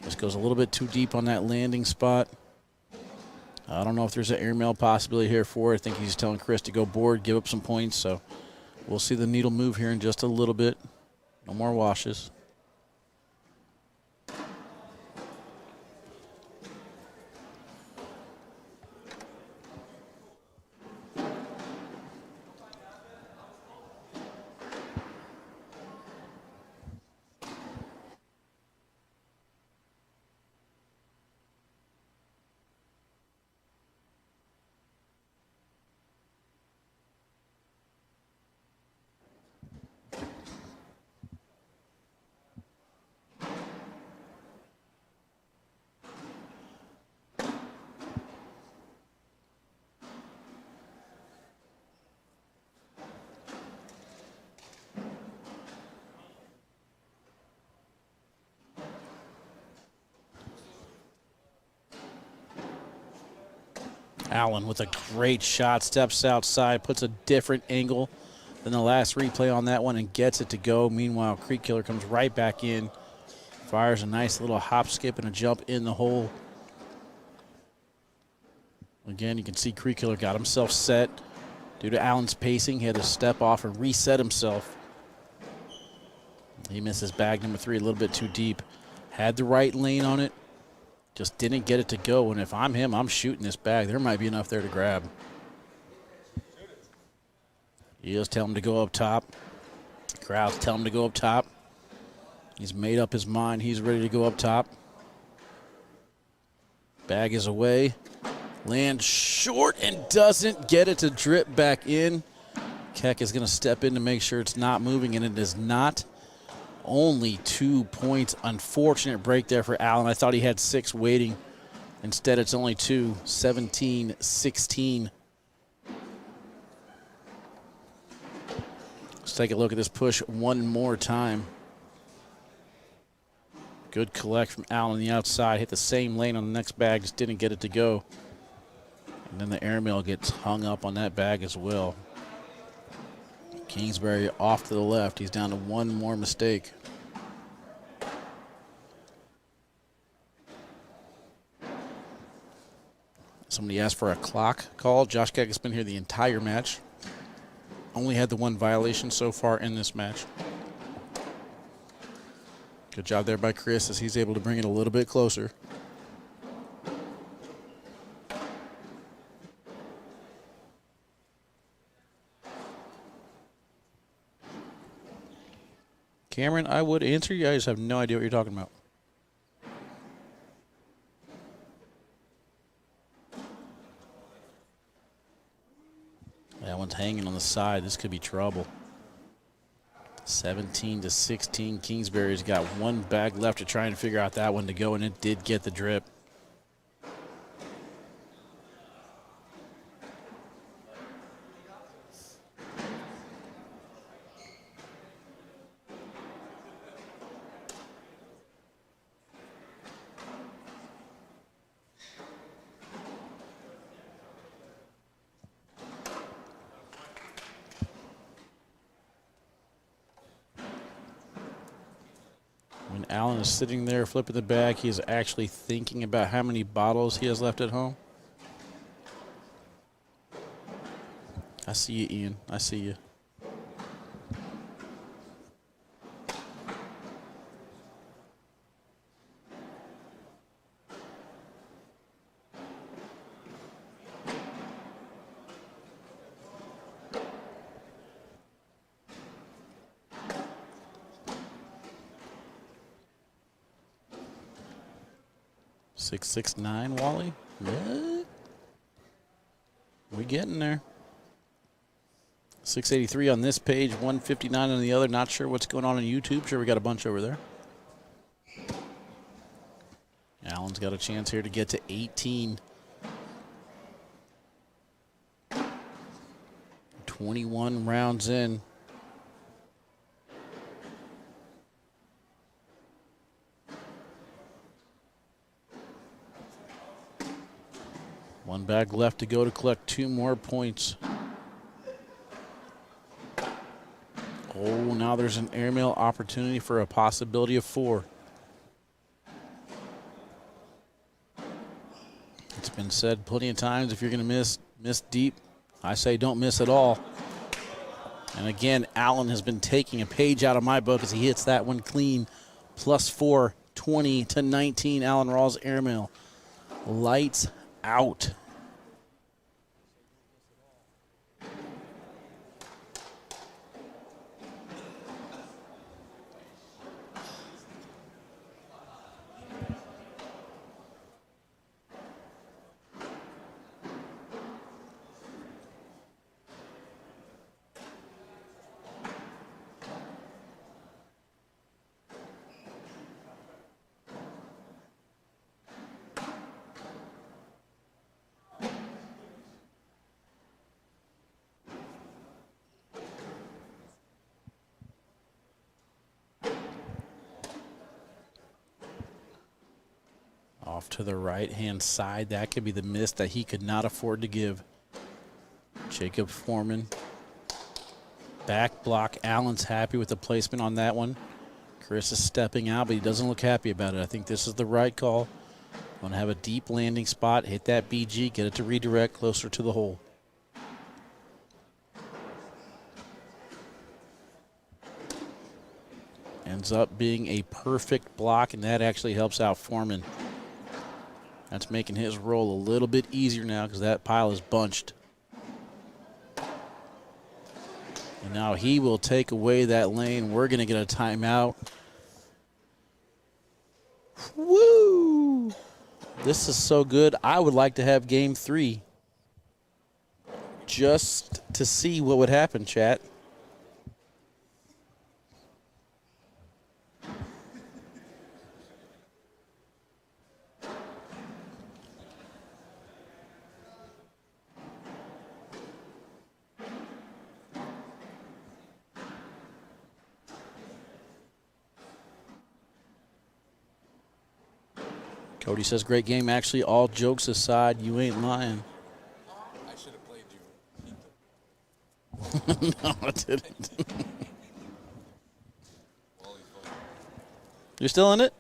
Just goes a little bit too deep on that landing spot. I don't know if there's an airmail possibility here for it. I think he's telling Chris to go board, give up some points. So we'll see the needle move here in just a little bit. No more washes. Allen with a great shot, steps outside, puts a different angle than the last replay on that one and gets it to go. Meanwhile, Creek Killer comes right back in, fires a nice little hop, skip, and a jump in the hole. Again, you can see Creek Killer got himself set. Due to Allen's pacing, he had to step off and reset himself. He misses bag number 3 a little bit too deep. Had the right lane on it. Just didn't get it to go, and if I'm him, I'm shooting this bag. There might be enough there to grab. You just tell him to go up top. Crowds tell him to go up top. He's made up his mind. He's ready to go up top. Bag is away. Lands short and doesn't get it to drip back in. Keck is going to step in to make sure it's not moving, and it is not. Only 2 points. Unfortunate break there for Allen. I thought he had 6 waiting. Instead, it's only 2. 17-16. Let's take a look at this push one more time. Good collect from Allen on the outside. Hit the same lane on the next bag. Just didn't get it to go. And then the airmail gets hung up on that bag as well. Kingsbury off to the left. He's down to one more mistake. Somebody asked for a clock call. Josh Keck has been here the entire match. Only had the 1 violation so far in this match. Good job there by Chris as he's able to bring it a little bit closer. Cameron, I would answer you. I just have no idea what you're talking about. That one's hanging on the side. This could be trouble. 17-16. Kingsbury's got 1 bag left to try and figure out that one to go, and it did get the drip. When Allen is sitting there flipping the bag, he is actually thinking about how many bottles he has left at home. I see you, Ian. I see you. .669, Wally? What? We getting there. 683 on this page, 159 on the other. Not sure what's going on YouTube. Sure, we got a bunch over there. Allen's got a chance here to get to 18. 21 rounds in. One bag left to go to collect 2 more points. Oh, now there's an airmail opportunity for a possibility of 4. It's been said plenty of times, if you're going to miss deep. I say don't miss at all. And again, Allen has been taking a page out of my book as he hits that one clean. +4, 20-19, Allen Rawls airmail. Lights out. Off to the right-hand side. That could be the miss that he could not afford to give. Jacob Foreman. Back block. Allen's happy with the placement on that one. Chris is stepping out, but he doesn't look happy about it. I think this is the right call. Want to have a deep landing spot. Hit that BG. Get it to redirect closer to the hole. Ends up being a perfect block, and that actually helps out Foreman. That's making his roll a little bit easier now because that pile is bunched. And now he will take away that lane. We're going to get a timeout. Woo! This is so good. I would like to have game 3 just to see what would happen, chat. Cody says, great game. Actually, all jokes aside, you ain't lying. I should have played you. No, I didn't. You're still in it?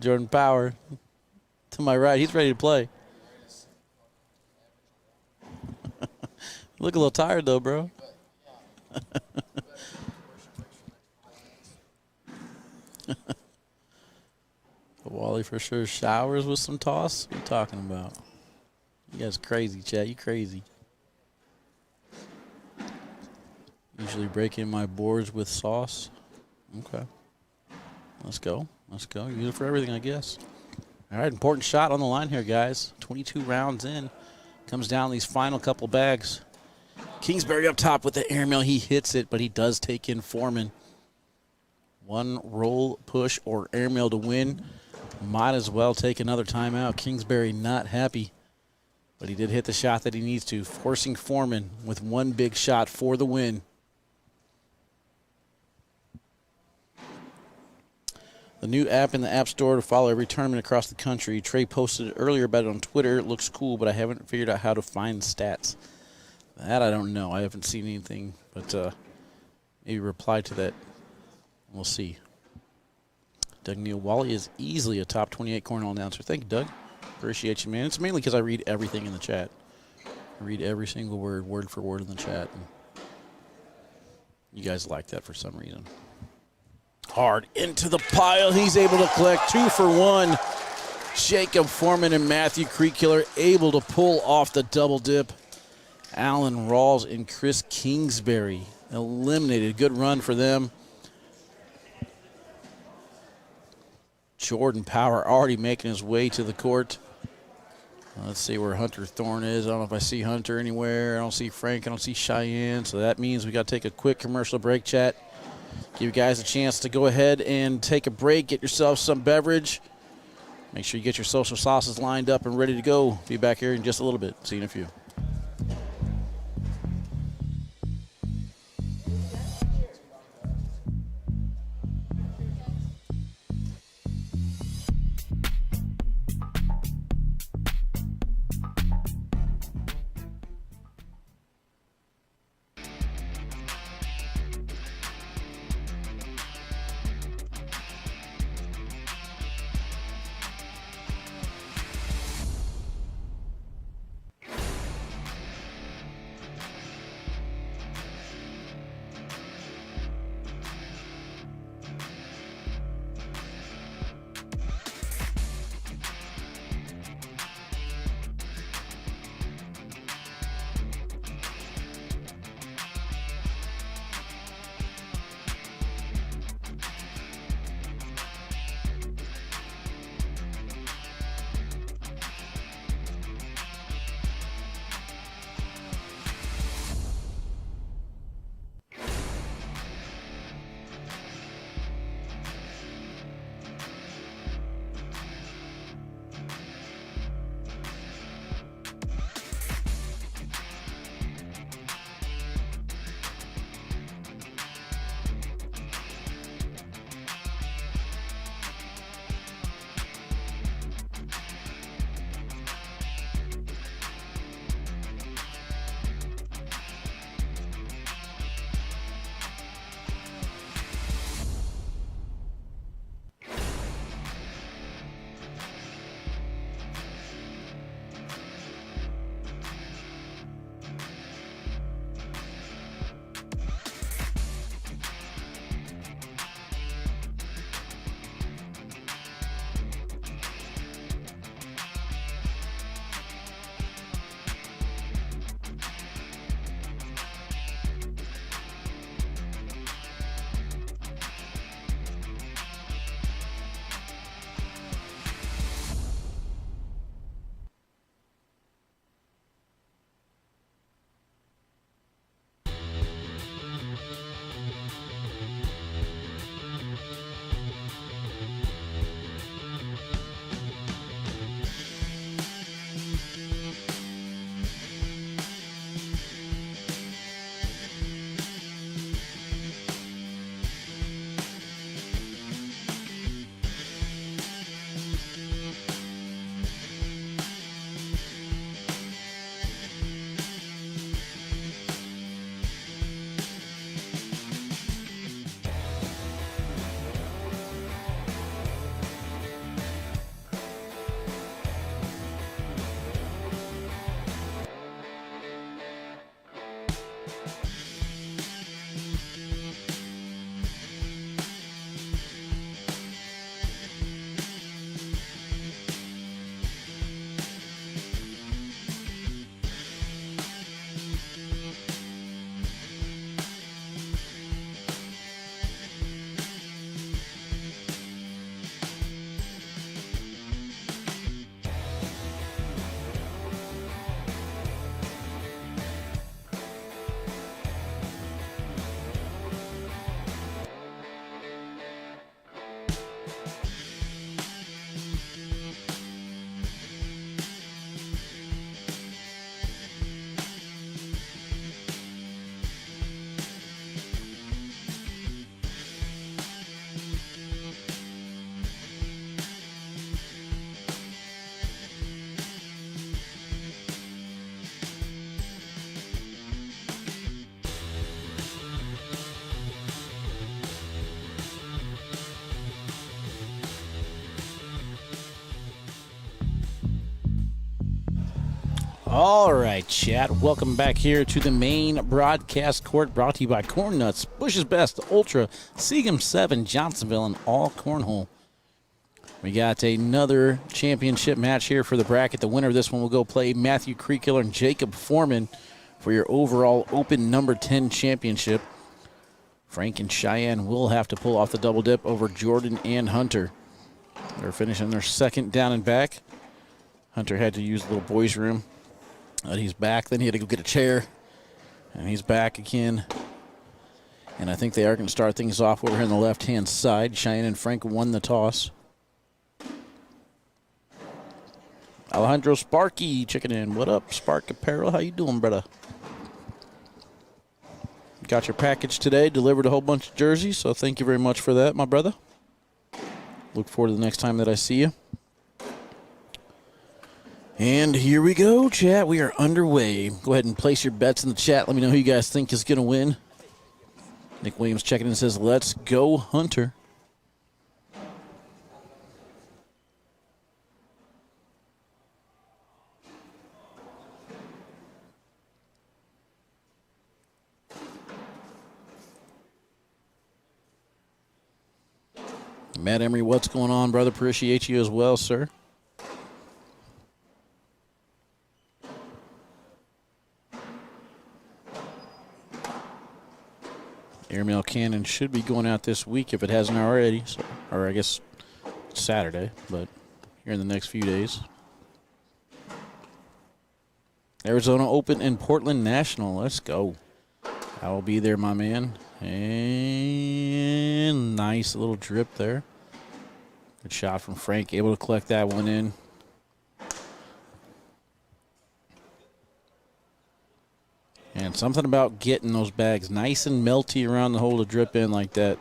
Jordan Power. To my right, he's ready to play. Look a little tired, though, bro. Wally for sure showers with some toss. What are you talking about? You guys crazy, chat. You crazy. Usually break in my boards with sauce. Okay. Let's go. Let's go. Use it for everything, I guess. All right, important shot on the line here, guys. 22 rounds in. Comes down these final couple bags. Kingsbury up top with the airmail. He hits it, but he does take in Foreman. One roll, push, or airmail to win. Might as well take another timeout. Kingsbury not happy, but he did hit the shot that he needs to, forcing Foreman with one big shot for the win. The new app in the App Store to follow every tournament across the country. Trey posted earlier about it on Twitter. It looks cool, but I haven't figured out how to find stats. That I don't know. I haven't seen anything, but maybe reply to that. We'll see. Doug Neal, Wally is easily a top 28 cornhole announcer. Thank you, Doug. Appreciate you, man. It's mainly because I read everything in the chat. I read every single word for word in the chat. And you guys like that for some reason. Hard into the pile. He's able to collect 2 for 1. Jacob Foreman and Matthew Creekkiller able to pull off the double dip. Allen Rawls and Chris Kingsbury eliminated. Good run for them. Jordan Power already making his way to the court. Let's see where Hunter Thorne is. I don't know if I see Hunter anywhere. I don't see Frank. I don't see Cheyenne. So that means we got to take a quick commercial break, chat. Give you guys a chance to go ahead and take a break. Get yourself some beverage. Make sure you get your social sauces lined up and ready to go. Be back here in just a little bit. See you in a few. All right, chat. Welcome back here to the main broadcast court, brought to you by Corn Nuts, Bush's Best, Ultra, Seagam 7, Johnsonville, and All Cornhole. We got another championship match here for the bracket. The winner of this one will go play Matthew Creekkiller and Jacob Foreman for your overall Open number 10 championship. Frank and Cheyenne will have to pull off the double dip over Jordan and Hunter. They're finishing their second down and back. Hunter had to use the little boys' room. He's back. Then he had to go get a chair. And he's back again. And I think they are going to start things off over here on the left-hand side. Cheyenne and Frank won the toss. Alejandro Sparky checking in. What up, Spark Apparel? How you doing, brother? Got your package today. Delivered a whole bunch of jerseys, so thank you very much for that, my brother. Look forward to the next time that I see you. And here we go, chat. We are underway. Go ahead and place your bets in the chat. Let me know who you guys think is going to win. Nick Williams checking in and says, let's go, Hunter. Matt Emery, what's going on, brother? Appreciate you as well, sir. Airmail cannon should be going out this week if it hasn't already. So, or I guess it's Saturday, but here in the next few days. Arizona Open and Portland National. Let's go. I will be there, my man. And nice little drip there. Good shot from Frank. Able to collect that one in. And something about getting those bags nice and melty around the hole to drip in like that.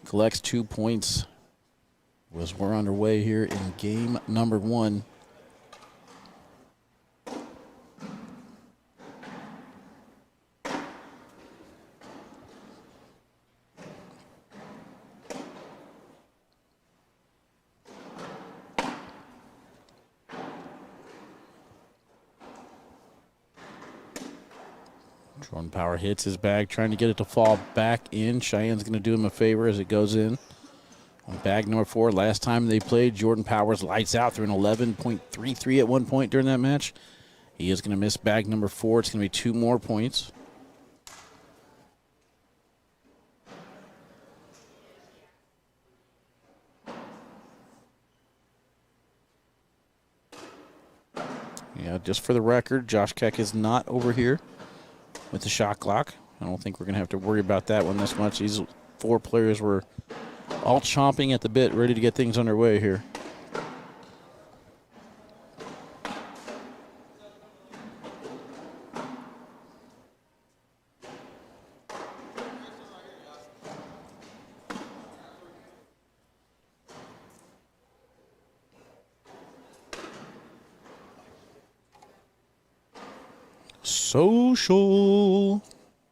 Collects 2 points. As we're underway here in game number 1. Jordan Power hits his bag, trying to get it to fall back in. Cheyenne's going to do him a favor as it goes in. On bag number 4, last time they played, Jordan Powers lights out through an 11.33 at one point during that match. He is going to miss bag number 4. It's going to be 2 more points. Yeah, just for the record, Josh Keck is not over here with the shot clock. I don't think we're going to have to worry about that one this much. These 4 players were all chomping at the bit, ready to get things underway here. Social.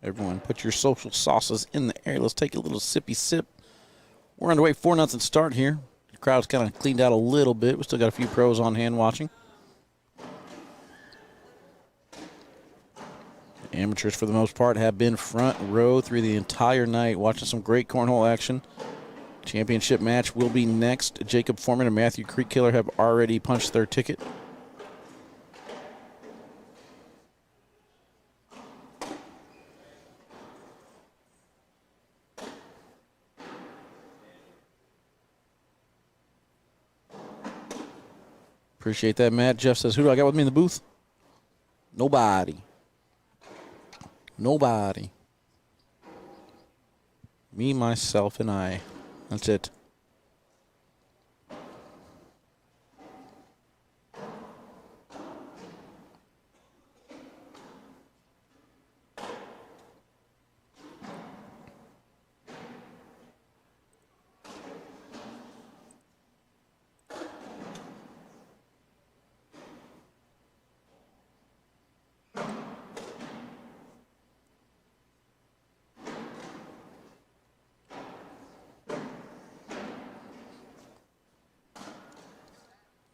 Everyone, put your social sauces in the air. Let's take a little sippy sip. We're underway, 4-0 start here. The crowd's kind of cleaned out a little bit. We still got a few pros on hand watching. The amateurs, for the most part, have been front row through the entire night, watching some great cornhole action. Championship match will be next. Jacob Foreman and Matthew Creekkiller have already punched their ticket. Appreciate that, Matt. Jeff says, who do I got with me in the booth? Nobody. Nobody. Me, myself, and I. That's it.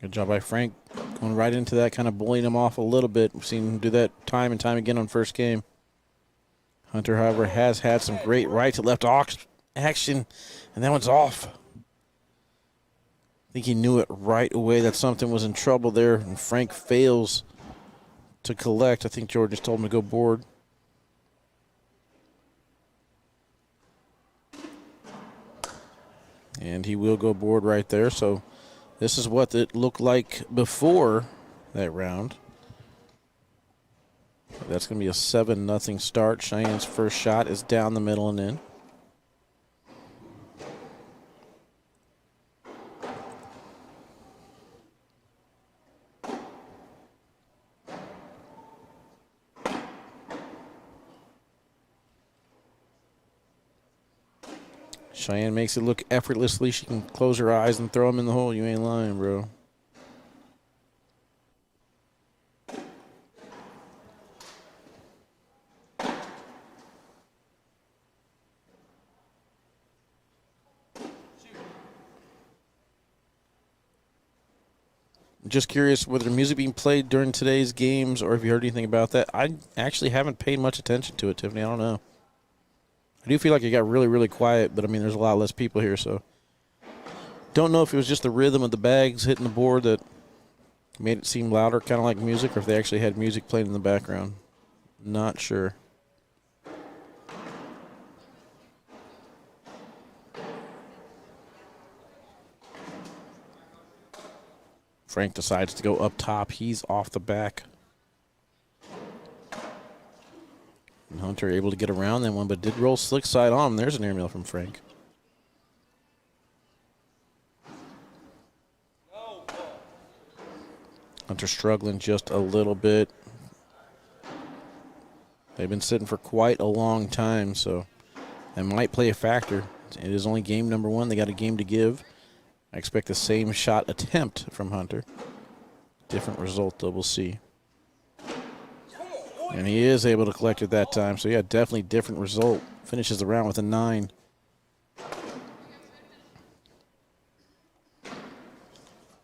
Good job by Frank Going right into that, kind of bullying him off a little bit. We've seen him do that time and time again on first game. Hunter, however, has had some great right to left action, and that one's off. I think he knew it right away that something was in trouble there, and Frank fails to collect. I think Jordan just told him to go board. And he will go board right there. So this is what it looked like before that round. That's going to be a 7-0 start. Cheyenne's first shot is down the middle and in. Cheyenne makes it look effortlessly. She can close her eyes and throw them in the hole. You ain't lying, bro. Just curious whether music being played during today's games or if you heard anything about that. I actually haven't paid much attention to it, Tiffany. I don't know. I do feel like it got really, really quiet, but I mean, there's a lot less people here, so. Don't know if it was just the rhythm of the bags hitting the board that made it seem louder, kind of like music, or if they actually had music playing in the background. Not sure. Frank decides to go up top. He's off the back. And Hunter able to get around that one, but did roll slick side on him. There's an airmail from Frank. Hunter struggling just a little bit. They've been sitting for quite a long time, so that might play a factor. It is only game number 1. They got a game to give. I expect the same shot attempt from Hunter. Different result, though. We'll see. And he is able to collect it that time. So, yeah, definitely different result. Finishes the round with a 9.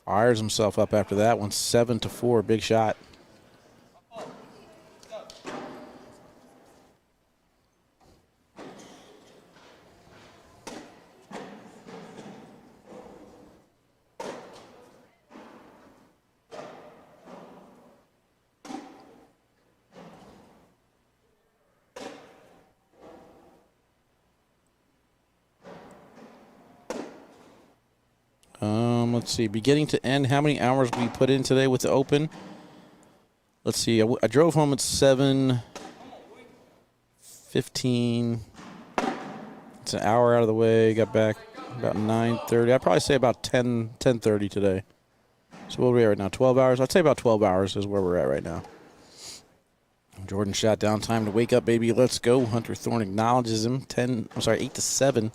Fires himself up after that one. 7-4. Big shot. Let's see, beginning to end, how many hours we put in today with the Open? Let's see, I drove home at 7:15. It's an hour out of the way. Got back about 9:30. I'd probably say about 10:30 today. So what are we at right now, 12 hours? I'd say about 12 hours is where we're at right now. Jordan shot down, time to wake up, baby. Let's go. Hunter Thorne acknowledges him. 8-7.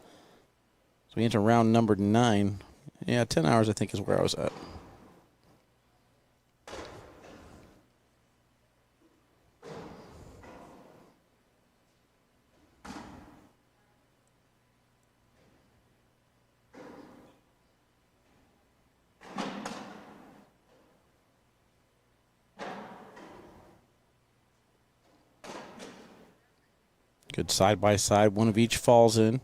So we enter round number 9. Yeah, 10 hours I think is where I was at. Good side by side. One of each falls in.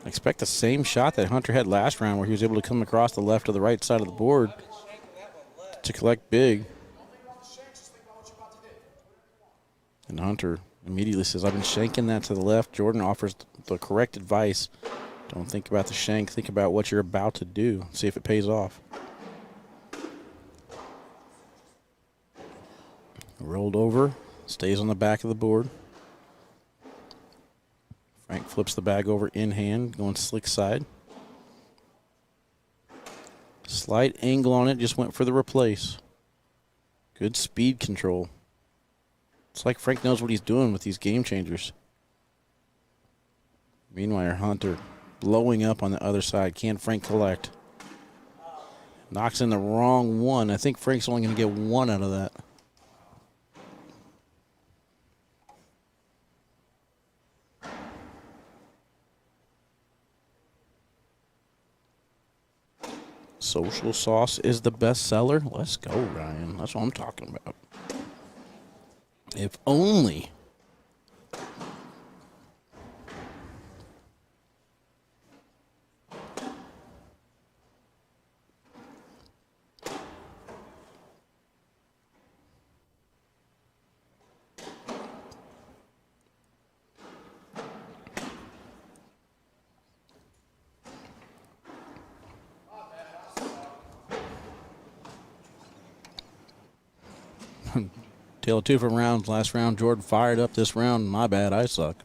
I expect the same shot that Hunter had last round where he was able to come across the left or the right side of the board to collect big. And Hunter immediately says, I've been shanking that to the left. Jordan offers the correct advice. Don't think about the shank. Think about what you're about to do. See if it pays off. Rolled over. Stays on the back of the board. Frank flips the bag over in hand, going slick side. Slight angle on it, just went for the replace. Good speed control. It's like Frank knows what he's doing with these game changers. Meanwhile, Hunter blowing up on the other side. Can Frank collect? Knocks in the wrong one. I think Frank's only going to get one out of that. Social sauce is the best seller. Let's go, Ryan. That's what I'm talking about. If only. Tale of two different rounds. Last round, Jordan fired up. This round, my bad, I suck.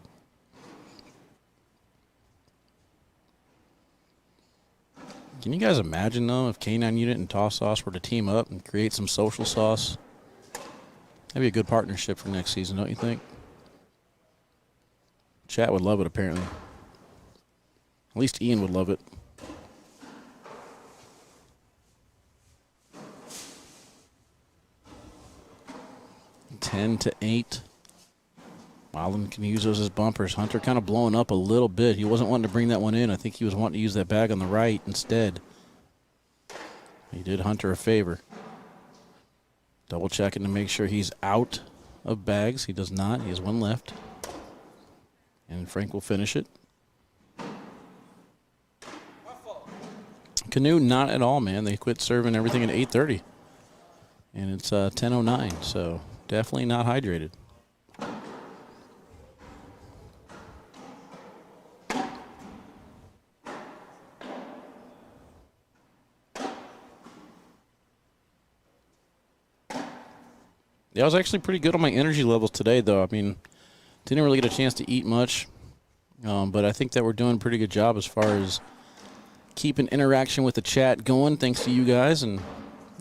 Can you guys imagine, though, if K9 Unit and Toss Sauce were to team up and create some social sauce? That'd be a good partnership for next season, don't you think? Chat would love it, apparently. At least Ian would love it. 10-8. Modlin can use those as bumpers. Hunter kind of blowing up a little bit. He wasn't wanting to bring that one in. I think he was wanting to use that bag on the right instead. He did Hunter a favor. Double checking to make sure he's out of bags. He does not. He has one left. And Frank will finish it. Cano, not at all, man. They quit serving everything at 8:30. And it's 10:09, so definitely not hydrated. Yeah, I was actually pretty good on my energy levels today, though. I mean, didn't really get a chance to eat much, but I think that we're doing a pretty good job as far as keeping interaction with the chat going, thanks to you guys. And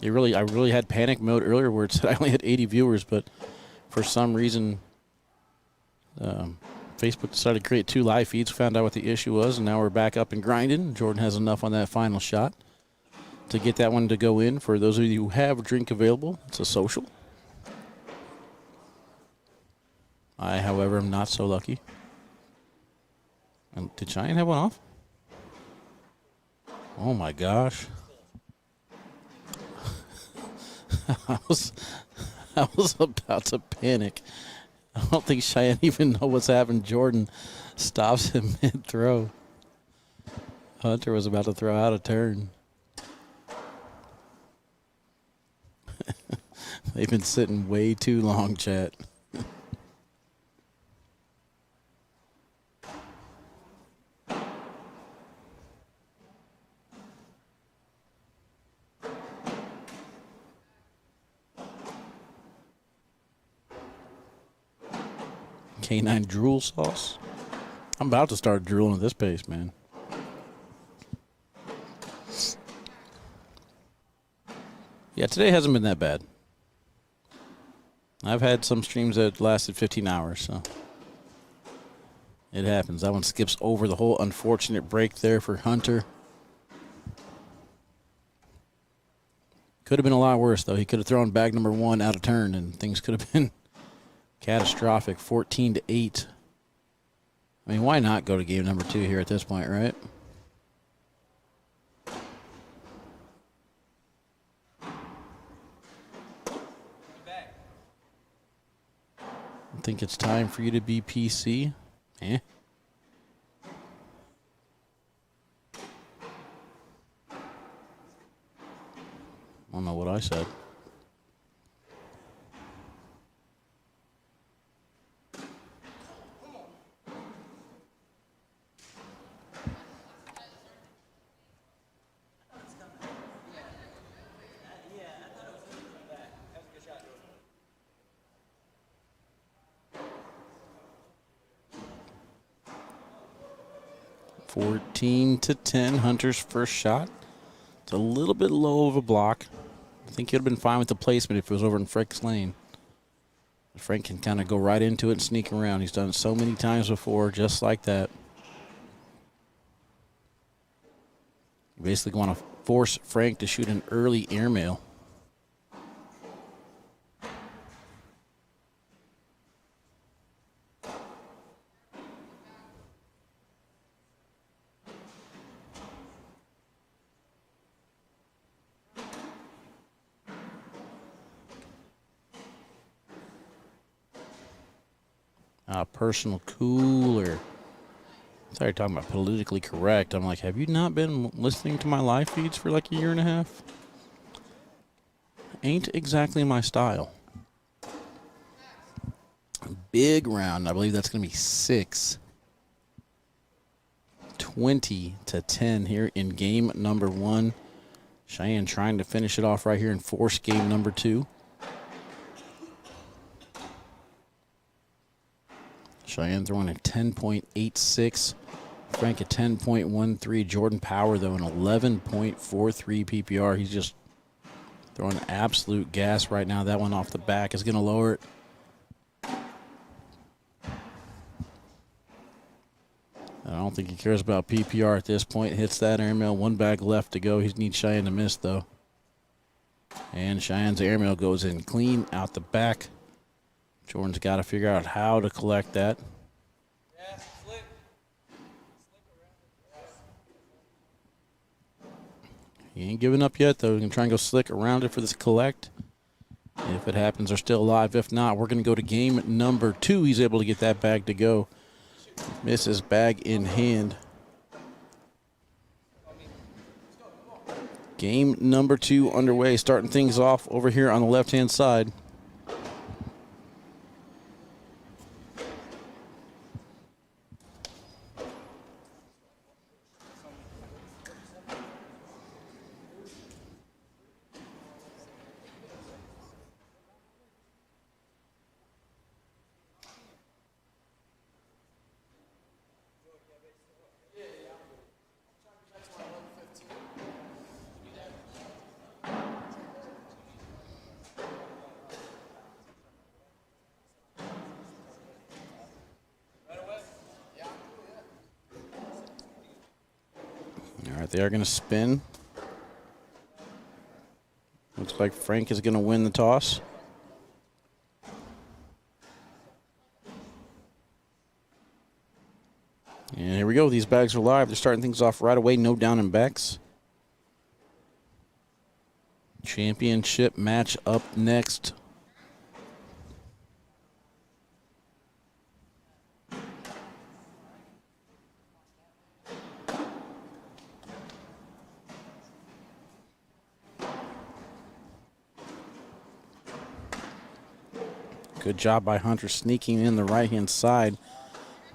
I really had panic mode earlier where it said I only had 80 viewers, but for some reason, Facebook decided to create 2 live feeds, found out what the issue was, and now we're back up and grinding. Jordan has enough on that final shot to get that one to go in. For those of you who have a drink available, it's a social. I, however, am not so lucky. And did Cheyenne have one off? Oh my gosh. I was about to panic. I don't think Cheyenne even know what's happened. Jordan stops him mid-throw. Hunter was about to throw out a turn. They've been sitting way too long, chat. K9 drool sauce. I'm about to start drooling at this pace, man. Yeah, today hasn't been that bad. I've had some streams that lasted 15 hours, so it happens. That one skips over the whole unfortunate break there for Hunter. Could have been a lot worse, though. He could have thrown bag number 1 out of turn, and things could have been catastrophic. 14-8. I mean, why not go to game number 2 here at this point, right? I think it's time for you to be PC. Eh? I don't know what I said. to 10, Hunter's first shot. It's a little bit low of a block. I think he'd have been fine with the placement if it was over in Frank's lane. But Frank can kind of go right into it and sneak around. He's done it so many times before, just like that. You basically want to force Frank to shoot an early airmail. Personal cooler. I thought you were talking about politically correct. I'm like, have you not been listening to my live feeds for like a year and a half? Ain't exactly my style. Big round. I believe that's going to be 6. 20-10 here in game number 1. Cheyenne trying to finish it off right here in force game number 2. Cheyenne throwing a 10.86. Frank a 10.13. Jordan Power, though, an 11.43 PPR. He's just throwing absolute gas right now. That one off the back is going to lower it. I don't think he cares about PPR at this point. Hits that airmail. 1 bag left to go. He needs Cheyenne to miss, though. And Cheyenne's airmail goes in clean out the back. Jordan's got to figure out how to collect that. He ain't giving up yet, though. He's going to try and go slick around it for this collect. If it happens, they're still alive. If not, we're going to go to game number 2. He's able to get that bag to go. Misses, bag in hand. Game number 2 underway. Starting things off over here on the left-hand side. All right, they are going to spin. Looks like Frank is going to win the toss. And here we go. These bags are live. They're starting things off right away. No down and backs. Championship match up next. Good job by Hunter sneaking in the right-hand side.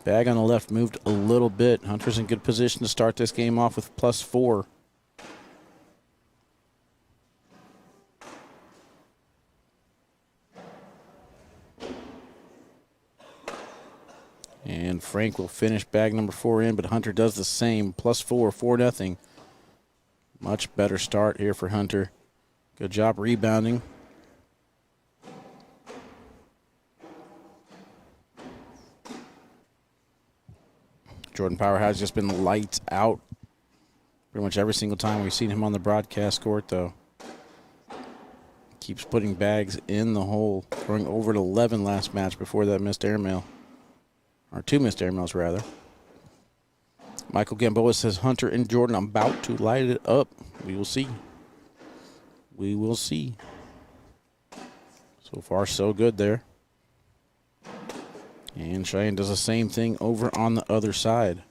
Bag on the left moved a little bit. Hunter's in good position to start this game off with +4. And Frank will finish bag number 4 in, but Hunter does the same. +4, 4-0. Much better start here for Hunter. Good job rebounding. Jordan Power has just been lights out pretty much every single time we've seen him on the broadcast court, though. Keeps putting bags in the hole, throwing over at 11 last match before that missed airmail. Or 2 missed airmails, rather. Michael Gamboa says, Hunter and Jordan about to light it up. We will see. We will see. So far, so good there. And Cheyenne does the same thing over on the other side.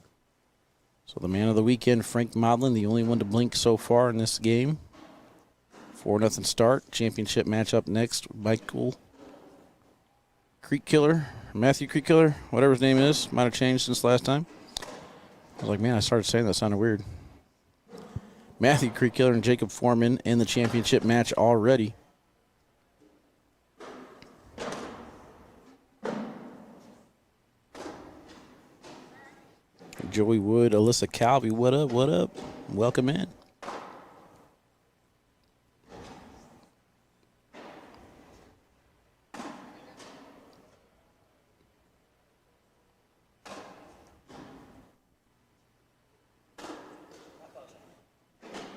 So the man of the weekend, Frank Modlin, the only one to blink so far in this game. 4-0 start. Championship matchup next. Michael Creek Killer, Matthew Creek Killer, whatever his name is. Might have changed since last time. I was like, man, I started saying that sounded weird. Matthew Creek Killer and Jacob Foreman in the championship match already. Joey Wood, Alyssa Calvey, what up, what up? Welcome in.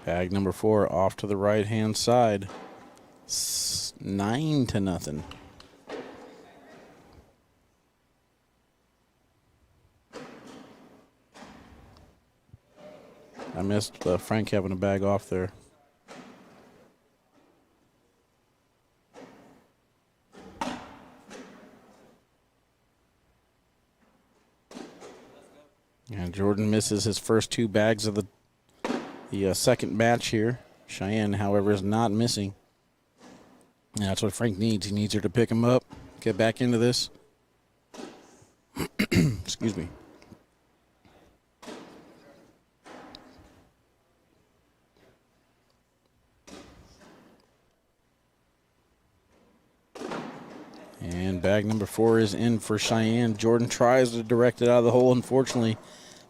Bag number 4 off to the right-hand side. 9-0. I missed Frank having a bag off there. Jordan misses his first 2 bags of the second match here. Cheyenne, however, is not missing. And that's what Frank needs. He needs her to pick him up, get back into this. Excuse me. And bag number 4 is in for Cheyenne. Jordan tries to direct it out of the hole. Unfortunately,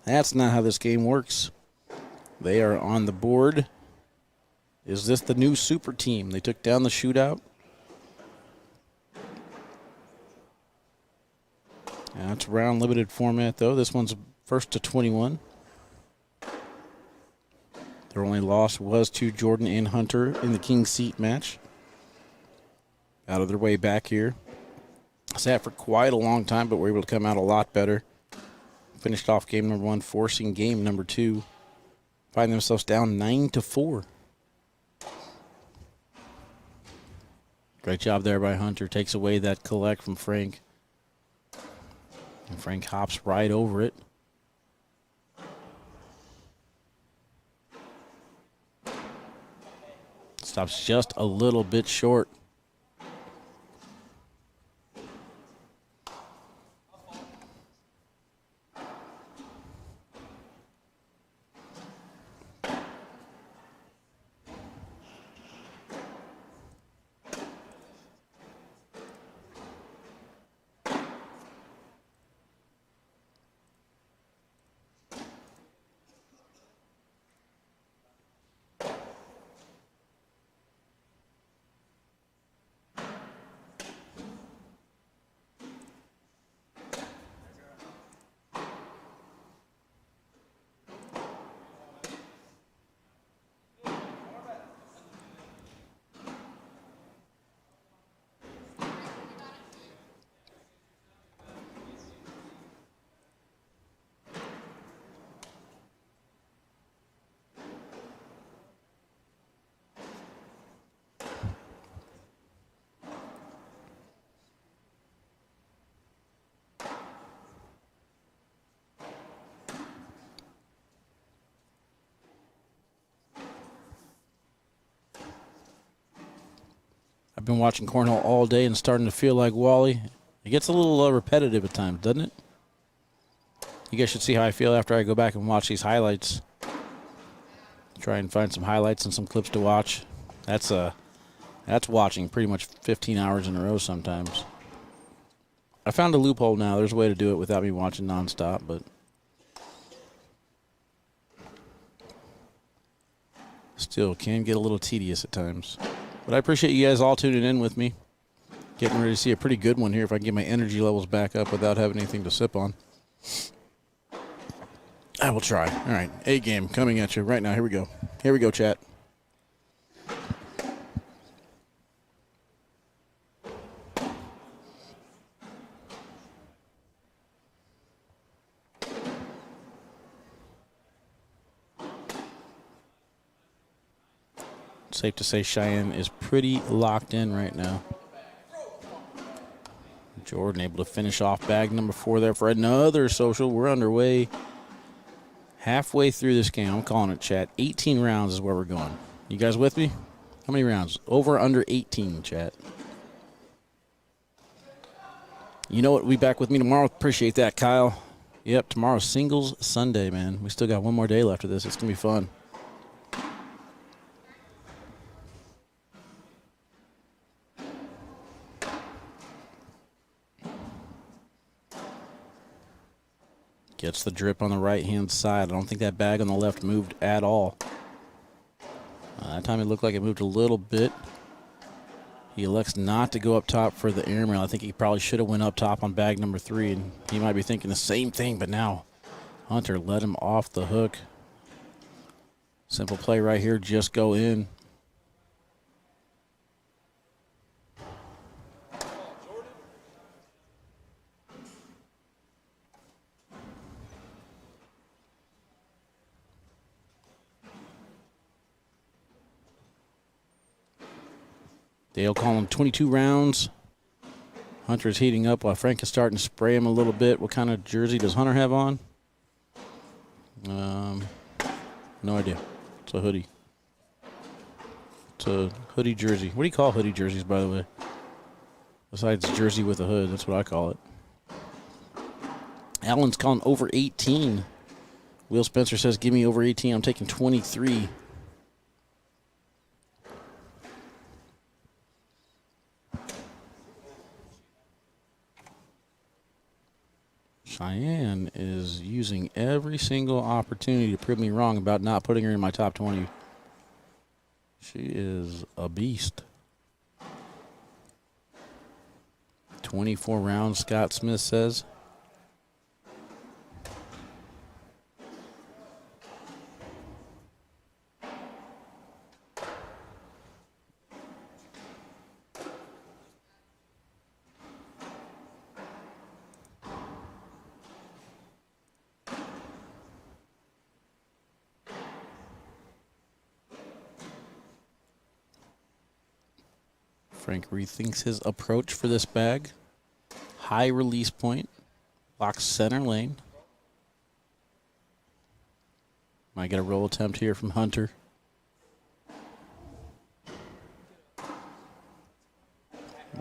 that's not how this game works. They are on the board. Is this the new super team? They took down the shootout. That's round limited format, though. This one's first to 21. Their only loss was to Jordan and Hunter in the King Seat match. Out of their way back here. Sat for quite a long time, but were able to come out a lot better. Finished off game number 1, forcing game number 2. Find themselves down 9-4. Great job there by Hunter. Takes away that collect from Frank. And Frank hops right over it. Stops just a little bit short. I've been watching cornhole all day and starting to feel like Wally. It gets a little repetitive at times, doesn't it? You guys should see how I feel after I go back and watch these highlights. Try and find some highlights and some clips to watch. That's watching pretty much 15 hours in a row sometimes. I found a loophole now. There's a way to do it without me watching nonstop, but still can get a little tedious at times. But I appreciate you guys all tuning in with me. Getting ready to see a pretty good one here if I can get my energy levels back up without having anything to sip on. I will try. All right, A game coming at you right now. Here we go. Here we go, chat. Safe to say Cheyenne is pretty locked in right now. Jordan able to finish off bag number 4 there for another social. We're underway halfway through this game. I'm calling it, chat. 18 rounds is where we're going. You guys with me? How many rounds? Over, under 18, chat. You know what? We'll be back with me tomorrow. Appreciate that, Kyle. Yep, tomorrow's Singles Sunday, man. We still got one more day left of this. It's going to be fun. Gets the drip on the right-hand side. I don't think that bag on the left moved at all. That time it looked like it moved a little bit. He elects not to go up top for the airmail. I think he probably should have went up top on bag number 3, and he might be thinking the same thing, but now Hunter let him off the hook. Simple play right here, just go in. They'll call him 22 rounds. Hunter's heating up while Frank is starting to spray him a little bit. What kind of jersey does Hunter have on? No idea. It's a hoodie. It's a hoodie jersey. What do you call hoodie jerseys, by the way? Besides jersey with a hood, that's what I call it. Allen's calling over 18. Will Spencer says, give me over 18. I'm taking 23. Cheyenne is using every single opportunity to prove me wrong about not putting her in my top 20. She is a beast. 24 rounds, Scott Smith says. Frank rethinks his approach for this bag. High release point. Box center lane. Might get a roll attempt here from Hunter.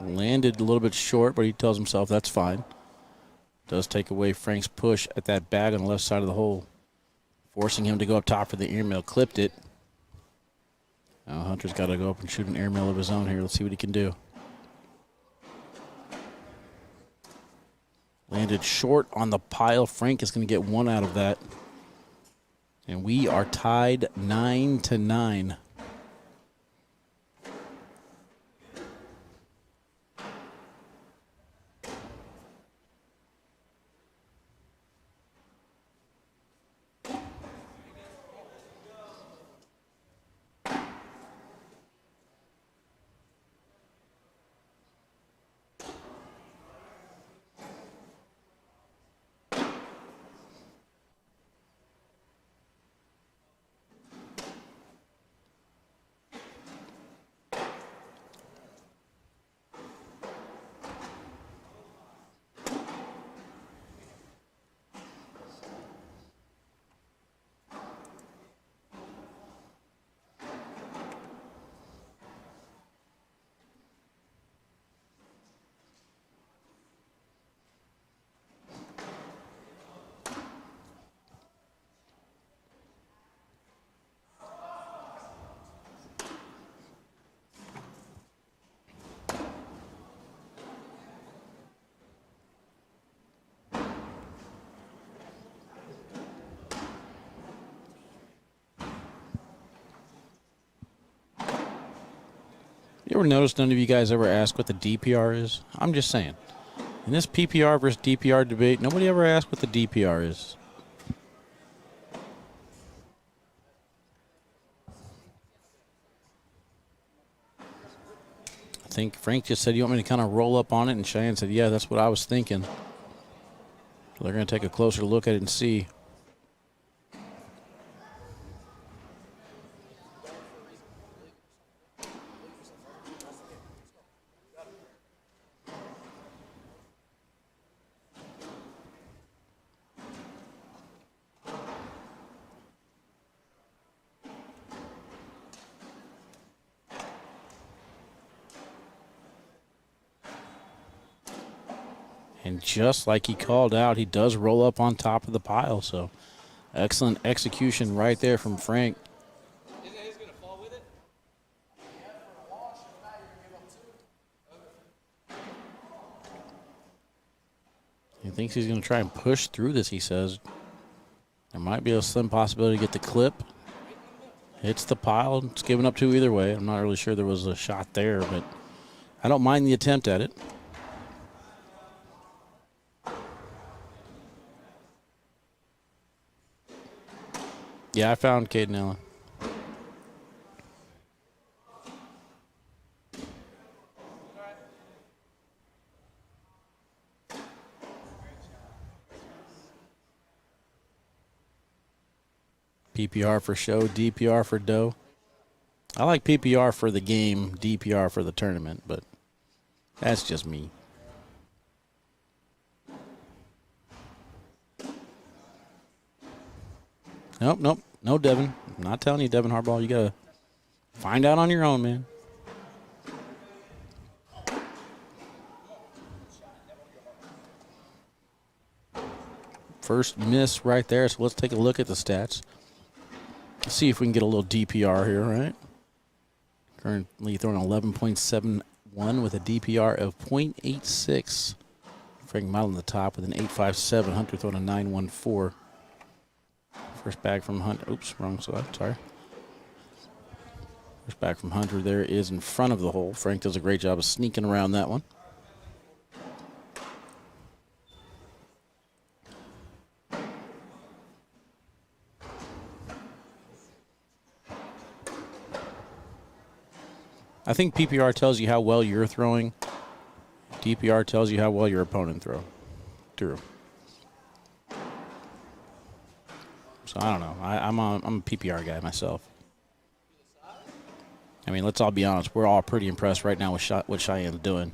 Landed a little bit short, but he tells himself that's fine. Does take away Frank's push at that bag on the left side of the hole, forcing him to go up top for the airmail. Clipped it. Now Hunter's got to go up and shoot an airmail of his own here. Let's see what he can do. Landed short on the pile. Frank is going to get one out of that. And we are tied 9-9. You ever notice none of you guys ever ask what the DPR is? I'm just saying. In this PPR versus DPR debate, nobody ever asked what the DPR is. I think Frank just said, you want me to kind of roll up on it? And Cheyenne said, yeah, that's what I was thinking. So they're going to take a closer look at it and see. And just like he called out, he does roll up on top of the pile. So excellent execution right there from Frank. He thinks he's going to try and push through this, he says. There might be a slim possibility to get the clip. Hits the pile. It's given up to either way. I'm not really sure there was a shot there, but I don't mind the attempt at it. Yeah, I found Caden Allen. PPR for show, DPR for dough. I like PPR for the game, DPR for the tournament, but that's just me. Nope. No, Devin. I'm not telling you, Devin Harbaugh. You got to find out on your own, man. First miss right there, so let's take a look at the stats. Let's see if we can get a little DPR here, right? Currently throwing 11.71 with a DPR of .86. Frank Modlin on the top with an 8.57. Hunter throwing a 9.14. First bag from Hunter. Oops, wrong side. Sorry. First bag from Hunter there is in front of the hole. Frank does a great job of sneaking around that one. I think PPR tells you how well you're throwing. DPR tells you how well your opponent threw. So I don't know. I'm a PPR guy myself. I mean, let's all be honest. We're all pretty impressed right now with what Cheyenne's doing.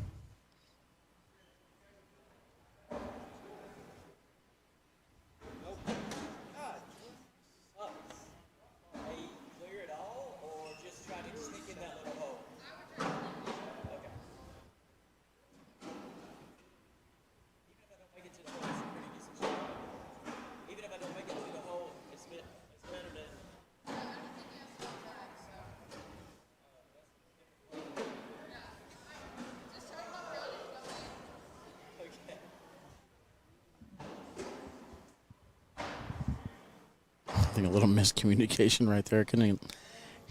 A little miscommunication right there. I couldn't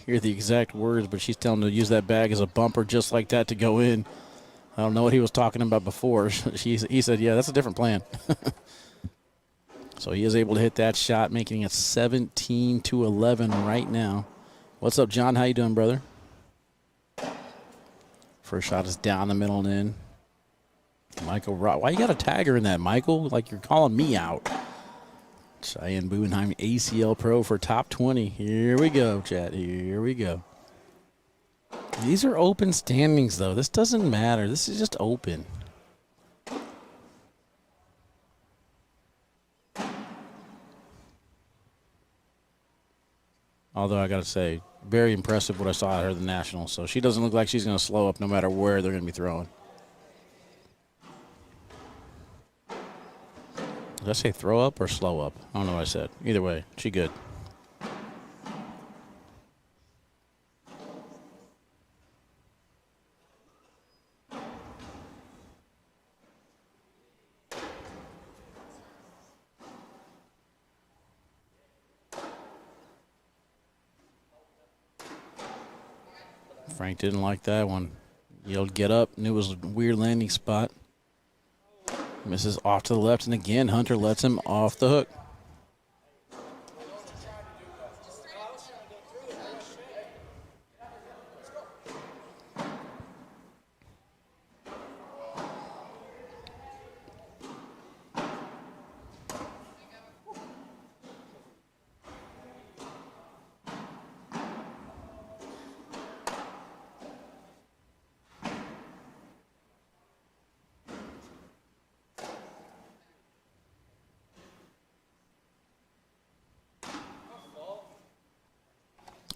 hear the exact words, but she's telling him to use that bag as a bumper just like that to go in. I don't know what he was talking about before. He said, yeah, that's a different plan. So he is able to hit that shot, making it 17-11 right now. What's up, John? How you doing, brother? First shot is down the middle and in. Michael, why you got a tagger in that, Michael? Like you're calling me out. Cheyenne Bubenheim, ACL Pro for top 20. Here we go, chat. Here we go. These are open standings, though. This doesn't matter. This is just open. Although I got to say, very impressive what I saw at her at the Nationals. So she doesn't look like she's going to slow up no matter where they're going to be throwing. Did I say throw up or slow up? I don't know what I said. Either way, she good. Frank didn't like that one. Yelled, get up. Knew it was a weird landing spot. Misses off to the left, and again, Hunter lets him off the hook.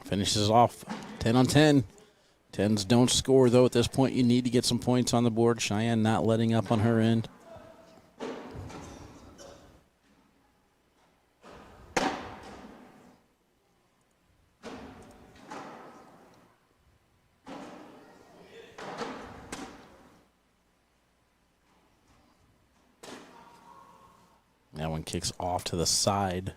Finishes off 10 on 10. 10s don't score, though. At this point, you need to get some points on the board. Cheyenne not letting up on her end. That one kicks off to the side.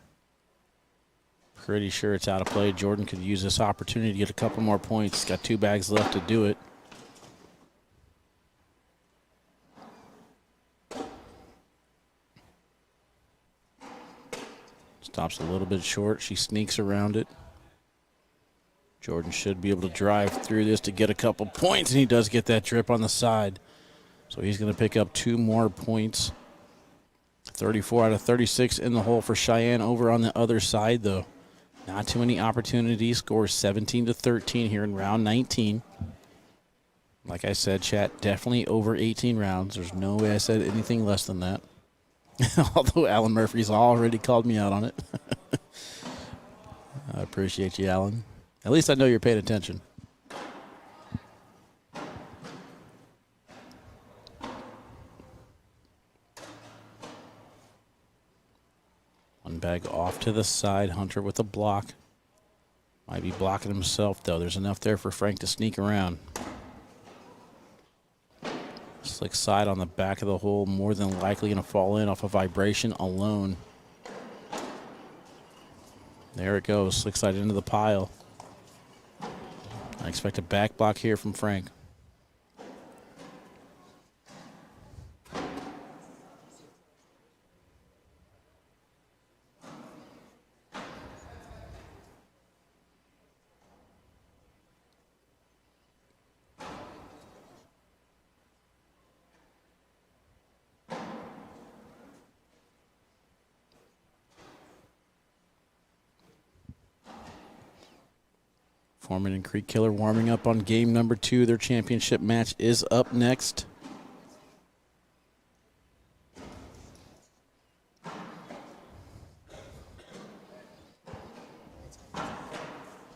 Pretty sure it's out of play. Jordan could use this opportunity to get a couple more points. He's got 2 bags left to do it. Stops a little bit short. She sneaks around it. Jordan should be able to drive through this to get a couple points, and he does get that drip on the side. So he's going to pick up 2 more points. 34 out of 36 in the hole for Cheyenne. Over on the other side, though. Not too many opportunities. Scores 17-13 here in round 19. Like I said, chat, definitely over 18 rounds. There's no way I said anything less than that. Although Alan Murphy's already called me out on it. I appreciate you, Alan. At least I know you're paying attention. One bag off to the side. Hunter with a block. Might be blocking himself, though. There's enough there for Frank to sneak around. Slick side on the back of the hole. More than likely going to fall in off a vibration alone. There it goes. Slick side into the pile. I expect a back block here from Frank. Foreman and Creek Killer warming up on game number 2. Their championship match is up next.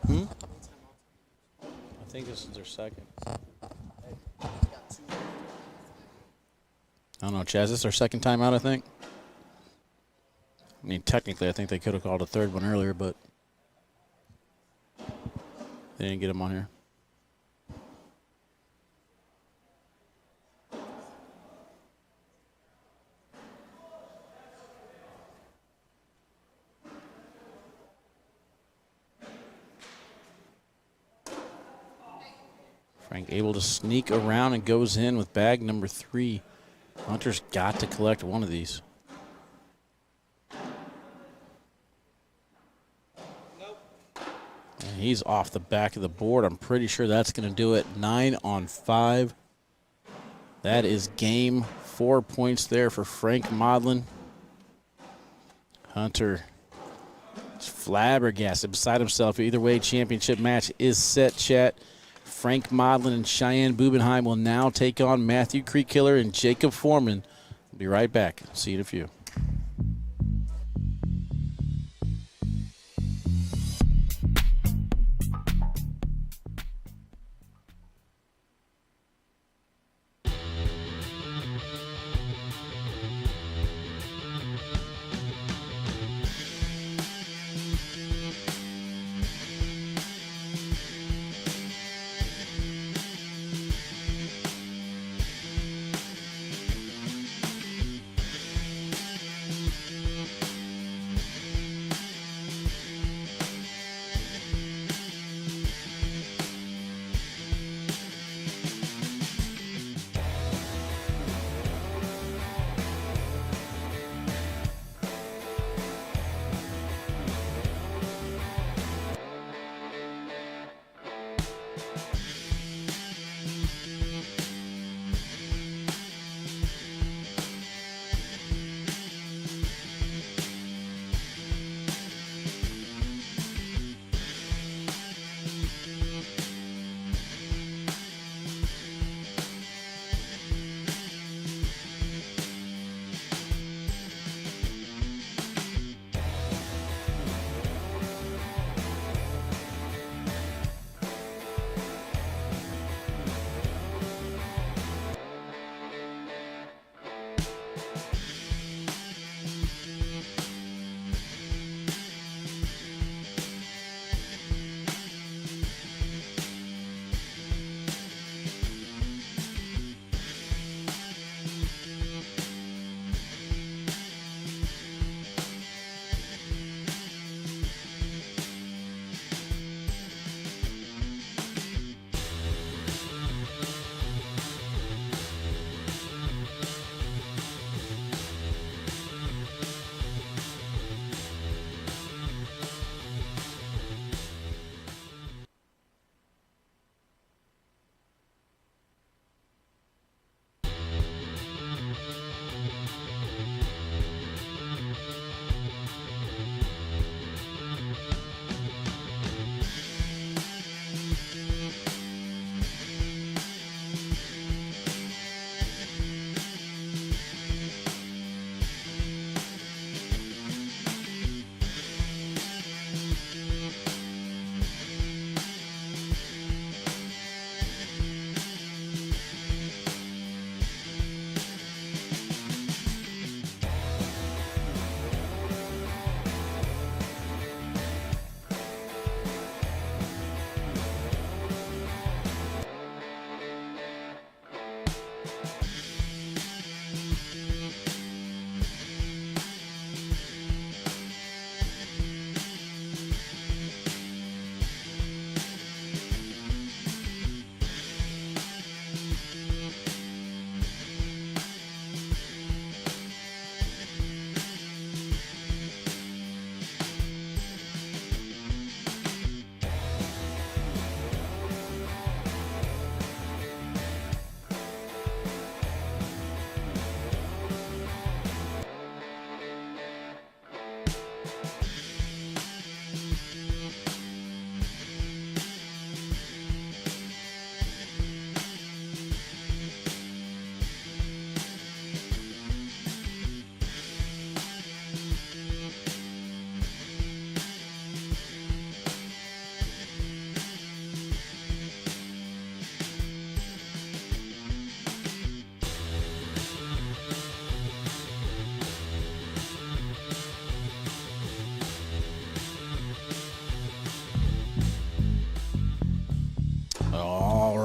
I think this is their second. I don't know, Chaz, this is their second time out, I think. I mean, technically, I think they could have called a third one earlier, but they didn't get him on here. Frank able to sneak around and goes in with bag number 3. Hunter's got to collect one of these. And he's off the back of the board. I'm pretty sure that's going to do it. 9 on 5. That is game. 4 points there for Frank Modlin. Hunter is flabbergasted beside himself. Either way, championship match is set, chat. Frank Modlin and Cheyenne Bubenheim will now take on Matthew Creek Killer and Jacob Foreman. We'll be right back. See you in a few.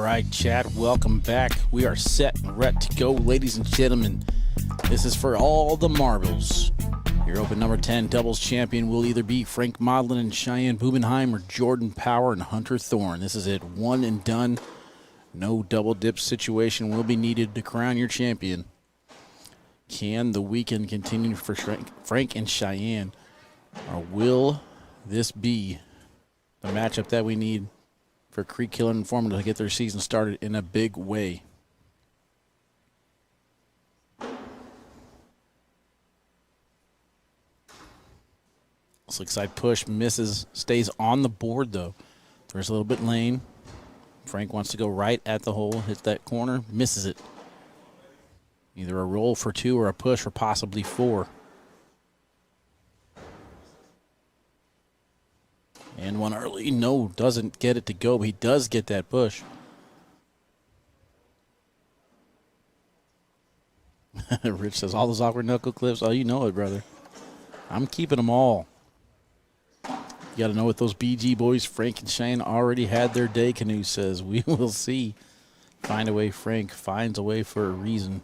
right, chat, welcome back. We are set and ready to go, ladies and gentlemen. This is for all the marbles. Your open number 10 doubles champion will either be Frank Modlin and Cheyenne Bubenheim or Jordan Power and Hunter Thorne. This is it, one and done. No double dip situation will be needed to crown your champion. Can the weekend continue for Frank and Cheyenne? Or will this be the matchup that we need for Creek Killer and Foreman to get their season started in a big way? Slick side push, misses, stays on the board though. There's a little bit lane. Frank wants to go right at the hole, hits that corner, misses it. Either a roll for 2 or a push for possibly 4. And one early, no, doesn't get it to go, but he does get that push. Rich says, all those awkward knuckle clips, oh, you know it, brother. I'm keeping them all. You got to know what those BG boys, Frank and Shane, already had their day, Cano says. We will see. Find a way, Frank finds a way for a reason.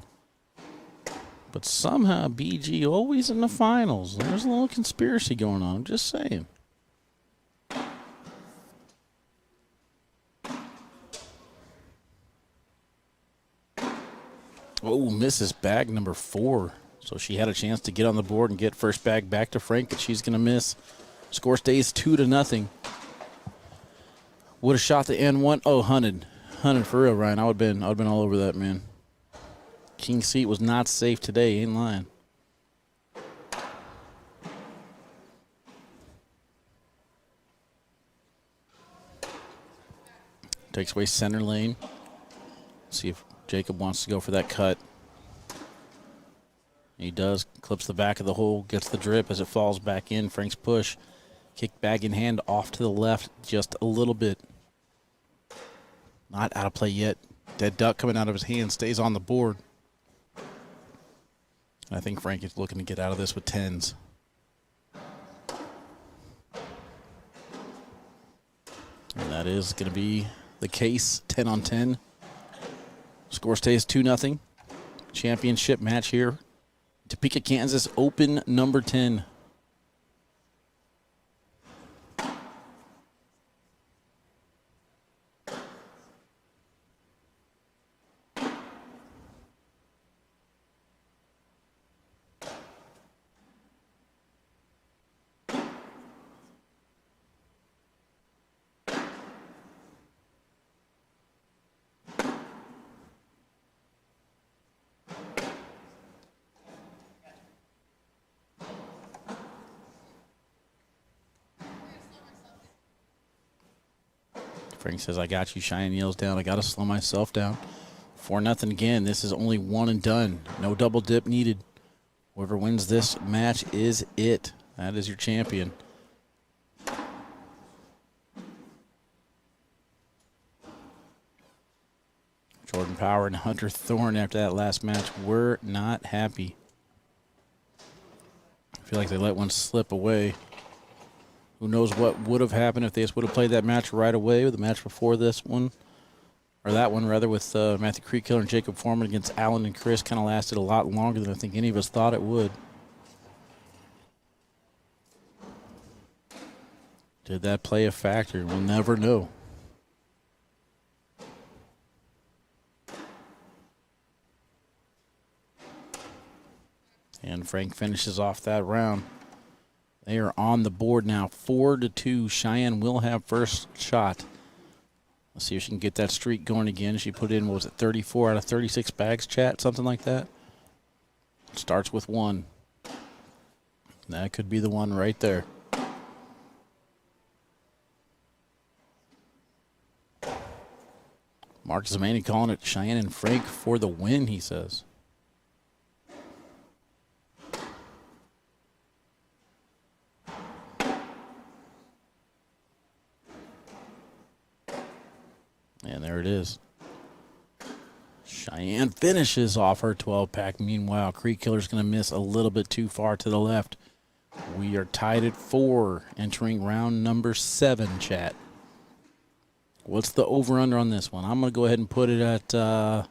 But somehow BG always in the finals. There's a little conspiracy going on, I'm just saying. Oh, misses bag number 4. So she had a chance to get on the board and get first bag back to Frank, but she's going to miss. Score stays 2-0. Would have shot the N1. Oh, hunted for real, Ryan. I would have been all over that, man. King seat was not safe today. Ain't lying. Takes away center lane. See if Jacob wants to go for that cut. He does. Clips the back of the hole. Gets the drip as it falls back in. Frank's push. Kick bag in hand off to the left just a little bit. Not out of play yet. Dead duck coming out of his hand. Stays on the board. I think Frank is looking to get out of this with 10s. And that is going to be the case. 10 on 10. Score stays 2-0. Championship match here. Topeka, Kansas, open number 10. Frank says, I got you. Cheyenne yells down. I got to slow myself down. 4-0 again. This is only one and done. No double dip needed. Whoever wins this match is it. That is your champion. Jordan Power and Hunter Thorne after that last match were not happy. I feel like they let one slip away. Who knows what would have happened if they just would have played that match right away, the match before this one, or that one rather, with Matthew Creekkiller and Jacob Foreman against Allen and Chris. Kind of lasted a lot longer than I think any of us thought it would. Did that play a factor? We'll never know. And Frank finishes off that round. They are on the board now, 4-2. Cheyenne will have first shot. Let's see if she can get that streak going again. She put in, what was it, 34 out of 36 bags, chat? Something like that. Starts with 1. That could be the one right there. Mark Zamani calling it Cheyenne and Frank for the win, he says. And there it is. Cheyenne finishes off her 12-pack. Meanwhile, Creek Killer's going to miss a little bit too far to the left. We are tied at 4, entering round number 7, chat. What's the over-under on this one? I'm going to go ahead and put it at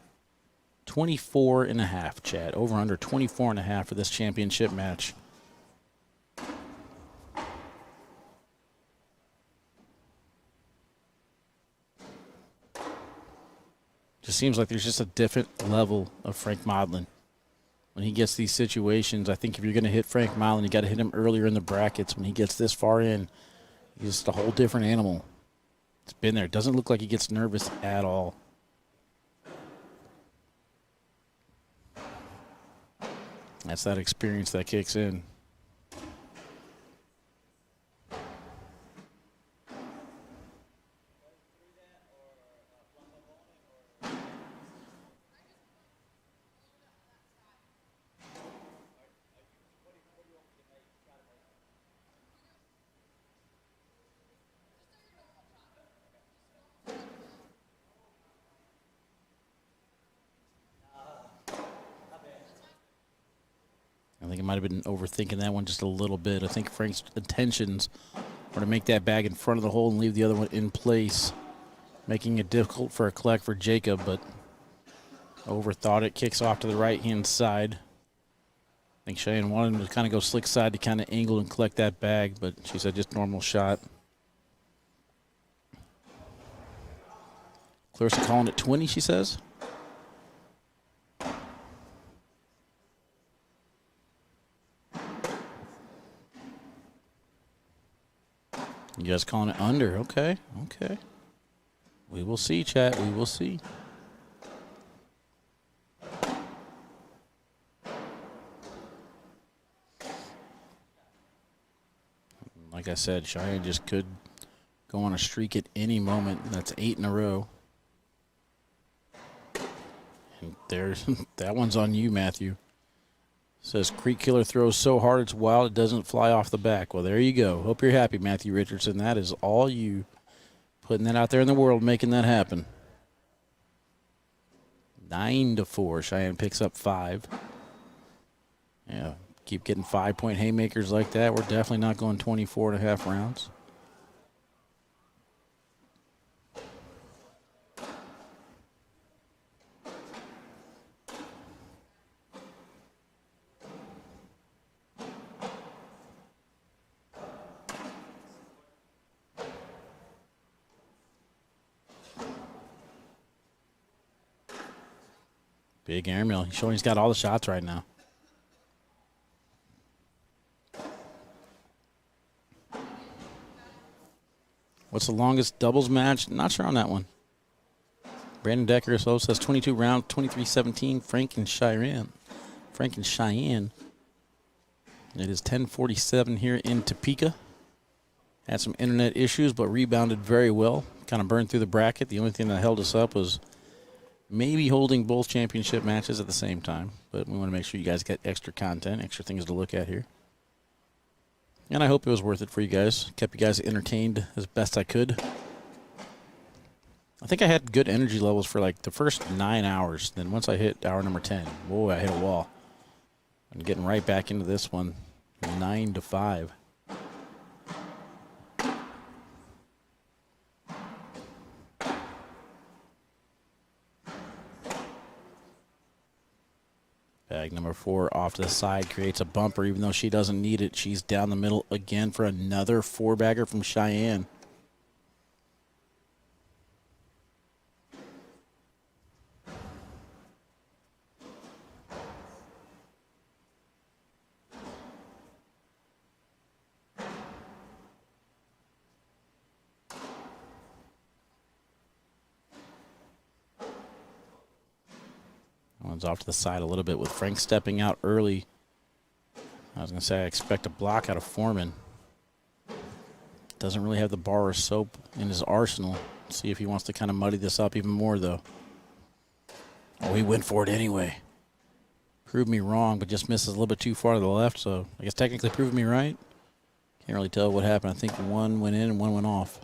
24 and a half, Chad. Over-under 24 and a half for this championship match. Just seems like there's just a different level of Frank Modlin. When he gets these situations, I think if you're going to hit Frank Modlin, you got to hit him earlier in the brackets. When he gets this far in, he's just a whole different animal. It's been there. It doesn't look like he gets nervous at all. That's that experience that kicks in. I think it might have been overthinking that one just a little bit. I think Frank's intentions were to make that bag in front of the hole and leave the other one in place, making it difficult for a collect for Jacob, but overthought it. Kicks off to the right-hand side. I think Cheyenne wanted him to kind of go slick side to kind of angle and collect that bag, but she said just normal shot. Clarissa calling it 20, she says. You guys calling it under. Okay, okay. We will see, chat. We will see. Like I said, Cheyenne just could go on a streak at any moment. That's 8 in a row. And there's that one's on you, Matthew. Says Creek Killer throws so hard it's wild it doesn't fly off the back. Well, there you go. Hope you're happy, Matthew Richardson. That is all you. Putting that out there in the world, making that happen. 9-4. Cheyenne picks up 5. Yeah, keep getting 5-point haymakers like that. We're definitely not going 24 and a half rounds. Big airmail. He's showing he's got all the shots right now. What's the longest doubles match? Not sure on that one. Brandon Decker so says 22 rounds, 23-17. Frank and Cheyenne. It is 10:47 here in Topeka. Had some internet issues, but rebounded very well. Kind of burned through the bracket. The only thing that held us up was maybe holding both championship matches at the same time. But we want to make sure you guys get extra content, extra things to look at here. And I hope it was worth it for you guys. Kept you guys entertained as best I could. I think I had good energy levels for like the first 9 hours. Then once I hit hour number 10, whoa, I hit a wall. I'm getting right back into this one, 9-5. Bag number 4 off to the side creates a bumper, even though she doesn't need it. She's down the middle again for another 4-bagger from Cheyenne. One's off to the side a little bit with Frank stepping out early. I was going to say I expect a block out of Foreman. Doesn't really have the bar or soap in his arsenal. See if he wants to kind of muddy this up even more, though. Oh, he went for it anyway. Proved me wrong, but just misses a little bit too far to the left, so I guess technically proved me right. Can't really tell what happened. I think one went in and one went off.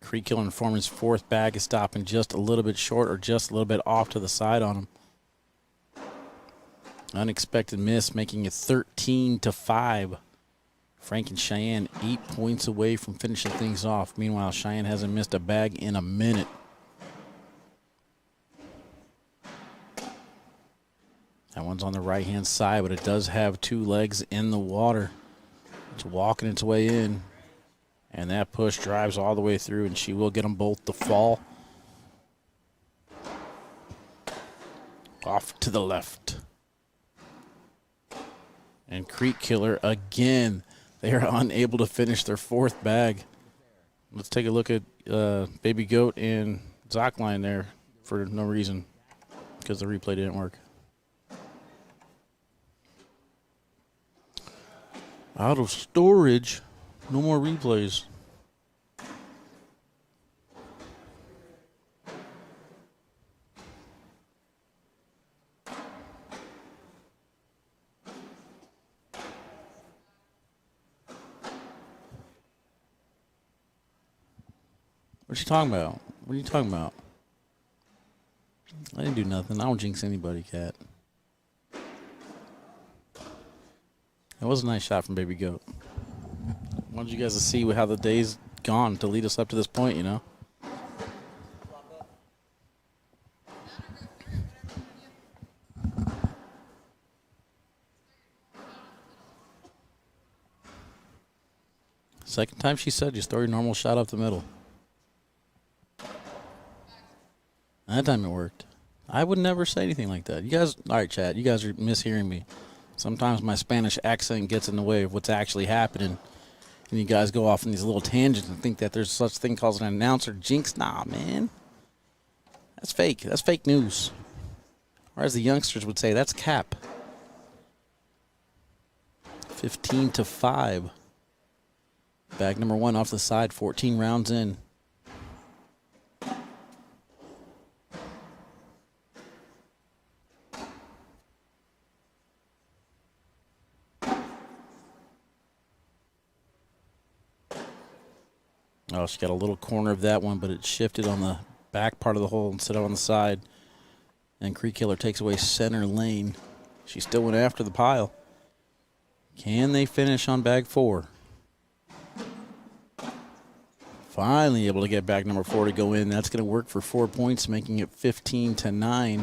Creek Killer and Foreman's fourth bag is stopping just a little bit short or just a little bit off to the side on him. Unexpected miss, making it 13-5. Frank and Cheyenne 8 points away from finishing things off. Meanwhile, Cheyenne hasn't missed a bag in a minute. That one's on the right-hand side, but it does have two legs in the water. It's walking its way in. And that push drives all the way through, and she will get them both to fall. Off to the left. And Creek Killer again. They are unable to finish their fourth bag. Let's take a look at Baby Goat and Zockline there for no reason because the replay didn't work. Out of storage. No more replays. What you talking about? What are you talking about? I didn't do nothing. I don't jinx anybody, Cat. That was a nice shot from Baby Goat. I wanted you guys to see how the day's gone to lead us up to this point, you know? Second time she said, just throw your normal shot up the middle. That time it worked. I would never say anything like that. You guys, all right, chat, you guys are mishearing me. Sometimes my Spanish accent gets in the way of what's actually happening. And you guys go off on these little tangents and think that there's such thing called an announcer jinx. Nah, man. That's fake. That's fake news. Or as the youngsters would say, that's cap. 15-5. Bag number one off the side, 14 rounds in. Oh, she got a little corner of that one, but it shifted on the back part of the hole instead of on the side. And Creek Killer takes away center lane. She still went after the pile. Can they finish on bag four? Finally able to get bag number four to go in. That's going to work for 4 points, making it 15-9.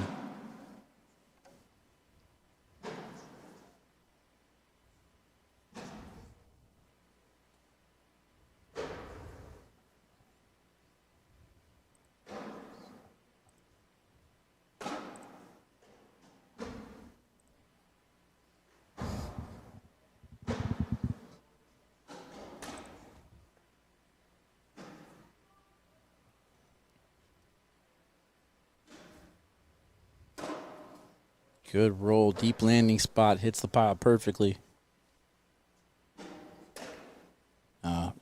Good roll, deep landing spot, hits the pile perfectly.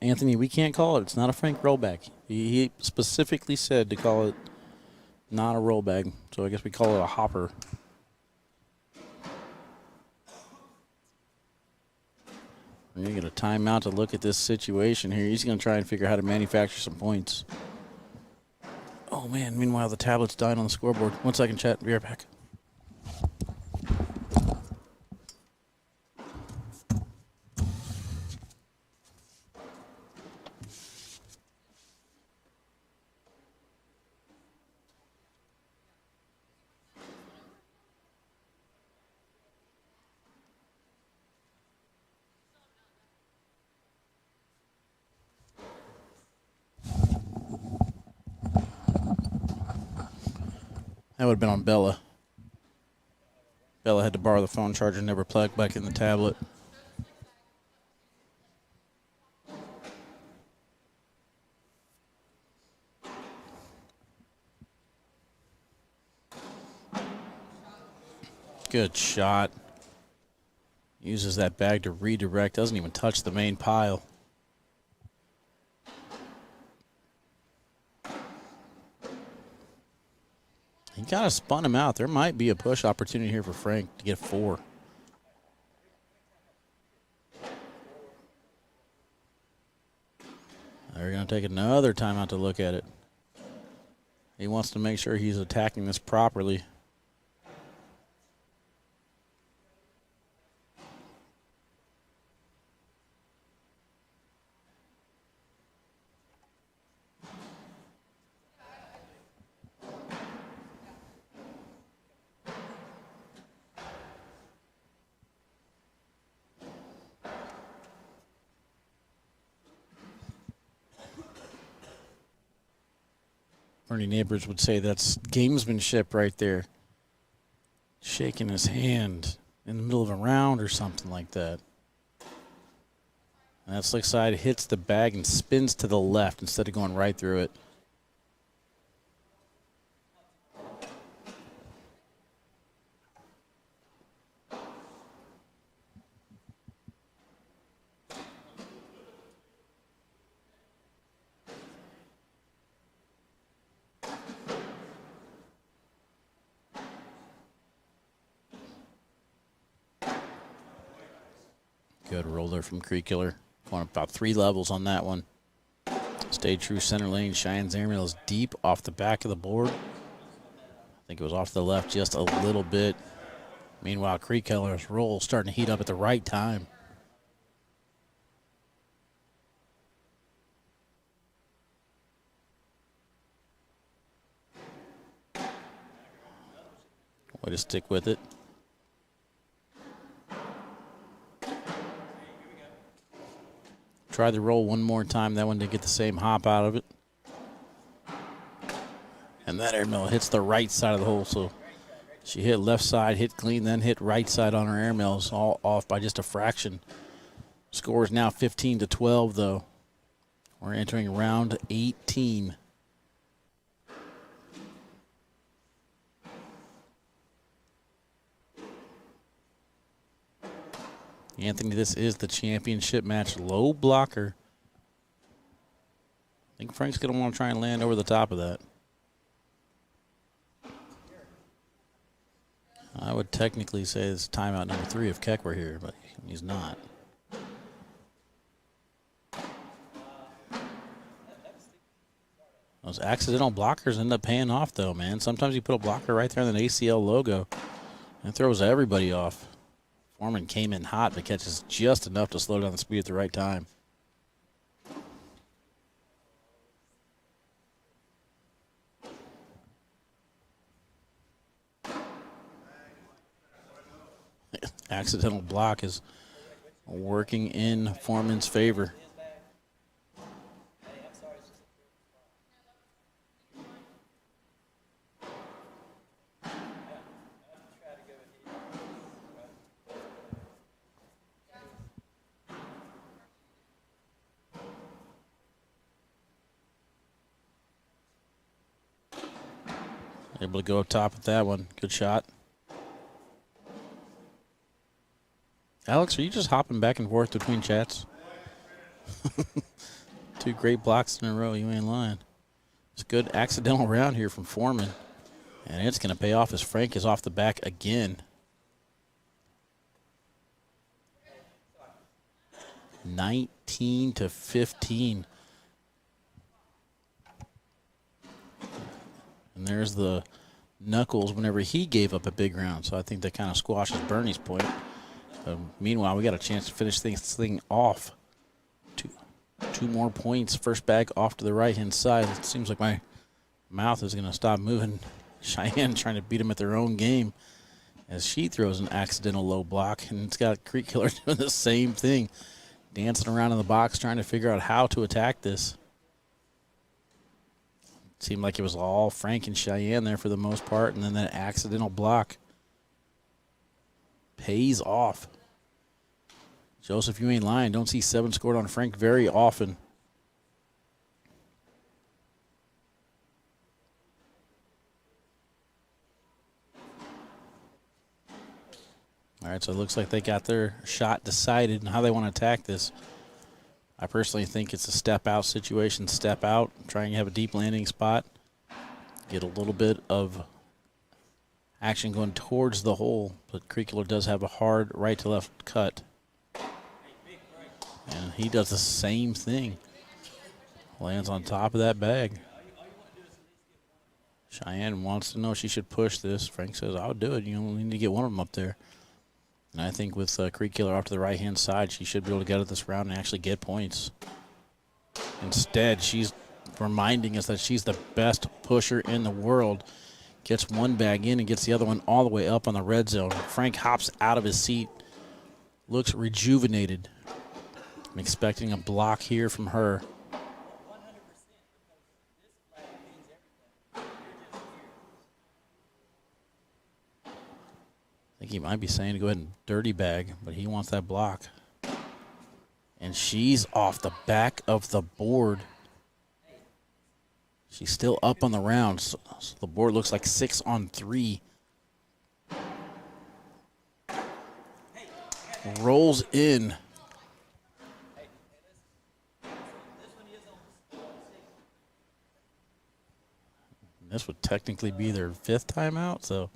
Anthony, we can't call it. It's not a Frank rollback. He specifically said to call it not a rollback, so I guess we call it a hopper. We're going to get a timeout to look at this situation here. He's going to try and figure out how to manufacture some points. Oh, man. Meanwhile, the tablet's dying on the scoreboard. 1 second, chat. Be right back. That would have been on Bella. Bella had to borrow the phone charger, never plugged back in the tablet. Good shot. Uses that bag to redirect. Doesn't even touch the main pile. He kind of spun him out. There might be a push opportunity here for Frank to get 4. They're going to take another timeout to look at it. He wants to make sure he's attacking this properly. Bernie Neighbors would say that's gamesmanship right there. Shaking his hand in the middle of a round or something like that. And that slick side hits the bag and spins to the left instead of going right through it. Good roller from Creek Killer. Going about 3 levels on that one. Stayed true center lane. Cheyenne's airmail is deep off the back of the board. I think it was off to the left just a little bit. Meanwhile, Creek Killer's roll starting to heat up at the right time. Way to stick with it. Try the roll one more time. That one didn't get the same hop out of it. And that airmail hits the right side of the hole. So she hit left side, hit clean, then hit right side on her airmails, all off by just a fraction. Score is now 15-12, though. We're entering round 18. Anthony, this is the championship match. Low blocker. I think Frank's going to want to try and land over the top of that. I would technically say it's timeout number 3 if Keck were here, but he's not. Those accidental blockers end up paying off, though, man. Sometimes you put a blocker right there on the ACL logo, and it throws everybody off. Foreman came in hot, but catches just enough to slow down the speed at the right time. Accidental block is working in Foreman's favor. Able to go up top with that one. Good shot. Alex, are you just hopping back and forth between chats? 2 great blocks in a row. You ain't lying. It's a good accidental round here from Foreman. And it's going to pay off as Frank is off the back again. 19-15. And there's the knuckles whenever he gave up a big round. So I think that kind of squashes Bernie's point. Meanwhile, we got a chance to finish this thing off. Two more points. First bag off to the right-hand side. It seems like my mouth is going to stop moving. Cheyenne trying to beat him at their own game as she throws an accidental low block. And it's got Creek Killer doing the same thing. Dancing around in the box trying to figure out how to attack this. Seemed like it was all Frank and Cheyenne there for the most part, and then that accidental block pays off. Joseph, you ain't lying. Don't see 7 scored on Frank very often. All right, so it looks like they got their shot decided and how they want to attack this. I personally think it's a step-out situation. Step out, try and have a deep landing spot. Get a little bit of action going towards the hole, but Creek Killer does have a hard right-to-left cut. And he does the same thing. Lands on top of that bag. Cheyenne wants to know if she should push this. Frank says, I'll do it. You only need to get one of them up there. And I think with Creek Killer off to the right-hand side, she should be able to get it this round and actually get points. Instead, she's reminding us that she's the best pusher in the world. Gets one bag in and gets the other one all the way up on the red zone. Frank hops out of his seat, looks rejuvenated. I'm expecting a block here from her. I think he might be saying to go ahead and dirty bag, but he wants that block. And she's off the back of the board. She's still up on the round, so the board looks like 6 on 3. Rolls in. This would technically be their 5th timeout, so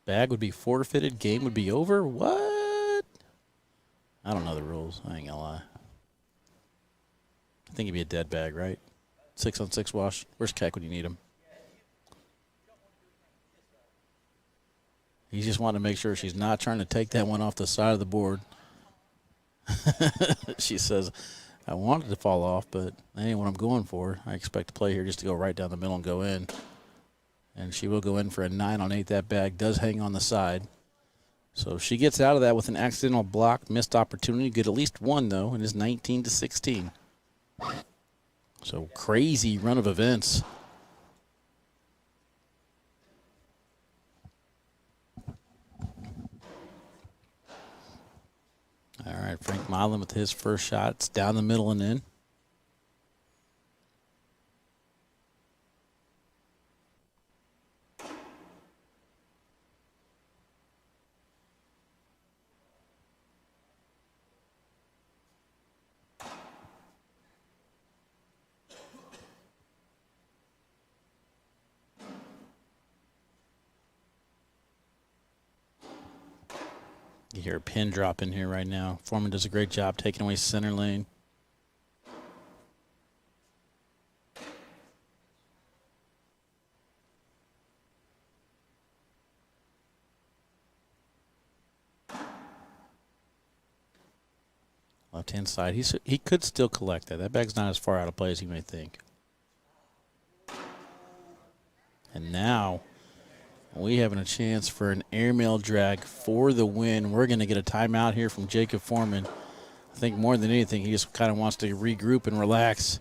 bag would be forfeited, game would be over. What? I don't know the rules. I ain't gonna lie. I think it'd be a dead bag, right? 6 on 6 wash. Where's Keck when you need him? He just wanted to make sure she's not trying to take that one off the side of the board. She says, I wanted to fall off, but that ain't what I'm going for. I expect to play here just to go right down the middle and go in. And she will go in for a 9 on 8. That bag does hang on the side. So if she gets out of that with an accidental block, missed opportunity, get at least one, though, and is 19-16. So crazy run of events. All right, Frank Modlin with his first shot. It's down the middle and in. You hear a pin drop in here right now. Foreman does a great job taking away center lane. Left-hand side. He could still collect that. That bag's not as far out of play as you may think. And now we having a chance for an airmail drag for the win. We're going to get a timeout here from Jacob Foreman. I think more than anything, he just kind of wants to regroup and relax.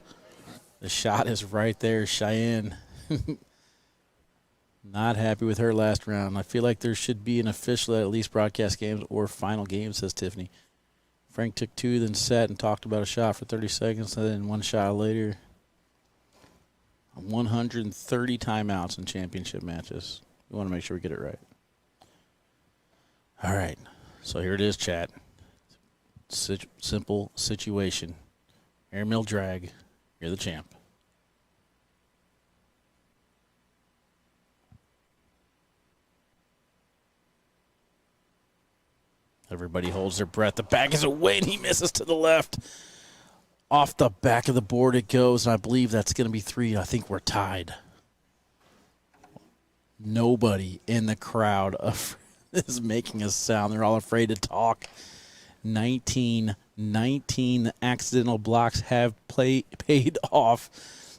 The shot is right there. Cheyenne not happy with her last round. I feel like there should be an official at least broadcast games or final game, says Tiffany. Frank took 2, then sat and talked about a shot for 30 seconds, and then one shot later. 130 timeouts in championship matches. We want to make sure we get it right. All right. So here it is, chat. Simple situation. Airmail drag. You're the champ. Everybody holds their breath. The bag is away, and he misses to the left. Off the back of the board it goes, and I believe that's going to be 3. I think we're tied. Nobody in the crowd is making a sound. They're all afraid to talk. 19 the accidental blocks have paid off.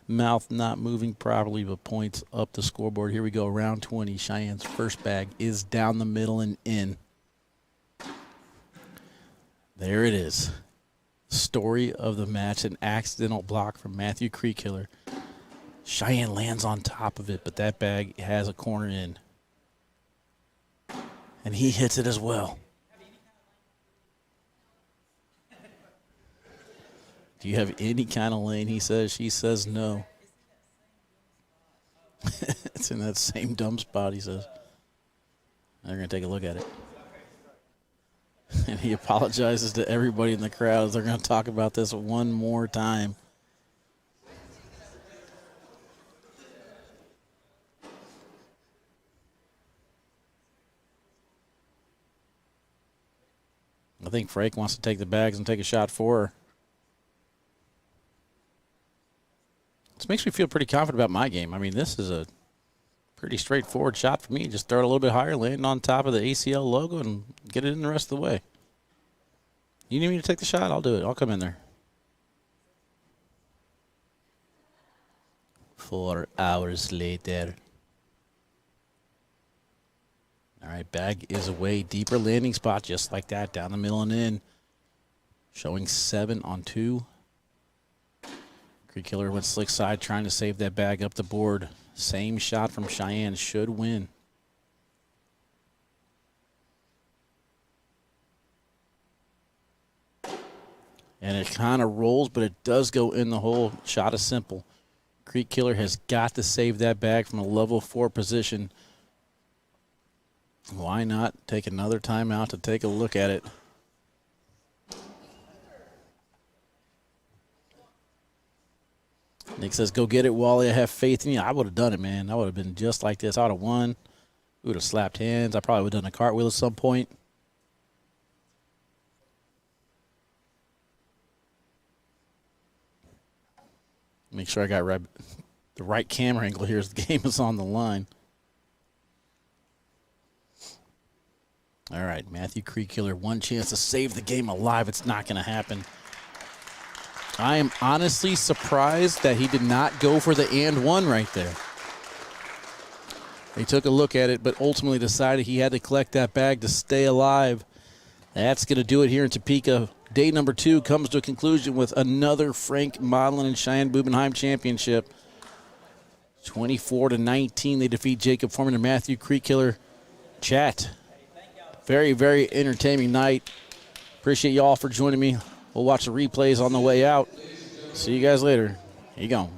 Mouth not moving properly, but points up the scoreboard. Here we go, round 20. Cheyenne's first bag is down the middle and in. There it is. Story of the match, an accidental block from Matthew Creekkiller. Cheyenne lands on top of it, but that bag has a corner in. And he hits it as well. Do you have any kind of lane? He says. She says no. It's in that same dumb spot, he says. They're going to take a look at it. And he apologizes to everybody in the crowd. They're going to talk about this one more time. I think Frank wants to take the bags and take a shot for her. This makes me feel pretty confident about my game. I mean, this is a pretty straightforward shot for me. Just throw it a little bit higher, land on top of the ACL logo, and get it in the rest of the way. You need me to take the shot? I'll do it. I'll come in there. 4 hours later. All right, bag is away. Deeper landing spot, just like that, down the middle and in. Showing 7 on 2. Creek Killer went slick side, trying to save that bag up the board. Same shot from Cheyenne, should win. And it kind of rolls, but it does go in the hole. Shot is simple. Creek Killer has got to save that bag from a level 4 position. Why not take another timeout to take a look at it? Nick says, go get it, Wally. I have faith in you. I would have done it, man. I would have been just like this. I would have won. We would have slapped hands. I probably would have done a cartwheel at some point. Make sure I got the right camera angle here as the game is on the line. All right, Matthew Creek Killer, one chance to save the game alive. It's not going to happen. I am honestly surprised that he did not go for the and one right there. He took a look at it, but ultimately decided he had to collect that bag to stay alive. That's going to do it here in Topeka. Day number 2 comes to a conclusion with another Frank Modlin and Cheyenne Bubenheim championship. 24-19, they defeat Jacob Foreman and Matthew Creek Killer. Chat. Very, very entertaining night. Appreciate y'all for joining me. We'll watch the replays on the way out. See you guys later. Here you go.